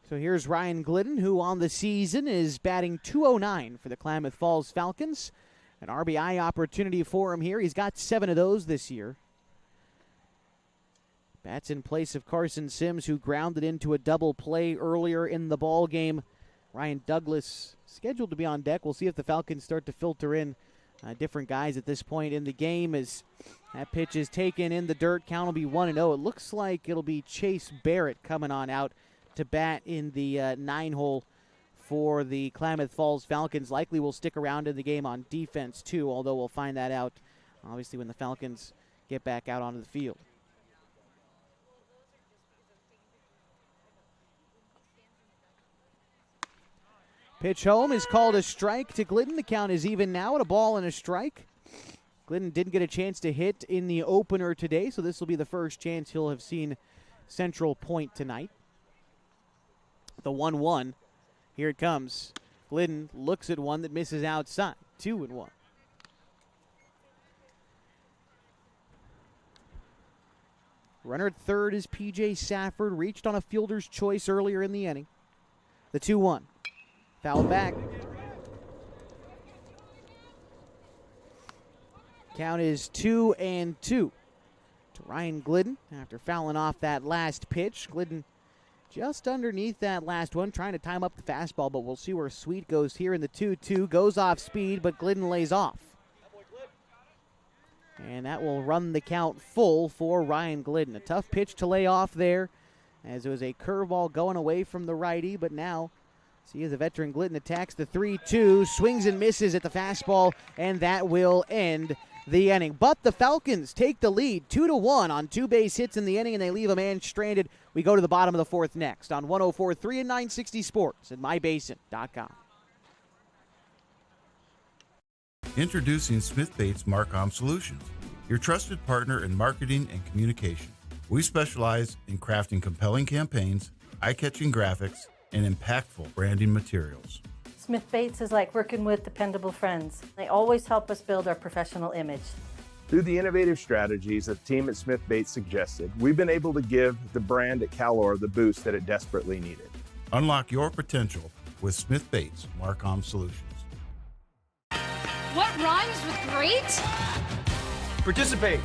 So here's Ryan Glidden, who on the season is batting .209 for the Klamath Falls Falcons. An RBI opportunity for him here. He's got 7 of those this year. Bats in place of Carson Sims, who grounded into a double play earlier in the ball game. Ryan Douglas scheduled to be on deck. We'll see if the Falcons start to filter in different guys at this point in the game as that pitch is taken in the dirt. Count will be 1-0. It looks like it'll be Chase Barrett coming on out to bat in the 9-hole for the Klamath Falls Falcons. Likely will stick around in the game on defense too, although we'll find that out obviously when the Falcons get back out onto the field. Pitch home is called a strike to Glidden. The count is even now at a ball and a strike. Glidden didn't get a chance to hit in the opener today, so this will be the first chance he'll have seen Central Point tonight. The 1-1. Here it comes. Glidden looks at one that misses outside. 2-1. Runner at third is P.J. Safford. Reached on a fielder's choice earlier in the inning. The 2-1. Foul back. Count is 2-2 to Ryan Glidden after fouling off that last pitch. Glidden just underneath that last one, trying to time up the fastball, but we'll see where Sweet goes here in the 2-2. Goes off speed, but Glidden lays off. And that will run the count full for Ryan Glidden. A tough pitch to lay off there as it was a curveball going away from the righty, but now see as the veteran Glidden attacks the 3-2, swings and misses at the fastball, and that will end the inning. But the Falcons take the lead 2-1 on 2 base hits in the inning, and they leave a man stranded. We go to the bottom of the 4th next on 104.3 and 960 Sports at mybasin.com. Introducing Smith Bates Marcom Solutions, your trusted partner in marketing and communication. We specialize in crafting compelling campaigns, eye-catching graphics, and impactful branding materials. Smith Bates is like working with dependable friends. They always help us build our professional image. Through the innovative strategies that the team at Smith Bates suggested, we've been able to give the brand at Calor the boost that it desperately needed. Unlock your potential with Smith Bates Marcom Solutions. What rhymes with great? Participate.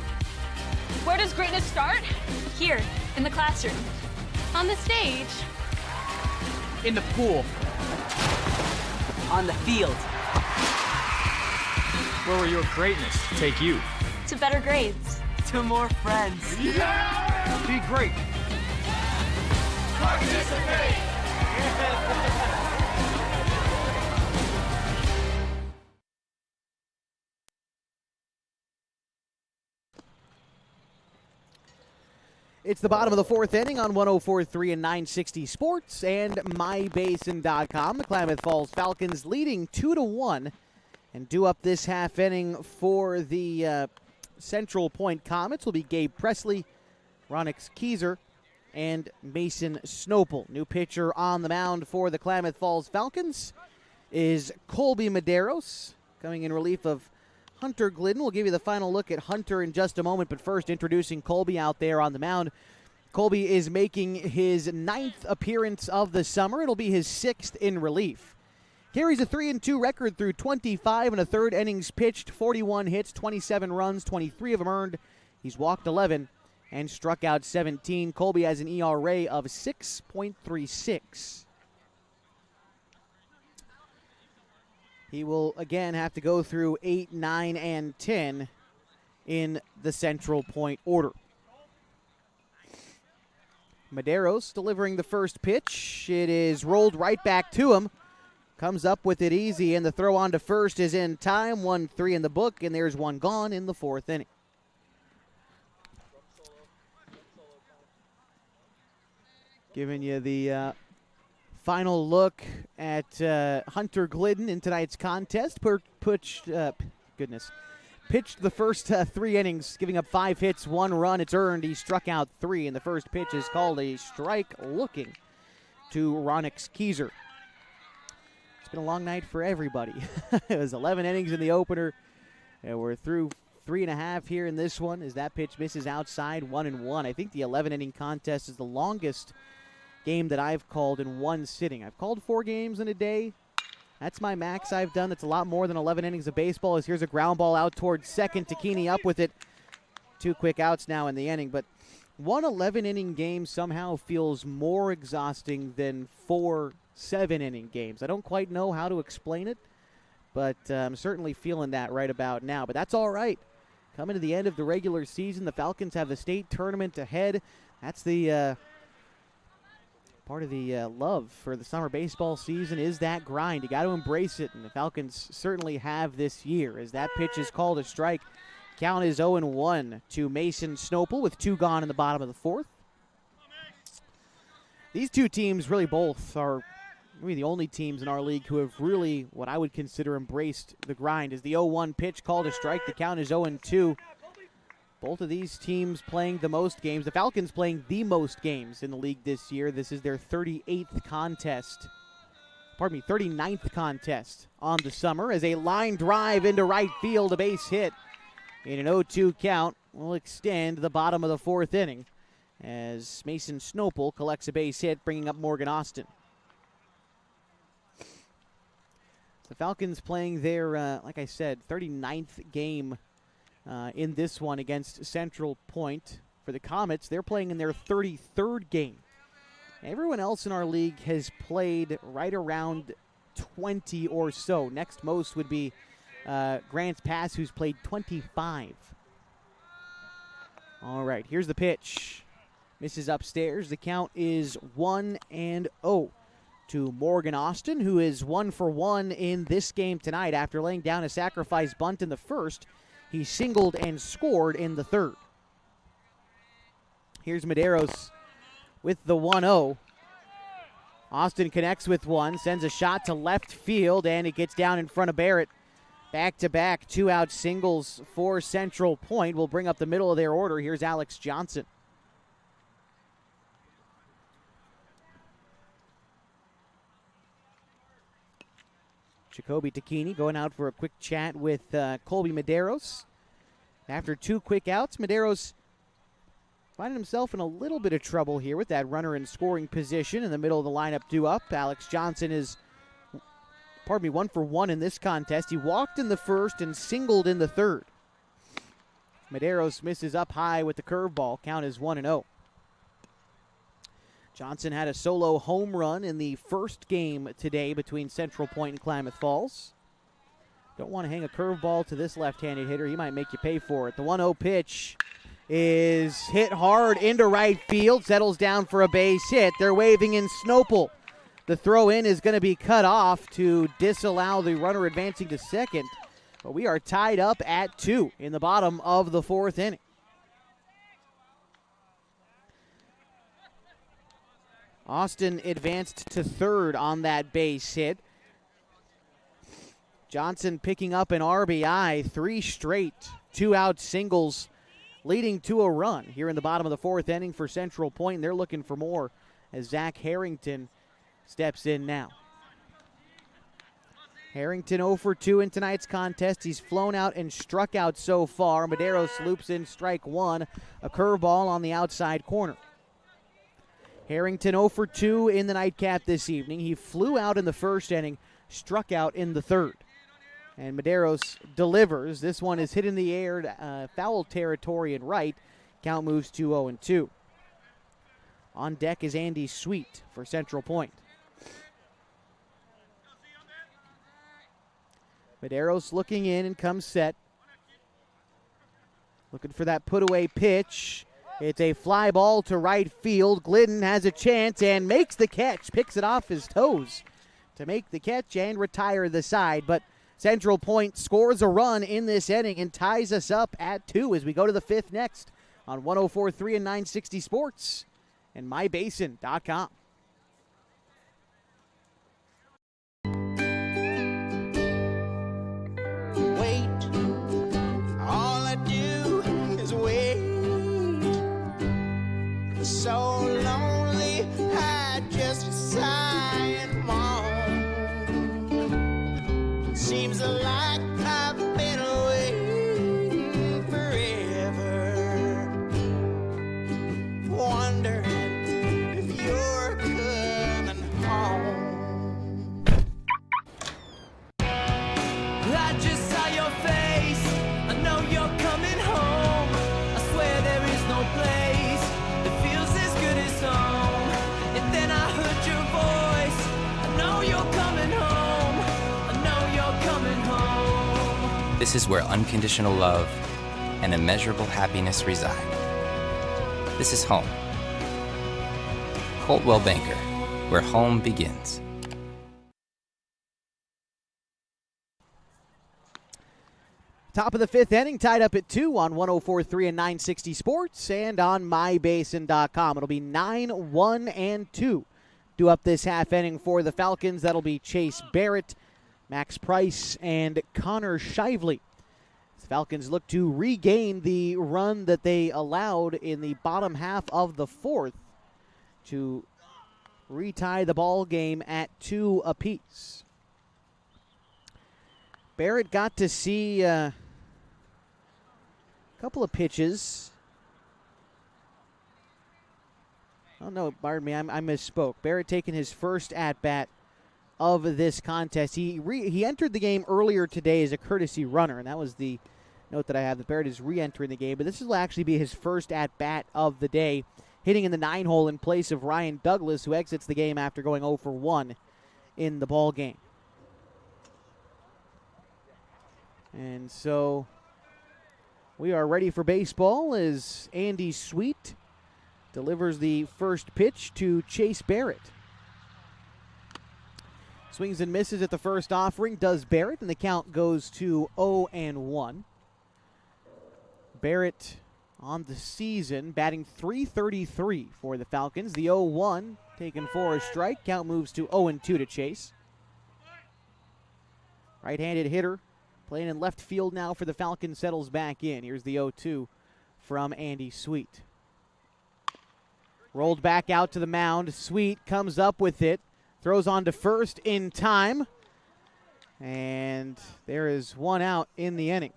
Where does greatness start? Here, in the classroom. On the stage. In the pool. On the field. Where will your greatness take you? To better grades. To more friends. Yeah! Be great. Participate. It's the bottom of the 4th inning on 104.3 and 960 Sports and mybasin.com. The Klamath Falls Falcons leading 2-1 and due up this half inning for the Central Point Comets will be Gabe Presley, Ronix Keyser, and Mason Snopel. New pitcher on the mound for the Klamath Falls Falcons is Colby Medeiros, coming in relief of Hunter Glidden. We'll give you the final look at Hunter in just a moment, but first introducing Colby out there on the mound. Colby is making his 9th appearance of the summer. It'll be his 6th in relief. Carries a 3-2 record through 25 and a third innings pitched, 41 hits, 27 runs, 23 of them earned. He's walked 11 and struck out 17. Colby has an ERA of 6.36. He will again have to go through 8, 9, and 10 in the Central Point order. Medeiros delivering the first pitch. It is rolled right back to him. Comes up with it easy, and the throw on to first is in time. 1-3 in the book, and there's one gone in the 4th inning. Giving you the final look at Hunter Glidden in tonight's contest. Pitched the first 3 innings, giving up 5 hits, 1 run. It's earned. He struck out 3, and the first pitch is called a strike looking to Ronix Keyser. It's been a long night for everybody. It was 11 innings in the opener, and we're through 3.5 here in this one as that pitch misses outside 1-1. I think the 11-inning contest is the longest game that I've called in one sitting. I've called 4 games in a day. That's my max I've done. That's a lot more than 11 innings of baseball. Here's a ground ball out towards second. Takini up with it. 2 quick outs now in the inning. But one 11-inning game somehow feels more exhausting than 4 7-inning games. I don't quite know how to explain it, but I'm certainly feeling that right about now. But that's all right. Coming to the end of the regular season, the Falcons have the state tournament ahead. That's the part of the love for the summer baseball season is that grind. You got to embrace it, and the Falcons certainly have this year. As that pitch is called a strike, count is 0-1 to Mason Snopel with 2 gone in the bottom of the 4th. These 2 teams really both are maybe the only teams in our league who have really what I would consider embraced the grind. As the 0-1 pitch called a strike, the count is 0-2. Both of these teams playing the most games. The Falcons playing the most games in the league this year. This is their 39th contest on the summer as a line drive into right field, a base hit in an 0-2 count will extend the bottom of the 4th inning as Mason Snopel collects a base hit, bringing up Morgan Austin. The Falcons playing their, like I said, 39th game in this one against Central Point. For the Comets, they're playing in their 33rd game. Everyone else in our league has played right around 20 or so. Next most would be Grants Pass, who's played 25. All right, here's the pitch. misses upstairs. The count is 1-0 to Morgan Austin, who is 1 for 1 in this game tonight. After laying down a sacrifice bunt in the first, he singled and scored in the third. Here's Medeiros with the 1-0. Austin connects with one, sends a shot to left field, and it gets down in front of Barrett. Back-to-back two-out singles for Central Point will bring up the middle of their order. Here's Alex Johnson. Jacoby Tacchini going out for a quick chat with Colby Medeiros. After two quick outs, Medeiros finding himself in a little bit of trouble here with that runner in scoring position in the middle of the lineup due up. Alex Johnson is, 1 for 1 in this contest. He walked in the first and singled in the third. Medeiros misses up high with the curveball. Count is 1-0. Johnson had a solo home run in the first game today between Central Point and Klamath Falls. Don't want to hang a curveball to this left-handed hitter. He might make you pay for it. The 1-0 pitch is hit hard into right field, settles down for a base hit. They're waving in Snopel. The throw-in is going to be cut off to disallow the runner advancing to second. But we are tied up at 2 in the bottom of the fourth inning. Austin advanced to third on that base hit. Johnson picking up an RBI, 3 straight, 2-out singles, leading to a run here in the bottom of the fourth inning for Central Point. They're looking for more as Zach Harrington steps in now. Harrington 0 for 2 in tonight's contest. He's flown out and struck out so far. Medeiros loops in strike one, a curveball on the outside corner. Harrington 0 for 2 in the nightcap this evening. He flew out in the first inning, struck out in the third. And Medeiros delivers. This one is hit in the air, foul territory and right. Count moves to 0-2. On deck is Andy Sweet for Central Point. Medeiros looking in and comes set. Looking for that put-away pitch. It's a fly ball to right field. Glidden has a chance and makes the catch. Picks it off his toes to make the catch and retire the side. But Central Point scores a run in this inning and ties us up at 2 as we go to the fifth next on 104.3 and 960 Sports and mybasin.com. So lonely, I just sigh and moan. Seems like I've been waiting forever, wondering if you're coming home. I just saw your face, I know you're coming home. I swear there is no place home. And then I heard your voice. I know you're coming home. I know you're coming home. This is where unconditional love and immeasurable happiness reside. This is home. Coltwell Banker, where home begins. Top of the fifth inning, tied up at 2 on 104.3 and 960 Sports and on mybasin.com. It'll be 9-1-2 due up this half inning for the Falcons. That'll be Chase Barrett, Max Price, and Connor Shively. The Falcons look to regain the run that they allowed in the bottom half of the fourth to retie the ball game at 2 apiece. Barrett got to see a couple of pitches. Oh, no, pardon me, I misspoke. Barrett taking his first at-bat of this contest. He entered the game earlier today as a courtesy runner, and that was the note that I have, that Barrett is re-entering the game. But this will actually be his first at-bat of the day, hitting in the 9-hole in place of Ryan Douglas, who exits the game after going 0 for 1 in the ball game. And so we are ready for baseball as Andy Sweet delivers the first pitch to Chase Barrett. Swings and misses at the first offering, does Barrett, and the count goes to 0-1. Barrett on the season batting .333 for the Falcons. The 0-1 taken for a strike. Count moves to 0-2 to Chase. Right-handed hitter playing in left field now for the Falcons settles back in. Here's the 0-2 from Andy Sweet. Rolled back out to the mound. Sweet comes up with it. Throws on to first in time. And there is one out in the inning.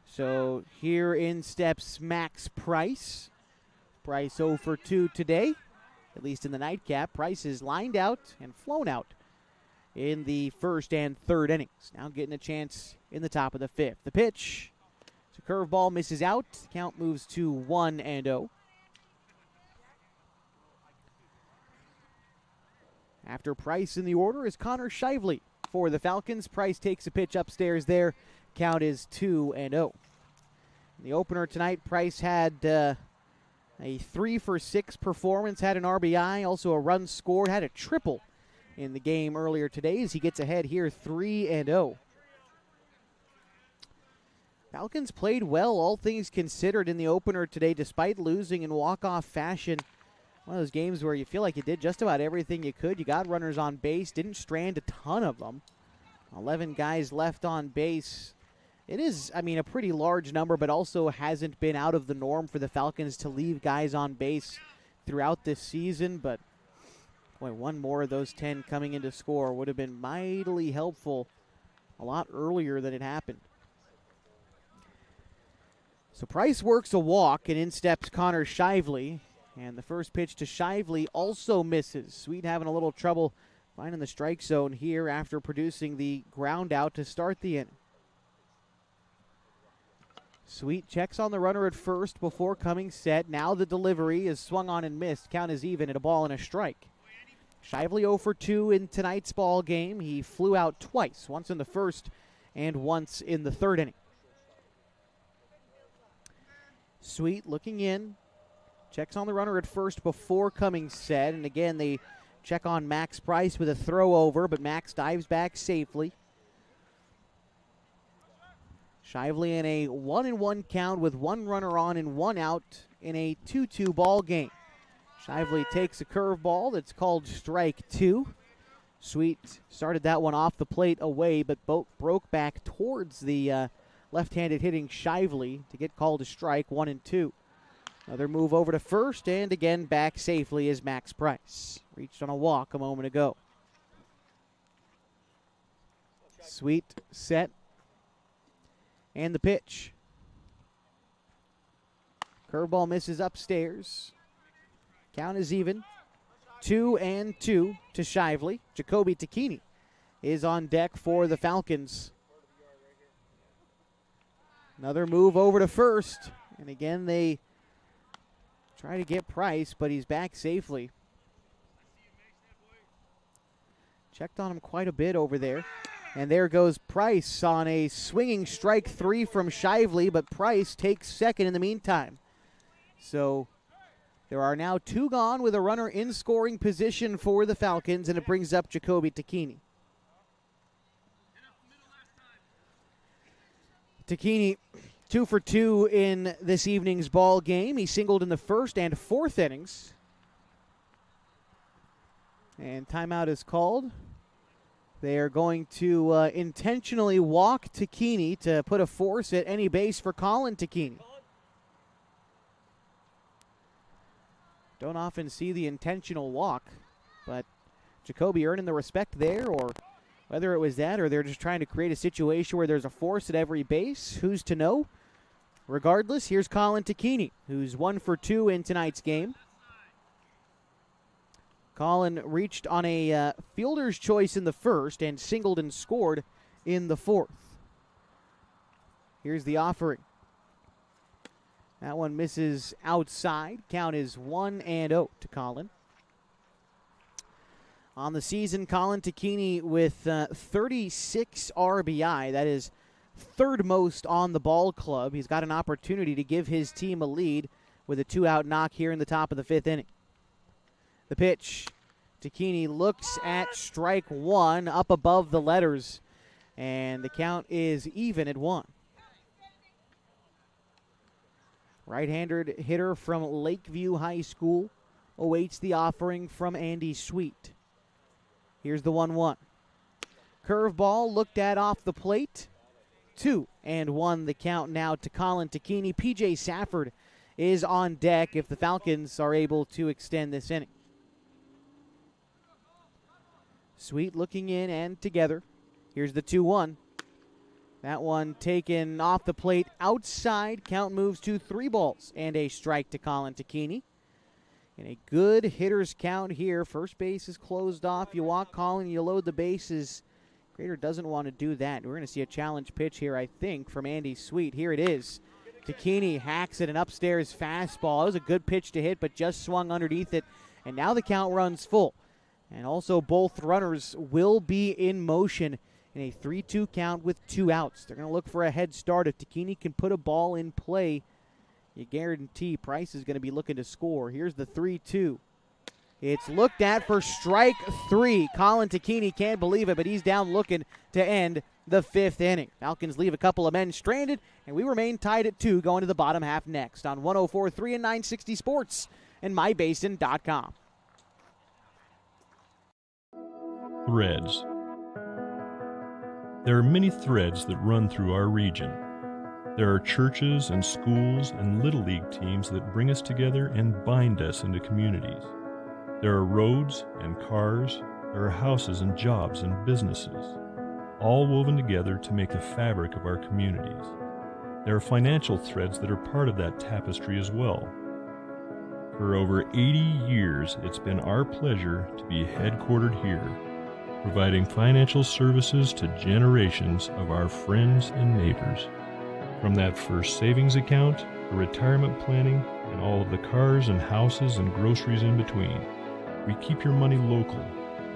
So here in steps Max Price. Price 0 for 2 today, at least in the nightcap. Price is lined out and flown out in the first and third innings. Now getting a chance in the top of the fifth. The pitch, it's a curveball, misses out. Count moves to 1-0. After Price in the order is Connor Shively for the Falcons. Price takes a pitch upstairs there. Count is 2-0. In the opener tonight, Price had a 3 for 6 performance, had an RBI, also a run scored, had a triple in the game earlier today as he gets ahead here 3-0. Falcons played well, all things considered, in the opener today, despite losing in walk-off fashion. One of those games where you feel like you did just about everything you could. You got runners on base, didn't strand a ton of them. 11 guys left on base. It is, a pretty large number, but also hasn't been out of the norm for the Falcons to leave guys on base throughout this season. But, boy, one more of those 10 coming into score would have been mightily helpful a lot earlier than it happened. So Price works a walk, and in steps Connor Shively. And the first pitch to Shively also misses. Sweet having a little trouble finding the strike zone here after producing the ground out to start the inning. Sweet checks on the runner at first before coming set. Now the delivery is swung on and missed. Count is even at a ball and a strike. Shively 0 for 2 in tonight's ball game. He flew out twice, once in the first and once in the third inning. Sweet looking in. Checks on the runner at first before coming set. And again, they check on Max Price with a throw over, but Max dives back safely. Shively in a 1-1 count with one runner on and one out in a 2-2 ball game. Shively takes a curveball that's called strike 2. Sweet started that one off the plate away, but broke back towards the left-handed hitting Shively to get called a strike, 1-2. Another move over to first, and again back safely is Max Price. Reached on a walk a moment ago. Sweet set. And the pitch. Curveball misses upstairs. Count is even. 2-2 to Shively. Jacoby Takini is on deck for the Falcons. Another move over to first. And again, they try to get Price, but he's back safely. Checked on him quite a bit over there. And there goes Price on a swinging strike 3 from Shively, but Price takes second in the meantime. So there are now 2 gone with a runner in scoring position for the Falcons, and it brings up Jacoby Takini. Takini 2 for 2 in this evening's ball game. He singled in the first and fourth innings. And timeout is called. They are going to intentionally walk Takini to put a force at any base for Colin Takini. Don't often see the intentional walk, but Jacoby earning the respect there, or whether it was that or they're just trying to create a situation where there's a force at every base, who's to know? Regardless, here's Colin Takini, who's 1 for 2 in tonight's game. Colin reached on a fielder's choice in the first and singled and scored in the fourth. Here's the offering. That one misses outside. Count is 1-0 to Colin. On the season, Colin Tacchini with 36 RBI. That is third most on the ball club. He's got an opportunity to give his team a lead with a 2-out knock here in the top of the 5th inning. The pitch. Tacchini looks at strike one up above the letters, and the count is even at 1. Right-handed hitter from Lakeview High School awaits the offering from Andy Sweet. Here's the 1-1. Curveball looked at off the plate. 2-1 the count now to Colin Tacchini. P.J. Safford is on deck if the Falcons are able to extend this inning. Sweet looking in and together. Here's the 2-1. That one taken off the plate outside. Count moves to 3 balls and a strike to Colin Tacchini. In a good hitter's count here. First base is closed off. You walk Colin, you load the bases. Grader doesn't want to do that. We're going to see a challenge pitch here, I think, from Andy Sweet. Here it is. Tacchini hacks at an upstairs fastball. It was a good pitch to hit, but just swung underneath it. And now the count runs full. And also both runners will be in motion in a 3-2 count with 2 outs. They're going to look for a head start. If Tacchini can put a ball in play, you guarantee Price is going to be looking to score. Here's the 3-2. It's looked at for strike 3. Colin Tacchini can't believe it, but he's down looking to end the 5th inning. Falcons leave a couple of men stranded, and we remain tied at 2 going to the bottom half next on 104.3 and 960 Sports and MyBasin.com. Threads. There are many threads that run through our region. There are churches and schools and Little League teams that bring us together and bind us into communities. There are roads and cars, there are houses and jobs and businesses, all woven together to make the fabric of our communities. There are financial threads that are part of that tapestry as well. For over 80 years, it's been our pleasure to be headquartered here, providing financial services to generations of our friends and neighbors. From that first savings account, to retirement planning, and all of the cars and houses and groceries in between, we keep your money local,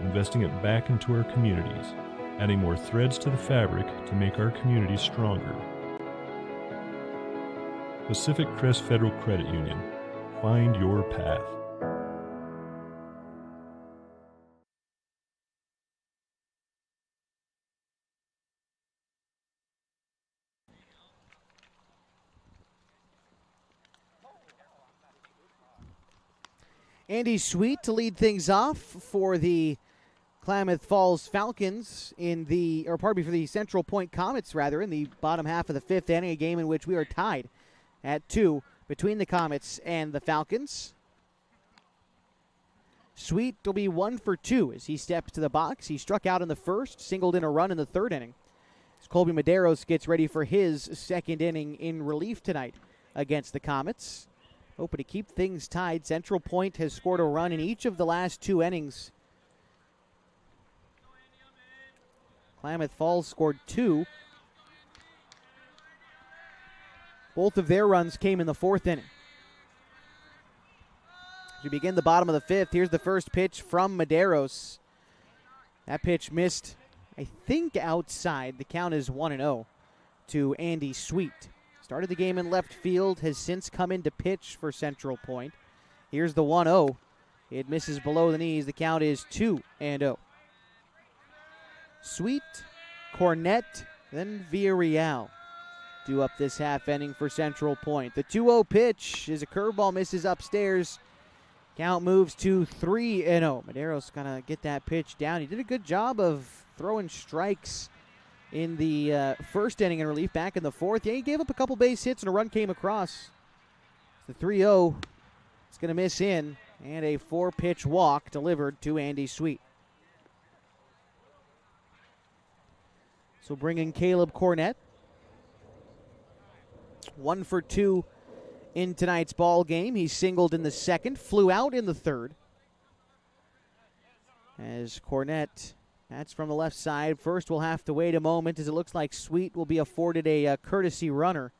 investing it back into our communities, adding more threads to the fabric to make our communities stronger. Pacific Crest Federal Credit Union. Find your path. Andy Sweet to lead things off for the Klamath Falls Falcons for the Central Point Comets, in the bottom half of the 5th inning, a game in which we are tied at 2 between the Comets and the Falcons. Sweet will be 1 for 2 as he steps to the box. He struck out in the first, singled in a run in the 3rd inning. As Colby Medeiros gets ready for his 2nd inning in relief tonight against the Comets. Hoping to keep things tied. Central Point has scored a run in each of the last 2 innings. Klamath Falls scored 2. Both of their runs came in the 4th inning. As we begin the bottom of the 5th, here's the first pitch from Medeiros. That pitch missed, I think, outside. The count is 1-0 to Andy Sweet. Started the game in left field, has since come in to pitch for Central Point. Here's the 1-0. It misses below the knees. The count is 2-0. Sweet, Cornett, then Villarreal do up this half inning for Central Point. The 2-0 pitch is a curveball, misses upstairs. Count moves to 3-0. Medeiros going to get that pitch down. He did a good job of throwing strikes in the 1st inning in relief. Back in the 4th, he gave up a couple base hits and a run came across. The 3-0 is going to miss in, and a 4-pitch walk delivered to Andy Sweet. So bring in Caleb Cornett. 1 for 2 in tonight's ball game. He singled in the 2nd, flew out in the 3rd. As Cornett, that's from the left side. First, we'll have to wait a moment as it looks like Sweet will be afforded a courtesy runner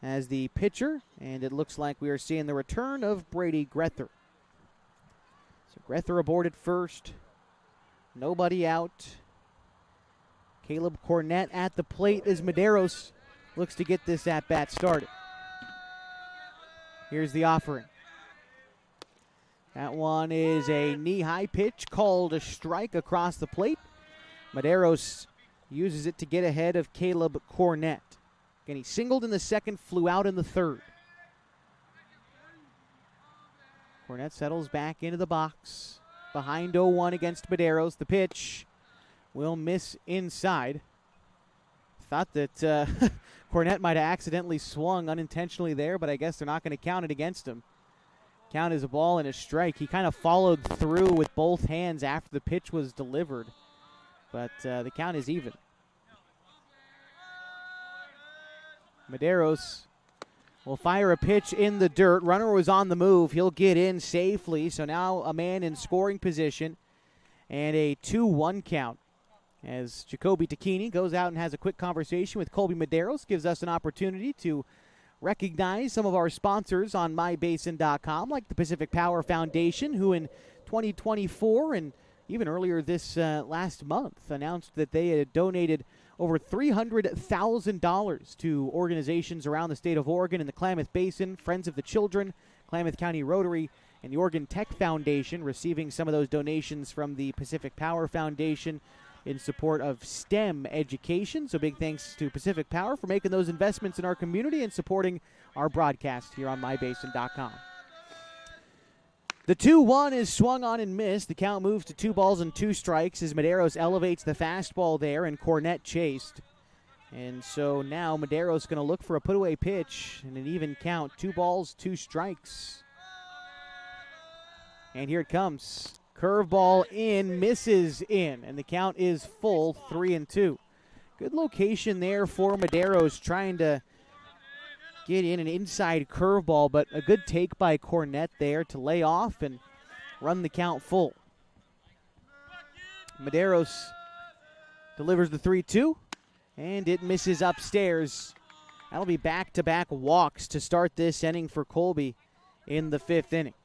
as the pitcher, and it looks like we are seeing the return of Brady Grether. So Grether aboard at first. Nobody out. Caleb Cornett at the plate as Medeiros looks to get this at-bat started. Here's the offering. That one is a knee-high pitch called a strike across the plate. Medeiros uses it to get ahead of Caleb Cornett. Again, he singled in the second, flew out in the third. Cornett settles back into the box. Behind 0-1 against Medeiros. The pitch will miss inside. Thought that Cornett might have accidentally swung unintentionally there, but I guess they're not going to count it against him. Count as a ball and a strike. He kind of followed through with both hands after the pitch was delivered, but the count is even. Medeiros will fire a pitch in the dirt. Runner was on the move. He'll get in safely, so now a man in scoring position and a 2-1 count. As Jacoby Tacchini goes out and has a quick conversation with Colby Medeiros, gives us an opportunity to recognize some of our sponsors on mybasin.com, like the Pacific Power Foundation, who in 2024 and even earlier this last month announced that they had donated over $300,000 to organizations around the state of Oregon in the Klamath Basin, Friends of the Children, Klamath County Rotary, and the Oregon Tech Foundation, receiving some of those donations from the Pacific Power Foundation in support of STEM education. So big thanks to Pacific Power for making those investments in our community and supporting our broadcast here on mybasin.com. The 2-1 is swung on and missed. The count moves to 2 balls and 2 strikes as Medeiros elevates the fastball there and Cornett chased. And so now Medeiros going to look for a put-away pitch and an even count. 2 balls, 2 strikes. And here it comes. Curveball in, misses in, and the count is full, 3-2. Good location there for Medeiros, trying to get in an inside curveball, but a good take by Cornett there to lay off and run the count full. Medeiros delivers the 3-2, and it misses upstairs. That'll be back-to-back walks to start this inning for Colby in the 5th inning.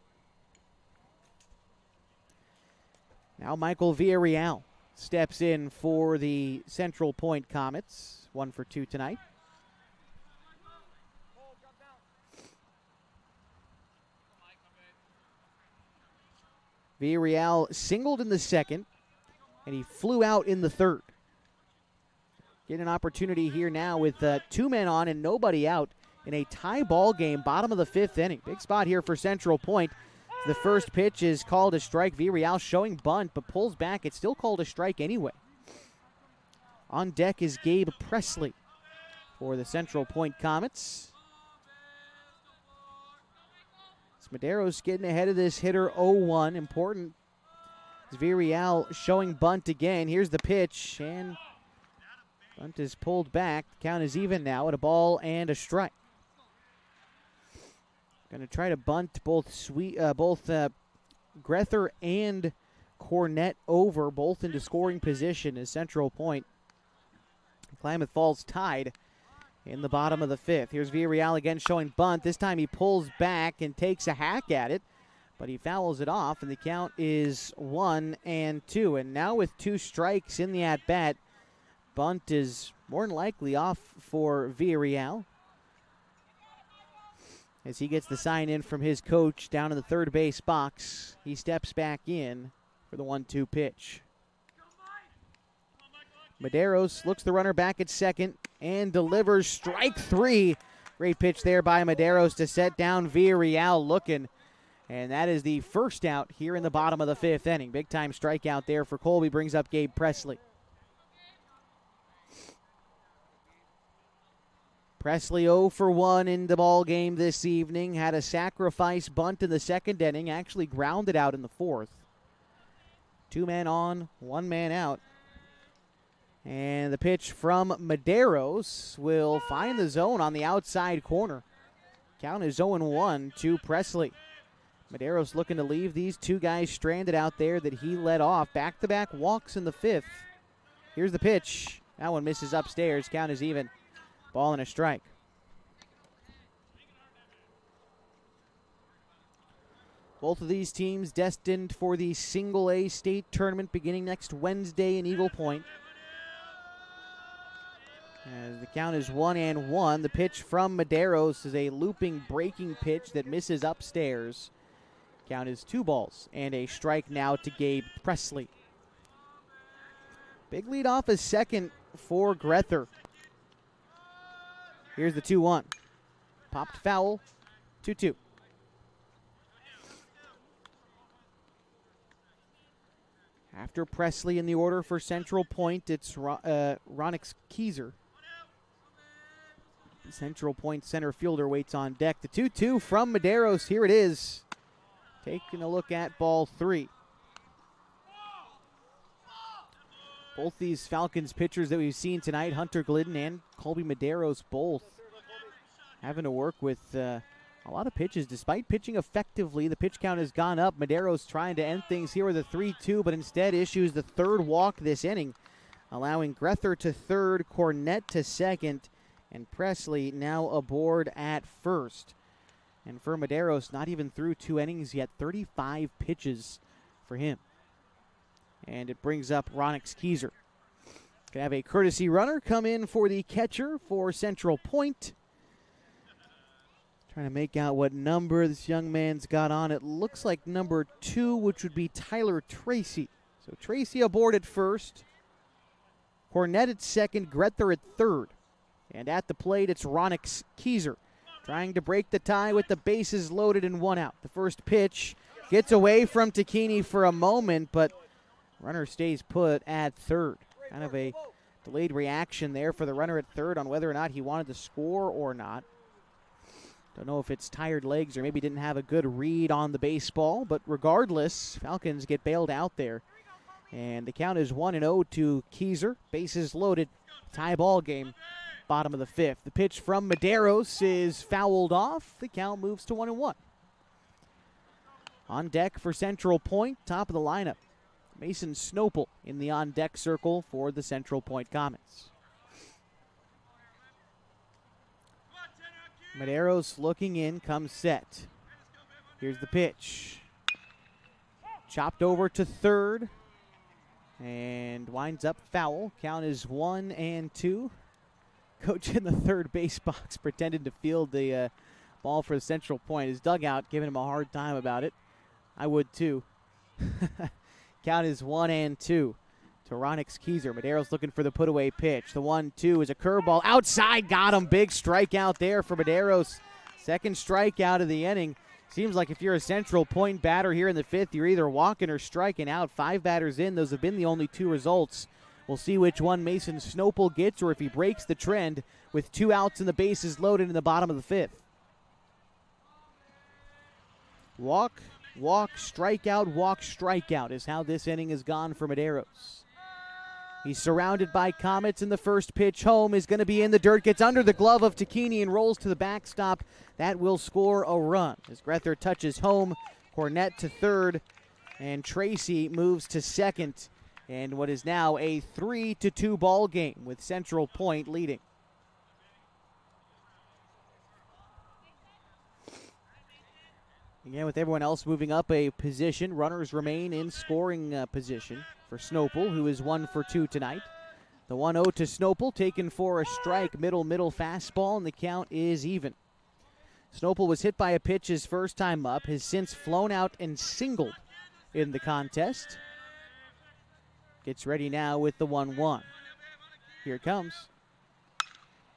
Now Michael Villarreal steps in for the Central Point Comets. 1 for 2 tonight. Villarreal singled in the second, and he flew out in the third. Get an opportunity here now with 2 men on and nobody out in a tie ball game, bottom of the 5th inning. Big spot here for Central Point. The first pitch is called a strike. Villarreal showing bunt, but pulls back. It's still called a strike anyway. On deck is Gabe Presley for the Central Point Comets. Medeiros getting ahead of this hitter 0-1. Important. Villarreal showing bunt again. Here's the pitch, and bunt is pulled back. The count is even now at a ball and a strike. Going to try to bunt both Grether and Cornett over, both into scoring position as Central Point. Klamath Falls tied in the bottom of the 5th. Here's Villarreal again showing bunt. This time he pulls back and takes a hack at it, but he fouls it off, and the count is 1-2. And now with 2 strikes in the at-bat, bunt is more than likely off for Villarreal, as he gets the sign in from his coach down in the third base box. He steps back in for the 1-2 pitch. Medeiros looks the runner back at second and delivers strike 3. Great pitch there by Medeiros to set down Villarreal looking. And that is the first out here in the bottom of the 5th inning. Big time strikeout there for Colby, brings up Gabe Presley. Presley 0 for 1 in the ball game this evening. Had a sacrifice bunt in the 2nd inning. Actually grounded out in the 4th. 2 men on, 1 man out. And the pitch from Medeiros will find the zone on the outside corner. Count is 0-1 to Presley. Medeiros looking to leave these 2 guys stranded out there that he led off. Back-to-back walks in the 5th. Here's the pitch. That one misses upstairs. Count is even. Ball and a strike. Both of these teams destined for the Single A state tournament beginning next Wednesday in Eagle Point. As the count is 1-1, the pitch from Medeiros is a looping breaking pitch that misses upstairs. Count is 2 balls and a strike now to Gabe Presley. Big lead off is second for Grether. Here's the 2-1. Popped foul, 2-2. After Presley in the order for Central Point, it's Ronix Keyser. Central Point center fielder waits on deck. The 2-2 from Medeiros. Here it is. Taking a look at ball 3. Both these Falcons pitchers that we've seen tonight, Hunter Glidden and Colby Medeiros, both having to work with a lot of pitches. Despite pitching effectively, the pitch count has gone up. Medeiros trying to end things here with a 3-2, but instead issues the third walk this inning, allowing Grether to third, Cornett to second, and Presley now aboard at first. And for Medeiros, not even through 2 innings yet, 35 pitches for him. And it brings up Ronix Keyser. Gonna have a courtesy runner come in for the catcher for Central Point. Trying to make out what number this young man's got on. It looks like number 2, which would be Tyler Tracy. So Tracy aboard at first. Cornett at second, Grether at third. And at the plate, it's Ronix Keyser trying to break the tie with the bases loaded and 1 out. The first pitch gets away from Tacchini for a moment, but runner stays put at third. Kind of a delayed reaction there for the runner at third on whether or not he wanted to score or not. Don't know if it's tired legs or maybe didn't have a good read on the baseball, but regardless, Falcons get bailed out there. And the count is 1-0 to Keyser. Bases loaded, tie ball game. Bottom of the 5th. The pitch from Medeiros is fouled off. The count moves to 1-1. On deck for Central Point, top of the lineup, Mason Snopel in the on-deck circle for the Central Point Comets. Medeiros looking in, comes set. Here's the pitch. Chopped over to third and winds up foul. Count is 1-2. Coach in the third base box pretended to field the ball for the Central Point. His dugout giving him a hard time about it. I would too. Count is 1-2 to Ronix Keyser. Medeiros looking for the put-away pitch. The 1-2 is a curveball. Outside, got him. Big strikeout there for Medeiros. Second strikeout of the inning. Seems like if you're a Central Point batter here in the 5th, you're either walking or striking out. 5 batters in. Those have been the only 2 results. We'll see which one Mason Snopel gets or if he breaks the trend with 2 outs and the bases loaded in the bottom of the 5th. Walk, strikeout is how this inning has gone for Medeiros. He's surrounded by Comets, and the first pitch home is going to be in the dirt. Gets under the glove of Tacchini and rolls to the backstop. That will score a run. As Grether touches home, Cornett to third, and Tracy moves to second. And what is now a 3-2 ball game with Central Point leading. Again, with everyone else moving up a position, runners remain in scoring position for Snopel, who is 1 for 2 tonight. The 1-0 to Snopel, taken for a strike, middle fastball, and the count is even. Snopel was hit by a pitch his first time up, has since flown out and singled in the contest. Gets ready now with the 1-1. Here it comes.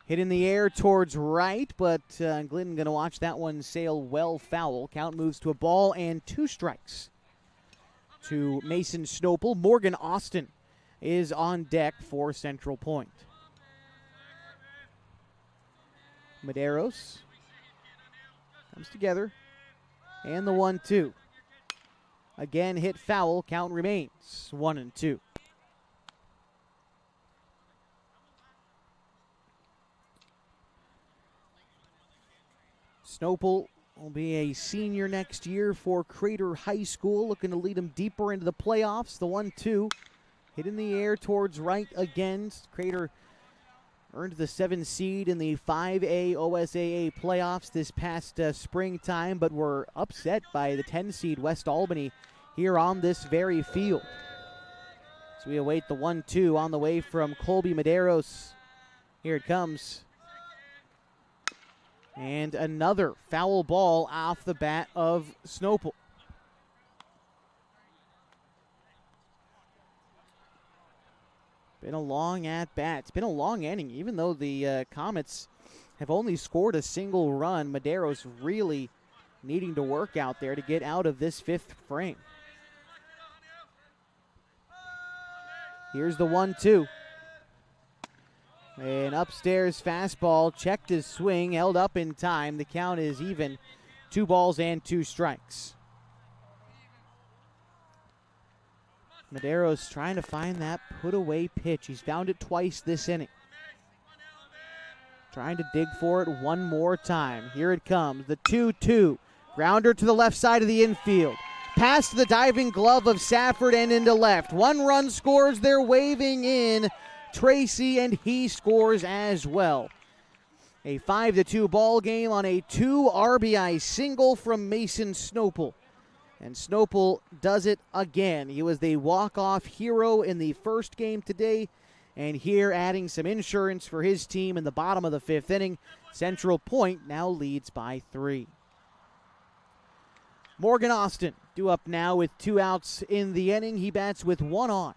Hit in the air towards right, but Glidden going to watch that one sail well foul. Count moves to a ball and 2 strikes to Mason Snopel. Morgan Austin is on deck for Central Point. Medeiros comes together, and the 1-2. Again, hit foul. Count remains 1-2. Snopel will be a senior next year for Crater High School, looking to lead them deeper into the playoffs. The 1-2 hit in the air towards right again. Crater earned the 7 seed in the 5A OSAA playoffs this past springtime, but were upset by the 10 seed West Albany here on this very field. So we await the 1-2 on the way from Colby Medeiros. Here it comes. And another foul ball off the bat of Snopel. Been a long at-bat. It's been a long inning. Even though the Comets have only scored a single run, Medeiros really needing to work out there to get out of this 5th frame. Here's the 1-2. An upstairs fastball, checked his swing, held up in time. The count is even, 2 balls and 2 strikes. Medeiros trying to find that put-away pitch. He's found it twice this inning. Trying to dig for it one more time. Here it comes, the 2-2. Grounder to the left side of the infield. Past the diving glove of Safford and into left. 1 run scores, they're waving in Tracy, and he scores as well. A 5-2 ball game on a 2 RBI single from Mason Snopel. And Snopel does it again. He was the walk-off hero in the first game today, and here adding some insurance for his team in the bottom of the 5th inning. Central Point now leads by 3. Morgan Austin due up now with 2 outs in the inning. He bats with 1 on.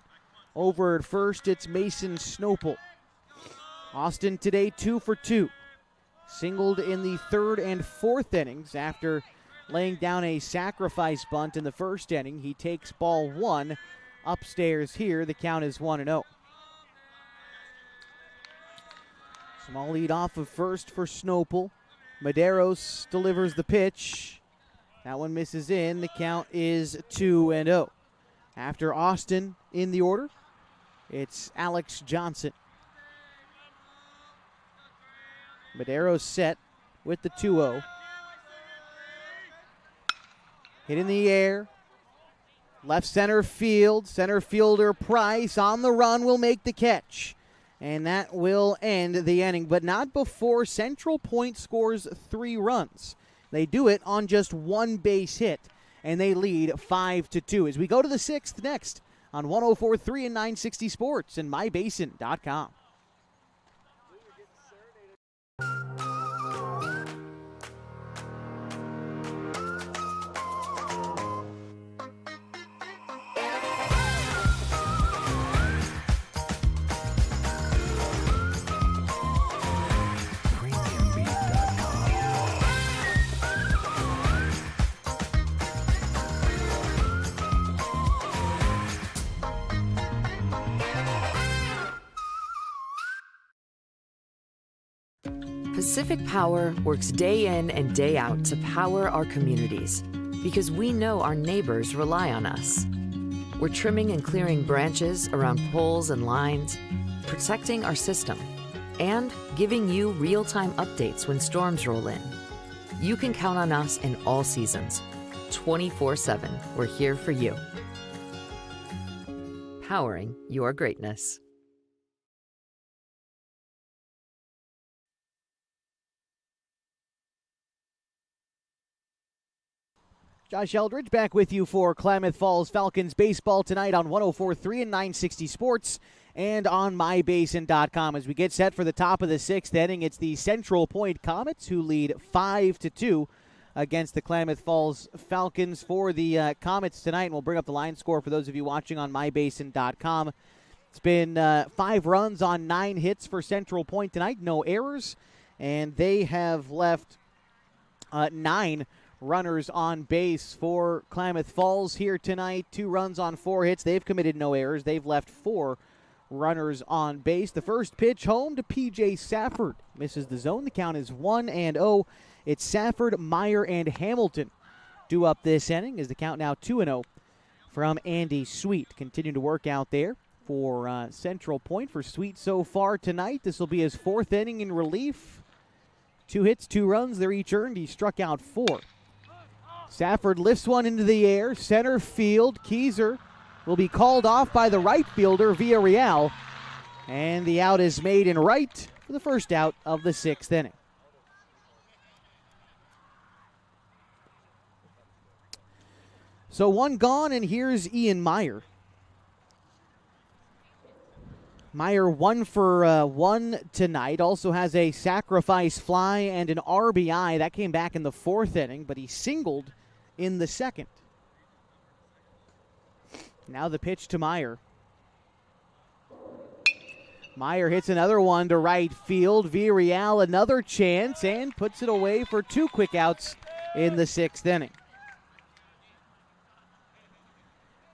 Over at first, it's Mason Snopel. Austin today 2 for 2. Singled in the 3rd and 4th innings after laying down a sacrifice bunt in the 1st inning. He takes ball 1 upstairs here. The count is 1-0. Small lead off of first for Snopel. Medeiros delivers the pitch. That one misses in. The count is 2-0. After Austin in the order, it's Alex Johnson. Medeiros set with the 2-0. Hit in the air. Left center field. Center fielder Price on the run will make the catch. And that will end the inning, but not before Central Point scores 3 runs. They do it on just 1 base hit, and they lead 5-2. As we go to the 6th next on 104.3 and 960 Sports and mybasin.com. Pacific Power works day in and day out to power our communities because we know our neighbors rely on us. We're trimming and clearing branches around poles and lines, protecting our system, and giving you real-time updates when storms roll in. You can count on us in all seasons. 24/7, we're here for you. Powering your greatness. Josh Eldridge back with you for Klamath Falls Falcons baseball tonight on 104.3 and 960 Sports and on mybasin.com. As we get set for the top of the 6th inning, it's the Central Point Comets who lead 5-2 against the Klamath Falls Falcons. For the Comets tonight, and we'll bring up the line score for those of you watching on mybasin.com. It's been 5 runs on 9 hits for Central Point tonight, no errors, and they have left 9 runners on base. For Klamath Falls here tonight, 2 runs on 4 hits. They've committed no errors. They've left 4 runners on base. The first pitch home to P.J. Safford. Misses the zone. The count is 1-0. It's Safford, Meyer, and Hamilton due up this inning. Is the count now 2-0 from Andy Sweet. Continue to work out there for Central Point. For Sweet so far tonight, this will be his 4th inning in relief. 2 hits, 2 runs. They're each earned. He struck out 4. Safford lifts one into the air, center field. Keyser will be called off by the right fielder, Villarreal. And the out is made in right for the first out of the 6th inning. So one gone, and here's Ian Meyer. Meyer 1 for 1 tonight. Also has a sacrifice fly and an RBI. That came back in the 4th inning, but he singled in the 2nd. Now the pitch to Meyer. Meyer hits another one to right field. Villarreal another chance and puts it away for 2 quick outs in the 6th inning.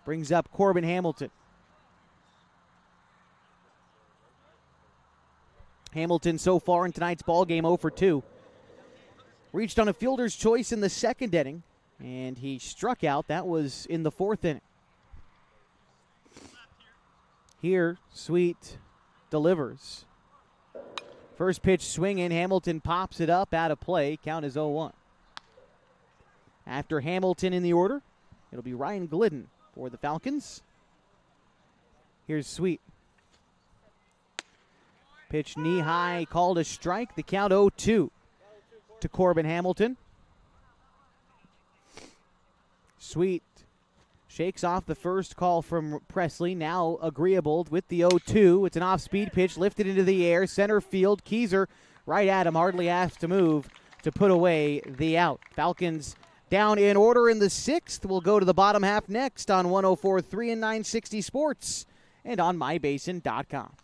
Brings up Corbin Hamilton. Hamilton so far in tonight's ball game 0 for 2. Reached on a fielder's choice in the 2nd inning, and he struck out. That was in the 4th inning. Here, Sweet delivers. First pitch swinging. Hamilton pops it up out of play. Count is 0-1. After Hamilton in the order, it'll be Ryan Glidden for the Falcons. Here's Sweet. Pitch knee high, called a strike. The count 0-2 to Corbin Hamilton. Sweet shakes off the first call from Presley. Now agreeable with the 0-2. It's an off-speed pitch lifted into the air. Center field. Keyser right at him. Hardly asked to move to put away the out. Falcons down in order in the 6th. We'll go to the bottom half next on 104.3 and 960 Sports and on mybasin.com.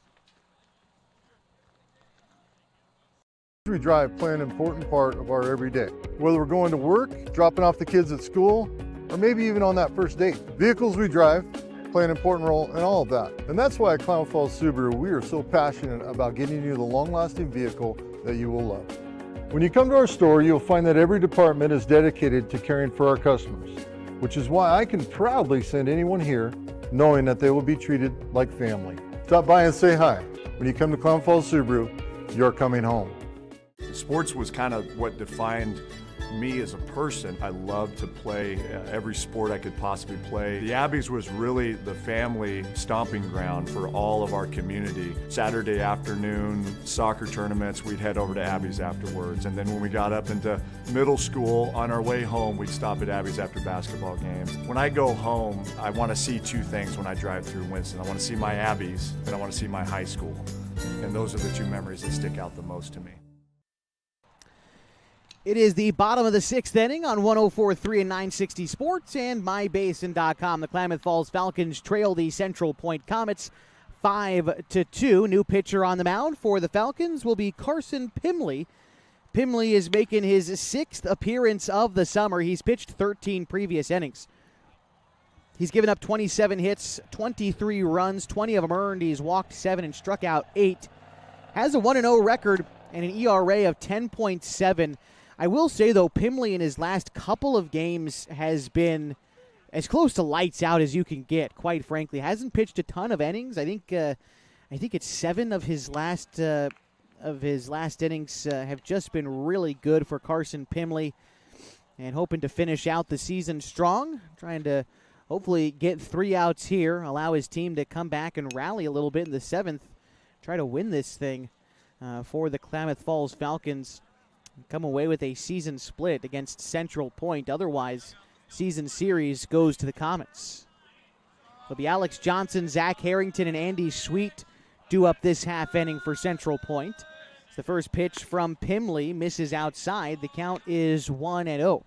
We drive play an important part of our everyday. Whether we're going to work, dropping off the kids at school, or maybe even on that first date. Vehicles we drive play an important role in all of that. And that's why at Klamath Falls Subaru, we are so passionate about getting you the long-lasting vehicle that you will love. When you come to our store, you'll find that every department is dedicated to caring for our customers, which is why I can proudly send anyone here knowing that they will be treated like family. Stop by and say hi. When you come to Klamath Falls Subaru, you're coming home. Sports was kind of what defined me as a person. I loved to play every sport I could possibly play. The Abbeys was really the family stomping ground for all of our community. Saturday afternoon soccer tournaments, we'd head over to Abbeys afterwards. And then when we got up into middle school, on our way home, we'd stop at Abbeys after basketball games. When I go home, I want to see 2 things when I drive through Winston. I want to see my Abbeys, and I want to see my high school. And those are the 2 memories that stick out the most to me. It is the bottom of the 6th inning on 104.3 and 960 Sports and mybasin.com. The Klamath Falls Falcons trail the Central Point Comets 5-2. New pitcher on the mound for the Falcons will be Carson Pimley. Pimley is making his 6th appearance of the summer. He's pitched 13 previous innings. He's given up 27 hits, 23 runs, 20 of them earned. He's walked 7 and struck out 8. Has a 1-0 record and an ERA of 10.7. I will say, though, Pimley in his last couple of games has been as close to lights out as you can get, quite frankly. Hasn't pitched a ton of innings. I think it's 7 of his last innings have just been really good for Carson Pimley, and hoping to finish out the season strong, trying to hopefully get 3 outs here, allow his team to come back and rally a little bit in the 7th, try to win this thing for the Klamath Falls Falcons. Come away with a season split against Central Point. Otherwise, season series goes to the Comets. It'll be Alex Johnson, Zach Harrington, and Andy Sweet do up this half inning for Central Point. It's the first pitch from Pimley, misses outside. The count is 1-0.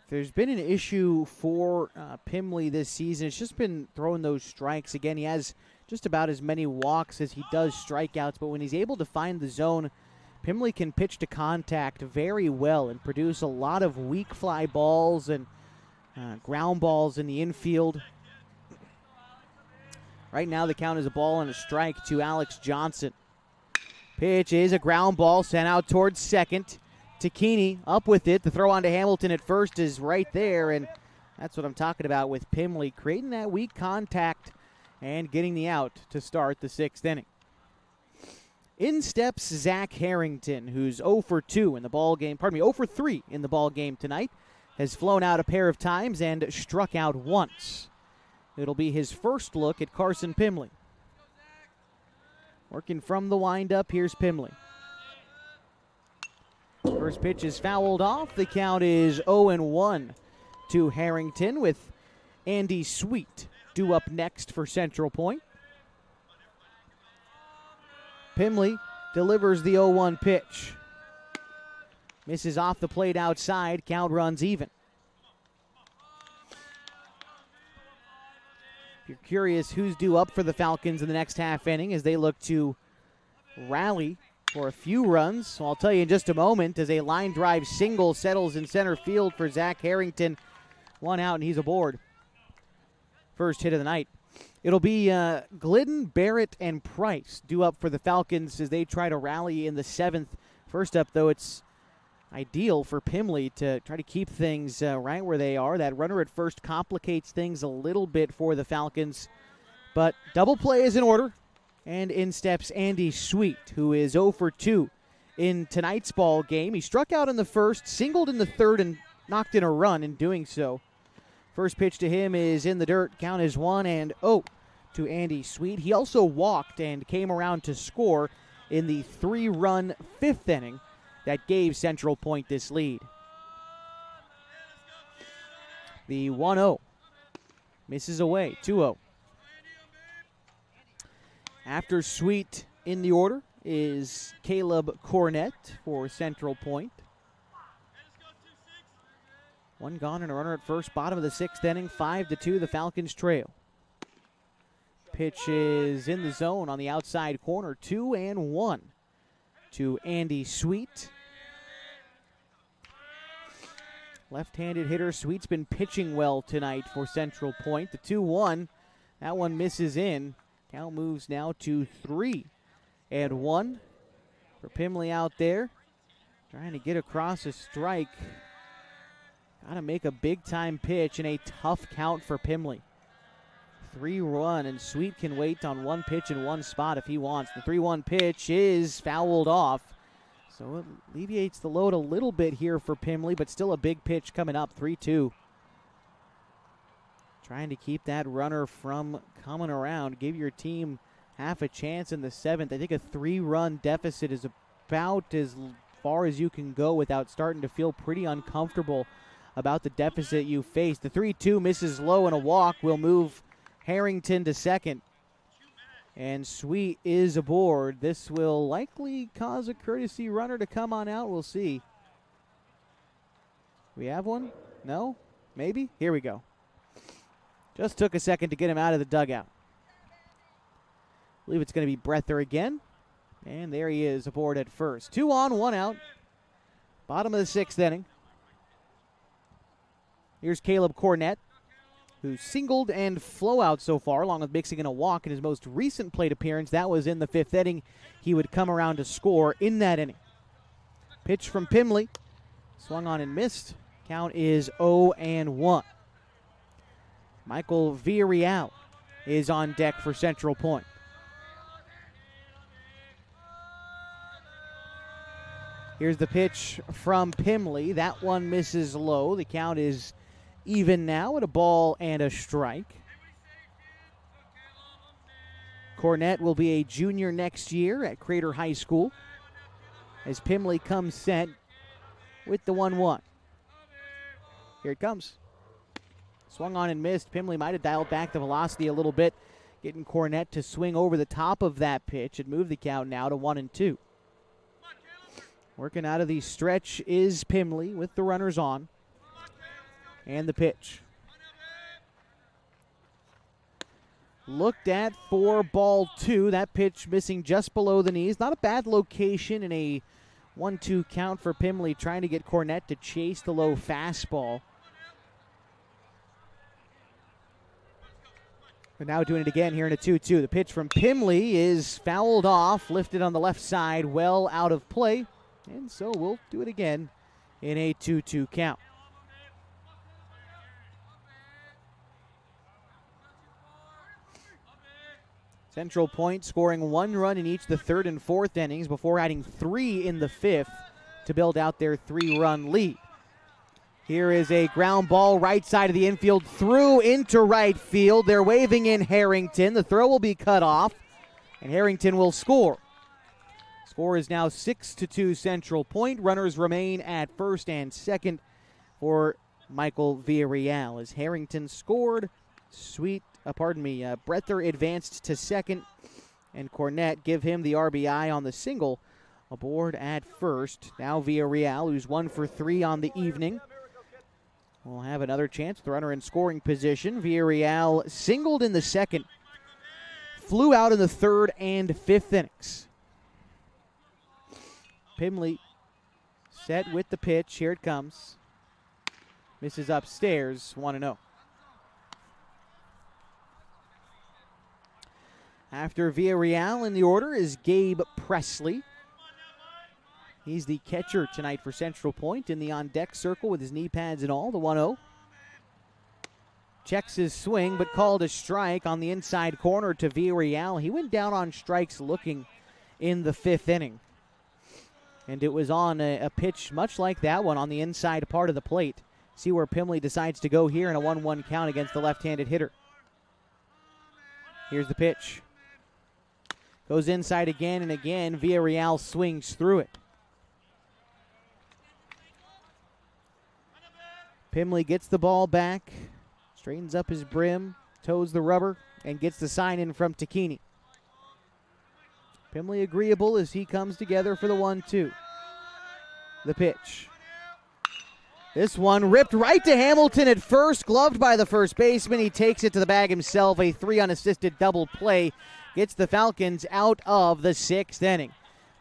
There's been an issue for Pimley this season. It's just been throwing those strikes. Again, he has just about as many walks as he does strikeouts, but when he's able to find the zone, Pimley can pitch to contact very well and produce a lot of weak fly balls and ground balls in the infield. Right now the count is a ball and a strike to Alex Johnson. Pitch is a ground ball sent out towards second. Takini up with it. The throw on to Hamilton at first is right there, and that's what I'm talking about with Pimley, creating that weak contact and getting the out to start the 6th inning. In steps Zach Harrington, who's 0 for 2 in the ball game. 0 for 3 in the ball game tonight. Has flown out a pair of times and struck out once. It'll be his first look at Carson Pimley. Working from the windup, here's Pimley. First pitch is fouled off. The count is 0-1 to Harrington, with Andy Sweet due up next for Central Point. Pimley delivers the 0-1 pitch. Misses off the plate outside. Count runs even. If you're curious who's due up for the Falcons in the next half inning as they look to rally for a few runs, so I'll tell you in just a moment as a line drive single settles in center field for Zach Harrington. One out and he's aboard. First hit of the night. It'll be Glidden, Barrett, and Price due up for the Falcons as they try to rally in the 7th. First up, though, it's ideal for Pimley to try to keep things right where they are. That runner at first complicates things a little bit for the Falcons. But double play is in order. And in steps Andy Sweet, who is 0 for 2 in tonight's ball game. He struck out in the first, singled in the third, and knocked in a run in doing so. First pitch to him is in the dirt. Count is 1-0 to Andy Sweet. He also walked and came around to score in the 3-run 5th inning that gave Central Point this lead. The 1-0 misses away, 2-0. After Sweet in the order is Caleb Cornett for Central Point. One gone and a runner at first, bottom of the 6th inning, 5-2, the Falcons trail. Pitch is in the zone on the outside corner, 2-1 to Andy Sweet. Left-handed hitter, Sweet's been pitching well tonight for Central Point. The 2-1, that one misses in. Count moves now to 3-1 for Pimley out there. Trying to get across a strike. Got to make a big-time pitch in a tough count for Pimley. 3-1, and Sweet can wait on one pitch in one spot if he wants. The 3-1 pitch is fouled off. So it alleviates the load a little bit here for Pimley, but still a big pitch coming up, 3-2. Trying to keep that runner from coming around. Give your team half a chance in the 7th. I think a 3-run deficit is about as far as you can go without starting to feel pretty uncomfortable about the deficit you face. The 3-2 misses low, and a walk will move Harrington to second. And Sweet is aboard. This will likely cause a courtesy runner to come on out. We'll see. We have one? No? Maybe? Here we go. Just took a second to get him out of the dugout. I believe it's going to be Breather again. And there he is aboard at first. 2 on, 1 out. Bottom of the 6th inning. Here's Caleb Cornett, who singled and flew out so far, along with mixing in a walk in his most recent plate appearance. That was in the 5th inning. He would come around to score in that inning. Pitch from Pimley. Swung on and missed. Count is 0-1. Michael Villarreal is on deck for Central Point. Here's the pitch from Pimley. That one misses low. The count is even now at a ball and a strike. Cornett will be a junior next year at Crater High School as Pimley comes set with the 1-1. Here it comes. Swung on and missed. Pimley might have dialed back the velocity a little bit, getting Cornett to swing over the top of that pitch and move the count now to 1-2. Working out of the stretch is Pimley with the runners on. And the pitch. Looked at for ball 2. That pitch missing just below the knees. Not a bad location in a 1-2 count for Pimley, trying to get Cornett to chase the low fastball. But now doing it again here in a 2-2. The pitch from Pimley is fouled off, lifted on the left side, well out of play. And so we'll do it again in a 2-2 count. Central Point scoring 1 run in each the 3rd and 4th innings before adding 3 in the 5th to build out their 3-run lead. Here is a ground ball right side of the infield, through into right field. They're waving in Harrington. The throw will be cut off. And Harrington will score. Score is now 6-2 Central Point. Runners remain at first and second for Michael Villarreal. As Harrington scored, Brether advanced to second, and Cornett give him the RBI on the single aboard at first. Now Villarreal, who's 1 for 3 on the evening, will have another chance. The runner in scoring position. Villarreal singled in the second, flew out in the third and fifth innings. Pimley set with the pitch. Here it comes. Misses upstairs, 1-0. After Villarreal in the order is Gabe Presley. He's the catcher tonight for Central Point in the on-deck circle with his knee pads and all, the 1-0. Checks his swing, but called a strike on the inside corner to Villarreal. He went down on strikes looking in the fifth inning. And it was on a pitch much like that one on the inside part of the plate. See where Pimley decides to go here in a 1-1 count against the left-handed hitter. Here's the pitch. Goes inside again and again. Villarreal swings through it. Pimley gets the ball back, straightens up his brim, toes the rubber, and gets the sign in from Tacchini. Pimley agreeable as he comes together for the 1-2. The pitch. This one ripped right to Hamilton at first, gloved by the first baseman. He takes it to the bag himself. A 3 unassisted double play gets the Falcons out of the sixth inning.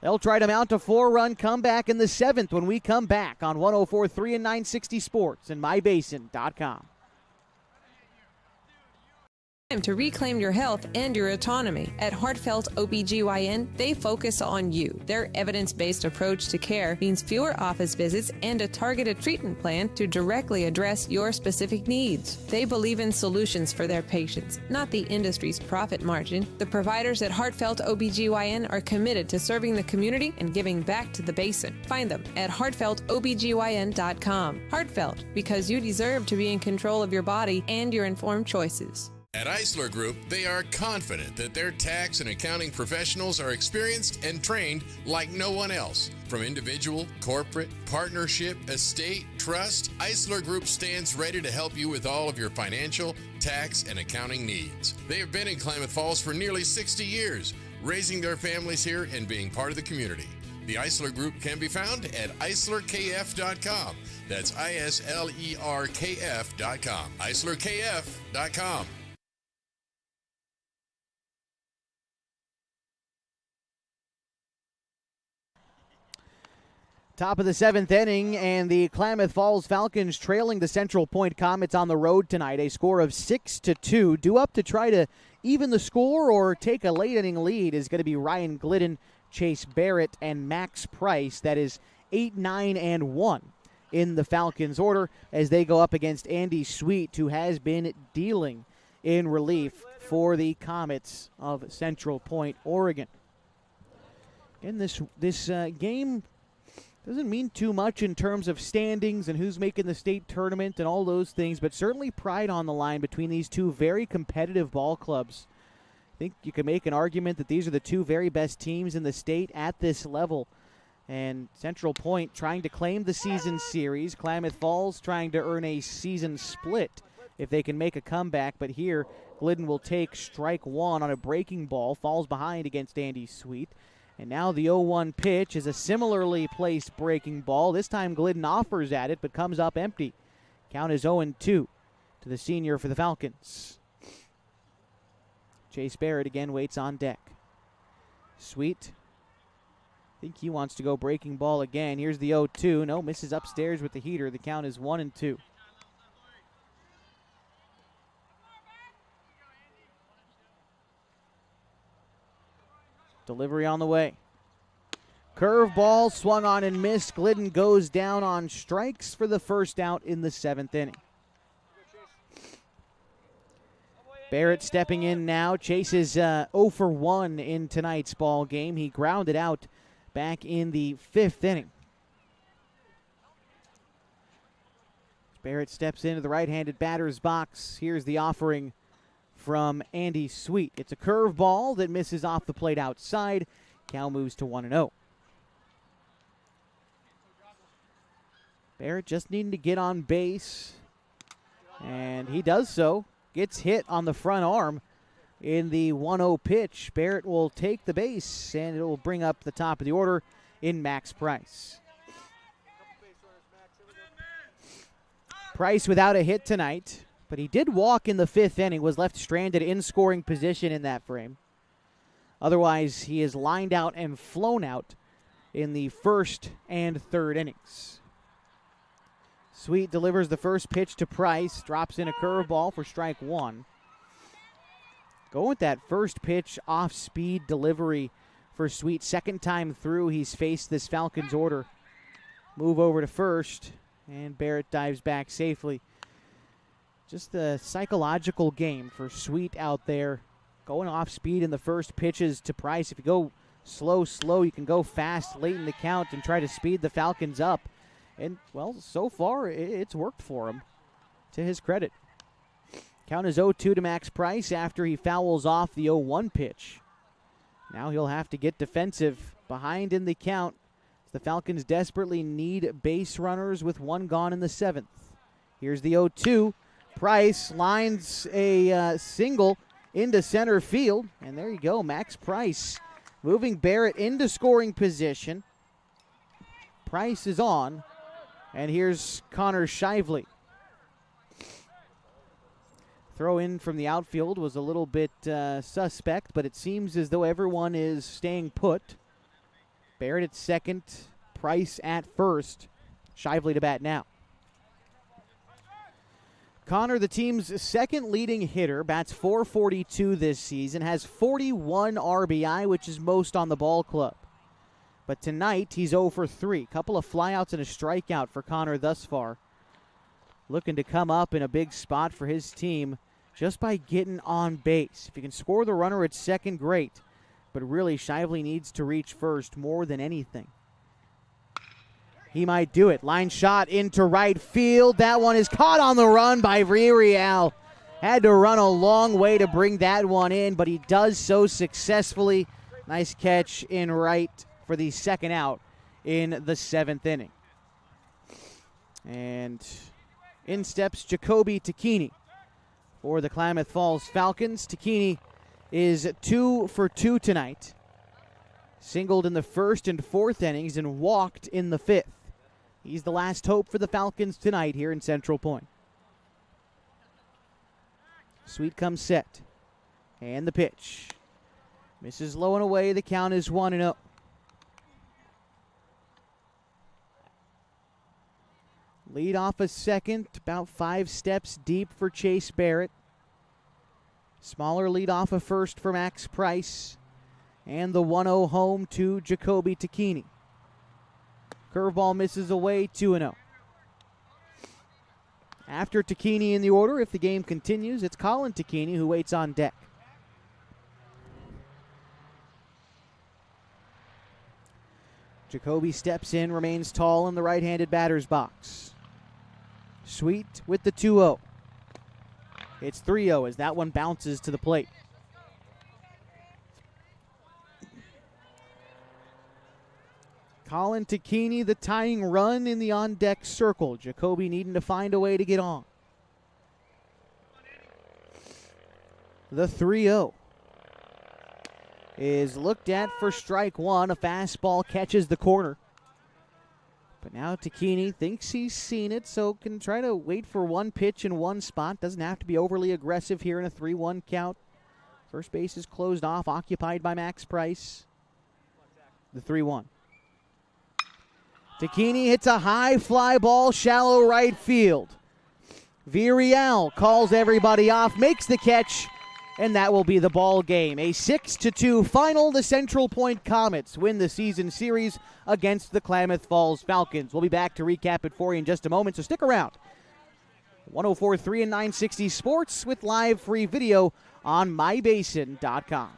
They'll try to mount a 4-run comeback in the seventh when we come back on 104.3 and 960 Sports and MyBasin.com. Time to reclaim your health and your autonomy. At Heartfelt OBGYN, they focus on you. Their evidence-based approach to care means fewer office visits and a targeted treatment plan to directly address your specific needs. They believe in solutions for their patients, not the industry's profit margin. The providers at Heartfelt OBGYN are committed to serving the community and giving back to the basin. Find them at heartfeltobgyn.com. Heartfelt, because you deserve to be in control of your body and your informed choices. At Eisler Group, they are confident that their tax and accounting professionals are experienced and trained like no one else. From individual, corporate, partnership, estate, trust, Eisler Group stands ready to help you with all of your financial, tax, and accounting needs. They have been in Klamath Falls for nearly 60 years, raising their families here and being part of the community. The Eisler Group can be found at eislerkf.com. That's ISLERKF.com. eislerkf.com. Top of the seventh inning, and the Klamath Falls Falcons trailing the Central Point Comets on the road tonight. A score of 6-2. Due up to try to even the score or take a late inning lead is going to be Ryan Glidden, Chase Barrett, and Max Price. That is 8, 9, and 1 in the Falcons order as they go up against Andy Sweet, who has been dealing in relief for the Comets of Central Point, Oregon. And this game doesn't mean too much in terms of standings and who's making the state tournament and all those things, but certainly pride on the line between these two very competitive ball clubs. I think you can make an argument that these are the two very best teams in the state at this level. And Central Point trying to claim the season series. Klamath Falls trying to earn a season split if they can make a comeback. But here, Glidden will take strike one on a breaking ball. Falls behind against Andy Sweet. And now the 0-1 pitch is a similarly placed breaking ball. This time Glidden offers at it, but comes up empty. Count is 0-2 to the senior for the Falcons. Chase Barrett again waits on deck. Sweet. I think he wants to go breaking ball again. Here's the 0-2. No, misses upstairs with the heater. The count is 1-2. Delivery on the way. Curveball swung on and missed. Glidden goes down on strikes for the first out in the seventh inning. Barrett stepping in now. Chase is 0 for 1 in tonight's ball game. He grounded out back in the fifth inning. Barrett steps into the right-handed batter's box. Here's the offering from Andy Sweet. It's a curveball that misses off the plate outside. Cal moves to 1-0. Barrett just needing to get on base, and he does so. Gets hit on the front arm in the 1-0 pitch. Barrett will take the base, and it will bring up the top of the order in Max Price. Price without a hit tonight, but he did walk in the 5th inning, was left stranded in scoring position in that frame. Otherwise, he is lined out and flown out in the 1st and 3rd innings. Sweet delivers the first pitch to Price, drops in a curveball for strike 1. Going with that first pitch off-speed delivery for Sweet. Second time through he's faced this Falcons order. Move over to first, and Barrett dives back safely. Just the psychological game for Sweet out there. Going off-speed in the first pitches to Price. If you go slow, you can go fast late in the count and try to speed the Falcons up. And, well, so far, it's worked for him, to his credit. Count is 0-2 to Max Price after he fouls off the 0-1 pitch. Now he'll have to get defensive behind in the count. The Falcons desperately need base runners with 1 gone in the 7th. Here's the 0-2. Price lines a single into center field. And there you go, Max Price moving Barrett into scoring position. Price is on. And here's Connor Shively. Throw in from the outfield was a little bit suspect, but it seems as though everyone is staying put. Barrett at second, Price at first. Shively to bat now. Connor, the team's second leading hitter, bats .442 this season, has 41 RBI, which is most on the ball club. But tonight, he's 0 for 3. Couple of flyouts and a strikeout for Connor thus far. Looking to come up in a big spot for his team just by getting on base. If you can score the runner at second, great. But really, Shively needs to reach first more than anything. He might do it. Line shot into right field. That one is caught on the run by Villarreal. Had to run a long way to bring that one in, but he does so successfully. Nice catch in right for the second out in the 7th inning. And in steps Jacoby Tacchini for the Klamath Falls Falcons. Tacchini is 2 for 2 tonight. Singled in the 1st and 4th innings and walked in the 5th. He's the last hope for the Falcons tonight here in Central Point. Sweet comes set. And the pitch. Misses low and away. The count is 1-0. Lead off a second, about 5 steps deep for Chase Barrett. Smaller lead off a first for Max Price. And the 1-0 home to Jacoby Tacchini. Curveball misses away, 2-0. After Tacchini in the order, if the game continues, it's Colin Tacchini who waits on deck. Jacoby steps in, remains tall in the right-handed batter's box. Sweet with the 2-0. It's 3-0 as that one bounces to the plate. Colin Tacchini, the tying run in the on-deck circle. Jacoby needing to find a way to get on. The 3-0 is looked at for strike 1. A fastball catches the corner. But now Tacchini thinks he's seen it, so can try to wait for one pitch in one spot. Doesn't have to be overly aggressive here in a 3-1 count. First base is closed off, occupied by Max Price. The 3-1. Tacchini hits a high fly ball, shallow right field. Villarreal calls everybody off, makes the catch, and that will be the ball game. A 6-2 final. The Central Point Comets win the season series against the Klamath Falls Falcons. We'll be back to recap it for you in just a moment, so stick around. 104.3 and 960 Sports with live free video on mybasin.com.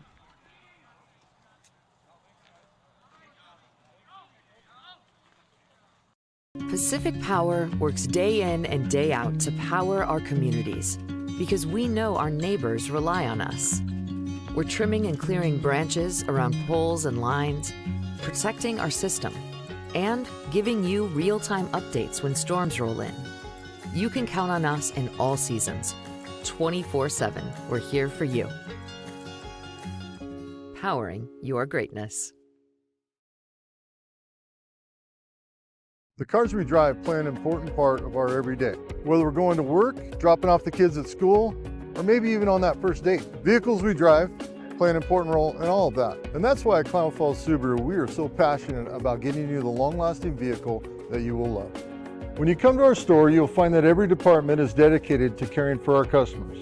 Pacific Power works day in and day out to power our communities. because we know our neighbors rely on us. We're trimming and clearing branches around poles and lines, protecting our system, and giving you real-time updates when storms roll in. You can count on us in all seasons. 24/7, we're here for you. Powering your greatness. The cars we drive play an important part of our everyday. Whether we're going to work, dropping off the kids at school, or maybe even on that first date. Vehicles we drive play an important role in all of that. And that's why at Klamath Falls Subaru, we are so passionate about getting you the long-lasting vehicle that you will love. When you come to our store, you'll find that every department is dedicated to caring for our customers,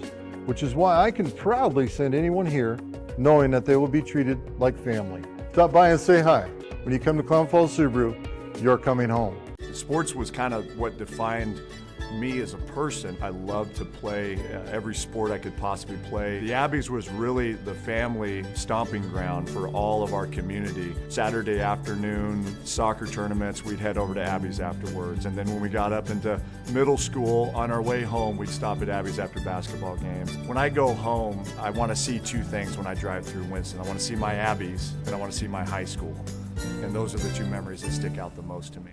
which is why I can proudly send anyone here knowing that they will be treated like family. Stop by and say hi. When you come to Klamath Falls Subaru, you're coming home. Sports was kind of what defined me as a person. I loved to play every sport I could possibly play. The Abbeys was really the family stomping ground for all of our community. Saturday afternoon soccer tournaments, we'd head over to Abbeys afterwards. And then when we got up into middle school, on our way home, we'd stop at Abbeys after basketball games. When I go home, I want to see two things when I drive through Winston. I want to see my Abbeys and I want to see my high school. And those are the two memories that stick out the most to me.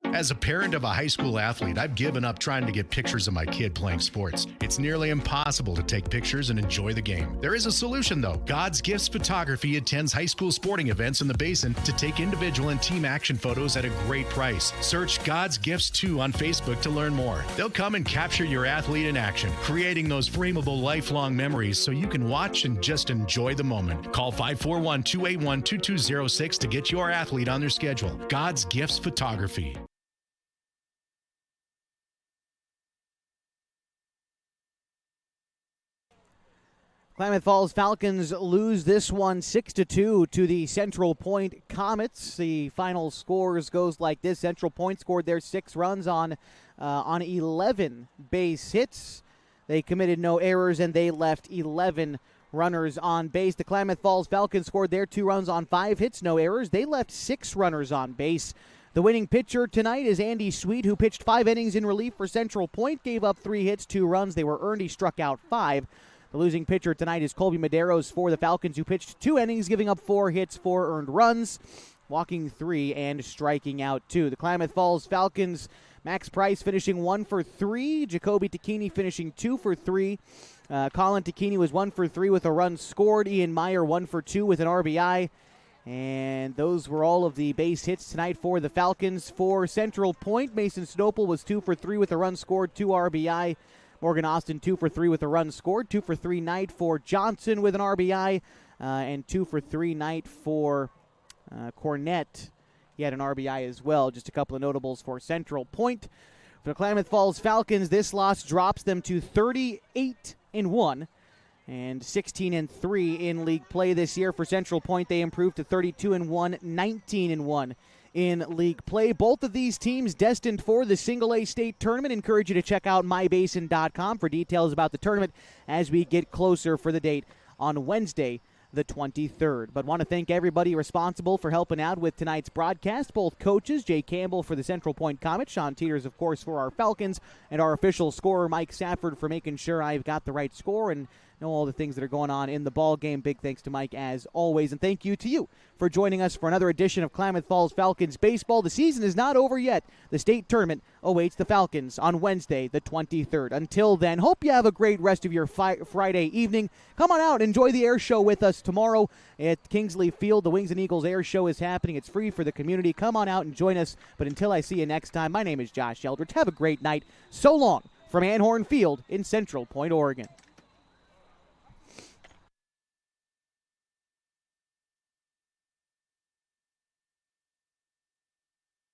As a parent of a high school athlete, I've given up trying to get pictures of my kid playing sports. It's nearly impossible to take pictures and enjoy the game. There is a solution, though. God's Gifts Photography attends high school sporting events in the Basin to take individual and team action photos at a great price. Search God's Gifts 2 on Facebook to learn more. They'll come and capture your athlete in action, creating those frameable lifelong memories so you can watch and just enjoy the moment. Call 541-281-2206 to get your athlete on their schedule. God's Gifts Photography. Klamath Falls Falcons lose this one 6-2 to the Central Point Comets. The final scores goes like this. Central Point scored their 6 runs on 11 base hits. They committed no errors, and they left 11 runners on base. The Klamath Falls Falcons scored their 2 runs on 5 hits, no errors. They left 6 runners on base. The winning pitcher tonight is Andy Sweet, who pitched 5 innings in relief for Central Point, gave up 3 hits, 2 runs. They were earned. He struck out 5. The losing pitcher tonight is Colby Medeiros for the Falcons, who pitched 2 innings, giving up 4 hits, 4 earned runs, walking 3 and striking out 2. The Klamath Falls Falcons, Max Price finishing 1 for 3. Jacoby Tacchini finishing 2 for 3. Colin Tacchini was 1 for 3 with a run scored. Ian Meyer 1 for 2 with an RBI. And those were all of the base hits tonight for the Falcons. For Central Point, Mason Snopel was 2 for 3 with a run scored, 2 RBI. Morgan Austin 2 for 3 with a run scored. 2 for 3 night for Johnson with an RBI. And 2 for 3 night for Cornett. He had an RBI as well. Just a couple of notables for Central Point. For the Klamath Falls Falcons, this loss drops them to 38-1 and 16-3 in league play this year. For Central Point, they improved to 32-1, 19-1. In league play. Both of these teams destined for the Single-A state tournament. Encourage you to check out mybasin.com for details about the tournament as we get closer for the date on Wednesday, the 23rd. But want to thank everybody responsible for helping out with tonight's broadcast. Both coaches, Jay Campbell for the Central Point Comets, Sean Teeters, of course, for our Falcons, and our official scorer, Mike Safford, for making sure I've got the right score and know all the things that are going on in the ball game. Big thanks to Mike as always, and thank you to you for joining us for another edition of Klamath Falls Falcons baseball. The season is not over yet. The state tournament awaits the Falcons on Wednesday, the 23rd. Until then, hope you have a great rest of your Friday evening. Come on out, enjoy the air show with us tomorrow at Kingsley Field. The Wings and Eagles air show is happening. It's free for the community. Come on out and join us. But until I see you next time, my name is Josh Eldridge. Have a great night. So long from Anhorn Field in Central Point, Oregon.